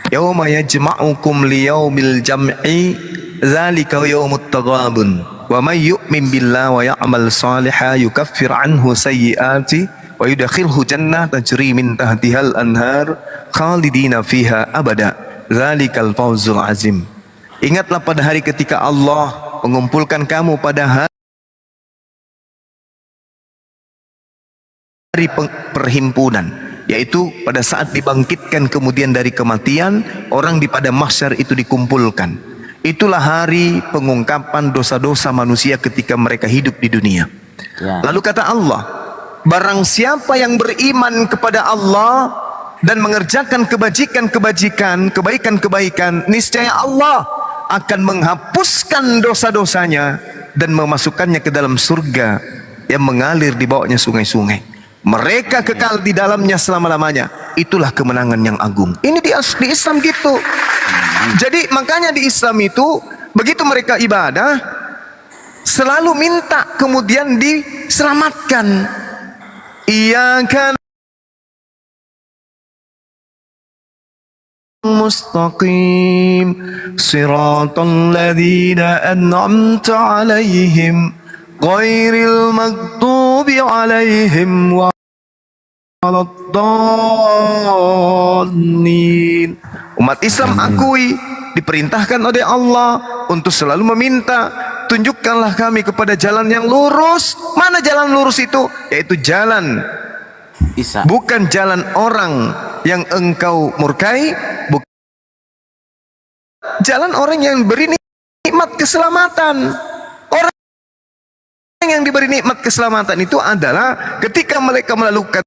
yauma yajma'ukum liyaumil jam'i dzalika yaumut taghabun wa may yu'min billahi wa ya'mal shalihan yukaffir anhu sayyi'ati wa yudkhilhu jannatin tajri min tahtihal anhar khalidina fiha abada dzalikal fawzul azim. Ingatlah pada hari ketika Allah mengumpulkan kamu pada hari perhimpunan, yaitu pada saat dibangkitkan kemudian dari kematian, orang di pada mahsyar itu dikumpulkan. Itulah hari pengungkapan dosa-dosa manusia ketika mereka hidup di dunia. Lalu kata Allah, barang siapa yang beriman kepada Allah dan mengerjakan kebajikan-kebajikan, kebaikan-kebaikan, niscaya Allah akan menghapuskan dosa-dosanya dan memasukkannya ke dalam surga yang mengalir di bawahnya sungai-sungai. Mereka kekal di dalamnya selama-lamanya. Itulah kemenangan yang agung. Ini di Islam gitu. Jadi makanya di Islam itu begitu mereka ibadah selalu minta kemudian diselamatkan. Iyyaka mustaqim siratal ladzina an'amta 'alaihim ghairil maghdubi 'alaihim waladdallin. Umat Islam akui diperintahkan oleh Allah untuk selalu meminta, tunjukkanlah kami kepada jalan yang lurus. Mana jalan lurus itu? Yaitu jalan bukan jalan orang yang engkau murkai, bukan jalan orang yang beri nikmat keselamatan. Orang yang diberi nikmat keselamatan itu adalah ketika mereka melakukan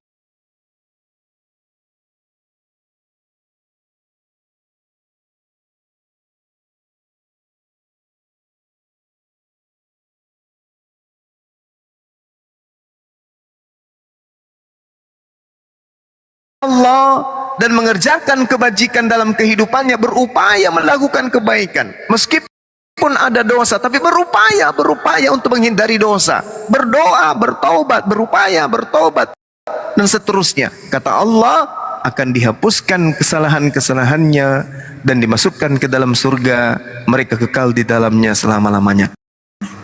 Allah dan mengerjakan kebajikan dalam kehidupannya, berupaya melakukan kebaikan meskipun ada dosa, tapi berupaya untuk menghindari dosa, berdoa, bertaubat, berupaya bertobat dan seterusnya. Kata Allah, akan dihapuskan kesalahan-kesalahannya dan dimasukkan ke dalam surga, mereka kekal di dalamnya selama-lamanya.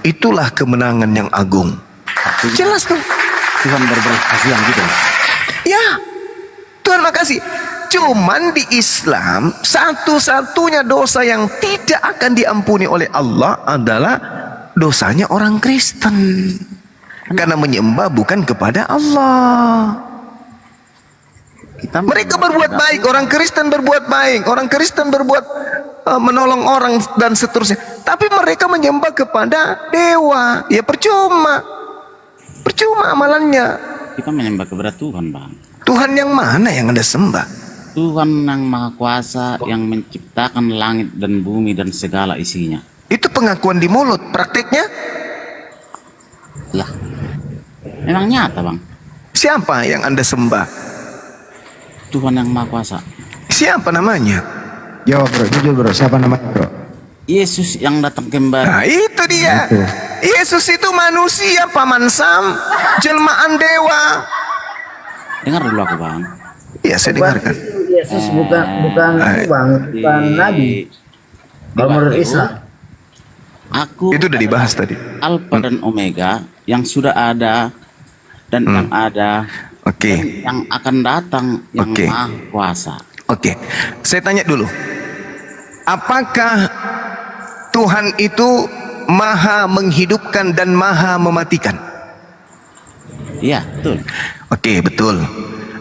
Itulah kemenangan yang agung. Jelas tuh. Tuhan berbelas kasihan gitu. Ya, Tuhan makasih. Cuman di Islam satu-satunya dosa yang tidak akan diampuni oleh Allah adalah dosanya orang Kristen, karena menyembah bukan kepada Allah. Mereka berbuat baik, orang Kristen berbuat baik, orang Kristen berbuat menolong orang dan seterusnya, tapi mereka menyembah kepada dewa. Ya percuma. Percuma amalannya. Kita menyembah kepada Tuhan, Bang. Tuhan yang mana yang Anda sembah? Tuhan yang Maha Kuasa yang menciptakan langit dan bumi dan segala isinya. Itu pengakuan di mulut, prakteknya? Lah, memang nyata, Bang. Siapa yang Anda sembah? Tuhan yang Maha Kuasa. Siapa namanya? Jawab bro, jujur bro, siapa namanya bro? Yesus yang datang kembali. Nah itu dia. Yesus itu manusia, Paman Sam, jelmaan dewa. Dengar dulu aku, Bang. Iya, saya dengarkan. Yesus bukan nabi. Kalau menurut Islam. Aku itu udah dibahas tadi. Alfa dan Omega yang sudah ada dan yang ada. Oke. Yang akan datang yang Maha Kuasa. Oke. Saya tanya dulu. Apakah Tuhan itu maha menghidupkan dan maha mematikan? Iya, betul. Oke, betul.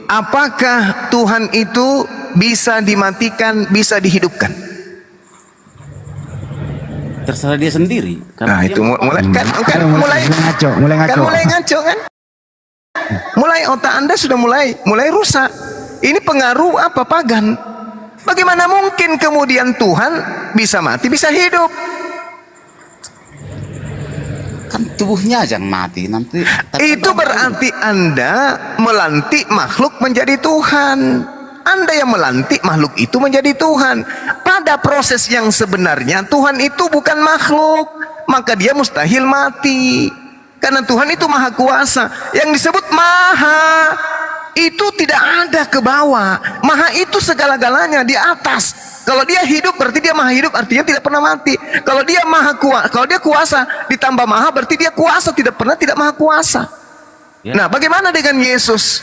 Apakah Tuhan itu bisa dimatikan, bisa dihidupkan? Terserah dia sendiri. Nah, itu mulai ngaco kan? Mulai otak Anda sudah mulai rusak. Ini pengaruh apa pagan? Bagaimana mungkin kemudian Tuhan bisa mati, bisa hidup? Kan tubuhnya aja yang mati nanti. Itu berarti Anda melantik makhluk menjadi Tuhan. Anda yang melantik makhluk itu menjadi Tuhan. Pada proses yang sebenarnya Tuhan itu bukan makhluk, maka dia mustahil mati. Karena Tuhan itu maha kuasa. Yang disebut maha itu tidak ada ke bawah. Maha itu segala-galanya di atas. Kalau dia hidup berarti dia maha hidup, artinya tidak pernah mati. Kalau dia maha kuasa, kalau dia kuasa ditambah maha berarti dia kuasa, tidak pernah tidak maha kuasa. Nah, bagaimana dengan Yesus?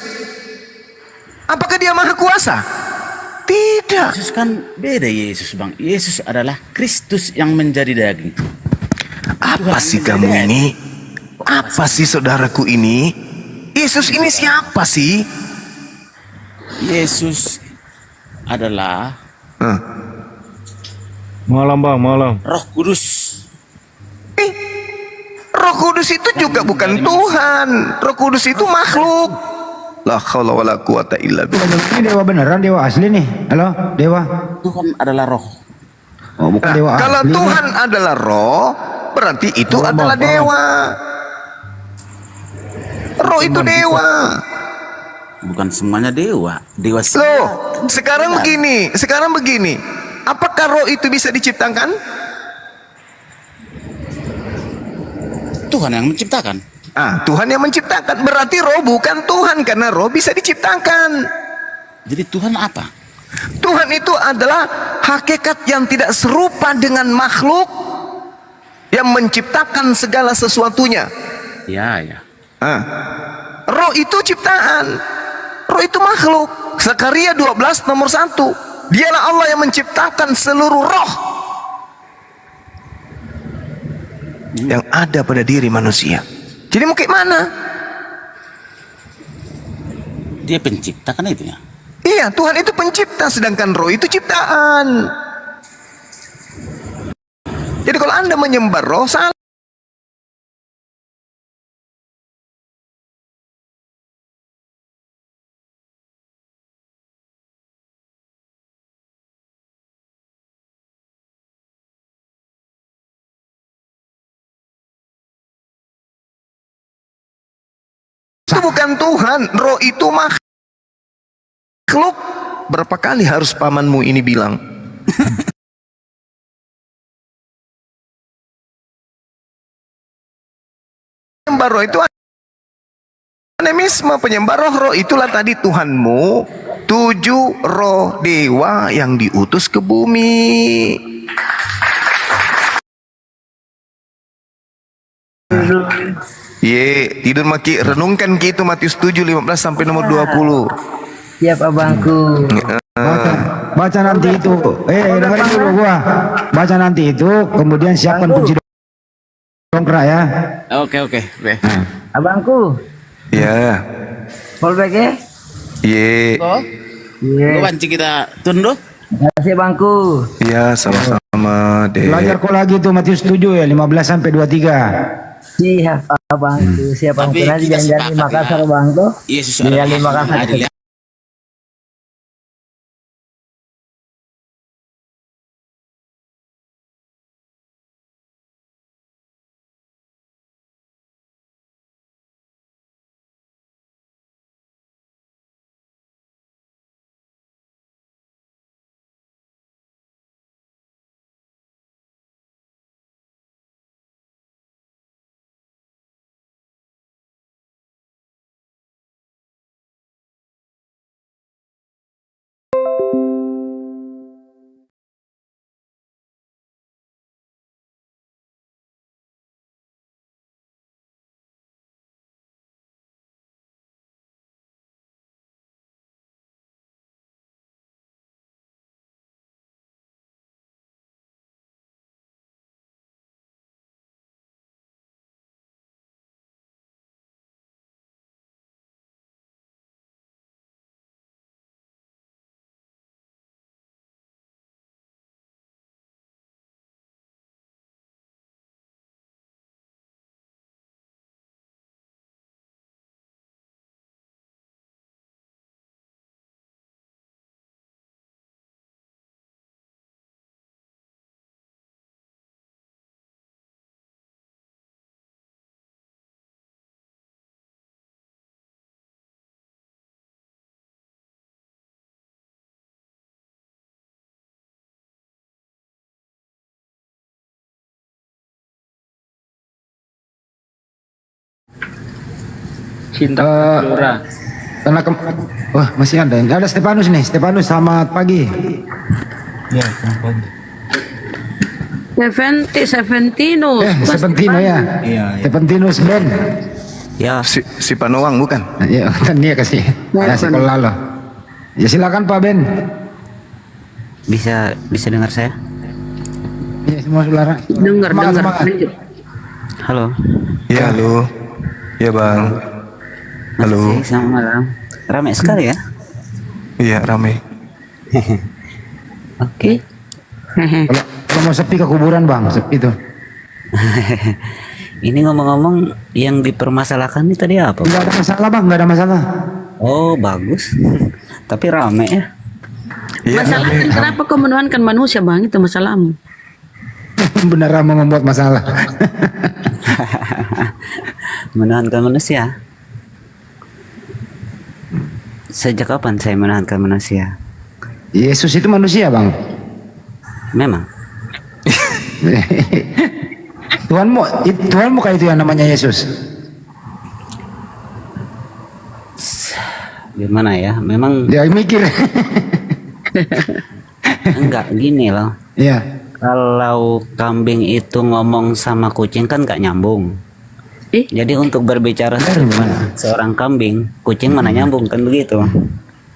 Apakah dia maha kuasa? Tidak. Yesus kan beda Yesus, Bang. Yesus adalah Kristus yang menjadi daging. Apa sih kamu ini? Apa sih saudaraku ini? Yesus ini siapa sih? Yesus adalah malam Bang, malam. Roh Kudus. Roh Kudus itu juga bukan Tuhan. Roh Kudus itu makhluk. La haula wala quwata illa billah. Ini dewa beneran, dewa asli nih. Halo, dewa. Tuhan adalah roh. Oh, bukan dewa Kalau asli. Tuhan adalah roh, berarti itu adalah dewa. Roh itu dewa. Bukan semuanya dewa. Dewa sih. Loh, sekarang begini. Apakah roh itu bisa diciptakan? Tuhan yang menciptakan. Tuhan yang menciptakan. Berarti roh bukan Tuhan, karena roh bisa diciptakan. Jadi Tuhan apa? Tuhan itu adalah hakikat yang tidak serupa dengan makhluk yang menciptakan segala sesuatunya. Ya. Roh itu ciptaan. Roh itu makhluk. Zakaria 12 nomor 1. Dialah Allah yang menciptakan seluruh roh yang ada pada diri manusia. Jadi mau kayak mana? Dia pencipta kan itu ya? Iya, Tuhan itu pencipta, sedangkan roh itu ciptaan. Jadi kalau Anda menyembah roh, salah. Itu bukan Tuhan, roh itu makhluk. Berapa kali harus pamanmu ini bilang? Penyembah roh itu animisme. Penyembah roh itulah tadi Tuhanmu, 7 roh dewa yang diutus ke bumi. Tidur maki, renungkan gitu Matius 7:15 sampai nomor 20. Siap abangku. Baca nanti itu. Dengerin dulu gua. Baca nanti itu, kemudian siapkan kunci dongkrak ya. Oke. Abangku. Ya. Fallback ya? Ye. Lu banci kita tunduk. Terima kasih abangku. Ya, sama-sama deh. Belajar kok lagi tuh Matius 7 ya, 15 sampai 23. Siap abang tuh, siap bang. Tapi Nanti kita jalan-jalan di sepakat Makassar ya. bang tuh. Yesus Jalan di adalah Makassar. adil ya. Cinta Dora. Karena wah masih ada. Ada Stefanus nih. Stefanus, selamat pagi. Ya, selamat pagi. Seventinus. bukan Seventino ya. Iya. Stefanus Ben. Ya, Si Panoang bukan? Ya, kan dia kasih. Kasih kalau lo. Ya silakan Pak Ben. Bisa dengar saya? Ya semua saudara. Dengar. Lanjut. Halo. Ya, halo. Ya, Bang. Halo. Selamat malam. Ramai sekali ya? Iya, ramai. Oke. Kalau mau sepi ke kuburan Bang, sepi tuh. Ini ngomong-ngomong yang dipermasalahkan ini tadi apa? Enggak ada masalah Bang, enggak ada masalah. Oh, bagus. Tapi rame ya. Iya, Masalah ramai. kenapa kau menuhankan manusia bang? Itu masalahmu. Beneran mau membuat masalah. Menahankan manusia. Sejak kapan saya menahankan manusia? Yesus itu manusia Bang. Memang. Tuhanmu kayak itu yang namanya Yesus. Gimana ya? Memang Dia mikir. enggak gini loh. Iya. Kalau kambing itu ngomong sama kucing kan gak nyambung. Jadi untuk berbicara sama seorang kambing, kucing mana nyambung kan begitu?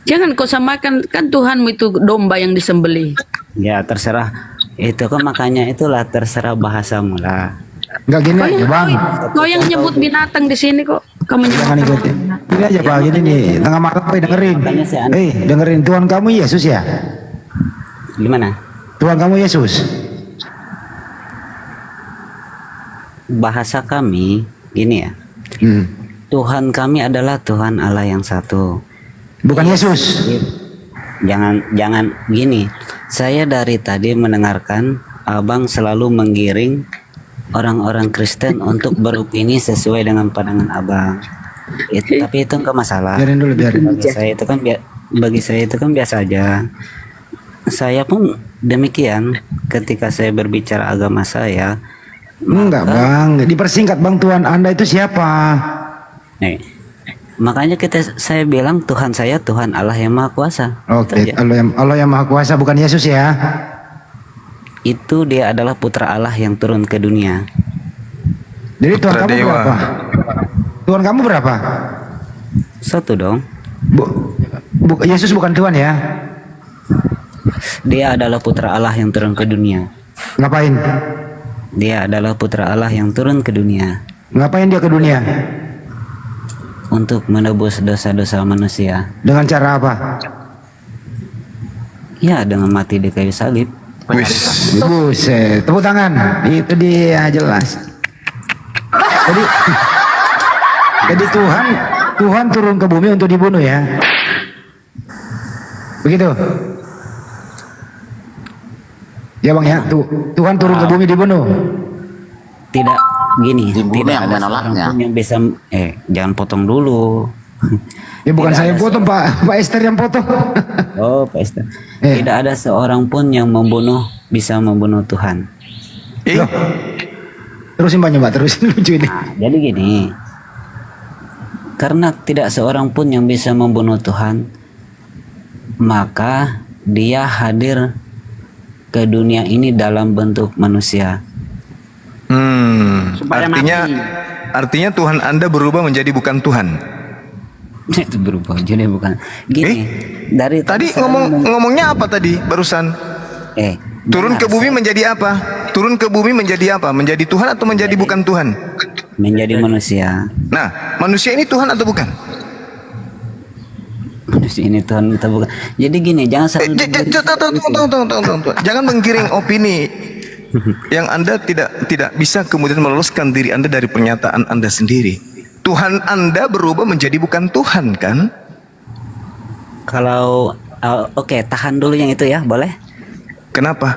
Jangan kau samakan, kan Tuhanmu itu domba yang disembelih. Ya terserah. Itu kan makanya itulah terserah bahasamu lah. Enggak gini aja Bang. Kau yang nyebut binatang di sini kok. Kau Jangan menyebut ikutin. Ini aja Pak, gini nih. Tengah malam dengerin. Dengerin Tuhan kamu Yesus ya? Gimana? Tuhan kamu Yesus. Bahasa kami gini ya. Tuhan kami adalah Tuhan Allah yang satu. Bukan Yesus. Jangan gini. Saya dari tadi mendengarkan abang selalu menggiring orang-orang Kristen untuk beropini sesuai dengan pandangan abang. Tapi itu enggak masalah. Biarin. Bagi saya itu kan biasa aja. Saya pun demikian ketika saya berbicara agama saya. Enggak Bang, dipersingkat Bang, Tuhan Anda itu siapa? Nih, makanya saya bilang Tuhan saya Tuhan Allah yang Maha Kuasa. Oke, Allah yang Maha Kuasa, bukan Yesus ya? Itu dia adalah putra Allah yang turun ke dunia. Jadi Tuhan kamu Dewa. berapa? Tuhan kamu berapa? Satu dong. Yesus bukan Tuhan ya? Dia adalah putra Allah yang turun ke dunia. Ngapain? Dia adalah putra Allah yang turun ke dunia. Ngapain dia ke dunia? Untuk menebus dosa-dosa manusia. Dengan cara apa? Ya, dengan mati di kayu salib. Buset, tepuk tangan. Itu dia jelas. Jadi Tuhan turun ke bumi untuk dibunuh ya. Begitu. Ya Bang ya, Tuhan turun ke bumi dibunuh. Tidak gini, Dibunuh tidak yang ada menolaknya. seorang pun yang bisa jangan potong dulu. Ya bukan Tidak saya ada potong Pak Esther yang potong. Oh, Pak Esther. Tidak ada seorang pun yang bisa membunuh Tuhan. Loh. Terusin Pak, terusin lucu ini. Nah, jadi gini. Karena tidak seorang pun yang bisa membunuh Tuhan, maka dia hadir ke dunia ini dalam bentuk manusia. Artinya Tuhan Anda berubah menjadi bukan Tuhan. Itu berubah jadi bukan. Gini, dari tadi ngomongnya apa tadi barusan? Turun ke bumi menjadi apa? Turun ke bumi menjadi apa? Menjadi Tuhan atau menjadi bukan Tuhan? Menjadi manusia. Nah, manusia ini Tuhan atau bukan? Manusia ini Tuhan atau bukan? Jadi gini, jangan selalu tunggu. Jangan menggiring opini yang Anda tidak bisa kemudian meloloskan diri Anda dari pernyataan Anda sendiri. Tuhan Anda berubah menjadi bukan Tuhan kan? Kalau oke, tahan dulu yang itu ya, boleh? Kenapa?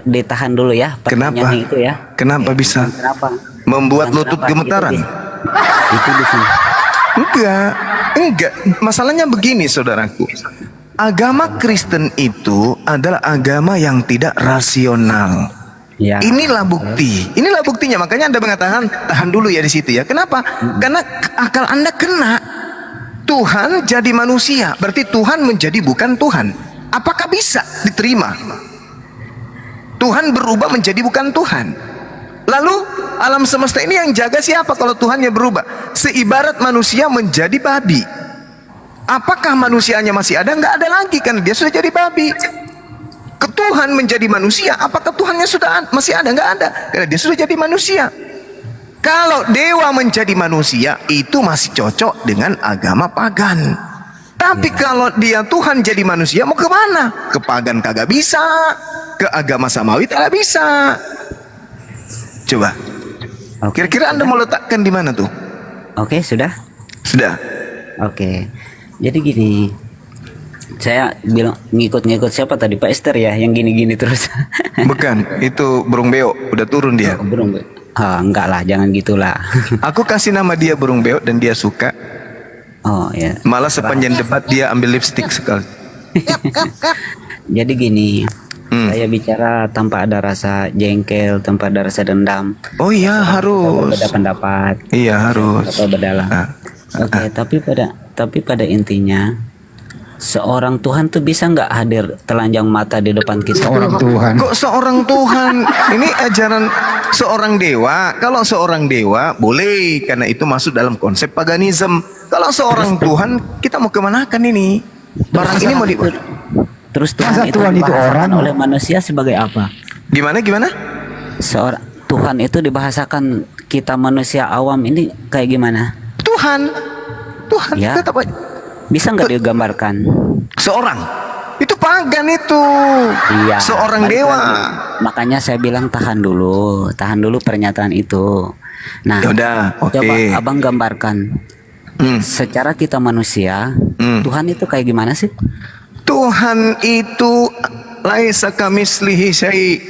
Ditahan dulu ya. Kenapa? Itu ya. Kenapa bisa? Kenapa? Membuat lutut gemetaran? Itu bisa. Enggak. Masalahnya begini, saudaraku. Agama Kristen itu adalah agama yang tidak rasional. Ya. Inilah buktinya. Makanya Anda mengatakan tahan dulu ya di situ ya. Kenapa? Karena akal Anda kena. Tuhan jadi manusia, berarti Tuhan menjadi bukan Tuhan. Apakah bisa diterima? Tuhan berubah menjadi bukan Tuhan. Lalu alam semesta ini yang jaga siapa kalau Tuhannya berubah? Seibarat manusia menjadi babi. Apakah manusianya masih ada? Nggak ada lagi karena dia sudah jadi babi. Tuhan menjadi manusia, apakah Tuhannya masih ada? Nggak ada karena dia sudah jadi manusia. Kalau dewa menjadi manusia itu masih cocok dengan agama pagan. Tapi kalau dia Tuhan jadi manusia mau kemana? Ke pagan kagak bisa, ke agama samawi tak bisa. Coba. Kira-kira Anda mau letakkan di mana tuh? Oke, sudah? Sudah. Oke. Jadi gini. Saya bilang ngikut-ngikut siapa tadi, Pak Esther ya, yang gini-gini terus. Bukan, itu burung beo, udah turun dia. Burung beo. Enggak lah, jangan gitulah. Aku kasih nama dia burung beo dan dia suka. Oh ya. Malah sepanjang debat dia ambil lipstick sekali. Jadi gini, saya bicara tanpa ada rasa jengkel, tanpa ada rasa dendam. Oh iya, harus. Beda pendapat. Iya, harus. Atau berdalam. Oke, tapi pada intinya seorang Tuhan tuh bisa nggak hadir telanjang mata di depan kita? Seorang Tuhan. Kok seorang Tuhan? Ini ajaran seorang dewa. Kalau seorang dewa boleh, karena itu masuk dalam konsep paganisme. Kalau seorang Tuhan, kita mau kemanakan ini? Barang ini mau di... Terus Tuhan itu dibahasakan oleh manusia sebagai apa? Gimana? Seorang Tuhan itu dibahasakan kita manusia awam ini kayak gimana? Tuhan ya. tetap aja. Bisa nggak digambarkan? Seorang itu pagan itu. Iya. Seorang dewa. Makanya saya bilang tahan dulu pernyataan itu. Nah, yaudah, coba abang gambarkan. Secara kita manusia, Tuhan itu kayak gimana sih? Tuhan itu laisa kamitslihi syai',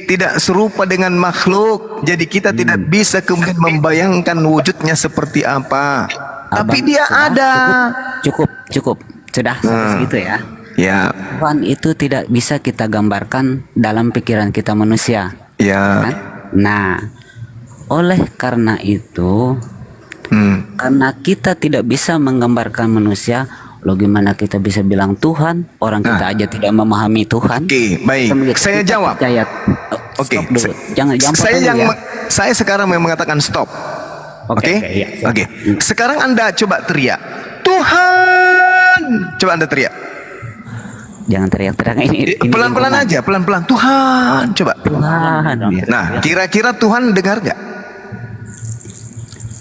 tidak serupa dengan makhluk. Jadi kita tidak bisa kemudian membayangkan wujudnya seperti apa. Tapi dia ada. Cukup. Sudah segitu ya. Ya. Tuhan itu tidak bisa kita gambarkan dalam pikiran kita manusia. Ya. Kan? Nah, oleh karena itu, karena kita tidak bisa menggambarkan manusia, lo gimana kita bisa bilang Tuhan? Orang kita aja tidak memahami Tuhan. Oke, baik. Saya jawab. Oke. Saya sekarang mau mengatakan stop. Oke. Sekarang Anda coba teriak, Tuhan. Coba Anda teriak. Jangan teriak-teriak ini pelan-pelan aja, pelan-pelan. Tuhan, coba. Tuhan. Nah, kira-kira Tuhan dengar nggak?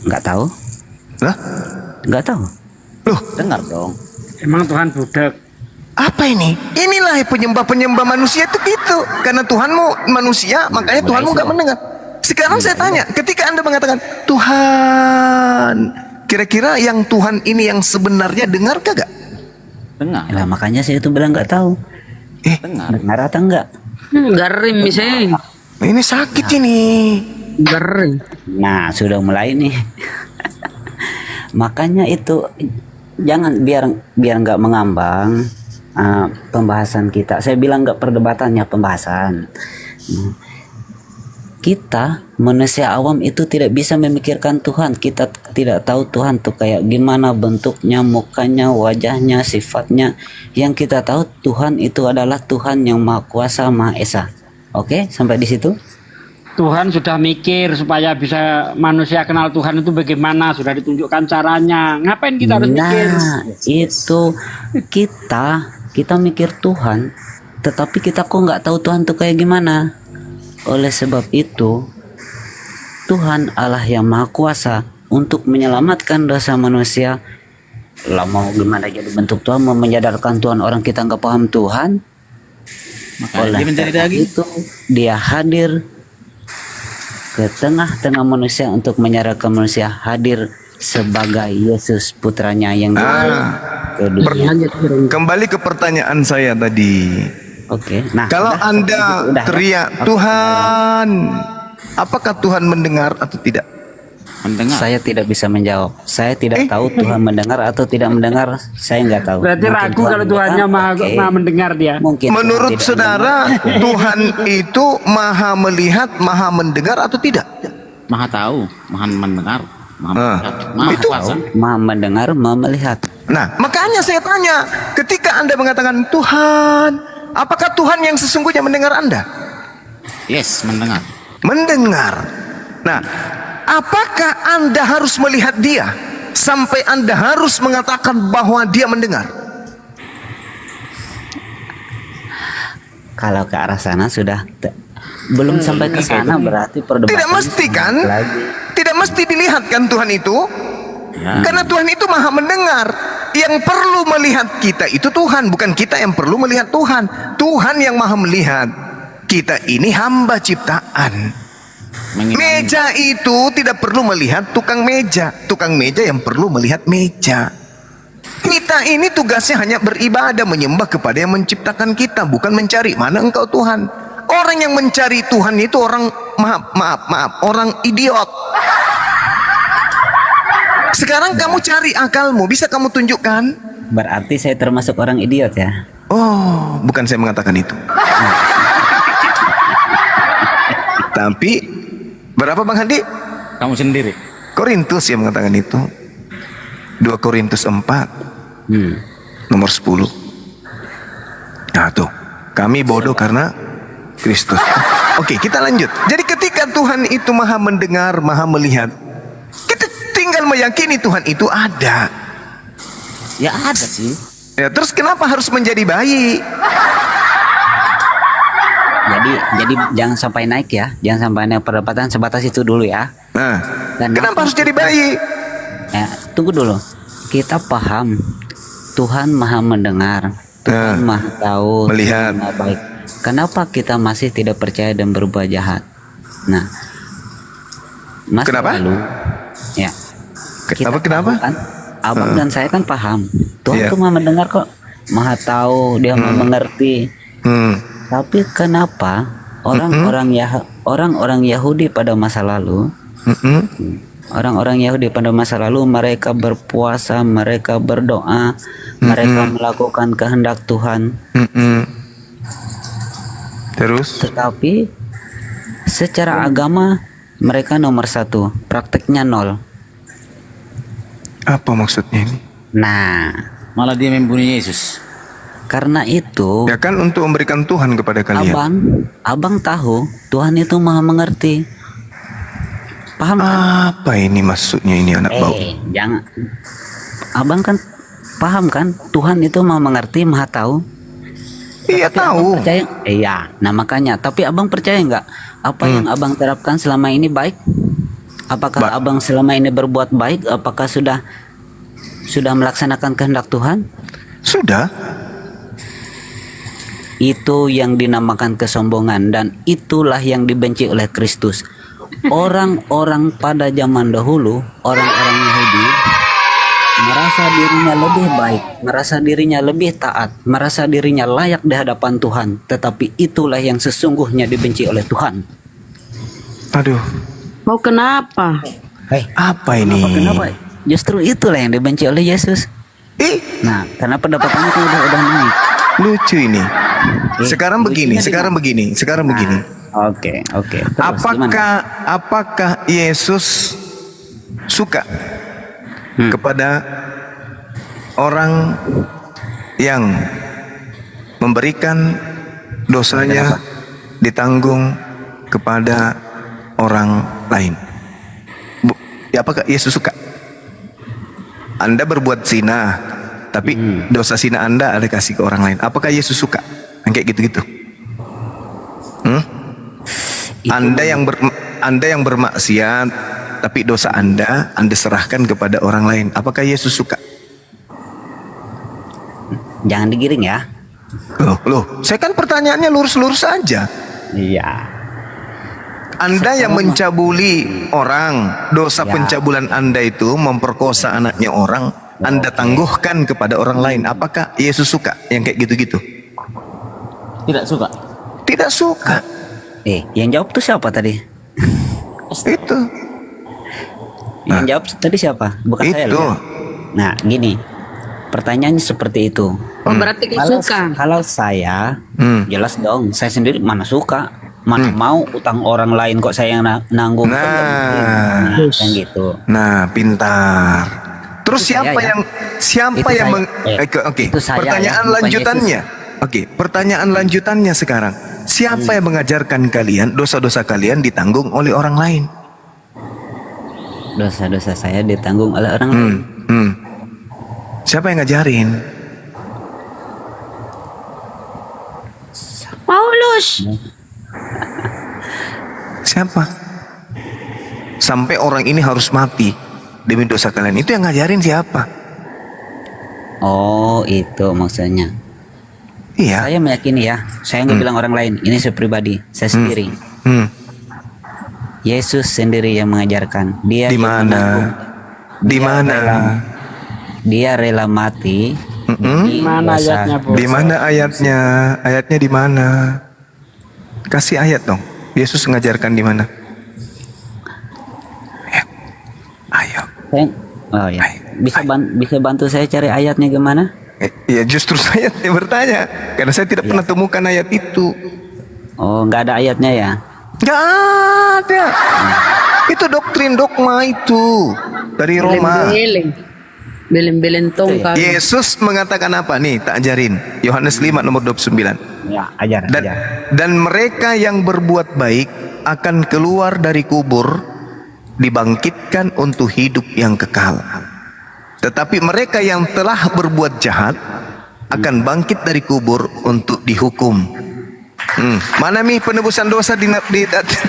Nggak tahu. Lah? Nggak tahu. Loh, dengar dong. Emang Tuhan budak? Apa ini? Inilah penyembah manusia itu gitu. Karena Tuhanmu manusia, makanya Tuhanmu nggak mendengar. Sekarang saya tanya, ketika Anda mengatakan Tuhan. Kira-kira yang Tuhan ini yang sebenarnya dengar kagak? Dengar. Lah makanya saya itu bilang nggak tahu. Dengar atau enggak? Garing misalnya. Ini sakit ini. Garing. Nah, sudah mulai nih. Makanya itu jangan biar nggak mengambang pembahasan kita. Saya bilang nggak perdebatannya, pembahasan. Kita manusia awam itu tidak bisa memikirkan Tuhan. Kita tidak tahu Tuhan tuh kayak gimana bentuknya, mukanya, wajahnya, sifatnya. Yang kita tahu Tuhan itu adalah Tuhan yang Maha Kuasa, Maha Esa. Oke, sampai di situ. Tuhan sudah mikir supaya bisa manusia kenal Tuhan itu bagaimana, sudah ditunjukkan caranya. Ngapain kita harus mikir? Nah, itu kita mikir Tuhan, tetapi kita kok nggak tahu Tuhan tuh kayak gimana. Oleh sebab itu, Tuhan Allah yang Maha Kuasa untuk menyelamatkan dosa manusia. Lah mau gimana jadi bentuk Tuhan, mau menyadarkan Tuhan orang kita nggak paham Tuhan. Oleh itu dia hadir ke tengah-tengah manusia untuk menyadarkan manusia, hadir sebagai Yesus putranya yang Kembali ke pertanyaan saya tadi. Oke. Nah, kalau Anda teriak Tuhan, apakah Tuhan mendengar atau tidak? Mendengar. Saya tidak bisa menjawab. Saya tidak tahu Tuhan mendengar atau tidak mendengar. Saya nggak tahu. Berarti Mungkin ragu kalau Tuhannya maha mendengar dia. Mungkin menurut saudara Tuhan itu maha melihat, maha mendengar atau tidak? Maha tahu, maha mendengar, maha itu tahu, maha mendengar, maha melihat. Nah, makanya saya tanya, ketika Anda mengatakan Tuhan, apakah Tuhan yang sesungguhnya mendengar Anda? Yes, mendengar. Mendengar. Nah, apakah Anda harus melihat dia sampai Anda harus mengatakan bahwa dia mendengar? Kalau ke arah sana sudah belum sampai ke sana, berarti perdebatan. Tidak mesti kan? Tidak mesti dilihat kan Tuhan itu? Ya. Karena Tuhan itu maha mendengar. Yang perlu melihat kita itu Tuhan, bukan kita yang perlu melihat Tuhan. Tuhan yang maha melihat. Kita ini hamba ciptaan. Meja itu tidak perlu melihat tukang meja. Tukang meja yang perlu melihat meja. Kita ini tugasnya hanya beribadah, menyembah kepada yang menciptakan kita, bukan mencari mana engkau Tuhan. Orang yang mencari Tuhan itu orang maaf, orang idiot. Sekarang kamu cari akalmu, bisa kamu tunjukkan? Berarti saya termasuk orang idiot ya? Oh, bukan saya mengatakan itu. Tapi berapa Bang Handi? Kamu sendiri. Korintus yang mengatakan itu. 2 Korintus 4 nomor 10. Nah tuh, kami bodoh karena Kristus. Oke, kita lanjut. Jadi ketika Tuhan itu maha mendengar, maha melihat, kita tinggal meyakini Tuhan itu ada. Ya ada sih. Ya, terus kenapa harus menjadi bayi? Jadi jangan sampai naik ya, jangan sampai naik perdebatan, sebatas itu dulu ya. Nah, kenapa harus jadi bayi? Ya, tunggu dulu. Kita paham Tuhan maha mendengar, Tuhan maha tahu, melihat, Tuhan maha baik. Kenapa kita masih tidak percaya dan berbuat jahat? Nah, kenapa? Lalu, ya. Kenapa? Kan, abang dan saya kan paham Tuhan tuh maha mendengar kok, maha tahu, dia maha mengerti. Tapi kenapa orang-orang Yahudi pada masa lalu, orang-orang Yahudi pada masa lalu mereka berpuasa, mereka berdoa, mereka melakukan kehendak Tuhan. Terus? Tetapi secara agama mereka nomor 1, prakteknya 0. Apa maksudnya ini? Nah, malah dia membunuh Yesus. Karena itu, ya kan untuk memberikan Tuhan kepada kalian. Abang tahu Tuhan itu maha mengerti. Paham kan? Apa ini maksudnya ini anak bau? Jangan. Abang kan paham kan? Tuhan itu maha mengerti, maha tahu. Iya tahu. Percaya? Iya. Nah makanya. Tapi abang percaya nggak? Apa yang abang terapkan selama ini baik? Apakah abang selama ini berbuat baik? Apakah sudah melaksanakan kehendak Tuhan? Sudah. Itu yang dinamakan kesombongan, dan itulah yang dibenci oleh Kristus. orang-orang pada zaman dahulu, orang-orang Yahudi merasa dirinya lebih baik, merasa dirinya lebih taat, merasa dirinya layak di hadapan Tuhan, tetapi itulah yang sesungguhnya dibenci oleh Tuhan. Aduh, Mau kenapa? apa ini? Kenapa? Justru itulah yang dibenci oleh Yesus. Nah, karena pendapatannya itu udah naik. Lucu ini. Sekarang begini. Oke. Terus, Apakah Yesus suka kepada orang yang memberikan dosanya ditanggung kepada orang lain? Apakah Yesus suka? Anda berbuat zina, tapi dosa zina Anda kasih ke orang lain. Apakah Yesus suka? Kayak gitu-gitu. Anda yang bermaksiat, tapi dosa Anda serahkan kepada orang lain. Apakah Yesus suka? Jangan digiring ya. Loh, saya kan pertanyaannya lurus-lurus aja. Iya. Anda yang mencabuli orang, dosa pencabulan Anda itu memperkosa anaknya orang, Anda tangguhkan kepada orang lain. Apakah Yesus suka yang kayak gitu-gitu? Tidak suka. Tidak suka. Yang jawab tuh siapa tadi? Itu. Yang jawab tadi siapa? Bukan saya Itu. loh. Nah, gini. Pertanyaannya seperti itu. Berarti suka. Kalau saya, jelas dong. Saya sendiri mana suka. Mana mau utang orang lain kok saya yang nanggung. Kan gitu. Nah, pintar. Terus Itu saya, siapa yang Oke, Itu saya, pertanyaan bukan lanjutannya. Oke, pertanyaan lanjutannya sekarang. Siapa yang mengajarkan kalian dosa-dosa kalian ditanggung oleh orang lain? Dosa-dosa saya ditanggung oleh orang lain. Siapa yang ngajarin? Paulus. Siapa? Sampai orang ini harus mati demi dosa kalian. Itu yang ngajarin siapa? Oh, itu maksudnya. Iya. Saya meyakini ya. Saya nggak bilang orang lain. Ini saya pribadi. Saya sendiri. Yesus sendiri yang mengajarkan. Dia di mana? Di mana? Dia rela mati. Di mana ayatnya, Bos? Di mana ayatnya? Ayatnya di mana? Kasih ayat dong. Yesus mengajarkan di mana? Ayo. Oh ya. Bisa bantu saya cari ayatnya gimana? Ya justru saya bertanya karena saya tidak pernah temukan ayat itu. Oh, nggak ada ayatnya ya? Nggak ada. Itu doktrin dogma itu dari Roma. Belen tongkat. Yesus mengatakan apa nih? Tak ajarin. Yohanes 5 nomor 29. Ya, ajar. Dan mereka yang berbuat baik akan keluar dari kubur, dibangkitkan untuk hidup yang kekal. Tetapi mereka yang telah berbuat jahat akan bangkit dari kubur untuk dihukum. Mana nih penebusan dosa di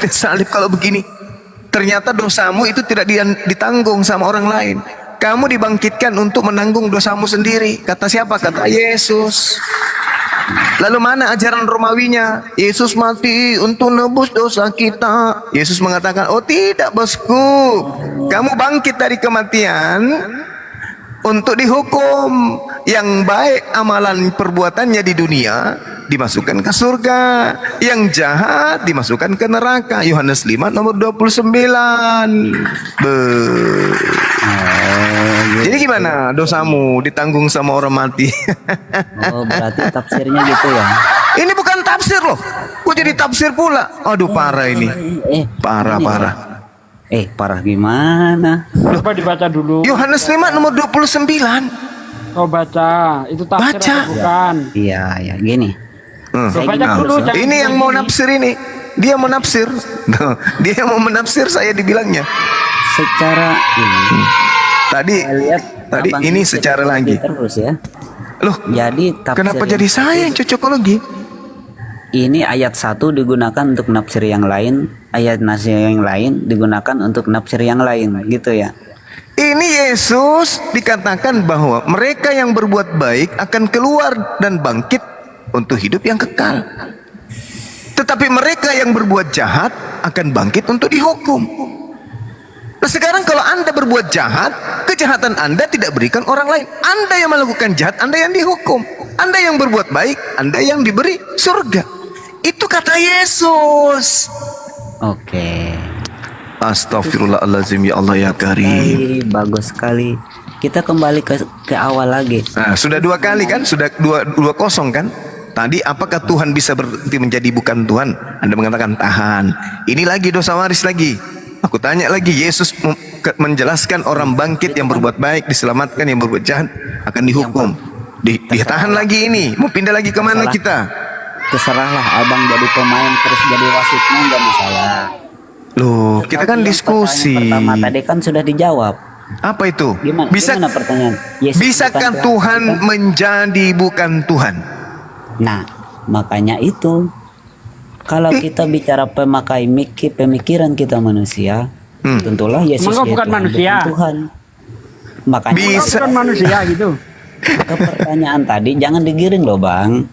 salib kalau begini? Ternyata dosamu itu tidak ditanggung sama orang lain. Kamu dibangkitkan untuk menanggung dosamu sendiri. Kata siapa? Kata Yesus. Lalu mana ajaran Romawinya? Yesus mati untuk nebus dosa kita. Yesus mengatakan, oh tidak bosku, kamu bangkit dari kematian untuk dihukum. Yang baik amalan perbuatannya di dunia dimasukkan ke surga, yang jahat dimasukkan ke neraka. Yohanes 5 nomor 29. Jadi gimana dosamu ditanggung sama orang mati? Oh, berarti tafsirnya gitu ya? Ini bukan tafsir loh. Kok jadi tafsir pula? Aduh, parah ini. Parah. Parah gimana? Coba dibaca dulu. Yohanes 5 nomor 29. Oh, baca. Itu tafsir atau bukan? Iya, gini. Baca dulu. Ini yang mau nafsir ini. Dia mau nafsir. Dia mau menafsir, saya dibilangnya. Secara ini. Tadi ini secara lagi. Terus ya. Loh, jadi kenapa jadi saya yang cocokologi? Ini ayat 1 digunakan untuk nafsir yang lain, ayat nafsir yang lain digunakan untuk nafsir yang lain, gitu ya. Ini Yesus dikatakan bahwa mereka yang berbuat baik akan keluar dan bangkit untuk hidup yang kekal. Tetapi mereka yang berbuat jahat akan bangkit untuk dihukum. Nah sekarang kalau Anda berbuat jahat, kejahatan Anda tidak berikan orang lain. Anda yang melakukan jahat, Anda yang dihukum. Anda yang berbuat baik, Anda yang diberi surga. Itu kata Yesus. Oke. Astagfirullahaladzim, ya Allah ya Karim. Bagus sekali. Kita kembali ke awal lagi. Nah, sudah 2 kali kan? Sudah 2-0 kan? Tadi apakah Tuhan bisa berhenti menjadi bukan Tuhan? Anda mengatakan tahan. Ini lagi dosa waris lagi. Aku tanya lagi, Yesus menjelaskan orang bangkit yang berbuat baik, diselamatkan, yang berbuat jahat akan dihukum. Ditahan lagi ini. Mau pindah lagi kemana kita? Terserahlah abang jadi pemain terus jadi wasitnya nggak masalah. Loh, kita kan diskusi. Pertama tadi kan sudah dijawab. Apa itu? Gimana pertanyaan? Yesus Bisakah bukan Tuhan kita? menjadi bukan Tuhan? Nah, makanya itu kalau kita bicara pemakai pemikiran kita manusia, tentulah Yesus Maka itu bukan manusia. Tuhan. Makanya Bukan manusia gitu. ke pertanyaan tadi jangan digiring loh bang.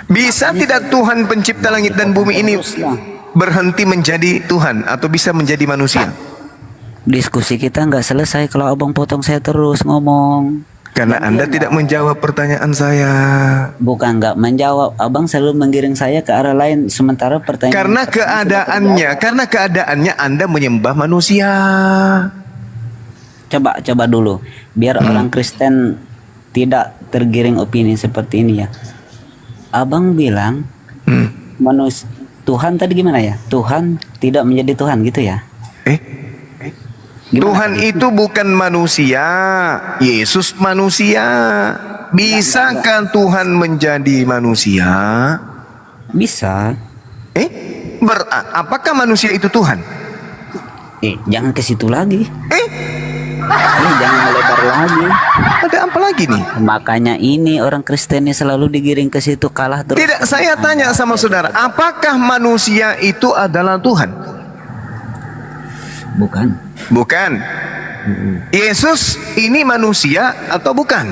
Bisa tidak Tuhan pencipta langit dan bumi ini berhenti menjadi Tuhan atau bisa menjadi manusia? Diskusi kita nggak selesai kalau abang potong saya terus ngomong. Karena Anda tidak menjawab pertanyaan saya. Bukan nggak menjawab, abang selalu menggiring saya ke arah lain. Sementara pertanyaan Karena keadaannya Anda menyembah manusia. Coba dulu, biar orang Kristen tidak tergiring opini seperti ini ya. Abang bilang Tuhan tadi gimana ya? Tuhan tidak menjadi Tuhan gitu ya? Tuhan itu bukan manusia, Yesus manusia. Bisakah Tuhan menjadi manusia? Bisa. Apakah manusia itu Tuhan? Jangan ke situ lagi. Jangan melebar lagi. Ada apa lagi nih? Makanya ini orang Kristennya selalu digiring ke situ, kalah terus. Tidak, saya tanya sama saudara, apakah manusia itu adalah Tuhan? Bukan. Yesus ini manusia atau bukan?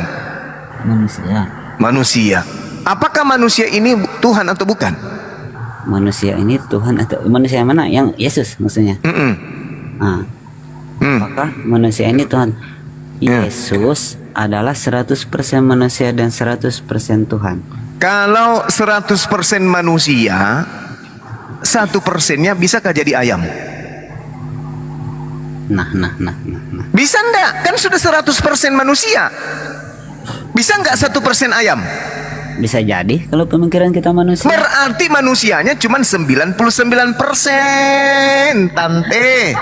Manusia. Apakah manusia ini Tuhan atau bukan? Manusia ini Tuhan atau manusia mana? Yang Yesus maksudnya. Apakah manusia ini Tuhan? Yesus adalah 100% manusia dan 100% Tuhan. Kalau 100% manusia, 1%-nya bisakah jadi ayam? Nah. Bisa enggak? Kan sudah 100% manusia. Bisa enggak 1% ayam? Bisa jadi kalau pemikiran kita manusia. Berarti manusianya cuma 99%. Tante.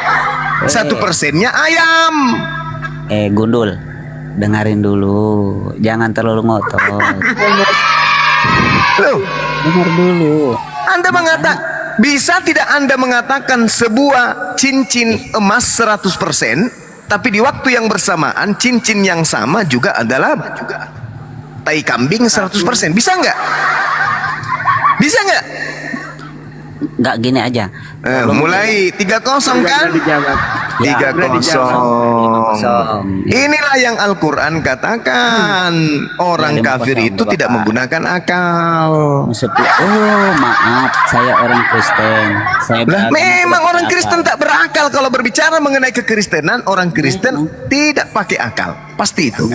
1%-nya ayam. Gundul. Dengarin dulu. Jangan terlalu ngotot. Loh, dengar dulu. Anda mengatakan, bisa tidak Anda mengatakan sebuah cincin emas 100%, tapi di waktu yang bersamaan cincin yang sama juga adalah tai kambing 100%. Bisa nggak? Bisa nggak? Nggak gini aja. Mulai 3-0 kan? 3-0. Inilah yang Al-Quran katakan. Orang kafir itu tidak menggunakan akal. Maaf, saya orang Kristen. Memang orang Kristen tak berakal. Kalau berbicara mengenai kekristenan, orang Kristen tidak pakai akal. Pasti itu.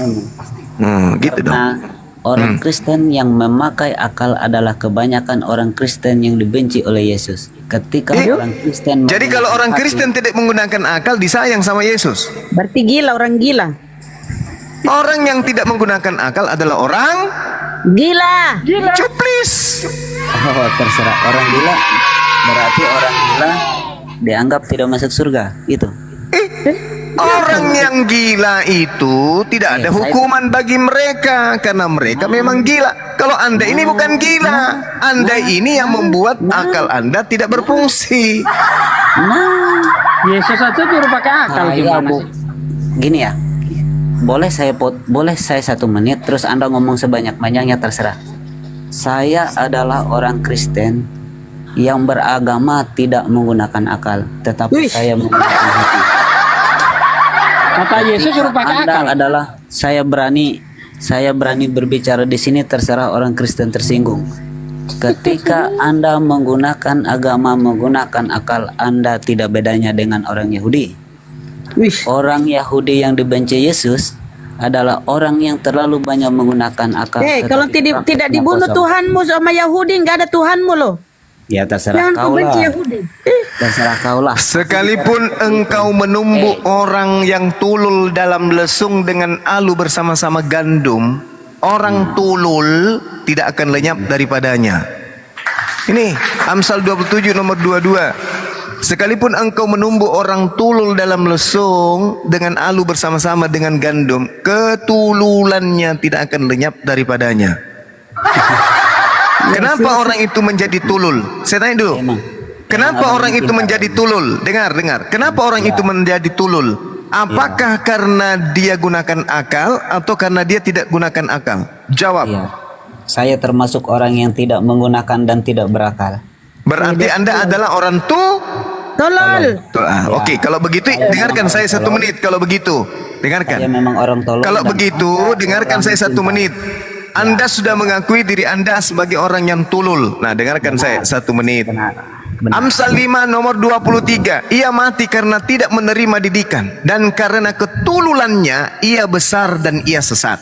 Gitu dong. Orang Kristen yang memakai akal adalah kebanyakan orang Kristen yang dibenci oleh Yesus. Ketika orang Kristen, jadi kalau orang Kristen tidak menggunakan akal, disayang sama Yesus. Berarti gila, orang gila. Orang yang tidak menggunakan akal adalah orang gila. Cuplis. Terserah. Orang gila berarti orang gila dianggap tidak masuk surga. Itu. Orang yang gila itu tidak ada hukuman bagi mereka karena mereka memang gila. Kalau Anda ini bukan gila, Anda ini yang membuat akal Anda tidak berfungsi. Yesus aja suruh pakai akal gimana sih? Gini ya, boleh saya 1 menit terus Anda ngomong sebanyak-banyaknya, terserah. Saya adalah orang Kristen yang beragama tidak menggunakan akal, tetapi saya menggunakan hati. Kata Yesus suruh pakai akal. Anda adalah saya berani berbicara di sini, terserah orang Kristen tersinggung. Ketika Anda menggunakan agama, menggunakan akal, Anda tidak bedanya dengan orang Yahudi. Orang Yahudi yang dibenci Yesus adalah orang yang terlalu banyak menggunakan akal. Kalau tidak dibunuh Tuhanmu sama Yahudi, nggak ada Tuhanmu loh. Ya terserah Jangan kau benci lah. Yahudi. Terserah kau lah. Sekalipun engkau menumbuk orang yang tulul dalam lesung dengan alu bersama-sama gandum, orang tulul tidak akan lenyap daripadanya. Ini Amsal 27 nomor 22. Sekalipun engkau menumbuk orang tulul dalam lesung dengan alu bersama-sama dengan gandum, ketululannya tidak akan lenyap daripadanya. Kenapa orang itu menjadi tulul? Saya tanya dulu. Kenapa orang itu menjadi tulul? Dengar. Kenapa orang itu menjadi tulul? Apakah karena dia gunakan akal atau karena dia tidak gunakan akal? Jawab. Saya termasuk orang yang tidak menggunakan dan tidak berakal. Berarti Anda adalah orang tolol. Oke, kalau begitu dengarkan saya 1 menit. Kalau begitu, dengarkan. Saya memang orang tolol. Kalau begitu, dengarkan saya 1 menit. Anda sudah mengakui diri Anda sebagai orang yang tulul. Nah, dengarkan saya 1 menit. Amsal 5 nomor 23. Ia mati karena tidak menerima didikan, dan karena ketululannya ia besar dan ia sesat.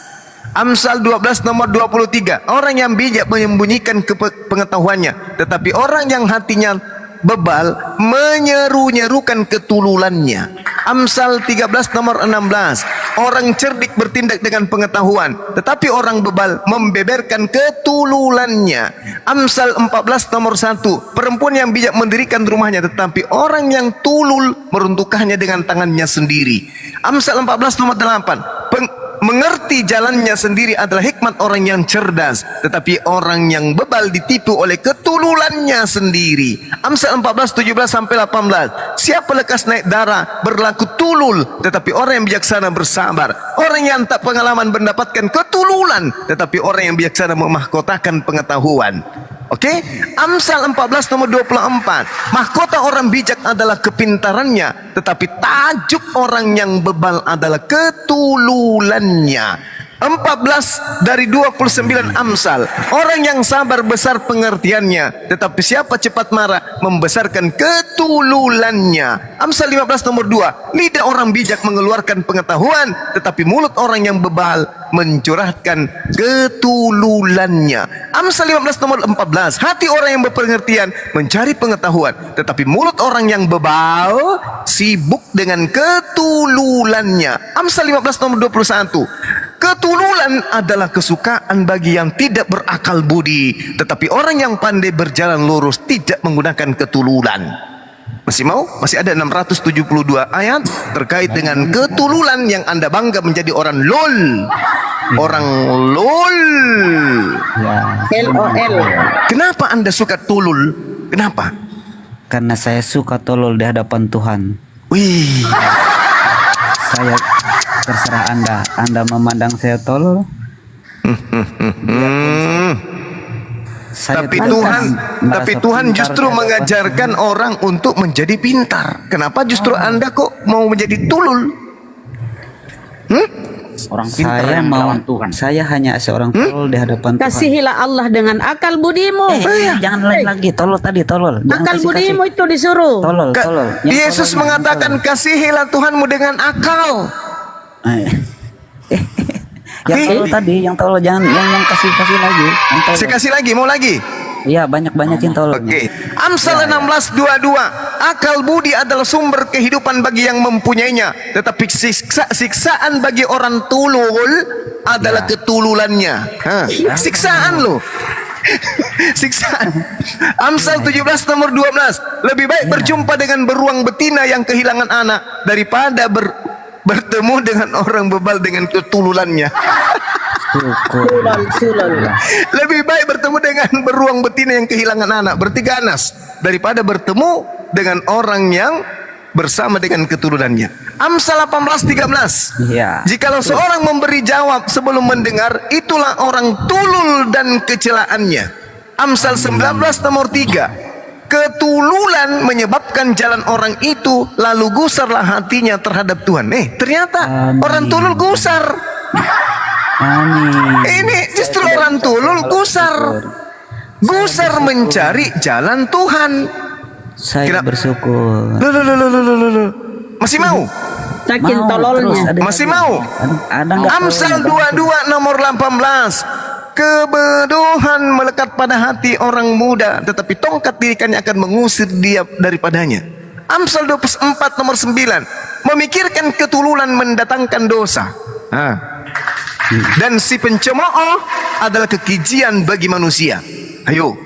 Amsal 12 nomor 23. Orang yang bijak menyembunyikan pengetahuannya, tetapi orang yang hatinya bebal menyeru-nyerukan ketululannya. Amsal 13 nomor 16. Orang cerdik bertindak dengan pengetahuan, tetapi orang bebal membeberkan ketululannya. Amsal 14 nomor 1. Perempuan yang bijak mendirikan rumahnya, tetapi orang yang tulul meruntuhkannya dengan tangannya sendiri. Amsal 14 nomor 8. Mengerti jalannya sendiri adalah hikmat orang yang cerdas, tetapi orang yang bebal ditipu oleh ketululannya sendiri. Amsal 14, 17 sampai 18. Siapa lekas naik darah berlaku tulul, tetapi orang yang bijaksana bersabar. Orang yang tak pengalaman mendapatkan ketululan, tetapi orang yang bijaksana memahkotakan pengetahuan. Oke? Amsal 14 nomor 24. Mahkota orang bijak adalah kepintarannya, tetapi tajuk orang yang bebal adalah ketululannya. 14 dari 29 Amsal. Orang yang sabar besar pengertiannya, tetapi siapa cepat marah membesarkan ketululannya. Amsal 15 nomor 2. Lidah orang bijak mengeluarkan pengetahuan, tetapi mulut orang yang bebal mencurahkan ketululannya. Amsal 15 nomor 14. Hati orang yang berpengertian mencari pengetahuan, tetapi mulut orang yang bebal sibuk dengan ketululannya. Amsal 15 nomor 21. Ketululan adalah kesukaan bagi yang tidak berakal budi, tetapi orang yang pandai berjalan lurus tidak menggunakan ketululan. Masih mau? Masih ada 672 ayat terkait dengan ketululan yang Anda bangga menjadi orang lol. Orang lol. LOL. Kenapa Anda suka tulul? Kenapa? Karena saya suka tolol di hadapan Tuhan. Wih. Saya terserah Anda. Anda memandang saya tolol. Tapi Tuhan justru mengajarkan orang untuk menjadi pintar. Kenapa justru Anda kok mau menjadi tulul? Orang pintar Saya yang mau melawan Tuhan. Saya hanya seorang tolol di hadapan Tuhan. Kasihilah Allah dengan akal budimu. Jangan lain lagi tolol tadi tolol. Jangan Akal kasih-kasih. budimu itu disuruh. Tolol. Yang Yesus tolol, mengatakan kasihilah Tuhanmu dengan akal. Yang tolol tadi, yang tolol jangan yang kasih lagi. Yang tolol. Saya kasih lagi, mau lagi? Iya, banyak-banyakin tololnya. Oke. Amsal 16:22. Akal budi adalah sumber kehidupan bagi yang mempunyainya, tetapi siksaan bagi orang tulul adalah ketululannya. Siksaan loh. Siksaan. Amsal 17 nomor 12. Lebih baik berjumpa dengan beruang betina yang kehilangan anak daripada bertemu dengan orang bebal dengan ketululannya. Lebih baik bertemu dengan beruang betina yang kehilangan anak bertiganas daripada bertemu dengan orang yang bersama dengan keturunannya. Amsal 18:13. Jikalau seorang memberi jawab sebelum mendengar, itulah orang tulul dan kecelaannya. Amsal 19 nomor 3. Ketululan menyebabkan jalan orang itu, lalu gusarlah hatinya terhadap Tuhan. Ternyata orang tulul gusar. Ini justru orang tulul gusar. gusar mencari jalan Tuhan. Saya bersyukur. Loh. Masih mau? Saking tololnya. Masih mau? Ada nggak? Amsal 22 nomor 18. Kebodohan melekat pada hati orang muda, tetapi tongkat didikannya akan mengusir dia daripadanya. Amsal 24 nomor 9. Memikirkan ketululan mendatangkan dosa. Dan si pencemooh adalah kekejian bagi manusia. Ayo.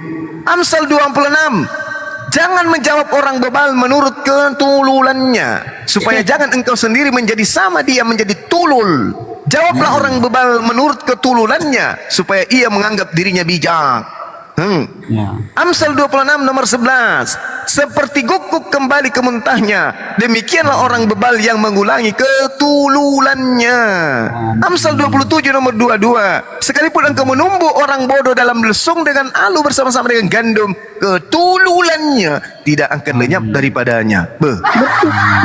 Amsal 26. Jangan menjawab orang bebal menurut ketululannya, supaya jangan engkau sendiri menjadi sama dia menjadi tulul. Jawablah orang bebal menurut ketululannya, supaya ia menganggap dirinya bijak. Amsal 26 nomor 11. Seperti guguk kembali ke muntahnya, demikianlah orang bebal yang mengulangi ketululannya. Amsal 27 nomor 22. Sekalipun engkau menumbuh orang bodoh dalam lesung dengan alu bersama-sama dengan gandum, ketululannya tidak akan lenyap daripadanya. Betul.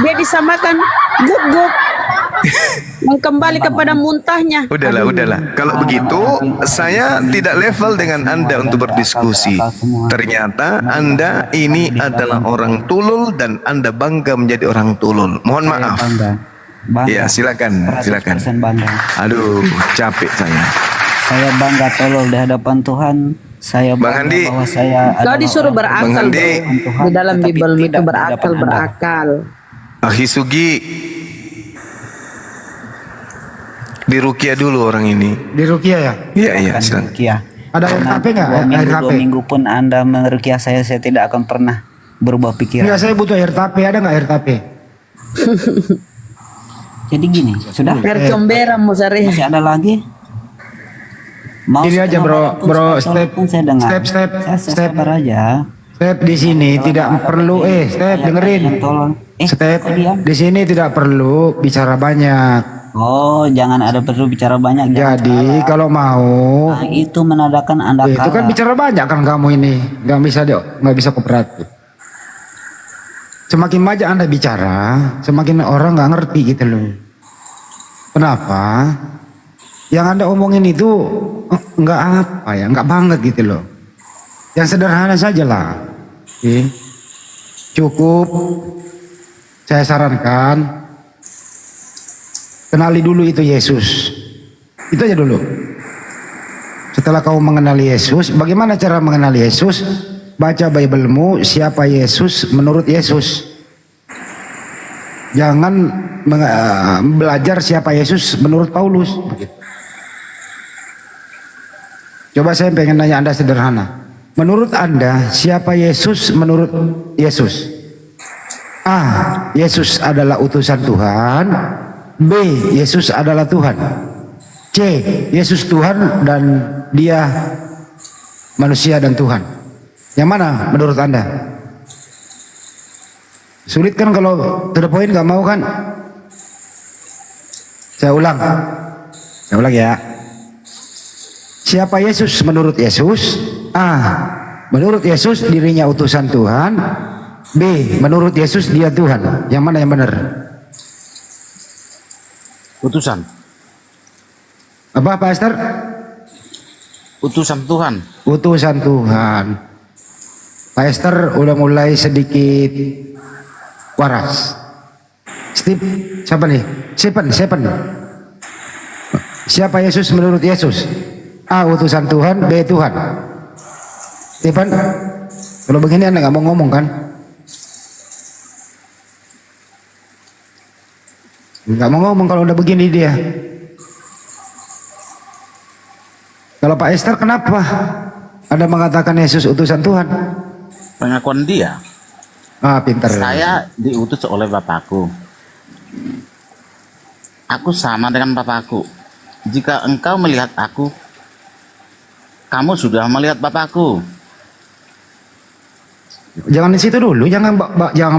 Dia disamakan guguk. Kembali kepada muntahnya. Udahlah. Kalau begitu, saya tidak level dengan Anda untuk berdiskusi. Ternyata Anda ini adalah orang tulul dan Anda bangga menjadi orang tulul. Mohon maaf. Ya, silakan. Bangga. Aduh, capek saya. Saya bangga tolol di hadapan Tuhan. Saya bangga bahwa saya Kau disuruh berakal. Bang Handi. Di dalam Bible itu berakal. Akhi Sugi, diruqyah dulu orang ini. Diruqyah ya? Iya, silakan. Ada air tape nggak? Dua minggu pun Anda meruqyah saya tidak akan pernah berubah pikiran. Enggak, saya butuh air tape. Ada nggak air tape? Jadi gini, sudah. Air comberan Musari. Masih ada lagi? Mau Ini aja bro, step sabar aja. Step di sini tidak perlu step dengerin. Step di sini tidak perlu bicara banyak. Oh, jangan ada perlu bicara banyak. Jadi kalau mau itu menandakan Anda itu kan bicara banyak kan kamu ini nggak bisa kooperatif. Semakin banyak Anda bicara, semakin orang nggak ngerti gitu loh. Kenapa? Yang Anda omongin itu nggak nggak banget gitu loh. Yang sederhana saja lah. Cukup. Saya sarankan kenali dulu itu Yesus. Itu aja dulu. Setelah kau mengenali Yesus, bagaimana cara mengenali Yesus? Baca Bible-mu, siapa Yesus menurut Yesus. Jangan belajar siapa Yesus menurut Paulus. Coba saya pengen nanya Anda sederhana. Menurut Anda, siapa Yesus menurut Yesus? A. Yesus adalah utusan Tuhan. B. Yesus adalah Tuhan. C. Yesus Tuhan dan dia manusia dan Tuhan. Yang mana menurut Anda? Sulit kan kalau to the point, gak mau kan? Saya ulang ya. Siapa Yesus menurut Yesus? A. Menurut Yesus dirinya utusan Tuhan. B. Menurut Yesus dia Tuhan. Yang mana yang benar? Utusan. Apa Pak Esther? Utusan Tuhan. Utusan Tuhan. Pak Esther udah mulai sedikit waras. Steve, siapa nih? Stephen. Siapa Yesus menurut Yesus? A. Utusan Tuhan. B. Tuhan. Stephen, kalau begini Anda nggak mau ngomong kan? Nggak mau ngomong kalau udah begini dia. Kalau Pak Esther kenapa Anda mengatakan Yesus utusan Tuhan? Pengakuan dia. Pintar. Saya diutus oleh Bapakku. Aku sama dengan Bapakku. Jika engkau melihat aku, kamu sudah melihat Bapakku. Jangan di situ dulu, jangan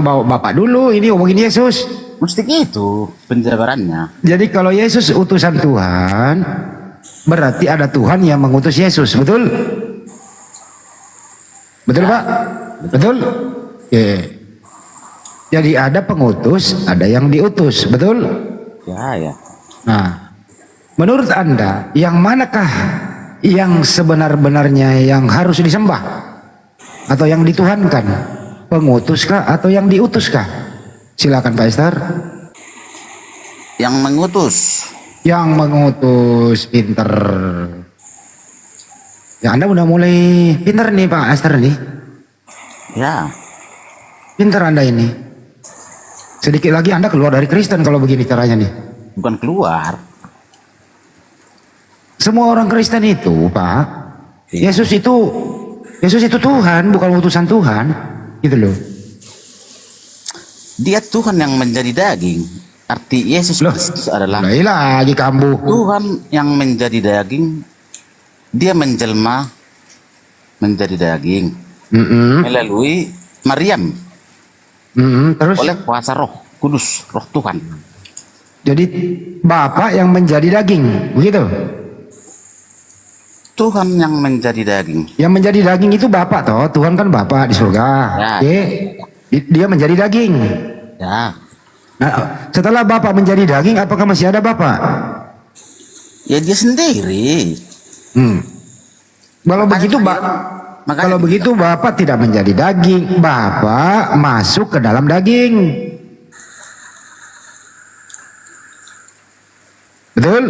bawa Bapak dulu. Ini ngomongin Yesus. Mesti gitu penjabarannya. Jadi kalau Yesus utusan Tuhan, berarti ada Tuhan yang mengutus Yesus, betul? Betul Pak? Betul? Jadi ada pengutus, ada yang diutus, betul? Ya. Nah, menurut Anda, yang manakah yang sebenar-benarnya yang harus disembah atau yang dituhankan, pengutus kah atau yang diutus kah? Silakan Pak Ester. Yang mengutus. Yang mengutus, pinter. Ya Anda udah mulai pinter nih Pak Ester nih. Ya. Pinter Anda ini. Sedikit lagi Anda keluar dari Kristen kalau begini caranya nih. Bukan keluar. Semua orang Kristen itu Pak, Yesus itu Tuhan, bukan utusan Tuhan, gitu loh. Dia Tuhan yang menjadi daging. Arti Yesus Kristus adalah lagi kambuh. Tuhan yang menjadi daging. Dia menjelma menjadi daging melalui Maryam. Terus oleh kuasa Roh Kudus, Roh Tuhan. Jadi Bapak yang menjadi daging, begitu? Tuhan yang menjadi daging. Yang menjadi daging itu Bapak toh, Tuhan kan Bapak di surga. Ya. Oke. Dia menjadi daging. Ya. Nah, setelah Bapak menjadi daging, apakah masih ada Bapak? Ya dia sendiri. Kalau begitu kalau begitu Bapak tidak menjadi daging, Bapak masuk ke dalam daging. Betul?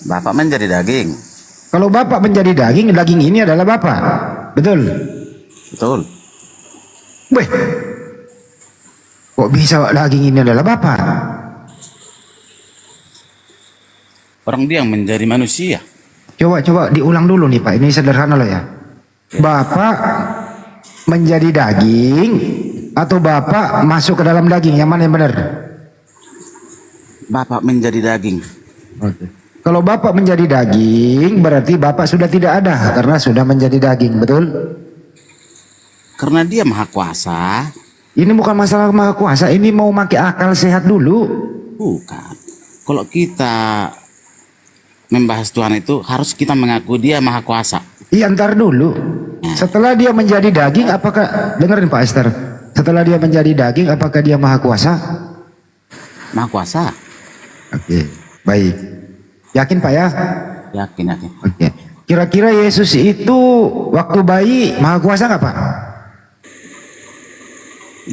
Bapak menjadi daging. Kalau Bapak menjadi daging, daging ini adalah Bapak. Betul? Betul. Weh, kok bisa daging ini adalah Bapak? Orang dia yang menjadi manusia. Coba diulang dulu nih Pak, ini sederhana loh ya. Bapak menjadi daging atau Bapak masuk ke dalam daging, yang mana yang benar? Bapak menjadi daging. Oke. Kalau Bapak menjadi daging, berarti Bapak sudah tidak ada karena sudah menjadi daging, betul? Karena dia maha kuasa. Ini bukan masalah maha kuasa, ini mau pakai akal sehat dulu. Bukan. Kalau kita membahas Tuhan itu harus kita mengaku dia maha kuasa. Iya, ntar dulu. Setelah dia menjadi daging, apakah, dengerin Pak Ester, setelah dia menjadi daging, apakah dia maha kuasa? Maha kuasa. Oke, baik. Yakin Pak ya? Yakin. Oke. Kira-kira Yesus itu waktu bayi maha kuasa nggak Pak?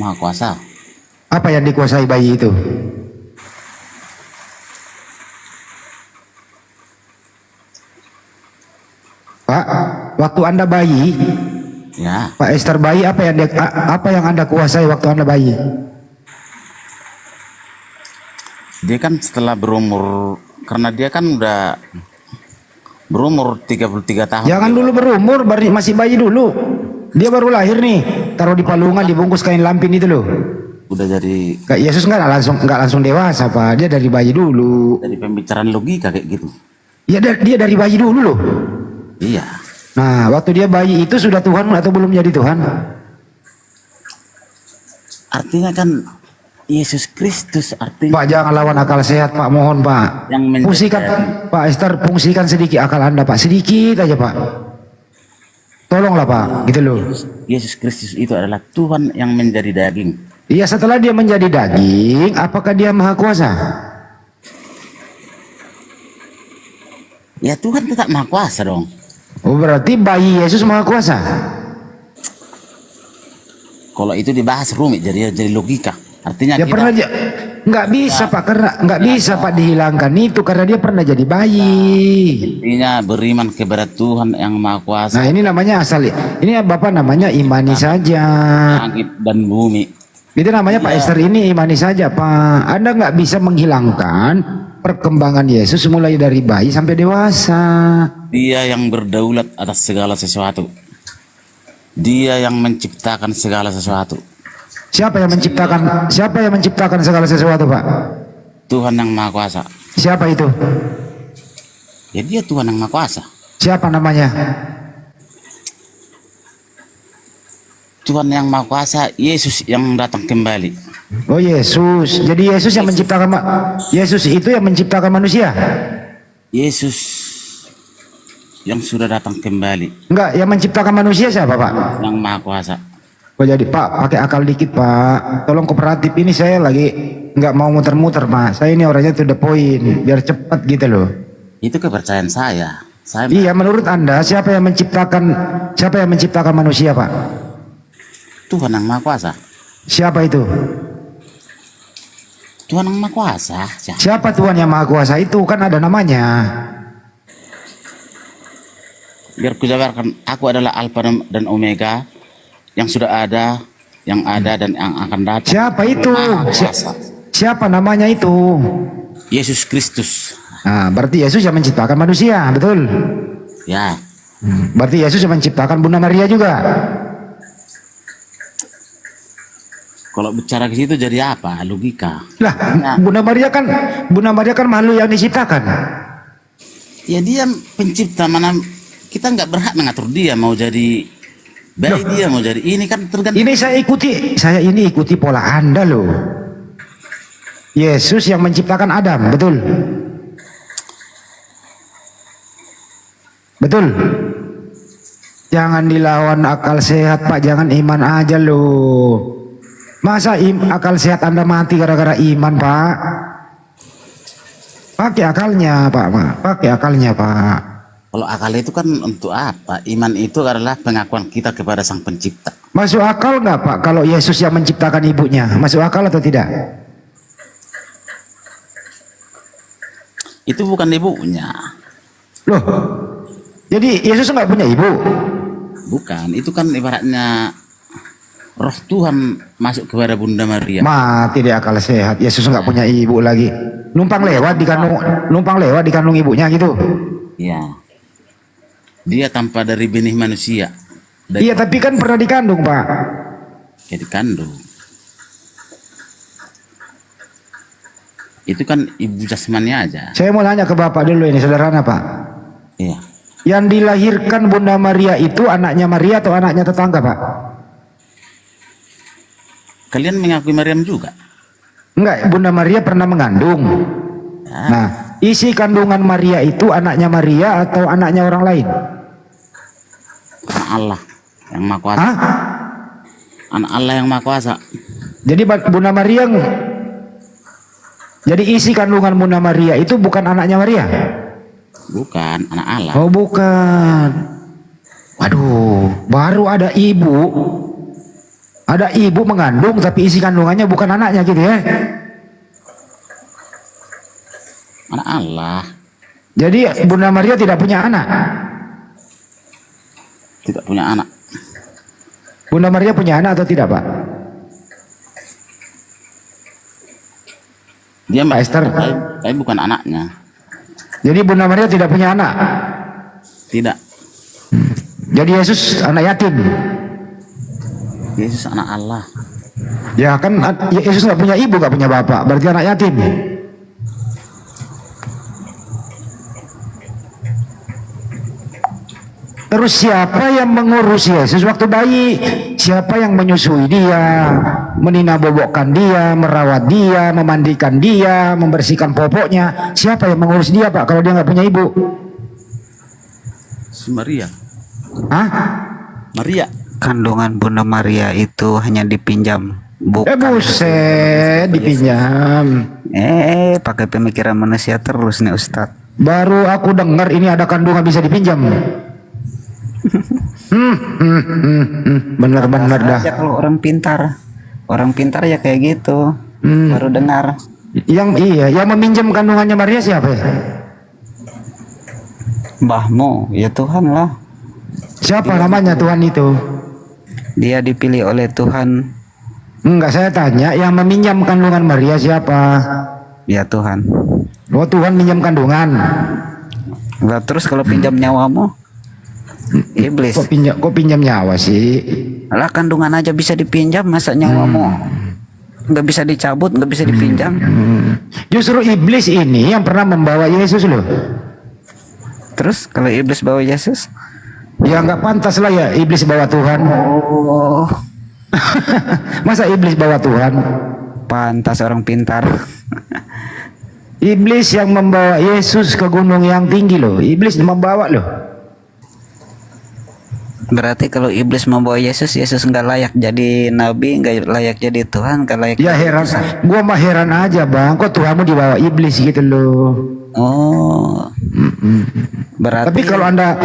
Maha kuasa. Apa yang dikuasai bayi itu? Pak, waktu Anda bayi, ya. Pak Ester bayi, apa yang Anda kuasai waktu Anda bayi? Dia kan setelah berumur, karena dia kan udah berumur 33 tahun. Jangan dulu berumur, masih bayi dulu. Dia baru lahir nih, taruh di palungan, dibungkus kain lampin itu loh. Udah jadi. Kayak Yesus nggak langsung dewasa Pak, dia dari bayi dulu. Dari pembicaraan logika kayak gitu. Ya dia dari bayi dulu loh. Iya. Nah, waktu dia bayi itu sudah Tuhan atau belum jadi Tuhan? Artinya kan Yesus Kristus artinya. Pak, jangan lawan akal sehat Pak, mohon Pak. Fungsikan Pak Ester, fungsikan sedikit akal Anda Pak, sedikit aja Pak. Tolonglah Pak, gitu loh. Yesus Kristus itu adalah Tuhan yang menjadi daging. Iya, setelah dia menjadi daging, apakah dia maha kuasa? Ya Tuhan tetap maha kuasa dong. Oh, berarti bayi Yesus maha kuasa. Kalau itu dibahas rumit jadi logika. Artinya ya kita pernah nggak bisa Pak, karena nggak bisa Pak dihilangkan itu karena dia pernah jadi bayi. Intinya beriman kepada Tuhan yang maha kuasa. Nah, ini namanya ini Bapak namanya imani saja. Langit dan bumi. Itu namanya Pak Ester, ini imani saja Pak. Anda nggak bisa menghilangkan perkembangan Yesus mulai dari bayi sampai dewasa. Dia yang berdaulat atas segala sesuatu. Dia yang menciptakan segala sesuatu. Siapa yang menciptakan segala sesuatu Pak? Tuhan yang maha kuasa. Siapa itu? Ya dia Tuhan yang maha kuasa. Siapa namanya? Tuhan yang maha kuasa, Yesus yang datang kembali. Oh, Yesus. Jadi Yesus yang menciptakan Yesus itu yang menciptakan manusia. Yesus yang sudah datang kembali. Enggak, yang menciptakan manusia siapa Pak? Yang maha kuasa. Oh, jadi Pak, pakai akal dikit Pak. Tolong kooperatif, ini saya lagi nggak mau muter-muter Pak. Saya ini orangnya to the point, biar cepat gitu loh. Itu kepercayaan saya. Iya, menurut Anda siapa yang menciptakan manusia, Pak? Tuhan yang Maha Kuasa. Siapa itu? Tuhan yang Maha Kuasa. Siapa Tuhan yang Maha Kuasa itu? Kan ada namanya. Biar kujabarkan, aku adalah Alfa dan Omega, yang sudah ada, yang ada dan yang akan datang. Siapa itu? Maha Kuasa. Siapa namanya itu? Yesus Kristus. Nah, berarti Yesus yang menciptakan manusia, betul? Ya. Berarti Yesus yang menciptakan Bunda Maria juga. Kalau bicara ke situ jadi apa? Logika. Lah, Bunda Maria kan makhluk yang diciptakan. Ya dia pencipta, mana kita nggak berhak mengatur dia mau jadi baik, dia mau jadi ini, kan tergantung. Ini saya ikuti pola Anda loh. Yesus yang menciptakan Adam, betul? Betul. Jangan dilawan akal sehat, Pak, jangan iman aja loh. Masa akal sehat Anda mati gara-gara iman, Pak? Pakai akalnya, Pak. Pakai akalnya, Pak. Kalau akal itu kan untuk apa? Iman itu adalah pengakuan kita kepada Sang Pencipta. Masuk akal nggak, Pak, kalau Yesus yang menciptakan ibunya? Masuk akal atau tidak? Itu bukan ibunya. Loh, jadi Yesus nggak punya ibu? Bukan, itu kan ibaratnya roh Tuhan masuk kepada Bunda Maria. Mati dia akal sehat. Yesus nggak punya ibu lagi. Numpang lewat di kandung ibunya gitu. Iya. Dia tanpa dari benih manusia. Iya, tapi kan pernah dikandung, Pak. Ya dikandung. Itu kan ibu jasmani aja. Saya mau nanya ke Bapak dulu ini, sederhana, Pak. Iya. Yang dilahirkan Bunda Maria itu anaknya Maria atau anaknya tetangga, Pak? Kalian mengakui Maryam juga? Enggak, Bunda Maria pernah mengandung. Ya. Nah, isi kandungan Maria itu anaknya Maria atau anaknya orang lain? Anak Allah yang Maha Kuasa. Hah? Anak Allah yang Maha Kuasa. Jadi Bunda Maria, jadi isi kandungan Bunda Maria itu bukan anaknya Maria? Bukan, anak Allah. Oh, bukan. Waduh, baru ada ibu. Ada ibu mengandung tapi isi kandungannya bukan anaknya gitu ya. Anak Allah. Jadi Bunda Maria tidak punya anak. Tidak punya anak. Bunda Maria punya anak atau tidak, Pak? Dia Pak Esther. Tapi bukan anaknya. Jadi Bunda Maria tidak punya anak. Tidak. Jadi Yesus anak yatim. Yesus anak Allah. Ya kan Yesus nggak punya ibu, nggak punya bapak, berarti anak yatim. Terus siapa yang mengurus Yesus waktu bayi? Siapa yang menyusui dia, menina bobokkan dia, merawat dia, memandikan dia, membersihkan popoknya? Siapa yang mengurus dia, Pak, kalau dia nggak punya ibu? Maria. Hah? Maria. Kandungan Bunda Maria itu hanya dipinjam, bukan. Buset, dipinjam. Pakai pemikiran manusia terus nih, Ustadz. Baru aku dengar ini ada kandungan bisa dipinjam. Benar-benar dah. Ya, kalau orang pintar ya kayak gitu. Baru dengar. Yang meminjam kandungannya Maria siapa ya? Mbahmu, ya Tuhan lah. Siapa namanya Tuhan itu? Dia dipilih oleh Tuhan. Enggak, saya tanya yang meminjam kandungan Maria siapa? Ya Tuhan. Oh, Tuhan minjam kandungan. Lah terus kalau pinjam nyawamu? Iblis. Kok pinjam nyawa sih? Lah kandungan aja bisa dipinjam, masa nyawamu nggak bisa dicabut, nggak bisa dipinjam? Justru iblis ini yang pernah membawa Yesus loh. Terus kalau iblis bawa Yesus? Ya nggak pantas lah ya iblis bawa Tuhan. Oh. Masa iblis bawa Tuhan? Pantas orang pintar. Iblis yang membawa Yesus ke gunung yang tinggi loh. Iblis membawa loh. Berarti kalau iblis membawa Yesus, Yesus nggak layak jadi nabi, nggak layak jadi Tuhan, nggak layak. Ya heran, gua mah heran aja bang, kok Tuhanmu dibawa iblis gitu loh. Oh. Berarti Tapi kalau anda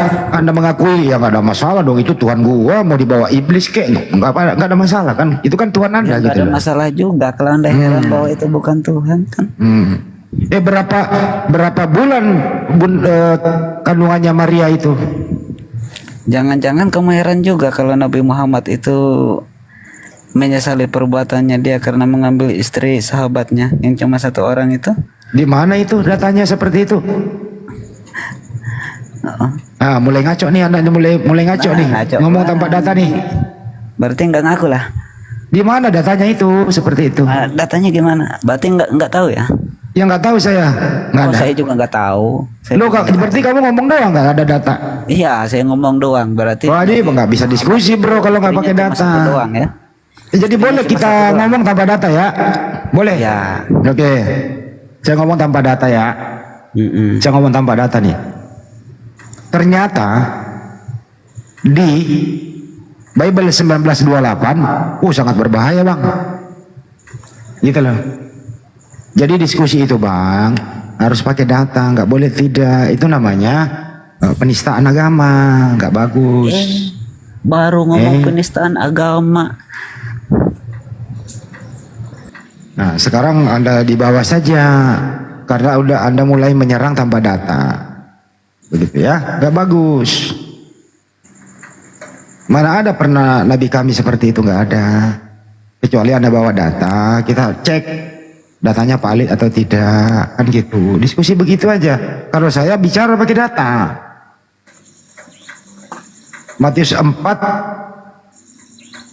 mengakui ya nggak ada masalah dong, itu Tuhan gua mau dibawa iblis kek, nggak ada masalah kan? Itu kan Tuhan anda nggak gitu ada loh. masalah juga kalau anda heran bahwa itu bukan Tuhan kan. Berapa bulan kandungannya Maria itu? Jangan-jangan kamu heran juga kalau Nabi Muhammad itu menyesali perbuatannya dia karena mengambil istri sahabatnya yang cuma satu orang itu? Di mana itu datanya seperti itu? Mulai ngaco nih anaknya, mulai ngaco nih. Ngomong tanpa data nih. Berarti nggak ngaku lah. Di mana datanya itu seperti itu? Datanya gimana? Berarti nggak tahu ya? Ya nggak tahu saya. Nggak ada. Saya juga nggak tahu. Berarti kamu ngomong doang nggak ada data? Iya, saya ngomong doang. Berarti. Wah, ini nggak bisa diskusi bro kalau nggak pakai data. Doang ya. Jadi boleh kita ngomong tanpa data ya? Boleh? Ya. Oke. Saya ngomong tanpa data ya. Saya ngomong tanpa data nih. Ternyata di Bible 1928, sangat berbahaya bang. Gitu loh. Jadi diskusi itu bang harus pakai data, nggak boleh tidak. Itu namanya penistaan agama, nggak bagus. Baru ngomong penistaan agama. Nah sekarang anda di bawah saja karena udah anda mulai menyerang tanpa data, begitu ya, nggak bagus. Mana ada pernah Nabi kami seperti itu, nggak ada. Kecuali anda bawa data, kita cek datanya valid atau tidak, kan gitu. Diskusi begitu aja. Kalau saya bicara pakai data. Matius 4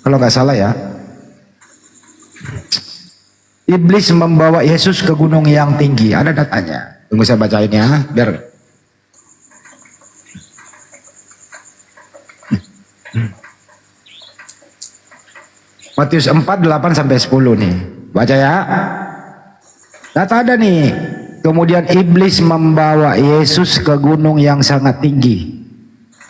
kalau nggak salah ya. Iblis membawa Yesus ke gunung yang tinggi. Ada datanya. Tunggu saya bacain ya, biar. Matius 4, 8 sampai 10 nih. Baca ya. Data ada nih. Kemudian iblis membawa Yesus ke gunung yang sangat tinggi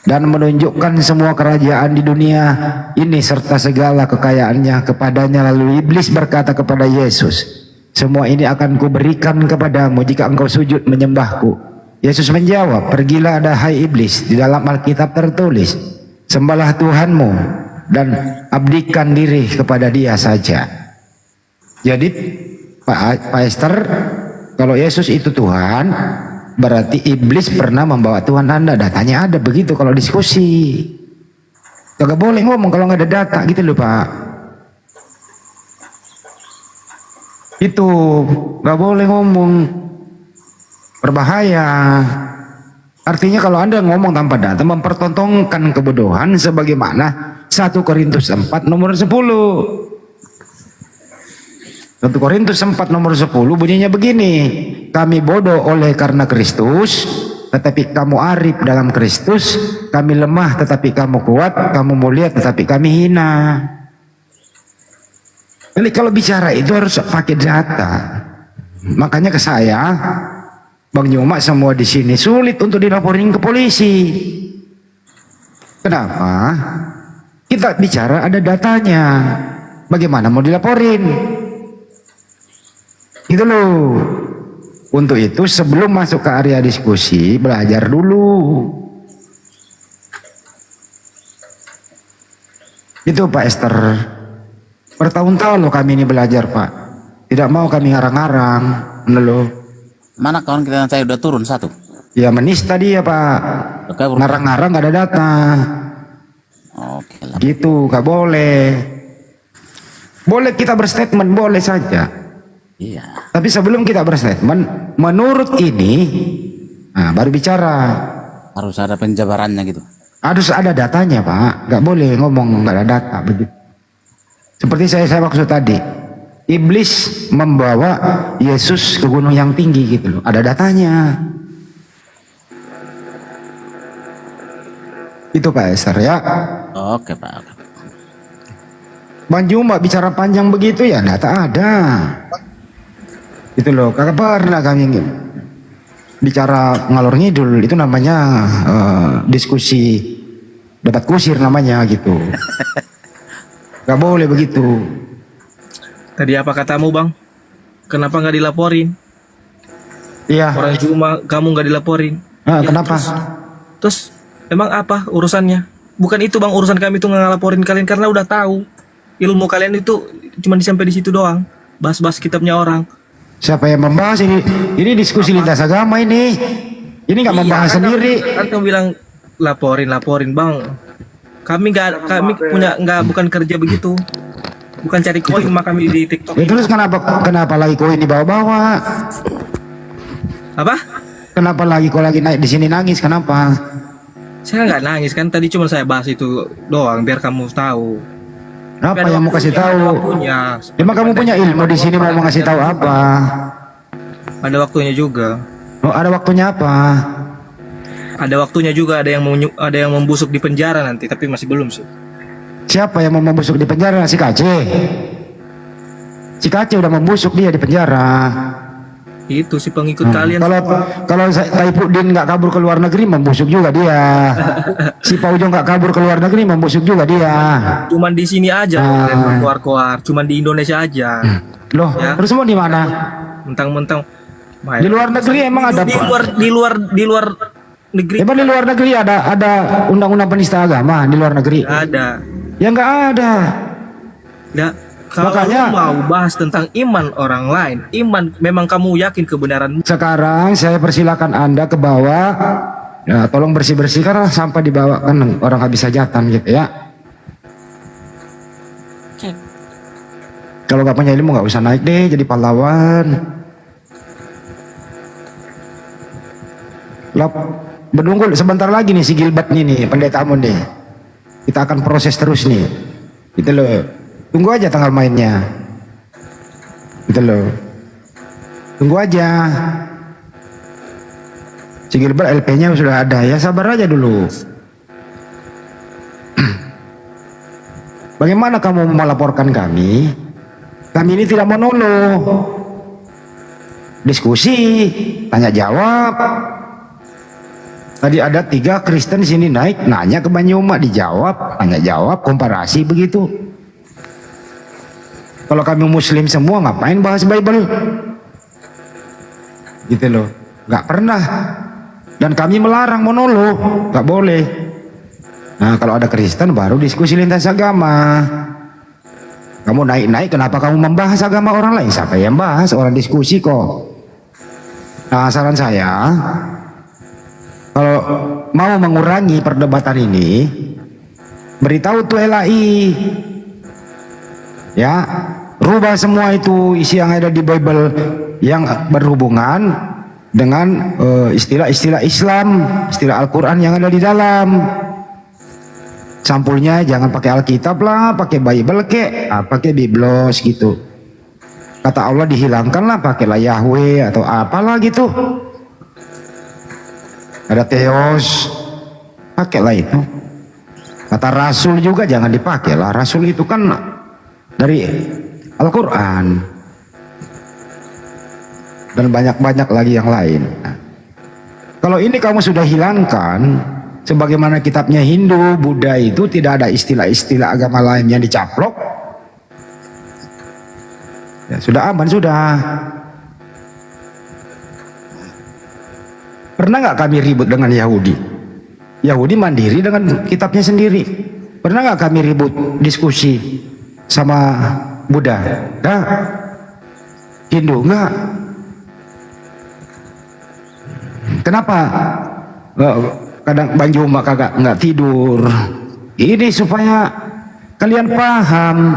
dan menunjukkan semua kerajaan di dunia ini serta segala kekayaannya kepadanya. Lalu iblis berkata kepada Yesus, semua ini akan kuberikan kepadamu jika engkau sujud menyembahku. Yesus menjawab, pergilah hai iblis, di dalam Alkitab tertulis, sembahlah Tuhanmu dan abdikan diri kepada Dia saja. Jadi Pak Esther, kalau Yesus itu Tuhan, berarti iblis pernah membawa Tuhan anda. Datanya ada begitu kalau diskusi. Gak boleh ngomong kalau nggak ada data gitu loh Pak. Itu gak boleh ngomong, berbahaya. Artinya kalau anda ngomong tanpa data mempertontonkan kebodohan sebagaimana 1 Korintus 4 nomor 10. 1 Korintus 4 nomor 10 bunyinya begini, kami bodoh oleh karena Kristus, tetapi kamu arif dalam Kristus, kami lemah tetapi kamu kuat, kamu mulia tetapi kami hina. Jadi kalau bicara itu harus pakai data. Makanya ke saya, Bang Nyuma semua di sini sulit untuk dilaporin ke polisi. Kenapa? Kita bicara ada datanya. Bagaimana mau dilaporin? Gitu loh. Untuk itu sebelum masuk ke area diskusi belajar dulu. Itu Pak Esther. Bertahun-tahun loh kami ini belajar Pak. Tidak mau kami ngarang-ngarang. Loh. Mana kawan kita yang saya udah turun satu? Ya menista dia Pak. Ngarang-ngarang gak ada data. Oke lah. Gitu gak boleh. Boleh kita berstatement, boleh saja. Iya. Tapi sebelum kita berstatement, menurut ini, nah baru bicara. Harus ada penjabarannya gitu. Harus ada datanya Pak, nggak boleh ngomong nggak ada data begitu. Seperti saya maksud tadi, iblis membawa Yesus ke gunung yang tinggi gitu loh, ada datanya. Itu Pak Esther ya. Oke Pak. Bang Juma bicara panjang begitu ya, data ada. Itu loh, kakak pernah kami bicara ngalor ngidul, itu namanya diskusi debat kusir namanya gitu. Gak boleh begitu. Tadi apa katamu Bang? Kenapa nggak dilaporin? Iya. Orang cuma kamu nggak dilaporin. Kenapa? Terus emang apa urusannya? Bukan itu bang, urusan kami itu nggak ngelaporin kalian karena udah tahu ilmu kalian itu cuma sampai di situ doang. Bahas-bahas kitabnya orang. Siapa yang membahas ini? Ini diskusi lintas agama ini. Ini nggak membahas sendiri. Kan kamu bilang laporin bang. Kami bukan kerja begitu. Bukan cari koin mah kami di TikTok. Terus kenapa lagi koin dibawa-bawa? Apa? Kenapa lagi kau lagi naik di sini nangis? Kenapa? Saya nggak nangis kan, tadi cuma saya bahas itu doang biar kamu tahu. Apa yang mau kasih tahu? Emang kamu punya ilmu di sini mau ngasih tahu apa? Ada waktunya juga. Oh, ada waktunya apa? Ada waktunya juga, ada yang membusuk di penjara nanti, tapi masih belum sih. Siapa yang mau membusuk di penjara? Si Kace. Si Kace udah membusuk dia di penjara. Itu si pengikut kalian. Kalau Taifuddin nggak kabur ke luar negeri membusuk juga dia. Si Pak Ujong nggak kabur ke luar negeri membusuk juga dia. Cuman di sini aja kalian keluar-keluar. Cuman di Indonesia aja. Loh, ya? Terus mau di mana? Mentang-mentang di luar negeri emang ada di luar negeri. Emang di luar negeri ada undang-undang penista agama di luar negeri? Nggak ada. Ya nggak ada. Ya. Kalau makanya mau bahas tentang iman orang lain, iman memang kamu yakin kebenaran. Sekarang saya persilakan Anda ke bawah, ya tolong bersih-bersih karena sampah dibawa kan orang habis hajatan gitu ya. Kalau nggak punya ilmu nggak usah naik deh jadi pahlawan. Menunggu sebentar lagi nih si Gilbert nih pendeta Amun nih. Kita akan proses terus nih, gitu loh. Tunggu aja tanggal mainnya. Gitu loh. Tunggu aja. Si Gilbert LP-nya sudah ada. Ya sabar aja dulu. Bagaimana kamu melaporkan kami? Kami ini tidak monolog. Diskusi, tanya jawab. Tadi ada 3 Kristen sini naik, nanya ke Banyuma, dijawab, tanya jawab, komparasi begitu. Kalau kami muslim semua ngapain bahas Bible? Gitu loh. Gak pernah. Dan kami melarang monolog. Gak boleh. Nah kalau ada Kristen baru diskusi lintas agama. Kamu naik-naik kenapa kamu membahas agama orang lain? Siapa yang bahas? Orang diskusi kok. Nah saran saya, kalau mau mengurangi perdebatan ini, beritahu tuh LAI. Ya, rubah semua itu isi yang ada di Bible yang berhubungan dengan istilah-istilah Islam, istilah Al-Quran yang ada di dalam. Sampulnya jangan pakai Alkitab lah, pakai Bible pakai Biblos gitu. Kata Allah dihilangkan lah, pakailah Yahweh atau apalah gitu. Ada Theos, pakailah itu. Kata Rasul juga jangan dipakai lah, Rasul itu kan dari Al-Quran dan banyak-banyak lagi yang lain. Nah, kalau ini kamu sudah hilangkan, sebagaimana kitabnya Hindu, Buddha itu tidak ada istilah-istilah agama lain yang dicaplok, ya sudah aman sudah. Pernah nggak kami ribut dengan Yahudi? Yahudi mandiri dengan kitabnya sendiri. Pernah nggak kami ribut diskusi sama Buddha? Enggak. Hindu enggak. Kenapa kadang Banjuma kagak enggak tidur? Ini supaya kalian paham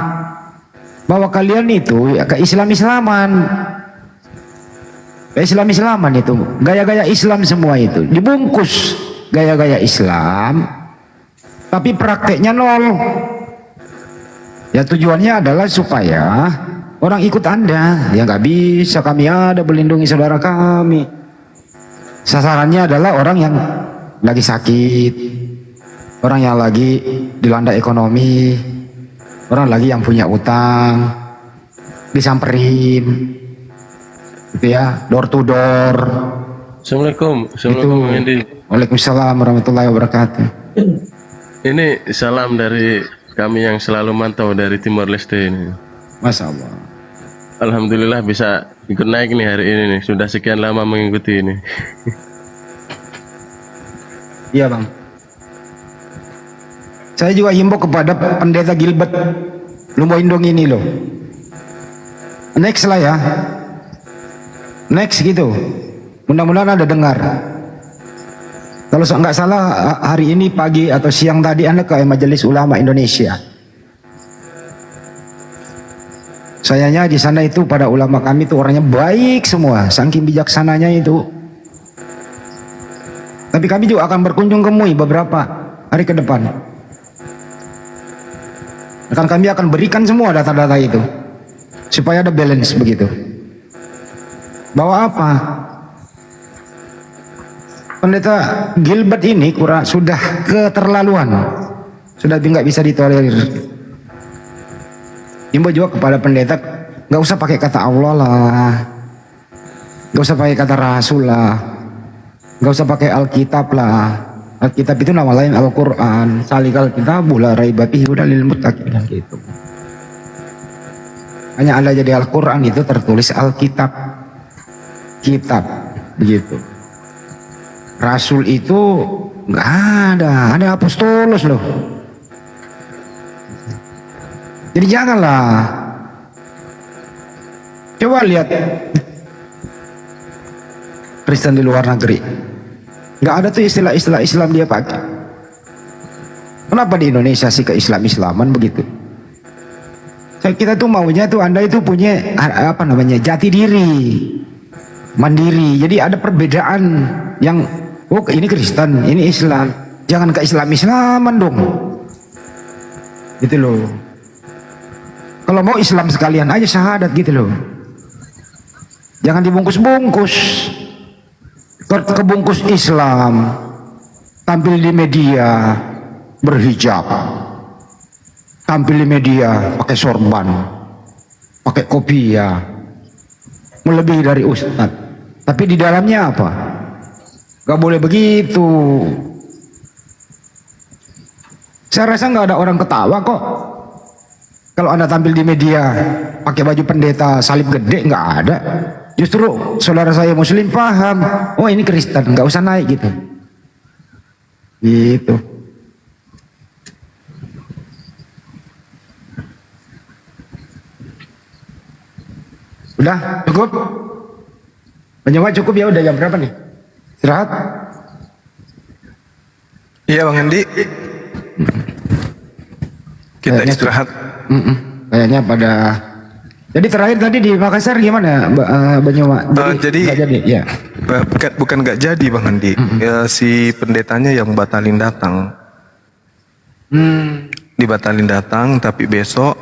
bahwa kalian itu ya, ke Islam-Islaman. Ke Islam-Islaman itu gaya-gaya Islam semua itu dibungkus gaya-gaya Islam, tapi prakteknya nol. Ya tujuannya adalah supaya orang ikut Anda. Ya nggak bisa, kami ada melindungi saudara kami. Sasarannya adalah orang yang lagi sakit, orang yang lagi dilanda ekonomi, orang lagi yang punya utang, disamperin, gitu ya, door to door. Assalamualaikum, assalamualaikum Bang Hendy. Waalaikumsalam warahmatullahi wabarakatuh. Ini salam dari kami yang selalu mantau dari Timor Leste ini. Masya Allah. Alhamdulillah bisa ikut naik nih hari ini nih. Sudah sekian lama mengikuti ini. Iya bang. Saya juga himbau kepada pendeta Gilbert Lumboindong ini loh. Next lah ya. Next gitu. Mudah-mudahan ada dengar. Kalau nggak salah hari ini pagi atau siang tadi Anda ke Majelis Ulama Indonesia. Sayangnya di sana itu pada ulama kami itu orangnya baik semua, saking bijaksananya itu. Tapi kami juga akan berkunjung ke MUI beberapa hari ke depan. Akan kami akan berikan semua data-data itu supaya ada balance begitu. Bahwa apa? Pendeta Gilbert ini sudah keterlaluan, sudah nggak bisa ditolerir. Imbau juga kepada pendeta, nggak usah pakai kata Allah lah, nggak usah pakai kata Rasul lah, nggak usah pakai Alkitab lah. Alkitab itu nama lain Al-Quran. Salikal kitabu la raiba fihi hudal lil muttaqin gitu. Hanya ada jadi Al-Quran itu tertulis Alkitab, kitab begitu. Rasul itu nggak ada apostolos loh. Jadi janganlah. Coba lihat Kristen di luar negeri, nggak ada tuh istilah-istilah Islam dia pakai. Kenapa di Indonesia sih ke Islam-Islaman begitu? Kita tuh maunya tuh Anda itu punya apa namanya jati diri, mandiri. Jadi ada perbedaan yang ini Kristen, ini Islam. Jangan ke Islam-Islaman dong. Gitu loh. Kalau mau Islam sekalian aja syahadat gitu loh. Jangan dibungkus-bungkus. Kebungkus Islam, tampil di media berhijab, tampil di media pakai sorban, pakai kopiah, melebihi dari ustadz. Tapi di dalamnya apa? Gak boleh begitu. Saya rasa nggak ada orang ketawa kok kalau Anda tampil di media pakai baju pendeta salib gede, nggak ada. Justru saudara saya Muslim paham, oh ini Kristen, nggak usah naik gitu. Gitu. Udah cukup? Penyewa cukup ya, udah jam berapa nih? Istirahat? Iya Bang Andi. Kita istirahat. Kayaknya pada. Jadi terakhir tadi di Makassar gimana, Banyuma? Jadi nggak jadi, ya. Bukan nggak jadi Bang Andi. Ya, si pendetanya yang batalin datang. Dibatalin datang, tapi besok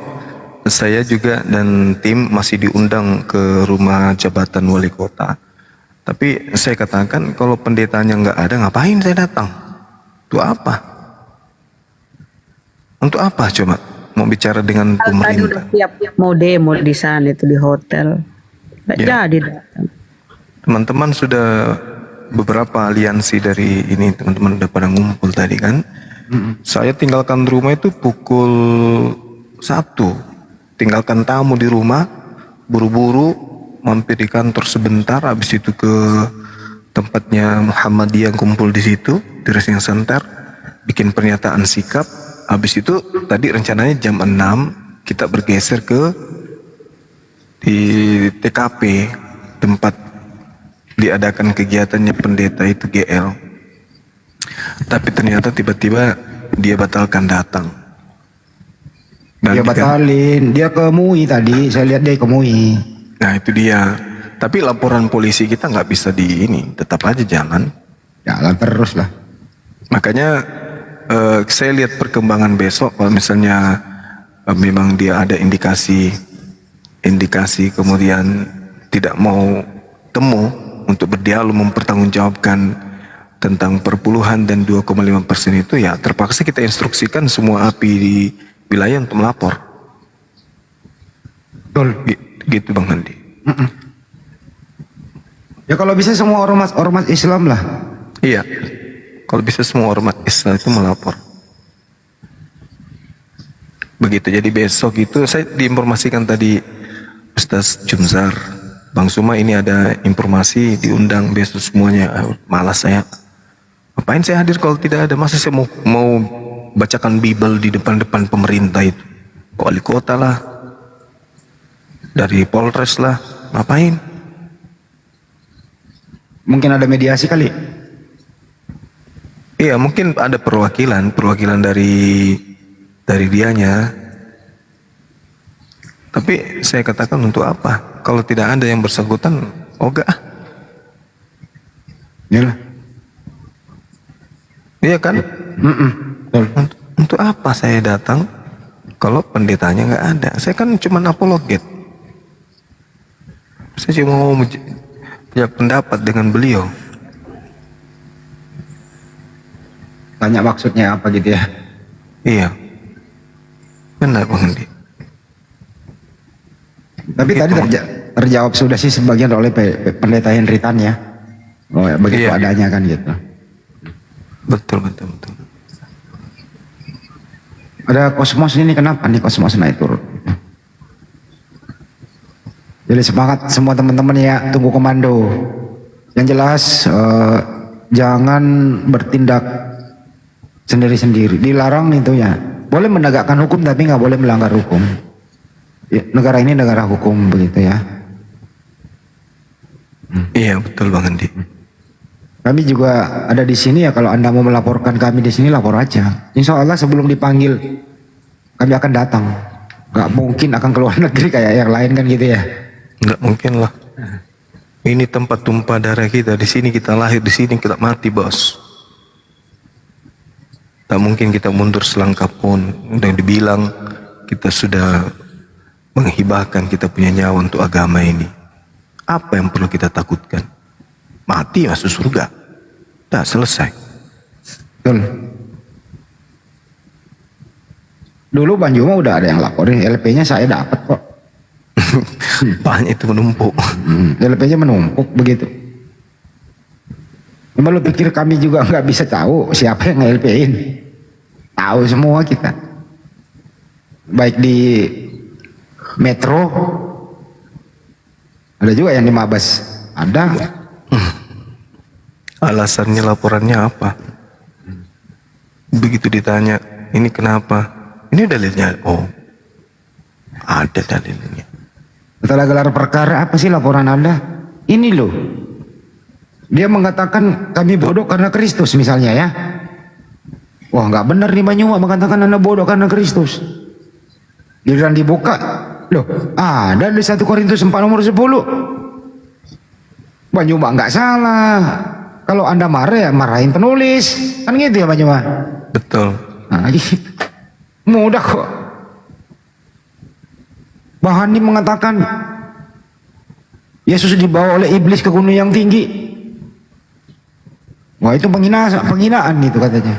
saya juga dan tim masih diundang ke rumah jabatan wali kota. Tapi saya katakan kalau pendetanya nggak ada, ngapain saya datang? Untuk apa? Untuk apa coba? Mau bicara dengan Tadi pemerintah. udah siap mau demo di sana itu di hotel. Nggak jadi datang. Teman-teman sudah beberapa aliansi dari ini, teman-teman udah pada ngumpul tadi kan. Saya tinggalkan rumah itu pukul 1. Tinggalkan tamu di rumah, buru-buru mampir di kantor sebentar, habis itu ke tempatnya Muhammadiyah yang kumpul di situ, di Racing Center, bikin pernyataan sikap. Habis itu tadi rencananya jam 6 kita bergeser ke di TKP tempat diadakan kegiatannya pendeta itu GL. Tapi ternyata tiba-tiba dia batalkan datang. Dan Dia batalin, dia ke MUI tadi, saya lihat dia ke MUI. Nah itu dia. Tapi laporan polisi kita nggak bisa di ini, tetap aja jalan. Jalan terus lah. Makanya saya lihat perkembangan besok kalau misalnya memang dia ada indikasi kemudian tidak mau temu untuk berdialog mempertanggungjawabkan tentang perpuluhan dan 2,5% itu, ya terpaksa kita instruksikan semua API di wilayah untuk melapor. Betul. Gitu Bang Andi. Ya kalau bisa semua ormas Islam lah. Iya. Kalau bisa semua ormas Islam itu melapor. Begitu. Jadi besok itu saya diinformasikan tadi Ustaz Jumzar Bang Suma ini ada informasi diundang besok semuanya. Malas saya. Ngapain saya hadir kalau tidak ada? Masa saya mau bacakan Bible di depan pemerintah itu? Wali kota lah, dari Polres lah, ngapain? Mungkin ada mediasi kali. Iya, mungkin ada perwakilan dari dianya. Tapi saya katakan untuk apa? Kalau tidak ada yang bersangkutan, ogah. Iyalah. Iya kan? Untuk apa saya datang kalau pendetanya nggak ada? Saya kan cuma apologet. Saya cuma mau punya pendapat dengan beliau. Tanya maksudnya apa gitu ya? Iya. Benar Bang Andi. Tapi tadi terjawab sudah sih sebagian oleh pendeta Henry Tan ya. Oh ya, begitu Iya. adanya kan gitu. Betul. Ada Kosmos ini, kenapa nih Kosmos naik turun? Jadi semangat semua teman-teman ya, tunggu komando. Yang jelas jangan bertindak sendiri-sendiri. Dilarang itu ya. Boleh menegakkan hukum tapi nggak boleh melanggar hukum. Ya, negara ini negara hukum begitu ya. Iya betul Bang Andi. Kami juga ada di sini ya, kalau Anda mau melaporkan kami di sini lapor aja. Insya Allah sebelum dipanggil kami akan datang. Gak mungkin akan keluar negeri kayak yang lain kan gitu ya. Nggak mungkin lah. Ini tempat tumpah darah kita. Di sini kita lahir, di sini kita mati bos. Tak mungkin kita mundur selangkah pun. Udah dibilang kita sudah menghibahkan kita punya nyawa untuk agama ini. Apa yang perlu kita takutkan? Mati masuk surga. Dah selesai. Betul. Dulu Banjuma udah ada yang laporin, LP-nya saya dapat kok. Banyak itu menumpuk. LP-nya menumpuk begitu. Cuma lu pikir kami juga nggak bisa tahu siapa yang nge-LP-in? Tahu semua kita. Baik di Metro, ada juga yang di Mabes, ada. Alasannya laporannya apa? Begitu ditanya, ini kenapa? Ini dalilnya. Oh, ada dalilnya. Setelah gelar perkara, apa sih laporan Anda? Ini loh. Dia mengatakan kami bodoh karena Kristus misalnya ya. Wah nggak benar nih Banyuma mengatakan Anda bodoh karena Kristus. Giliran dibuka, loh ada di 1 Korintus 4 nomor 10. Banyuma nggak salah. Kalau Anda marah ya marahin penulis. Kan gitu ya Banyuma? Betul. Nah, gitu. Mudah kok. Bahani mengatakan Yesus dibawa oleh iblis ke gunung yang tinggi. Wah itu penghinaan itu katanya.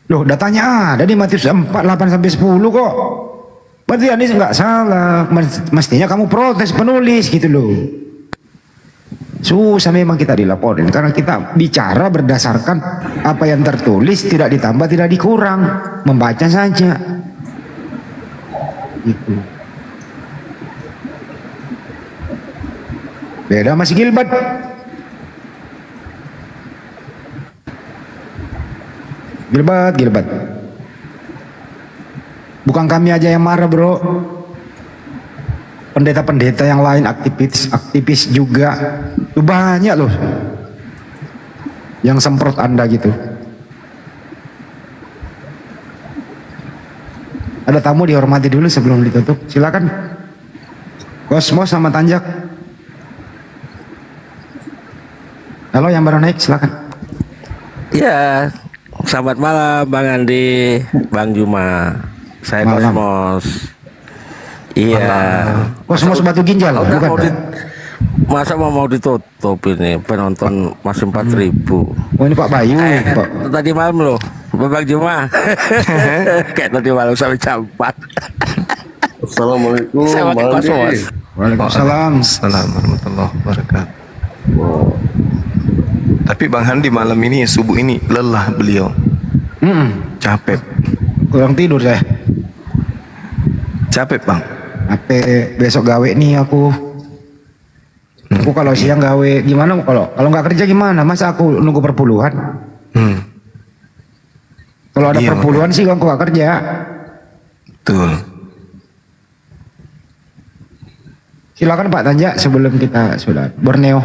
Loh datanya ada di Matius 4, 8 sampai 10 kok. Berarti Anda nggak salah. Mestinya kamu protes penulis gitu loh. Susah memang kita dilaporin karena kita bicara berdasarkan apa yang tertulis, tidak ditambah tidak dikurang, membaca saja gitu. Beda masih Gilbert. Gilbert bukan kami aja yang marah bro, pendeta-pendeta yang lain, aktivis juga itu banyak loh yang semprot Anda gitu. Ada tamu dihormati dulu sebelum ditutup, silakan Kosmos sama Tanjak. Halo yang baru naik silakan. Ya, selamat malam Bang Andi, Bang Juma. Saya Malam. Kosmos. Iya. Kosmos Batu Ginjal, Udah bukan? Masa mau ditutup ini penonton masih 4.000. Oh ini Pak Bayu. Pak. Tadi malam loh, Bang Juma. Kayak tadi malam sampai jam 4. Assalamualaikum. Saya pakai Bang Andi. Kosmos. Waalaikumsalam. Assalamualaikum warahmatullahi wabarakatuh. Tapi Bang Handi malam ini subuh ini lelah beliau. Capek. Kurang tidur saya. Capek Bang. Capek besok gawe nih aku. Aku kalau siang gawe gimana? Kalau nggak kerja gimana? Masa aku nunggu perpuluhan? Kalau ada Iya, perpuluhan sih aku nggak kerja. Betul. Silakan Pak Tanja sebelum kita sudah Borneo.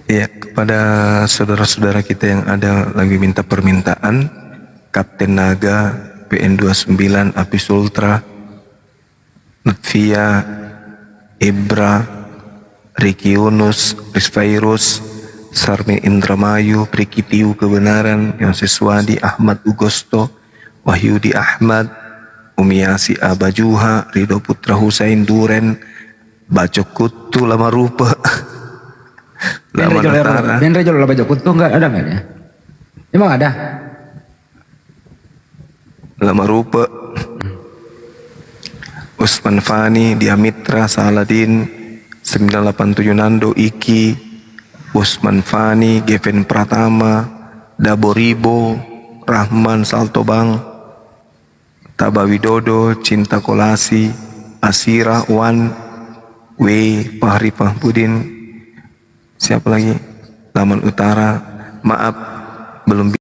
Ya, kepada saudara-saudara kita yang ada lagi minta permintaan, Kapten Naga, PN29, Apis Ultra, Nutfia, Ibra, Ricky Yunus, Rizvairus, Sarmi Indramayu, Riki Tiu Kebenaran, Yoseswadi, Ahmad Ugosto, Wahyudi Ahmad, Umiasi Abajuha, Ridho Putra Husain Duren, Bacok Kutu Lama Rupa, Lama Natara. Dan Rejo lah Bacok Kutu nggak ada nggak ya? Emang ada? Lama Rupa, Usman Fani, Diamitra, Saladin, 987 Nando, Iki, Usman Fani, Geven Pratama, Daboribo, Rahman Saltobang, Taba Widodo, Cinta Kolasi, Asira, Wan, W, Fahri Fahbudin, siapa lagi? Laman Utara, maaf belum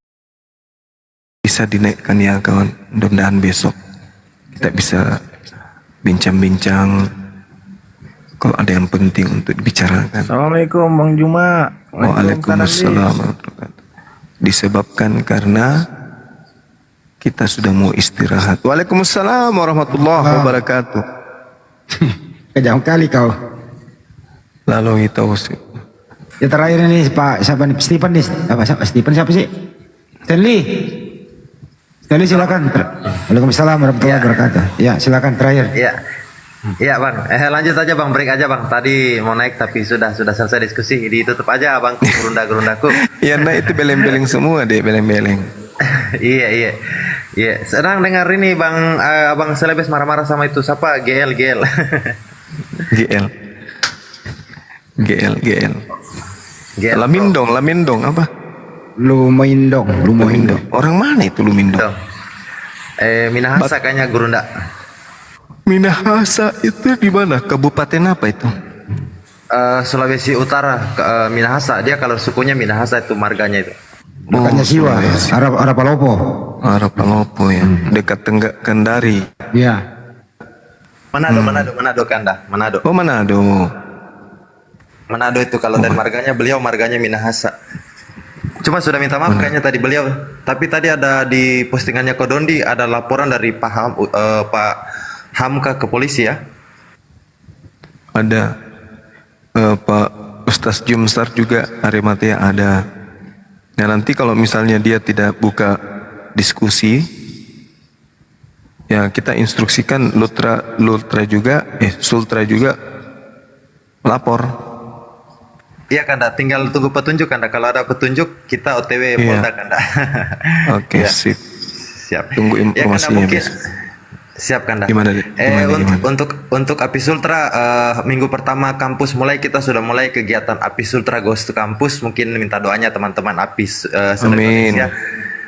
bisa dinaikkan ya kawan, mudah-mudahan besok kita bisa bincang-bincang kalau ada yang penting untuk dibicarakan. Assalamualaikum Bang Juma. Waalaikumsalam. Disebabkan karena kita sudah mau istirahat. Waalaikumsalam warahmatullahi wabarakatuh. Kejam kali kau. Lalu kita usik. Ya terakhir ini Pak siapa nih? Stephen nih. Apa Stephen siapa sih? Stanley. Stanley silakan. Waalaikumsalam warahmatullahi wabarakatuh. Ya silakan terakhir. Iya. Iya bang, lanjut aja bang, break aja bang. Tadi mau naik tapi sudah selesai diskusi, ditutup aja bang, gerunda-gerundaku. Ya nah itu beleng-beleng semua deh, beleng-beleng. Iya. Senang dengar ini bang, abang Selebes marah-marah sama itu siapa? GL. Lamindong apa? Lumindong. Orang mana itu Lumindong? Minahasa kayaknya gerunda. Minahasa itu di mana? Kabupaten apa itu? Sulawesi Utara, Minahasa. Dia kalau sukunya Minahasa itu marganya itu. Marganya Siwa, Arapalopo. Arapalopo ya, dekat Tenggak Kendari. Iya. Manado Kanda, Manado. Oh Manado. Manado itu kalau dari marganya beliau marganya Minahasa. Cuma sudah minta maaf kayaknya tadi beliau. Tapi tadi ada di postingannya Kodondi ada laporan dari Pak Hamka ke polisi ya? Ada Pak Ustaz Jumsar juga Arimatea ada. Nah nanti kalau misalnya dia tidak buka diskusi, ya kita instruksikan Sultra juga lapor. Iya Kanda, tinggal tunggu petunjuk Kanda. Kalau ada petunjuk kita OTW Polda Kanda. Oke, sip. Siap. Tunggu informasinya ya, besok. Siap Kanda. Gimana? Untuk Apis Ultra minggu pertama kampus mulai kita sudah mulai kegiatan Apis Ultra Ghost to Campus. Mungkin minta doanya teman-teman Apis seluruh Indonesia.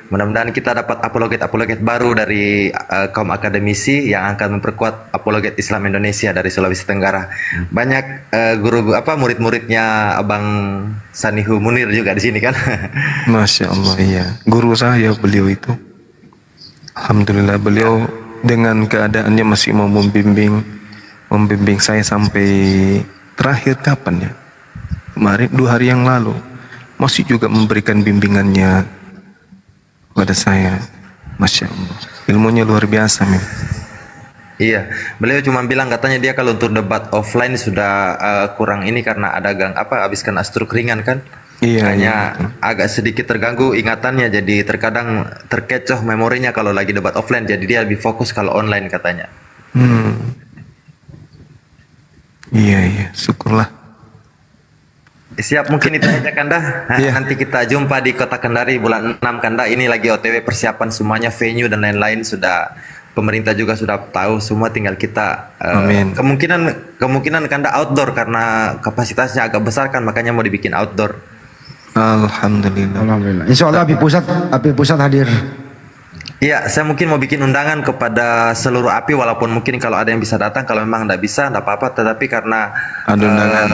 Mudah-mudahan kita dapat apologet baru dari kaum akademisi yang akan memperkuat apologet Islam Indonesia dari Sulawesi Tenggara. Banyak murid-muridnya Abang Sanihu Munir juga di sini kan. Masya Allah iya. Guru saya beliau itu. Alhamdulillah beliau dengan keadaannya masih mau membimbing saya sampai terakhir kapan ya? Kemarin 2 hari yang lalu masih juga memberikan bimbingannya pada saya. Masya Allah, ilmunya luar biasa men. Iya, beliau cuma bilang katanya dia kalau untuk debat offline sudah kurang ini karena ada habiskan astruk ringan kan. Hanya agak sedikit terganggu ingatannya, jadi terkadang terkecoh memorinya kalau lagi debat offline, jadi dia lebih fokus kalau online katanya. Iya, syukurlah. Siap, mungkin itu saja Kanda. Nanti kita jumpa di Kota Kendari bulan 6 Kanda. Ini lagi OTW persiapan semuanya, venue dan lain-lain sudah, pemerintah juga sudah tahu semua, tinggal kita kemungkinan Kanda outdoor karena kapasitasnya agak besar kan, makanya mau dibikin outdoor. Alhamdulillah. Insya Allah Api Pusat hadir. Iya, saya mungkin mau bikin undangan kepada seluruh API, walaupun mungkin kalau ada yang bisa datang, kalau memang tidak bisa, tidak apa-apa. Tetapi karena Ada undangan.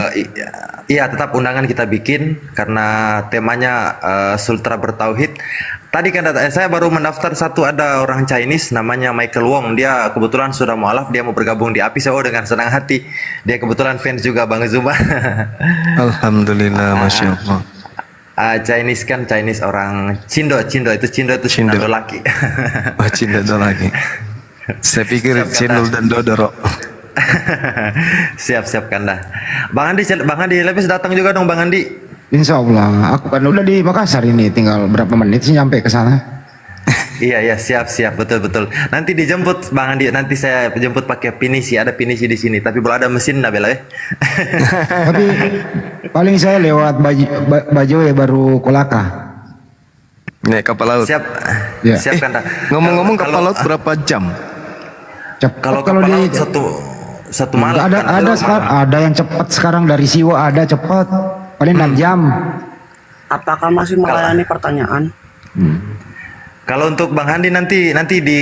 iya, tetap undangan kita bikin karena temanya Sultra Bertauhid. Tadi kan saya baru mendaftar satu, ada orang Chinese namanya Michael Wong. Dia kebetulan sudah mualaf, dia mau bergabung di API. Saya dengan senang hati. Dia kebetulan fans juga Bang Zuma. Alhamdulillah, masya Allah. Chinese kan Chinese orang Cindo itu Cindo laki. Oh, Cindo lagi. Saya pikir Cindol dan Dodoro. Siap Kanda. Bang Andi Lebes datang juga dong Bang Andi. Insya Allah, aku kan udah di Makassar ini, tinggal berapa menit sih nyampe ke sana. Iya siap betul. Nanti dijemput Bang Andi, nanti saya jemput pakai pinisi, ada pinisi di sini, tapi belum ada mesin dah bela ya. Tapi paling saya lewat baju ya baru Kolaka. Naik kapal laut. Siap Kanda. Ngomong-ngomong kapal laut berapa jam? Kalau kapal laut satu malam. Ada yang cepat sekarang dari Siwa, ada cepat paling 6 jam. Apakah masih melayani pertanyaan? Kalau untuk Bang Handi nanti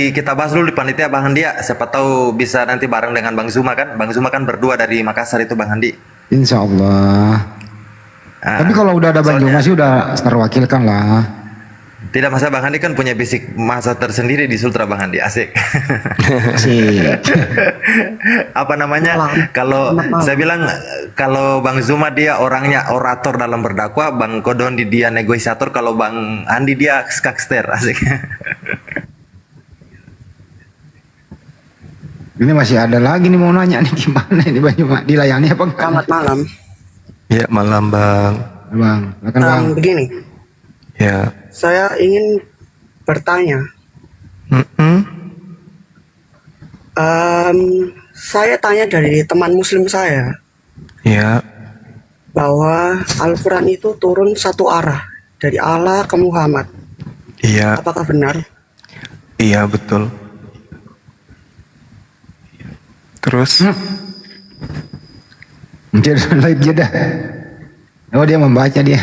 kita bahas dulu di panitia Bang Handi ya. Siapa tahu bisa nanti bareng dengan Bang Zuma kan. Bang Zuma kan berdua dari Makassar itu Bang Handi. Insya Allah. Tapi kalau udah ada Bang Zuma sih udah terwakilkan lah. Tidak masa Bang Handi kan punya basic masa tersendiri di Sultra Bang Handi, asik. Asik. Apa namanya? Kalau saya bilang kalau Bang Zuma dia orangnya orator dalam berdakwah, Bang Kodondi dia negosiator, kalau Bang Andi dia skakster, asik. Ini masih ada lagi nih mau nanya nih, gimana ini Bang Zuma dilayani apa enggak? Selamat malam. Ya malam Bang. Bang. Begini. Ya. Saya ingin bertanya. Saya tanya dari teman Muslim saya. Ya. Bahwa Al-Quran itu turun satu arah dari Allah ke Muhammad. Iya. Apakah benar? Iya betul. Terus? Dia live jeda. Oh dia membaca dia.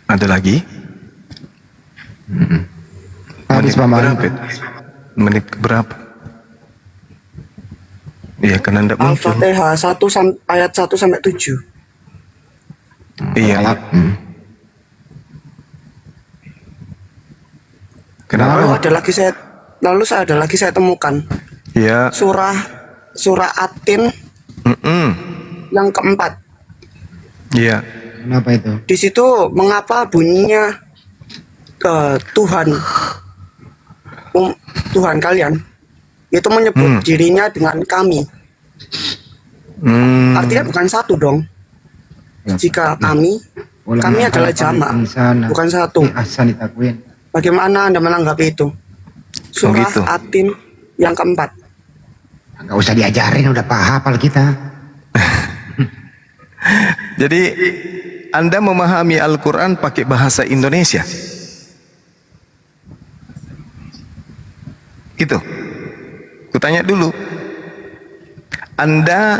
Ada lagi? Habis paman. Menit berapa? Iya karena tidak muncul. Al-Fatihah ayat 1 sampai 7. Iya. Kenapa? Lalu ada lagi saya temukan. Iya. Surah At-Tin yang keempat. Iya. Kenapa itu? Di situ mengapa bunyinya Tuhan kalian itu menyebut dirinya dengan kami. Artinya bukan satu dong. Jika kami adalah jamak, bukan satu. Bagaimana Anda menanggapi itu? Surah At-Tin yang keempat. Gak usah diajarin, udah hafal kita. Jadi Anda memahami Al-Quran pakai bahasa Indonesia? Gitu. Kutanya dulu. Anda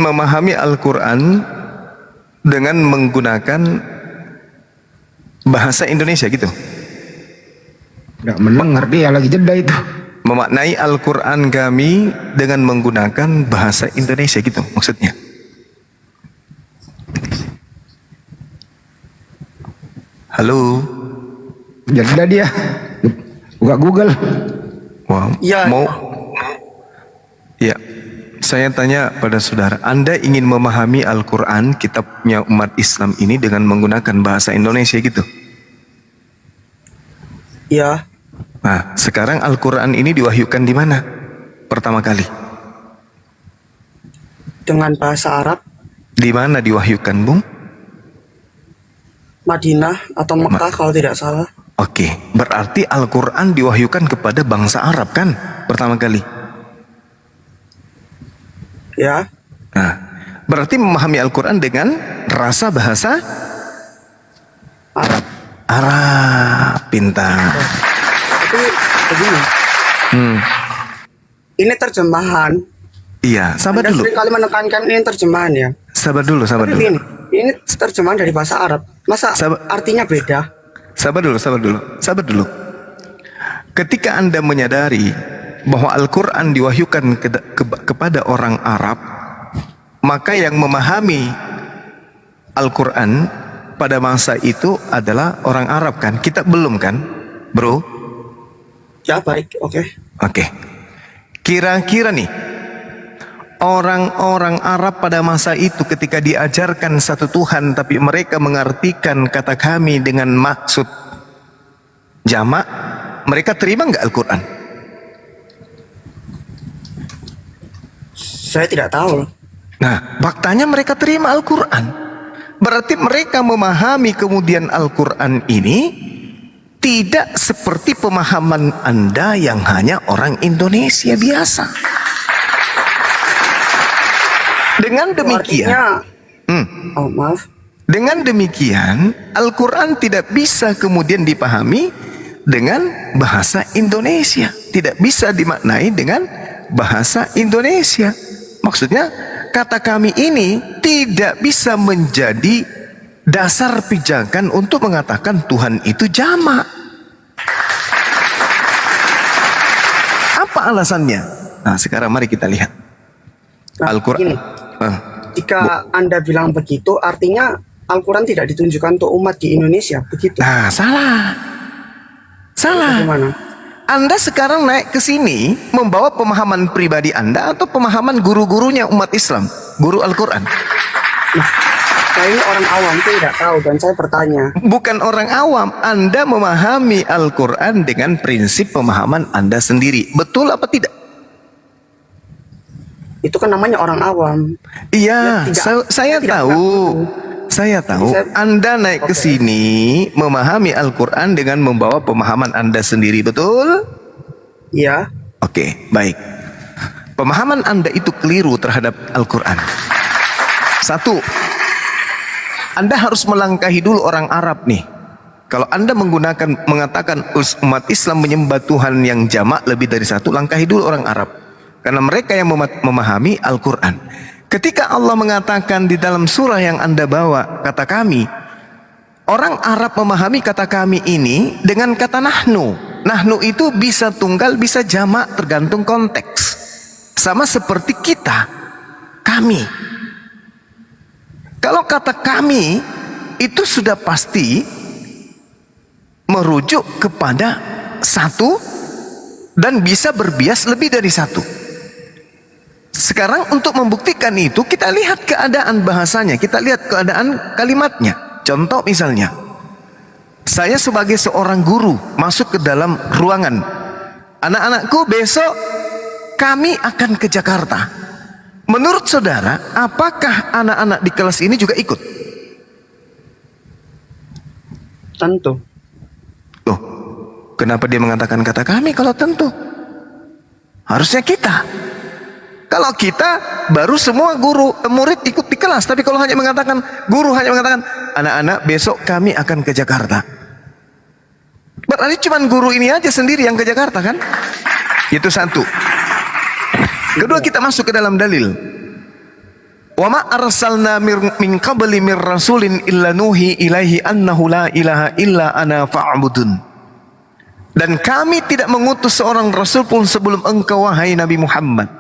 memahami Al-Quran dengan menggunakan bahasa Indonesia gitu? Gak mendengar dia lagi jeda itu. Memaknai Al-Quran kami dengan menggunakan bahasa Indonesia gitu maksudnya? Halo. Jeda dia. Buka Google. Wow. Ya. Ya. Saya tanya pada saudara, Anda ingin memahami Al-Quran, kitabnya umat Islam ini dengan menggunakan bahasa Indonesia gitu? Ya. Nah, sekarang Al-Quran ini diwahyukan di mana? Pertama kali. Dengan bahasa Arab. Di mana diwahyukan, Bung? Madinah atau Mekah kalau tidak salah. Oke, berarti Al-Quran diwahyukan kepada bangsa Arab kan? Pertama kali. Ya. Nah, berarti memahami Al-Quran dengan rasa bahasa Arab. Pintar. Tapi begini. Ini terjemahan. Iya, sabar Anda dulu. sering kali menekankan ini terjemahan ya. Sabar dulu. Ini terjemahan dari bahasa Arab. Masa artinya beda? Sabar dulu. Ketika Anda menyadari bahwa Al-Quran diwahyukan kepada orang Arab, maka yang memahami Al-Quran pada masa itu adalah orang Arab kan? Kita belum kan, bro? Ya baik, oke. Oke. Kira-kira nih, orang-orang Arab pada masa itu ketika diajarkan satu Tuhan tapi mereka mengartikan kata kami dengan maksud jamak, mereka terima nggak Al-Quran? Saya tidak tahu. Nah, faktanya mereka terima Al-Quran. Berarti mereka memahami kemudian Al-Quran ini tidak seperti pemahaman Anda yang hanya orang Indonesia biasa. Dengan demikian, dengan demikian Al-Quran tidak bisa kemudian dipahami dengan bahasa Indonesia, tidak bisa dimaknai dengan bahasa Indonesia. Maksudnya kata kami ini tidak bisa menjadi dasar pijakan untuk mengatakan Tuhan itu jamak. Apa alasannya? Nah, sekarang mari kita lihat. Al-Quran. Jika Anda bilang begitu, artinya Al-Quran tidak ditunjukkan untuk umat di Indonesia, begitu? Nah, salah. Bagaimana? Anda sekarang naik ke sini membawa pemahaman pribadi Anda atau pemahaman guru-gurunya umat Islam, guru Al-Quran? Nah, saya ini orang awam, saya tidak tahu dan saya bertanya. Bukan orang awam, Anda memahami Al-Quran dengan prinsip pemahaman Anda sendiri. Betul apa tidak? Itu kan namanya orang awam. Iya, saya tahu. Saya tahu Anda naik ke sini memahami Al-Quran dengan membawa pemahaman Anda sendiri, betul? Iya. Oke, baik. Pemahaman Anda itu keliru terhadap Al-Quran. Satu, Anda harus melangkahi dulu orang Arab nih. Kalau Anda mengatakan umat Islam menyembah Tuhan yang jamak lebih dari satu, langkahi dulu orang Arab. Karena mereka yang memahami Al-Quran. Ketika Allah mengatakan di dalam surah yang Anda bawa, kata kami, orang Arab memahami kata kami ini dengan kata nahnu. Nahnu itu bisa tunggal, bisa jamak, tergantung konteks. Sama seperti kita, kami. Kalau kata kami, itu sudah pasti merujuk kepada satu dan bisa berbias lebih dari satu. Sekarang untuk membuktikan itu kita lihat keadaan bahasanya, kita lihat keadaan kalimatnya. Contoh misalnya, saya sebagai seorang guru masuk ke dalam ruangan, anak-anakku besok kami akan ke Jakarta. Menurut saudara, apakah anak-anak di kelas ini juga ikut? Tentu. Loh, kenapa dia mengatakan kata kami kalau tentu? Harusnya kita. Kalau kita baru semua guru, murid ikut di kelas. Tapi kalau hanya mengatakan, guru hanya mengatakan, anak-anak besok kami akan ke Jakarta. Berarti cuma guru ini aja sendiri yang ke Jakarta kan? Itu satu. Kedua, kita masuk ke dalam dalil. Wa ma arsalna min qabli mir rasulin illa nuhi ilaihi annahu la ilaha illa ana fa'budun. Dan kami tidak mengutus seorang rasul pun sebelum engkau wahai Nabi Muhammad,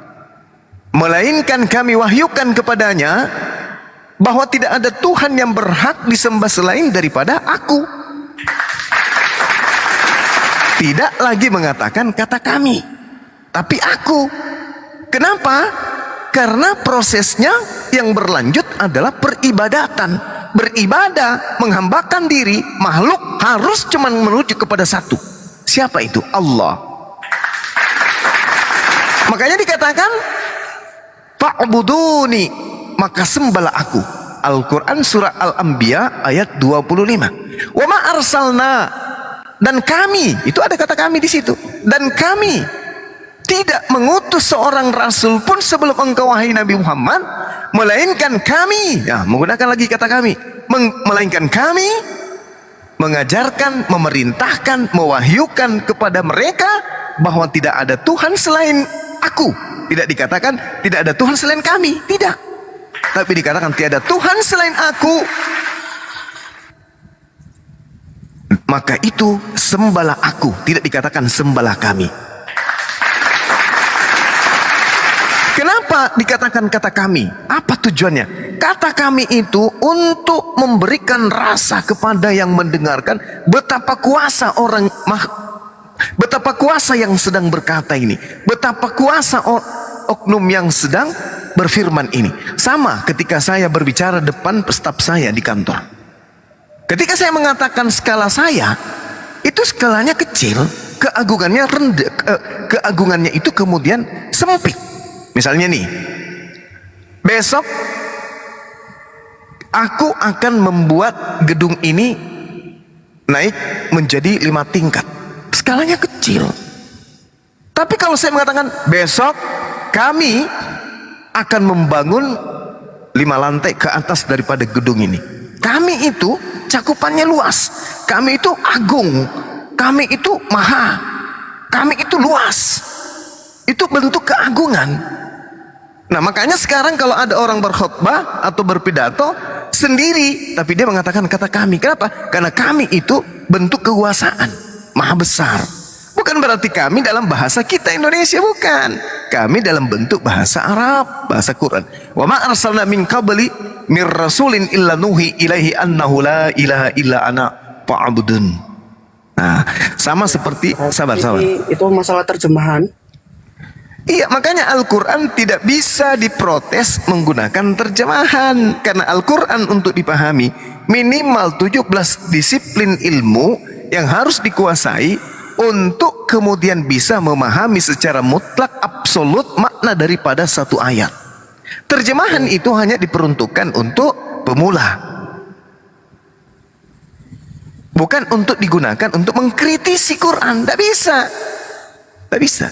melainkan kami wahyukan kepadanya bahwa tidak ada Tuhan yang berhak disembah selain daripada aku. Tidak lagi mengatakan kata kami, tapi aku. Kenapa? Karena prosesnya yang berlanjut adalah peribadatan. Beribadah, menghambakan diri, makhluk harus cuma menuju kepada satu. Siapa itu? Allah. Makanya dikatakan fa'buduni, maka sembahlah aku. Al-Quran surah Al-Anbiya ayat 25. Wa ma arsalna, dan kami, itu ada kata kami di situ. Dan kami tidak mengutus seorang rasul pun sebelum engkau wahai Nabi Muhammad, melainkan kami, ya, menggunakan lagi kata kami, melainkan kami mengajarkan, memerintahkan, mewahyukan kepada mereka bahwa tidak ada Tuhan selain aku. Tidak dikatakan tidak ada Tuhan selain kami, tidak. Tapi dikatakan tiada Tuhan selain aku. maka itu sembahlah aku, tidak dikatakan sembahlah kami. Kenapa dikatakan kata kami? Apa tujuannya? Kata kami itu untuk memberikan rasa kepada yang mendengarkan betapa kuasa betapa kuasa yang sedang berkata ini, betapa kuasa oknum yang sedang berfirman ini. Sama ketika saya berbicara depan staf saya di kantor. Ketika saya mengatakan skala saya, itu skalanya kecil, keagungannya rendah, keagungannya itu kemudian sempit. Misalnya nih, besok aku akan membuat gedung ini naik menjadi 5 tingkat. Skalanya kecil. Tapi kalau saya mengatakan besok kami akan membangun 5 lantai ke atas daripada gedung ini. Kami itu cakupannya luas. Kami itu agung. Kami itu maha. Kami itu luas. Itu bentuk keagungan. Nah, makanya sekarang kalau ada orang berkhutbah atau berpidato sendiri, tapi dia mengatakan kata kami. Kenapa? Karena kami itu bentuk kekuasaan maha besar. Bukan berarti kami dalam bahasa kita Indonesia, bukan. Kami dalam bentuk bahasa Arab, bahasa Quran. Wa ma arsalna min qabli mir rasulin illa nuhi ilaihi annahu la ilaha illa ana fa'budun. Nah, sama seperti sabar. Itu masalah terjemahan. Iya, makanya Al-Quran tidak bisa diprotes menggunakan terjemahan. Karena Al-Quran untuk dipahami minimal 17 disiplin ilmu yang harus dikuasai untuk kemudian bisa memahami secara mutlak absolut makna daripada satu ayat. Terjemahan itu hanya diperuntukkan untuk pemula, bukan untuk digunakan untuk mengkritisi Quran. Tidak bisa. Tidak bisa.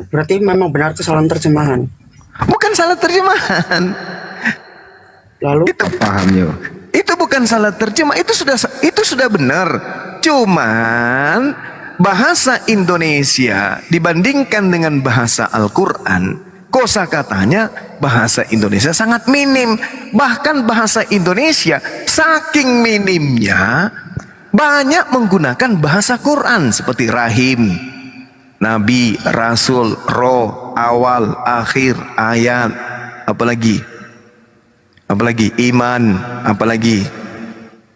Berarti memang benar kesalahan terjemahan. Bukan salah terjemahan. Lalu itu paham ya. Itu bukan salah terjemah, itu sudah benar. Cuman bahasa Indonesia dibandingkan dengan bahasa Al-Quran, kosakatanya bahasa Indonesia sangat minim. Bahkan bahasa Indonesia saking minimnya banyak menggunakan bahasa Quran seperti rahim, nabi, rasul, roh, awal, akhir, ayat, apalagi iman, apalagi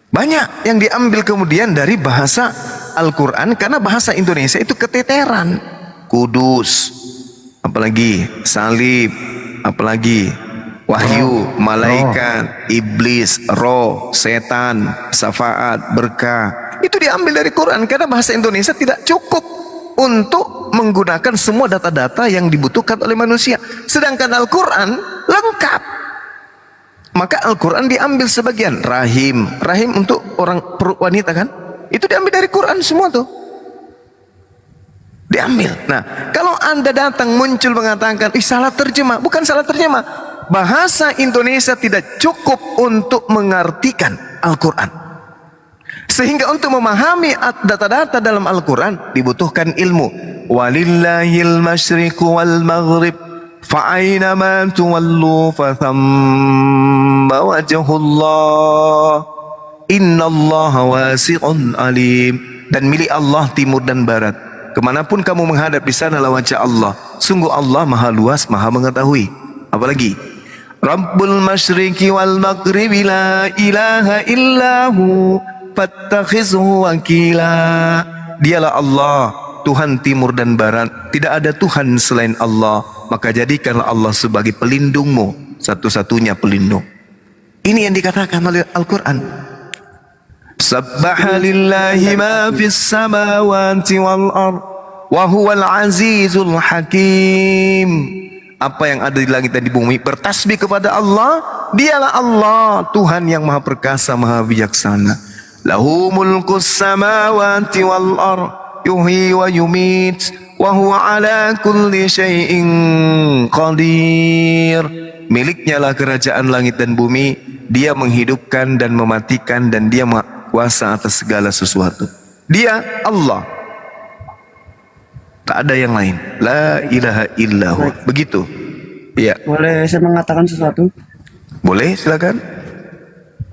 banyak yang diambil kemudian dari bahasa Al-Quran karena bahasa Indonesia itu keteteran. Kudus, apalagi salib, apalagi wahyu, malaikat, iblis, roh, setan, syafaat, berkah. Itu diambil dari Quran karena bahasa Indonesia tidak cukup untuk menggunakan semua data-data yang dibutuhkan oleh manusia. Sedangkan Al-Quran lengkap. Maka Al-Quran diambil sebagian. Rahim untuk orang wanita kan, itu diambil dari Quran semua tuh, diambil. Nah, kalau Anda datang muncul mengatakan salah terjemah, bukan salah terjemah. Bahasa Indonesia tidak cukup untuk mengartikan Al-Quran. Sehingga untuk memahami data-data dalam Al-Quran dibutuhkan ilmu. Walillahil masyriqu wal maghrib fa'ainama tuwallu fathamma wajhullah innallaha wasi'un alim. Dan milik Allah timur dan barat, kemanapun kamu menghadap di sanalah wajah Allah. Sungguh Allah maha luas, maha mengetahui. Apalagi Rabbul masyriqi wal maghribi la ilaha illahu fattakhizhu wakila. Dialah Allah, Tuhan timur dan barat, tidak ada Tuhan selain Allah, maka jadikanlah Allah sebagai pelindungmu, satu-satunya pelindung. Ini yang dikatakan oleh Al-Quran. Sabbaha lillahi ma fis samawati wal ard wa huwal azizul hakim. Apa yang ada di langit dan di bumi bertasbih kepada Allah. Dialah Allah, Tuhan yang maha perkasa, maha bijaksana. Lahu mulkus samawati wal ard yuhyi wa yumit wa huwa ala kulli syai'in qadir. Miliknya lah kerajaan langit dan bumi. Dia menghidupkan dan mematikan, dan dia kuasa atas segala sesuatu. Dia Allah, tak ada yang lain. La ilaha illallah. Begitu. Iya. Boleh saya mengatakan sesuatu? Boleh, silakan.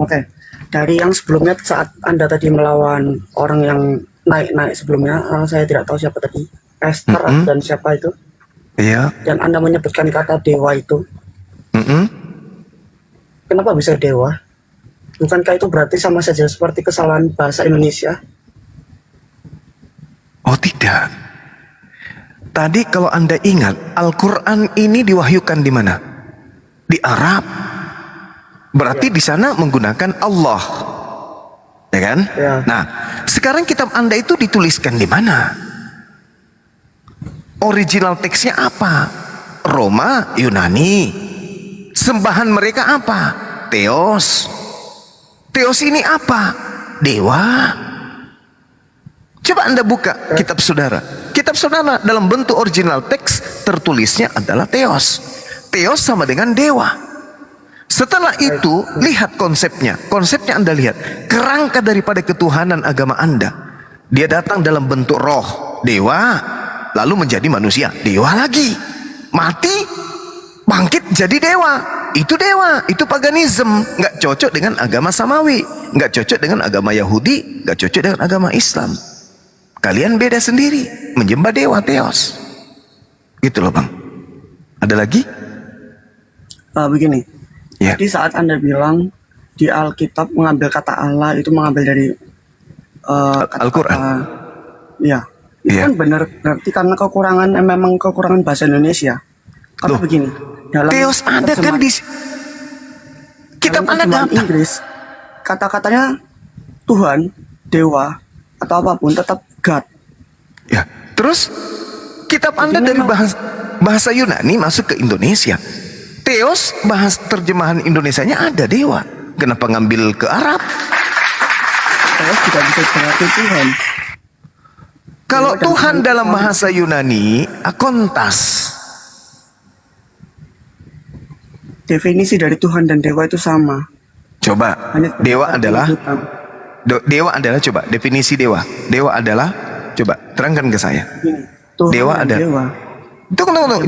Oke. dari yang sebelumnya saat Anda tadi melawan orang yang naik-naik sebelumnya, saya tidak tahu siapa tadi, Esther dan siapa itu. Iya. Dan Anda menyebutkan kata dewa itu. Kenapa bisa dewa? Bukankah itu berarti sama saja seperti kesalahan bahasa Indonesia? Oh tidak. Tadi kalau Anda ingat, Al-Quran ini diwahyukan di mana? Di Arab. Berarti di sana menggunakan Allah. Ya kan? Ya. Nah, sekarang kitab Anda itu dituliskan di mana? Original teksnya apa? Roma, Yunani. Sembahan mereka apa? Theos. Theos ini apa? Dewa. Coba Anda buka kitab saudara. Kitab saudara dalam bentuk original teks tertulisnya adalah Theos. Theos sama dengan dewa. Setelah itu, lihat konsepnya. Konsepnya Anda lihat. Kerangka daripada ketuhanan agama Anda. Dia datang dalam bentuk roh, dewa, lalu menjadi manusia, dewa lagi. Mati, bangkit jadi dewa. Itu dewa, itu paganisme. Nggak cocok dengan agama Samawi. Nggak cocok dengan agama Yahudi. Nggak cocok dengan agama Islam. Kalian beda sendiri. Menyembah dewa, Theos. Gitu loh Bang. Ada lagi? Begini. Ya. Jadi saat Anda bilang di Alkitab mengambil kata Allah itu mengambil dari Al-Quran. Ya, itu kan benar berarti karena kekurangan memang kekurangan bahasa Indonesia. Karena begini, dalam Theos ada kan di kitab Anda dalam Inggris kata-katanya Tuhan, dewa atau apapun tetap God. Ya, terus kitab Anda dari bahasa Yunani masuk ke Indonesia. Theos bahas terjemahan Indonesianya ada dewa. Kenapa ngambil ke Arab? Theos tidak bisa berarti Tuhan. Kalau Tuhan dalam bahasa Yunani akontas. Definisi dari Tuhan dan dewa itu sama. Coba, dewa adalah coba definisi dewa. Dewa adalah coba terangkan ke saya. Tuhan dewa dan ada. dewa. Tunggu.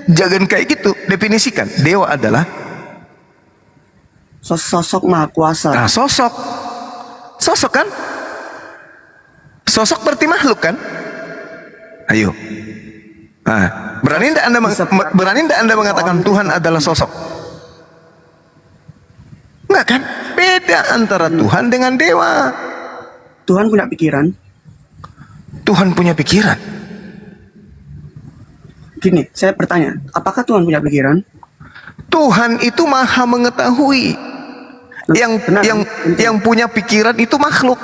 Jangan kayak gitu. Definisikan. Dewa adalah sosok maha kuasa. Nah, sosok kan? Sosok berarti makhluk kan? Ayo. Nah, berani tidak Anda mengatakan Tuhan adalah sosok? Enggak kan? Beda antara Tuhan dengan dewa. Tuhan punya pikiran. Tuhan punya pikiran. Gini, saya bertanya, apakah Tuhan punya pikiran? Tuhan itu maha mengetahui. Yang punya pikiran itu makhluk.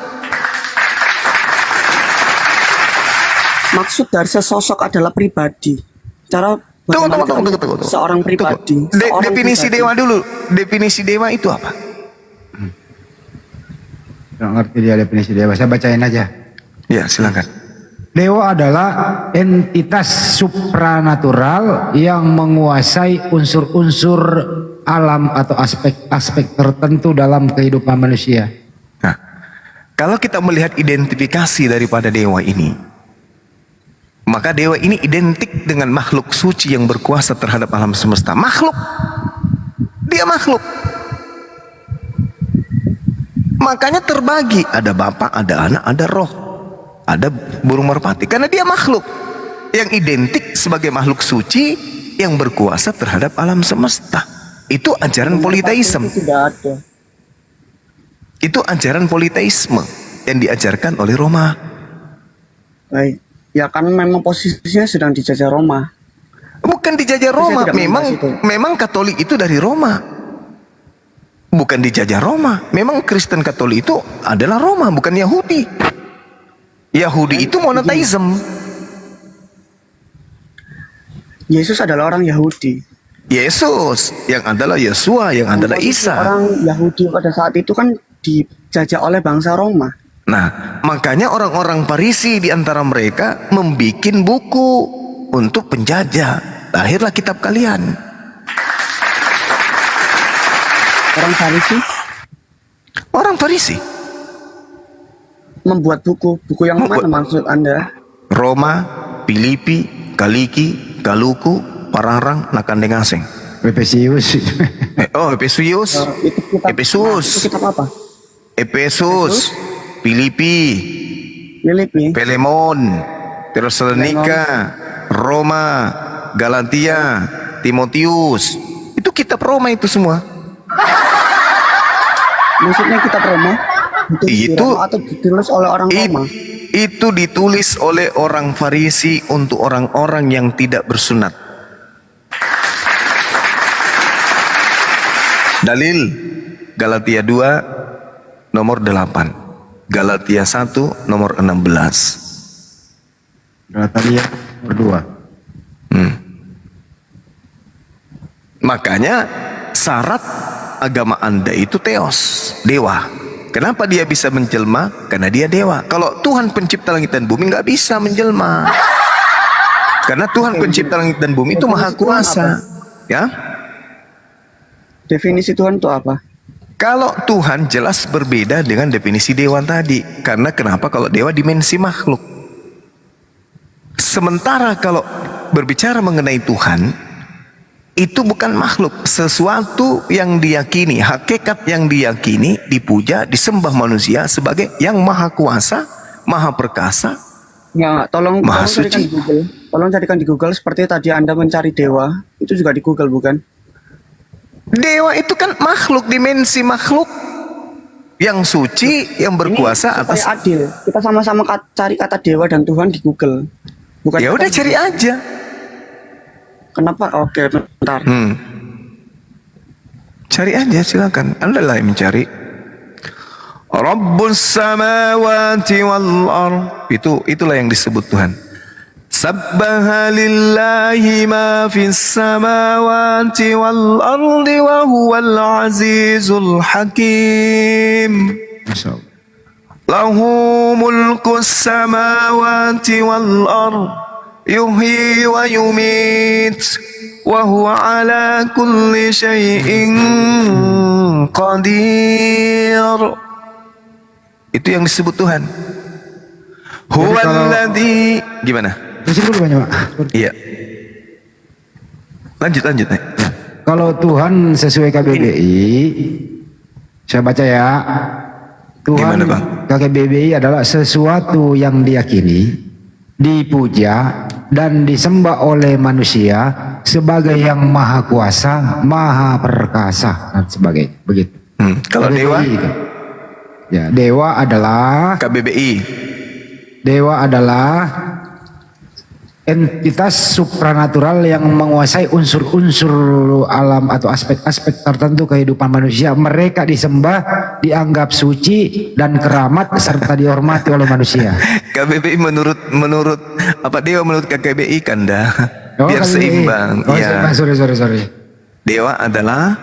Maksud dari sesosok adalah pribadi. Cara Tunggu. seorang pribadi. Definisi dewa dulu. Definisi dewa itu apa? Nggak ngerti dia definisi dewa. Saya bacain aja. Ya, silakan. Dewa adalah entitas supranatural yang menguasai unsur-unsur alam atau aspek-aspek tertentu dalam kehidupan manusia. Nah, kalau kita melihat identifikasi daripada dewa ini, maka dewa ini identik dengan makhluk suci yang berkuasa terhadap alam semesta. Makhluk. Dia makhluk. Makanya terbagi. Ada Bapa, ada Anak, ada Roh. Ada burung merpati. Karena dia makhluk. Yang identik sebagai makhluk suci yang berkuasa terhadap alam semesta. Itu ajaran politeisme. Itu ajaran politeisme yang diajarkan oleh Roma. Baik. Ya kan memang posisinya sedang dijajah Roma. Bukan dijajah Roma. Memang Katolik itu dari Roma. Bukan dijajah Roma. Memang Kristen Katolik itu adalah Roma, bukan Yahudi. Yahudi itu monoteisme. Yesus adalah orang Yahudi. Yesus yang adalah Yesua, yang adalah Isa. Orang Yahudi pada saat itu kan dijajah oleh bangsa Roma. Nah, makanya orang-orang Farisi di antara mereka membuat buku untuk penjajah. Lahirlah kitab kalian. Orang Farisi? Orang Farisi membuat buku yang mana maksud Anda? Roma, Filipi, Kaliki, Galuku, Pararang, Nakandengaseng. Efesius. Oh, Efesius. Efesus. Itu kitab apa? Efesus, Filipi, Filemon, Tesalonika, Roma, Galatia, Timotius. Itu kitab Roma itu semua. Maksudnya kitab Roma? Itu atau ditulis oleh orang Roma? Itu ditulis oleh orang Farisi untuk orang-orang yang tidak bersunat. Dalil Galatia 2 nomor 8, Galatia 1 nomor 16. Galatia nomor 2. Makanya syarat agama Anda itu theos, dewa. Kenapa dia bisa menjelma? Karena dia dewa. Kalau Tuhan pencipta langit dan bumi nggak bisa menjelma. Karena Tuhan pencipta langit dan bumi itu maha kuasa. Ya? Definisi Tuhan itu apa? Kalau Tuhan jelas berbeda dengan definisi dewa tadi. Karena kenapa? Kalau dewa dimensi makhluk. Sementara kalau berbicara mengenai Tuhan, itu bukan makhluk, sesuatu yang diyakini, hakikat yang diyakini, dipuja, disembah manusia sebagai yang maha kuasa, maha perkasa. Ya, tolong carikan di Google. Tolong carikan di Google seperti tadi Anda mencari dewa, itu juga di Google bukan? Dewa itu kan makhluk, dimensi makhluk yang suci, yang berkuasa atas. Supaya adil, kita sama-sama cari kata dewa dan Tuhan di Google. Bukan ya udah cari aja. Kenapa? Oke, bentar. Cari aja, silakan. Anda lah yang mencari. Rabbus samawati wal ard. Itulah yang disebut Tuhan. Sabbaha lillahi ma fis samawati wal ardi wa huwal azizul hakim. Lahu mulkus samawati wal ard. Yuhyi wa yumit wa huwa ala kulli syai'in qadir. Itu yang disebut Tuhan. Huwallazi. Gimana? Masih dulu banyak, Pak. Iya. Lanjut. Ya. Kalau Tuhan sesuai KBBI, saya baca ya. Tuhan gimana, Bang? KBBI adalah sesuatu yang diyakini, dipuja dan disembah oleh manusia sebagai yang maha kuasa, maha perkasa dan sebagainya. Begitu. Kalau dewa? Itu. Ya, dewa adalah KBBI. Dewa adalah entitas supranatural yang menguasai unsur-unsur alam atau aspek-aspek tertentu kehidupan manusia. Mereka disembah, dianggap suci dan keramat serta dihormati oleh manusia. KBBI menurut apa dewa menurut KBBI kan dah. Biar KBBI. seimbang. Ya. Sorry. Dewa adalah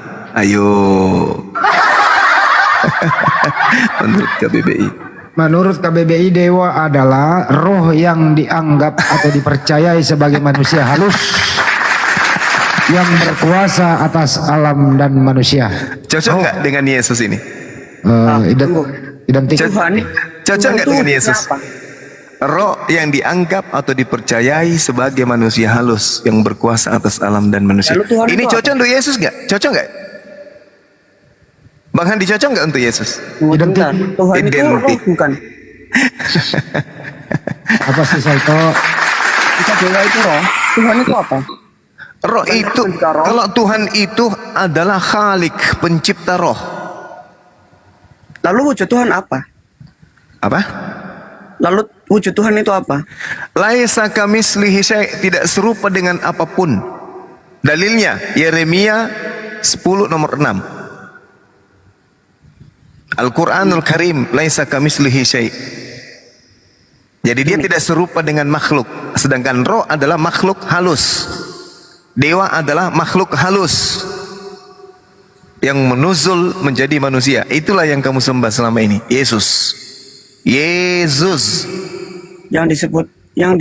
menurut KBBI. Menurut KBBI, dewa adalah roh yang dianggap atau dipercayai sebagai manusia halus yang berkuasa atas alam dan manusia. Cocok nggak dengan Yesus ini? Identik. Cocok nggak dengan Yesus? Roh yang dianggap atau dipercayai sebagai manusia halus yang berkuasa atas alam dan manusia. Ini cocok untuk Yesus nggak? Cocok nggak? Bang Handi cocok nggak untuk Yesus? Bentar, Tuhan itu roh bukan? Apa sih Saito? Jika dewa itu roh, Tuhan itu apa? Roh itu, kalau Tuhan itu adalah Khalik, pencipta roh. Lalu wujud Tuhan apa? Apa? Lalu wujud Tuhan itu apa? Laisa kamitslihi syai', tidak serupa dengan apapun. Dalilnya Yeremia 10 nomor 6. Al-Quranul Karim, laisa kamitslihi syai'. Jadi dia tidak serupa dengan makhluk. Sedangkan roh adalah makhluk halus. Dewa adalah makhluk halus yang menuzul menjadi manusia. Itulah yang kamu sembah selama ini, Yesus. Yang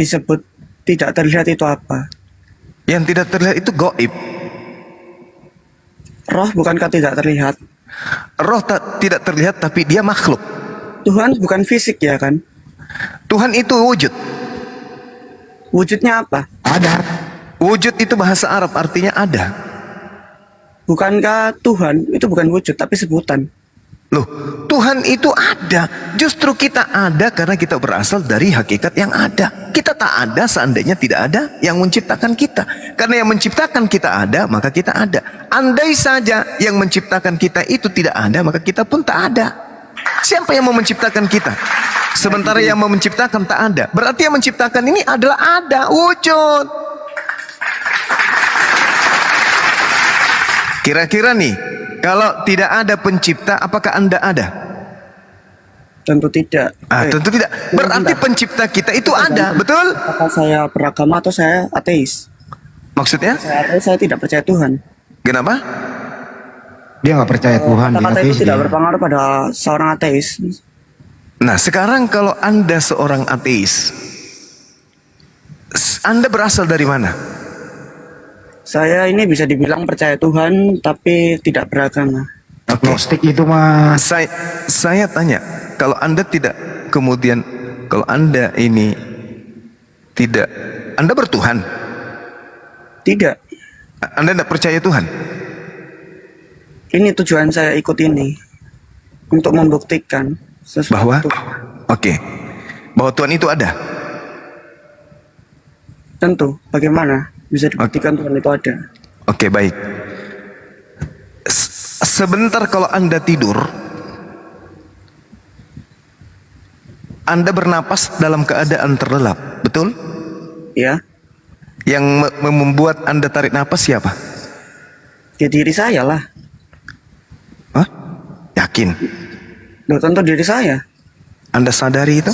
disebut tidak terlihat itu apa? Yang tidak terlihat itu gaib. Roh bukankah tidak terlihat? Roh tidak terlihat tapi dia makhluk. Tuhan bukan fisik ya kan? Tuhan itu wujud. Wujudnya apa? Ada. Wujud itu bahasa Arab artinya ada. Bukankah Tuhan itu bukan wujud tapi sebutan? Loh, Tuhan itu ada. Justru kita ada karena kita berasal dari hakikat yang ada. Kita tak ada seandainya tidak ada yang menciptakan kita. Karena yang menciptakan kita ada, maka kita ada. Andai saja yang menciptakan kita itu tidak ada, maka kita pun tak ada. Siapa yang mau menciptakan kita? Sementara yang mau menciptakan tak ada. Berarti yang menciptakan ini adalah ada, wujud. Kira-kira nih, kalau tidak ada pencipta, apakah Anda ada? Tentu tidak. Tentu tidak. Berarti pencipta kita itu ada, betul? Apakah saya beragama atau saya ateis? Maksudnya? Saya ateis, saya tidak percaya Tuhan. Kenapa? Dia nggak percaya Tuhan. Kata-kata dia itu tidak ateis. berpengaruh pada seorang ateis. Nah, sekarang kalau Anda seorang ateis, Anda berasal dari mana? Saya ini bisa dibilang percaya Tuhan tapi tidak beragama. Agnostik itu mah. Saya tanya, kalau Anda tidak kemudian kalau Anda ini tidak, Anda bertuhan? Tidak. Anda tidak percaya Tuhan? Ini tujuan saya ikut ini untuk membuktikan sesuatu. Bahwa bahwa Tuhan itu ada. Tentu, bagaimana bisa dibuktikan Tuhan itu ada? Oke, baik. Sebentar kalau Anda tidur, Anda bernapas dalam keadaan terlelap, betul? Ya. Yang membuat Anda tarik napas siapa? Ya diri saya lah. Hah? Yakin? Loh, tentu diri saya. Anda sadari itu?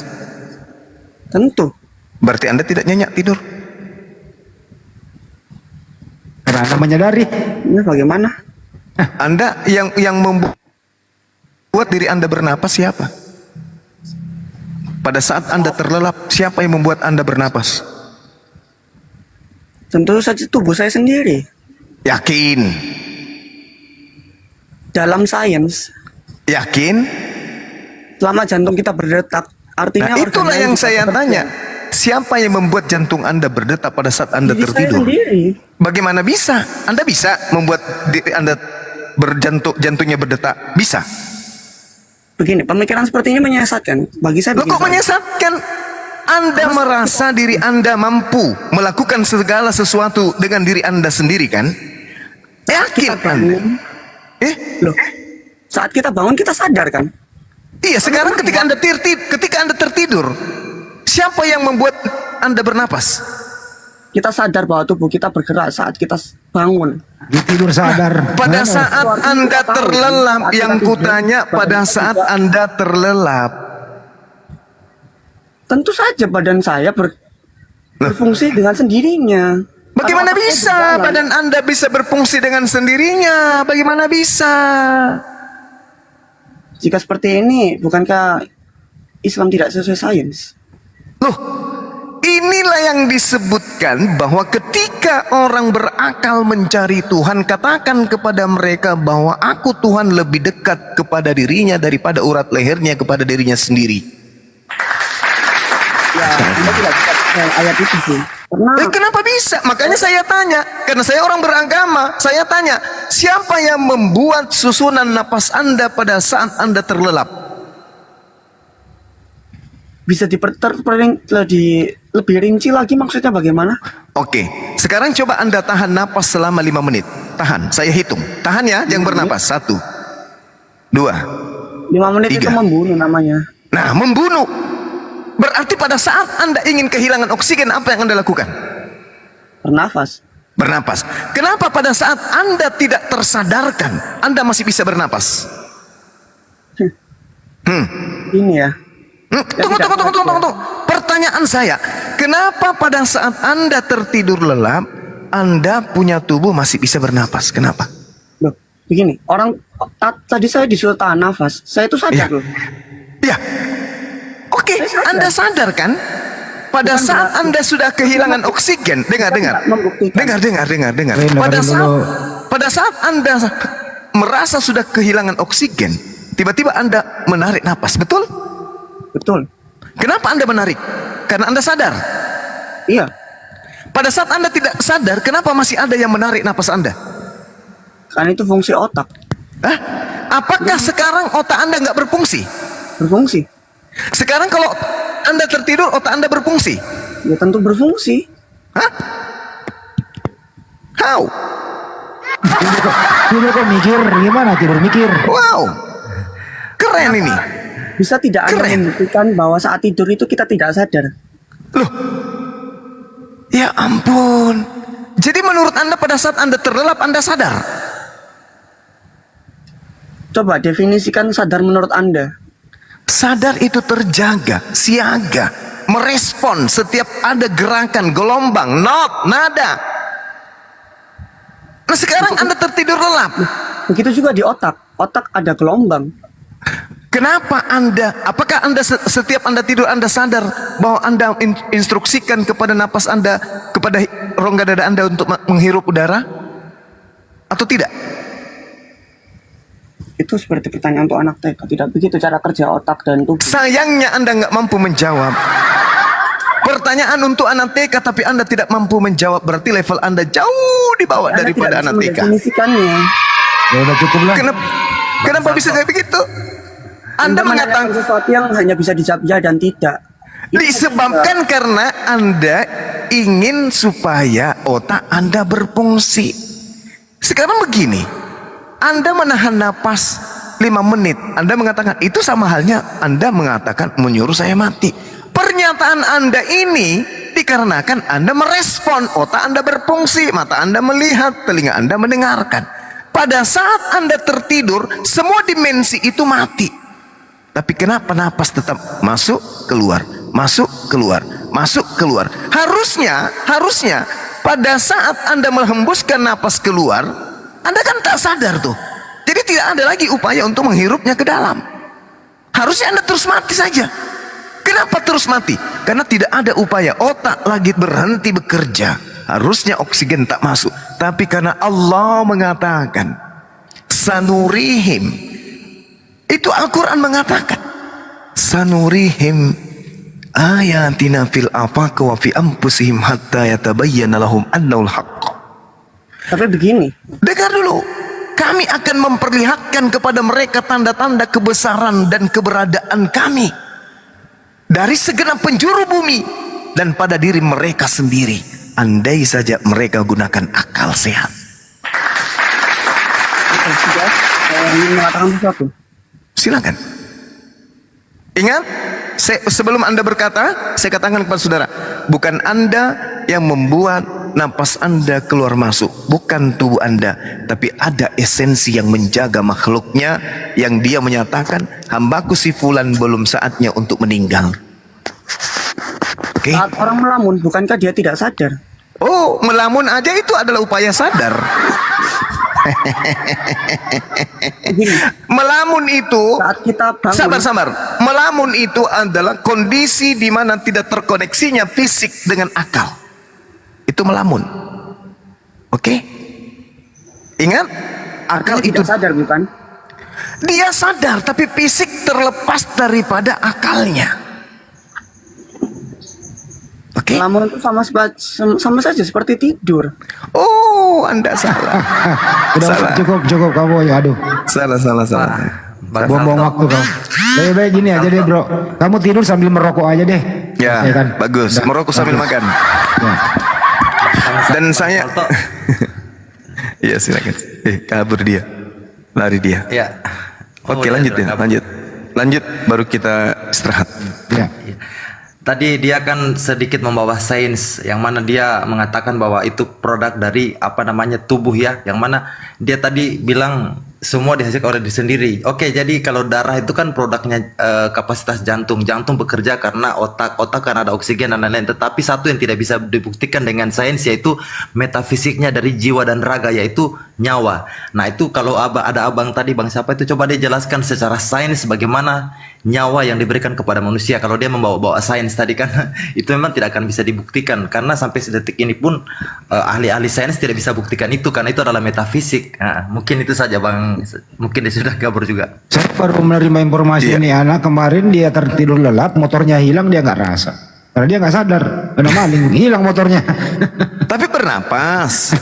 Tentu. Berarti Anda tidak nyenyak tidur? Karena Anda menyadari. Ya bagaimana? Anda yang membuat diri Anda bernapas siapa? Pada saat Anda terlelap, siapa yang membuat Anda bernapas? Tentu saja tubuh saya sendiri. Yakin? Dalam sains. Yakin? Selama jantung kita berdetak, artinya Nah, itulah organ yang kita saya bekerja. tanya. Siapa yang membuat jantung Anda berdetak pada saat Anda Diri saya tertidur? sendiri. Bagaimana bisa? Anda bisa membuat diri Anda jantungnya berdetak? Bisa. Begini, pemikiran seperti ini menyesatkan. Bagi saya Loh, kok menyesatkan? Anda merasa diri Anda mampu melakukan segala sesuatu dengan diri Anda sendiri, kan? Yakin Anda? Loh, saat kita bangun kita sadar, kan? Iya, sekarang ketika Anda tertidur, siapa yang membuat Anda bernapas? Kita sadar bahwa tubuh kita bergerak saat kita bangun. Tidur sadar. Pada saat Anda terlelap, yang kutanya pada saat Anda terlelap. Tentu saja badan saya berfungsi dengan sendirinya. Bagaimana Apakah saya bisa berjalan? badan Anda bisa berfungsi dengan sendirinya? Bagaimana bisa? Jika seperti ini, bukankah Islam tidak sesuai sains? Loh, inilah yang disebutkan bahwa ketika orang berakal mencari Tuhan, katakan kepada mereka bahwa aku Tuhan lebih dekat kepada dirinya daripada urat lehernya kepada dirinya sendiri. Ya, Anda tidak bisa percaya ayat itu sih. Kenapa bisa? Makanya saya tanya, karena saya orang beragama, saya tanya, siapa yang membuat susunan napas Anda pada saat Anda terlelap? Bisa lebih rinci lagi maksudnya bagaimana? Oke, sekarang coba Anda tahan napas selama 5 menit. Tahan, saya hitung. Tahan ya, yang bernapas. 1, 2, 5 menit 3. itu membunuh namanya. Nah, membunuh. Berarti pada saat Anda ingin kehilangan oksigen, apa yang Anda lakukan? Bernafas. Bernapas. Kenapa pada saat Anda tidak tersadarkan, Anda masih bisa bernapas? Ini ya. Tunggu. Pertanyaan saya, kenapa pada saat Anda tertidur lelap, Anda punya tubuh masih bisa bernapas? Kenapa? Loh, begini, tadi saya disuruh tahan nafas, saya itu sadar loh. Ya. Oke, Anda sadar kan? Pada saat Anda sudah kehilangan oksigen, dengar. Pada saat Anda merasa sudah kehilangan oksigen, tiba-tiba Anda menarik napas, betul? Betul. Kenapa Anda menarik? Karena Anda sadar. Iya. Pada saat Anda tidak sadar, kenapa masih ada yang menarik napas Anda? Karena itu fungsi otak. Hah? Apakah sekarang otak Anda nggak berfungsi? Berfungsi. Sekarang kalau Anda tertidur, otak Anda berfungsi? Ya tentu berfungsi. Hah? How? Tidur kok mikir, gimana tidur mikir? Wow, keren ini. Bisa tidak Anda membuktikan bahwa saat tidur itu kita tidak sadar? Loh, ya ampun. Jadi menurut Anda pada saat Anda terlelap Anda sadar? Coba definisikan sadar menurut Anda. Sadar itu terjaga, siaga, merespon setiap ada gerakan, gelombang, not, nada. Nah sekarang Anda tertidur lelap. Begitu juga di otak. Otak ada gelombang. Kenapa Anda, apakah Anda setiap Anda tidur Anda sadar bahwa Anda instruksikan kepada napas Anda, kepada rongga dada Anda untuk menghirup udara? Atau tidak? Itu seperti pertanyaan untuk anak TK. Tidak begitu cara kerja otak dan tubuh. Sayangnya Anda nggak mampu menjawab. Pertanyaan untuk anak TK tapi Anda tidak mampu menjawab, berarti level Anda jauh di bawah daripada anak TK. Definisikannya. Ya udah cukup lah. Kenapa bisa kayak begitu? Anda mengatakan sesuatu yang hanya bisa dijawab ya dan tidak. Disebabkan karena Anda ingin supaya otak Anda berfungsi. Sekarang begini, Anda menahan napas 5 menit, Anda mengatakan itu sama halnya Anda mengatakan menyuruh saya mati. Pernyataan Anda ini dikarenakan Anda merespon, otak Anda berfungsi, mata Anda melihat, telinga Anda mendengarkan. Pada saat Anda tertidur, semua dimensi itu mati. Tapi kenapa napas tetap masuk, keluar, masuk, keluar, masuk, keluar? Harusnya pada saat Anda menghembuskan napas keluar, Anda kan tak sadar tuh. Jadi tidak ada lagi upaya untuk menghirupnya ke dalam. Harusnya Anda terus mati saja. Kenapa terus mati? Karena tidak ada upaya, otak lagi berhenti bekerja. Harusnya oksigen tak masuk. Tapi karena Allah mengatakan, sanurihim. Itu Al-Quran mengatakan, sanurihim ayatina fil afaq wa fi anfusihim hatta yatabayyana lahum annahul haqq. Tapi begini. Dengar dulu. Kami akan memperlihatkan kepada mereka tanda-tanda kebesaran dan keberadaan kami dari segenap penjuru bumi dan pada diri mereka sendiri, andai saja mereka gunakan akal sehat. Ingin mengatakan sesuatu. Silakan. Ingat, sebelum Anda berkata, saya katakan kepada saudara, bukan Anda yang membuat napas Anda keluar masuk, bukan tubuh Anda, tapi ada esensi yang menjaga makhluknya, yang dia menyatakan, hambaku si fulan belum saatnya untuk meninggal. Saat orang melamun, bukankah dia tidak sadar? Oh, melamun aja itu adalah upaya sadar. Melamun itu saat kita bangun. Sabar. Melamun itu adalah kondisi di mana tidak terkoneksinya fisik dengan akal. Itu melamun. Oke? Ingat, akal itu sadar bukan? Dia sadar tapi fisik terlepas daripada akalnya. Oke? Melamun itu sama saja seperti tidur. Oh, Anda salah. Udah cukup kamu ya, aduh. Salah. Buang-buang waktu kamu. Baik gini aja deh bro. Kamu tidur sambil merokok aja deh. Ya, kan? Bagus. Merokok sambil makan. Ya. Dan saya, ya silakan. Kabur dia, lari dia. Ya. Oke, lanjut ya, lanjut. Baru kita istirahat. Ya. Tadi dia kan sedikit membawa sains, yang mana dia mengatakan bahwa itu produk dari tubuh ya, yang mana dia tadi bilang semua dihasilkan oleh diri sendiri. Oke, jadi kalau darah itu kan produknya kapasitas jantung bekerja karena otak karena ada oksigen dan lain-lain. Tetapi satu yang tidak bisa dibuktikan dengan sains yaitu metafisiknya dari jiwa dan raga, yaitu nyawa. Nah itu kalau ada abang tadi, bang siapa itu, coba dia jelaskan secara sains bagaimana nyawa yang diberikan kepada manusia. Kalau dia membawa sains tadi kan itu memang tidak akan bisa dibuktikan, karena sampai sedetik ini pun ahli-ahli sains tidak bisa buktikan itu, karena itu adalah metafisik. Nah, mungkin itu saja bang, mungkin dia sudah kabur juga. Saya baru menerima informasi ini, anak kemarin dia tertidur lelap, motornya hilang, dia nggak rasa karena dia nggak sadar kena maling, hilang motornya. Tapi bernapas.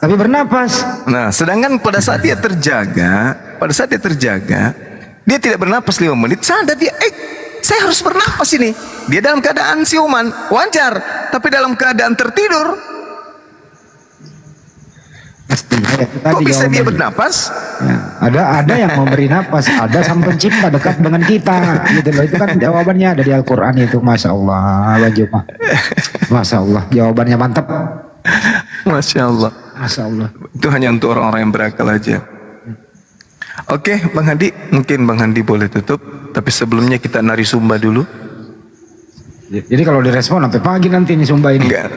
tapi bernapas. Nah, sedangkan pada saat dia terjaga, dia tidak bernapas 5 menit, sadar dia, saya harus bernapas ini. Dia dalam keadaan siuman, wajar, tapi dalam keadaan tertidur, kok bisa dia bernapas? Ya, ada yang memberi napas, ada sang pencipta dekat dengan kita, gitu loh. Itu kan jawabannya ada di Al-Quran itu. Masya Allah, Bang Juma. Masya Allah, jawabannya mantap. Masya Allah. Masya Allah. Itu hanya untuk orang-orang yang berakal aja. Oke, Bang Handi, mungkin Bang Handi boleh tutup, tapi sebelumnya kita nari Sumba dulu. Jadi kalau direspon sampai pagi nanti nih Sumba ini. Enggak,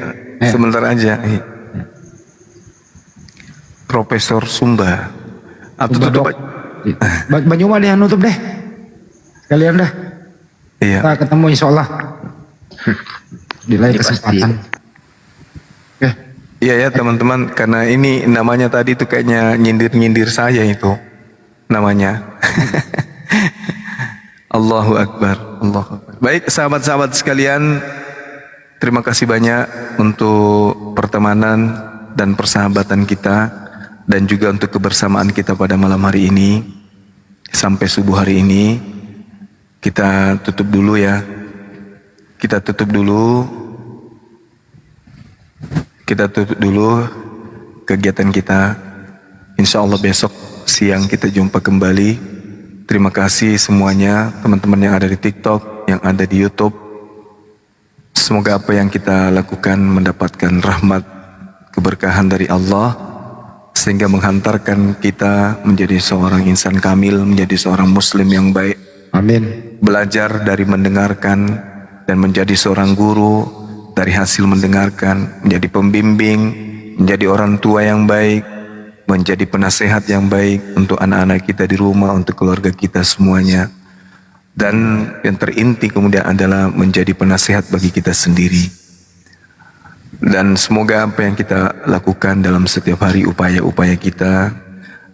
sebentar aja. Profesor Sumba. Atau tutup aja. Bang Juma deh yang nutup deh. Kalian dah. Iya. Kita ketemu insya Allah di lain kesempatan. Iya ya teman-teman, karena ini namanya tadi itu kayaknya nyindir-nyindir saya itu namanya. Allahu Akbar, Allahu Akbar. Baik sahabat-sahabat sekalian, terima kasih banyak untuk pertemanan dan persahabatan kita, dan juga untuk kebersamaan kita pada malam hari ini sampai subuh hari ini. Kita tutup dulu ya. Kita tutup dulu kegiatan kita. Insya Allah besok siang kita jumpa kembali. Terima kasih semuanya, teman-teman yang ada di TikTok, yang ada di YouTube. Semoga apa yang kita lakukan mendapatkan rahmat, keberkahan dari Allah, sehingga menghantarkan kita menjadi seorang insan kamil, menjadi seorang muslim yang baik. Amin. Belajar dari mendengarkan dan menjadi seorang guru dari hasil mendengarkan, menjadi pembimbing, menjadi orang tua yang baik, menjadi penasehat yang baik untuk anak-anak kita di rumah, untuk keluarga kita semuanya. Dan yang terinti kemudian adalah menjadi penasehat bagi kita sendiri. Dan semoga apa yang kita lakukan dalam setiap hari, upaya-upaya kita,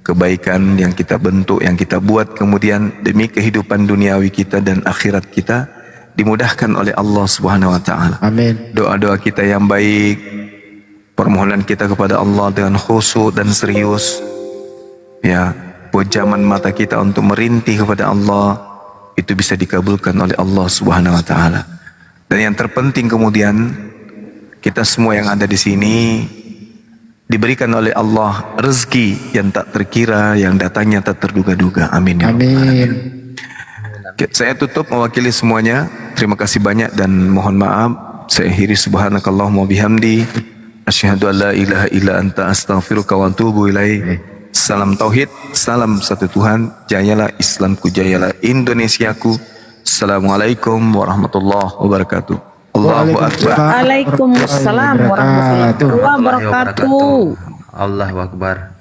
kebaikan yang kita bentuk, yang kita buat kemudian demi kehidupan duniawi kita dan akhirat kita, dimudahkan oleh Allah Subhanahu wa taala. Amin. Doa-doa kita yang baik, permohonan kita kepada Allah dengan khusyuk dan serius. Ya, pejaman mata kita untuk merintih kepada Allah itu bisa dikabulkan oleh Allah Subhanahu wa taala. Dan yang terpenting kemudian kita semua yang ada di sini diberikan oleh Allah rezeki yang tak terkira, yang datangnya tak terduga-duga. Amin ya Rabbal alamin. Saya tutup mewakili semuanya. Terima kasih banyak dan mohon maaf. Saya akhiri subhanakallahumma bihamdi asyhadu an la ilaha illa anta astaghfiruka wa atubu ilaik. Salam tauhid, salam satu Tuhan. Jayalah Islamku, jayalah Indonesiaku. Assalamualaikum warahmatullahi wabarakatuh. Allahu akbar. Waalaikumsalam warahmatullahi wabarakatuh. Allahu akbar.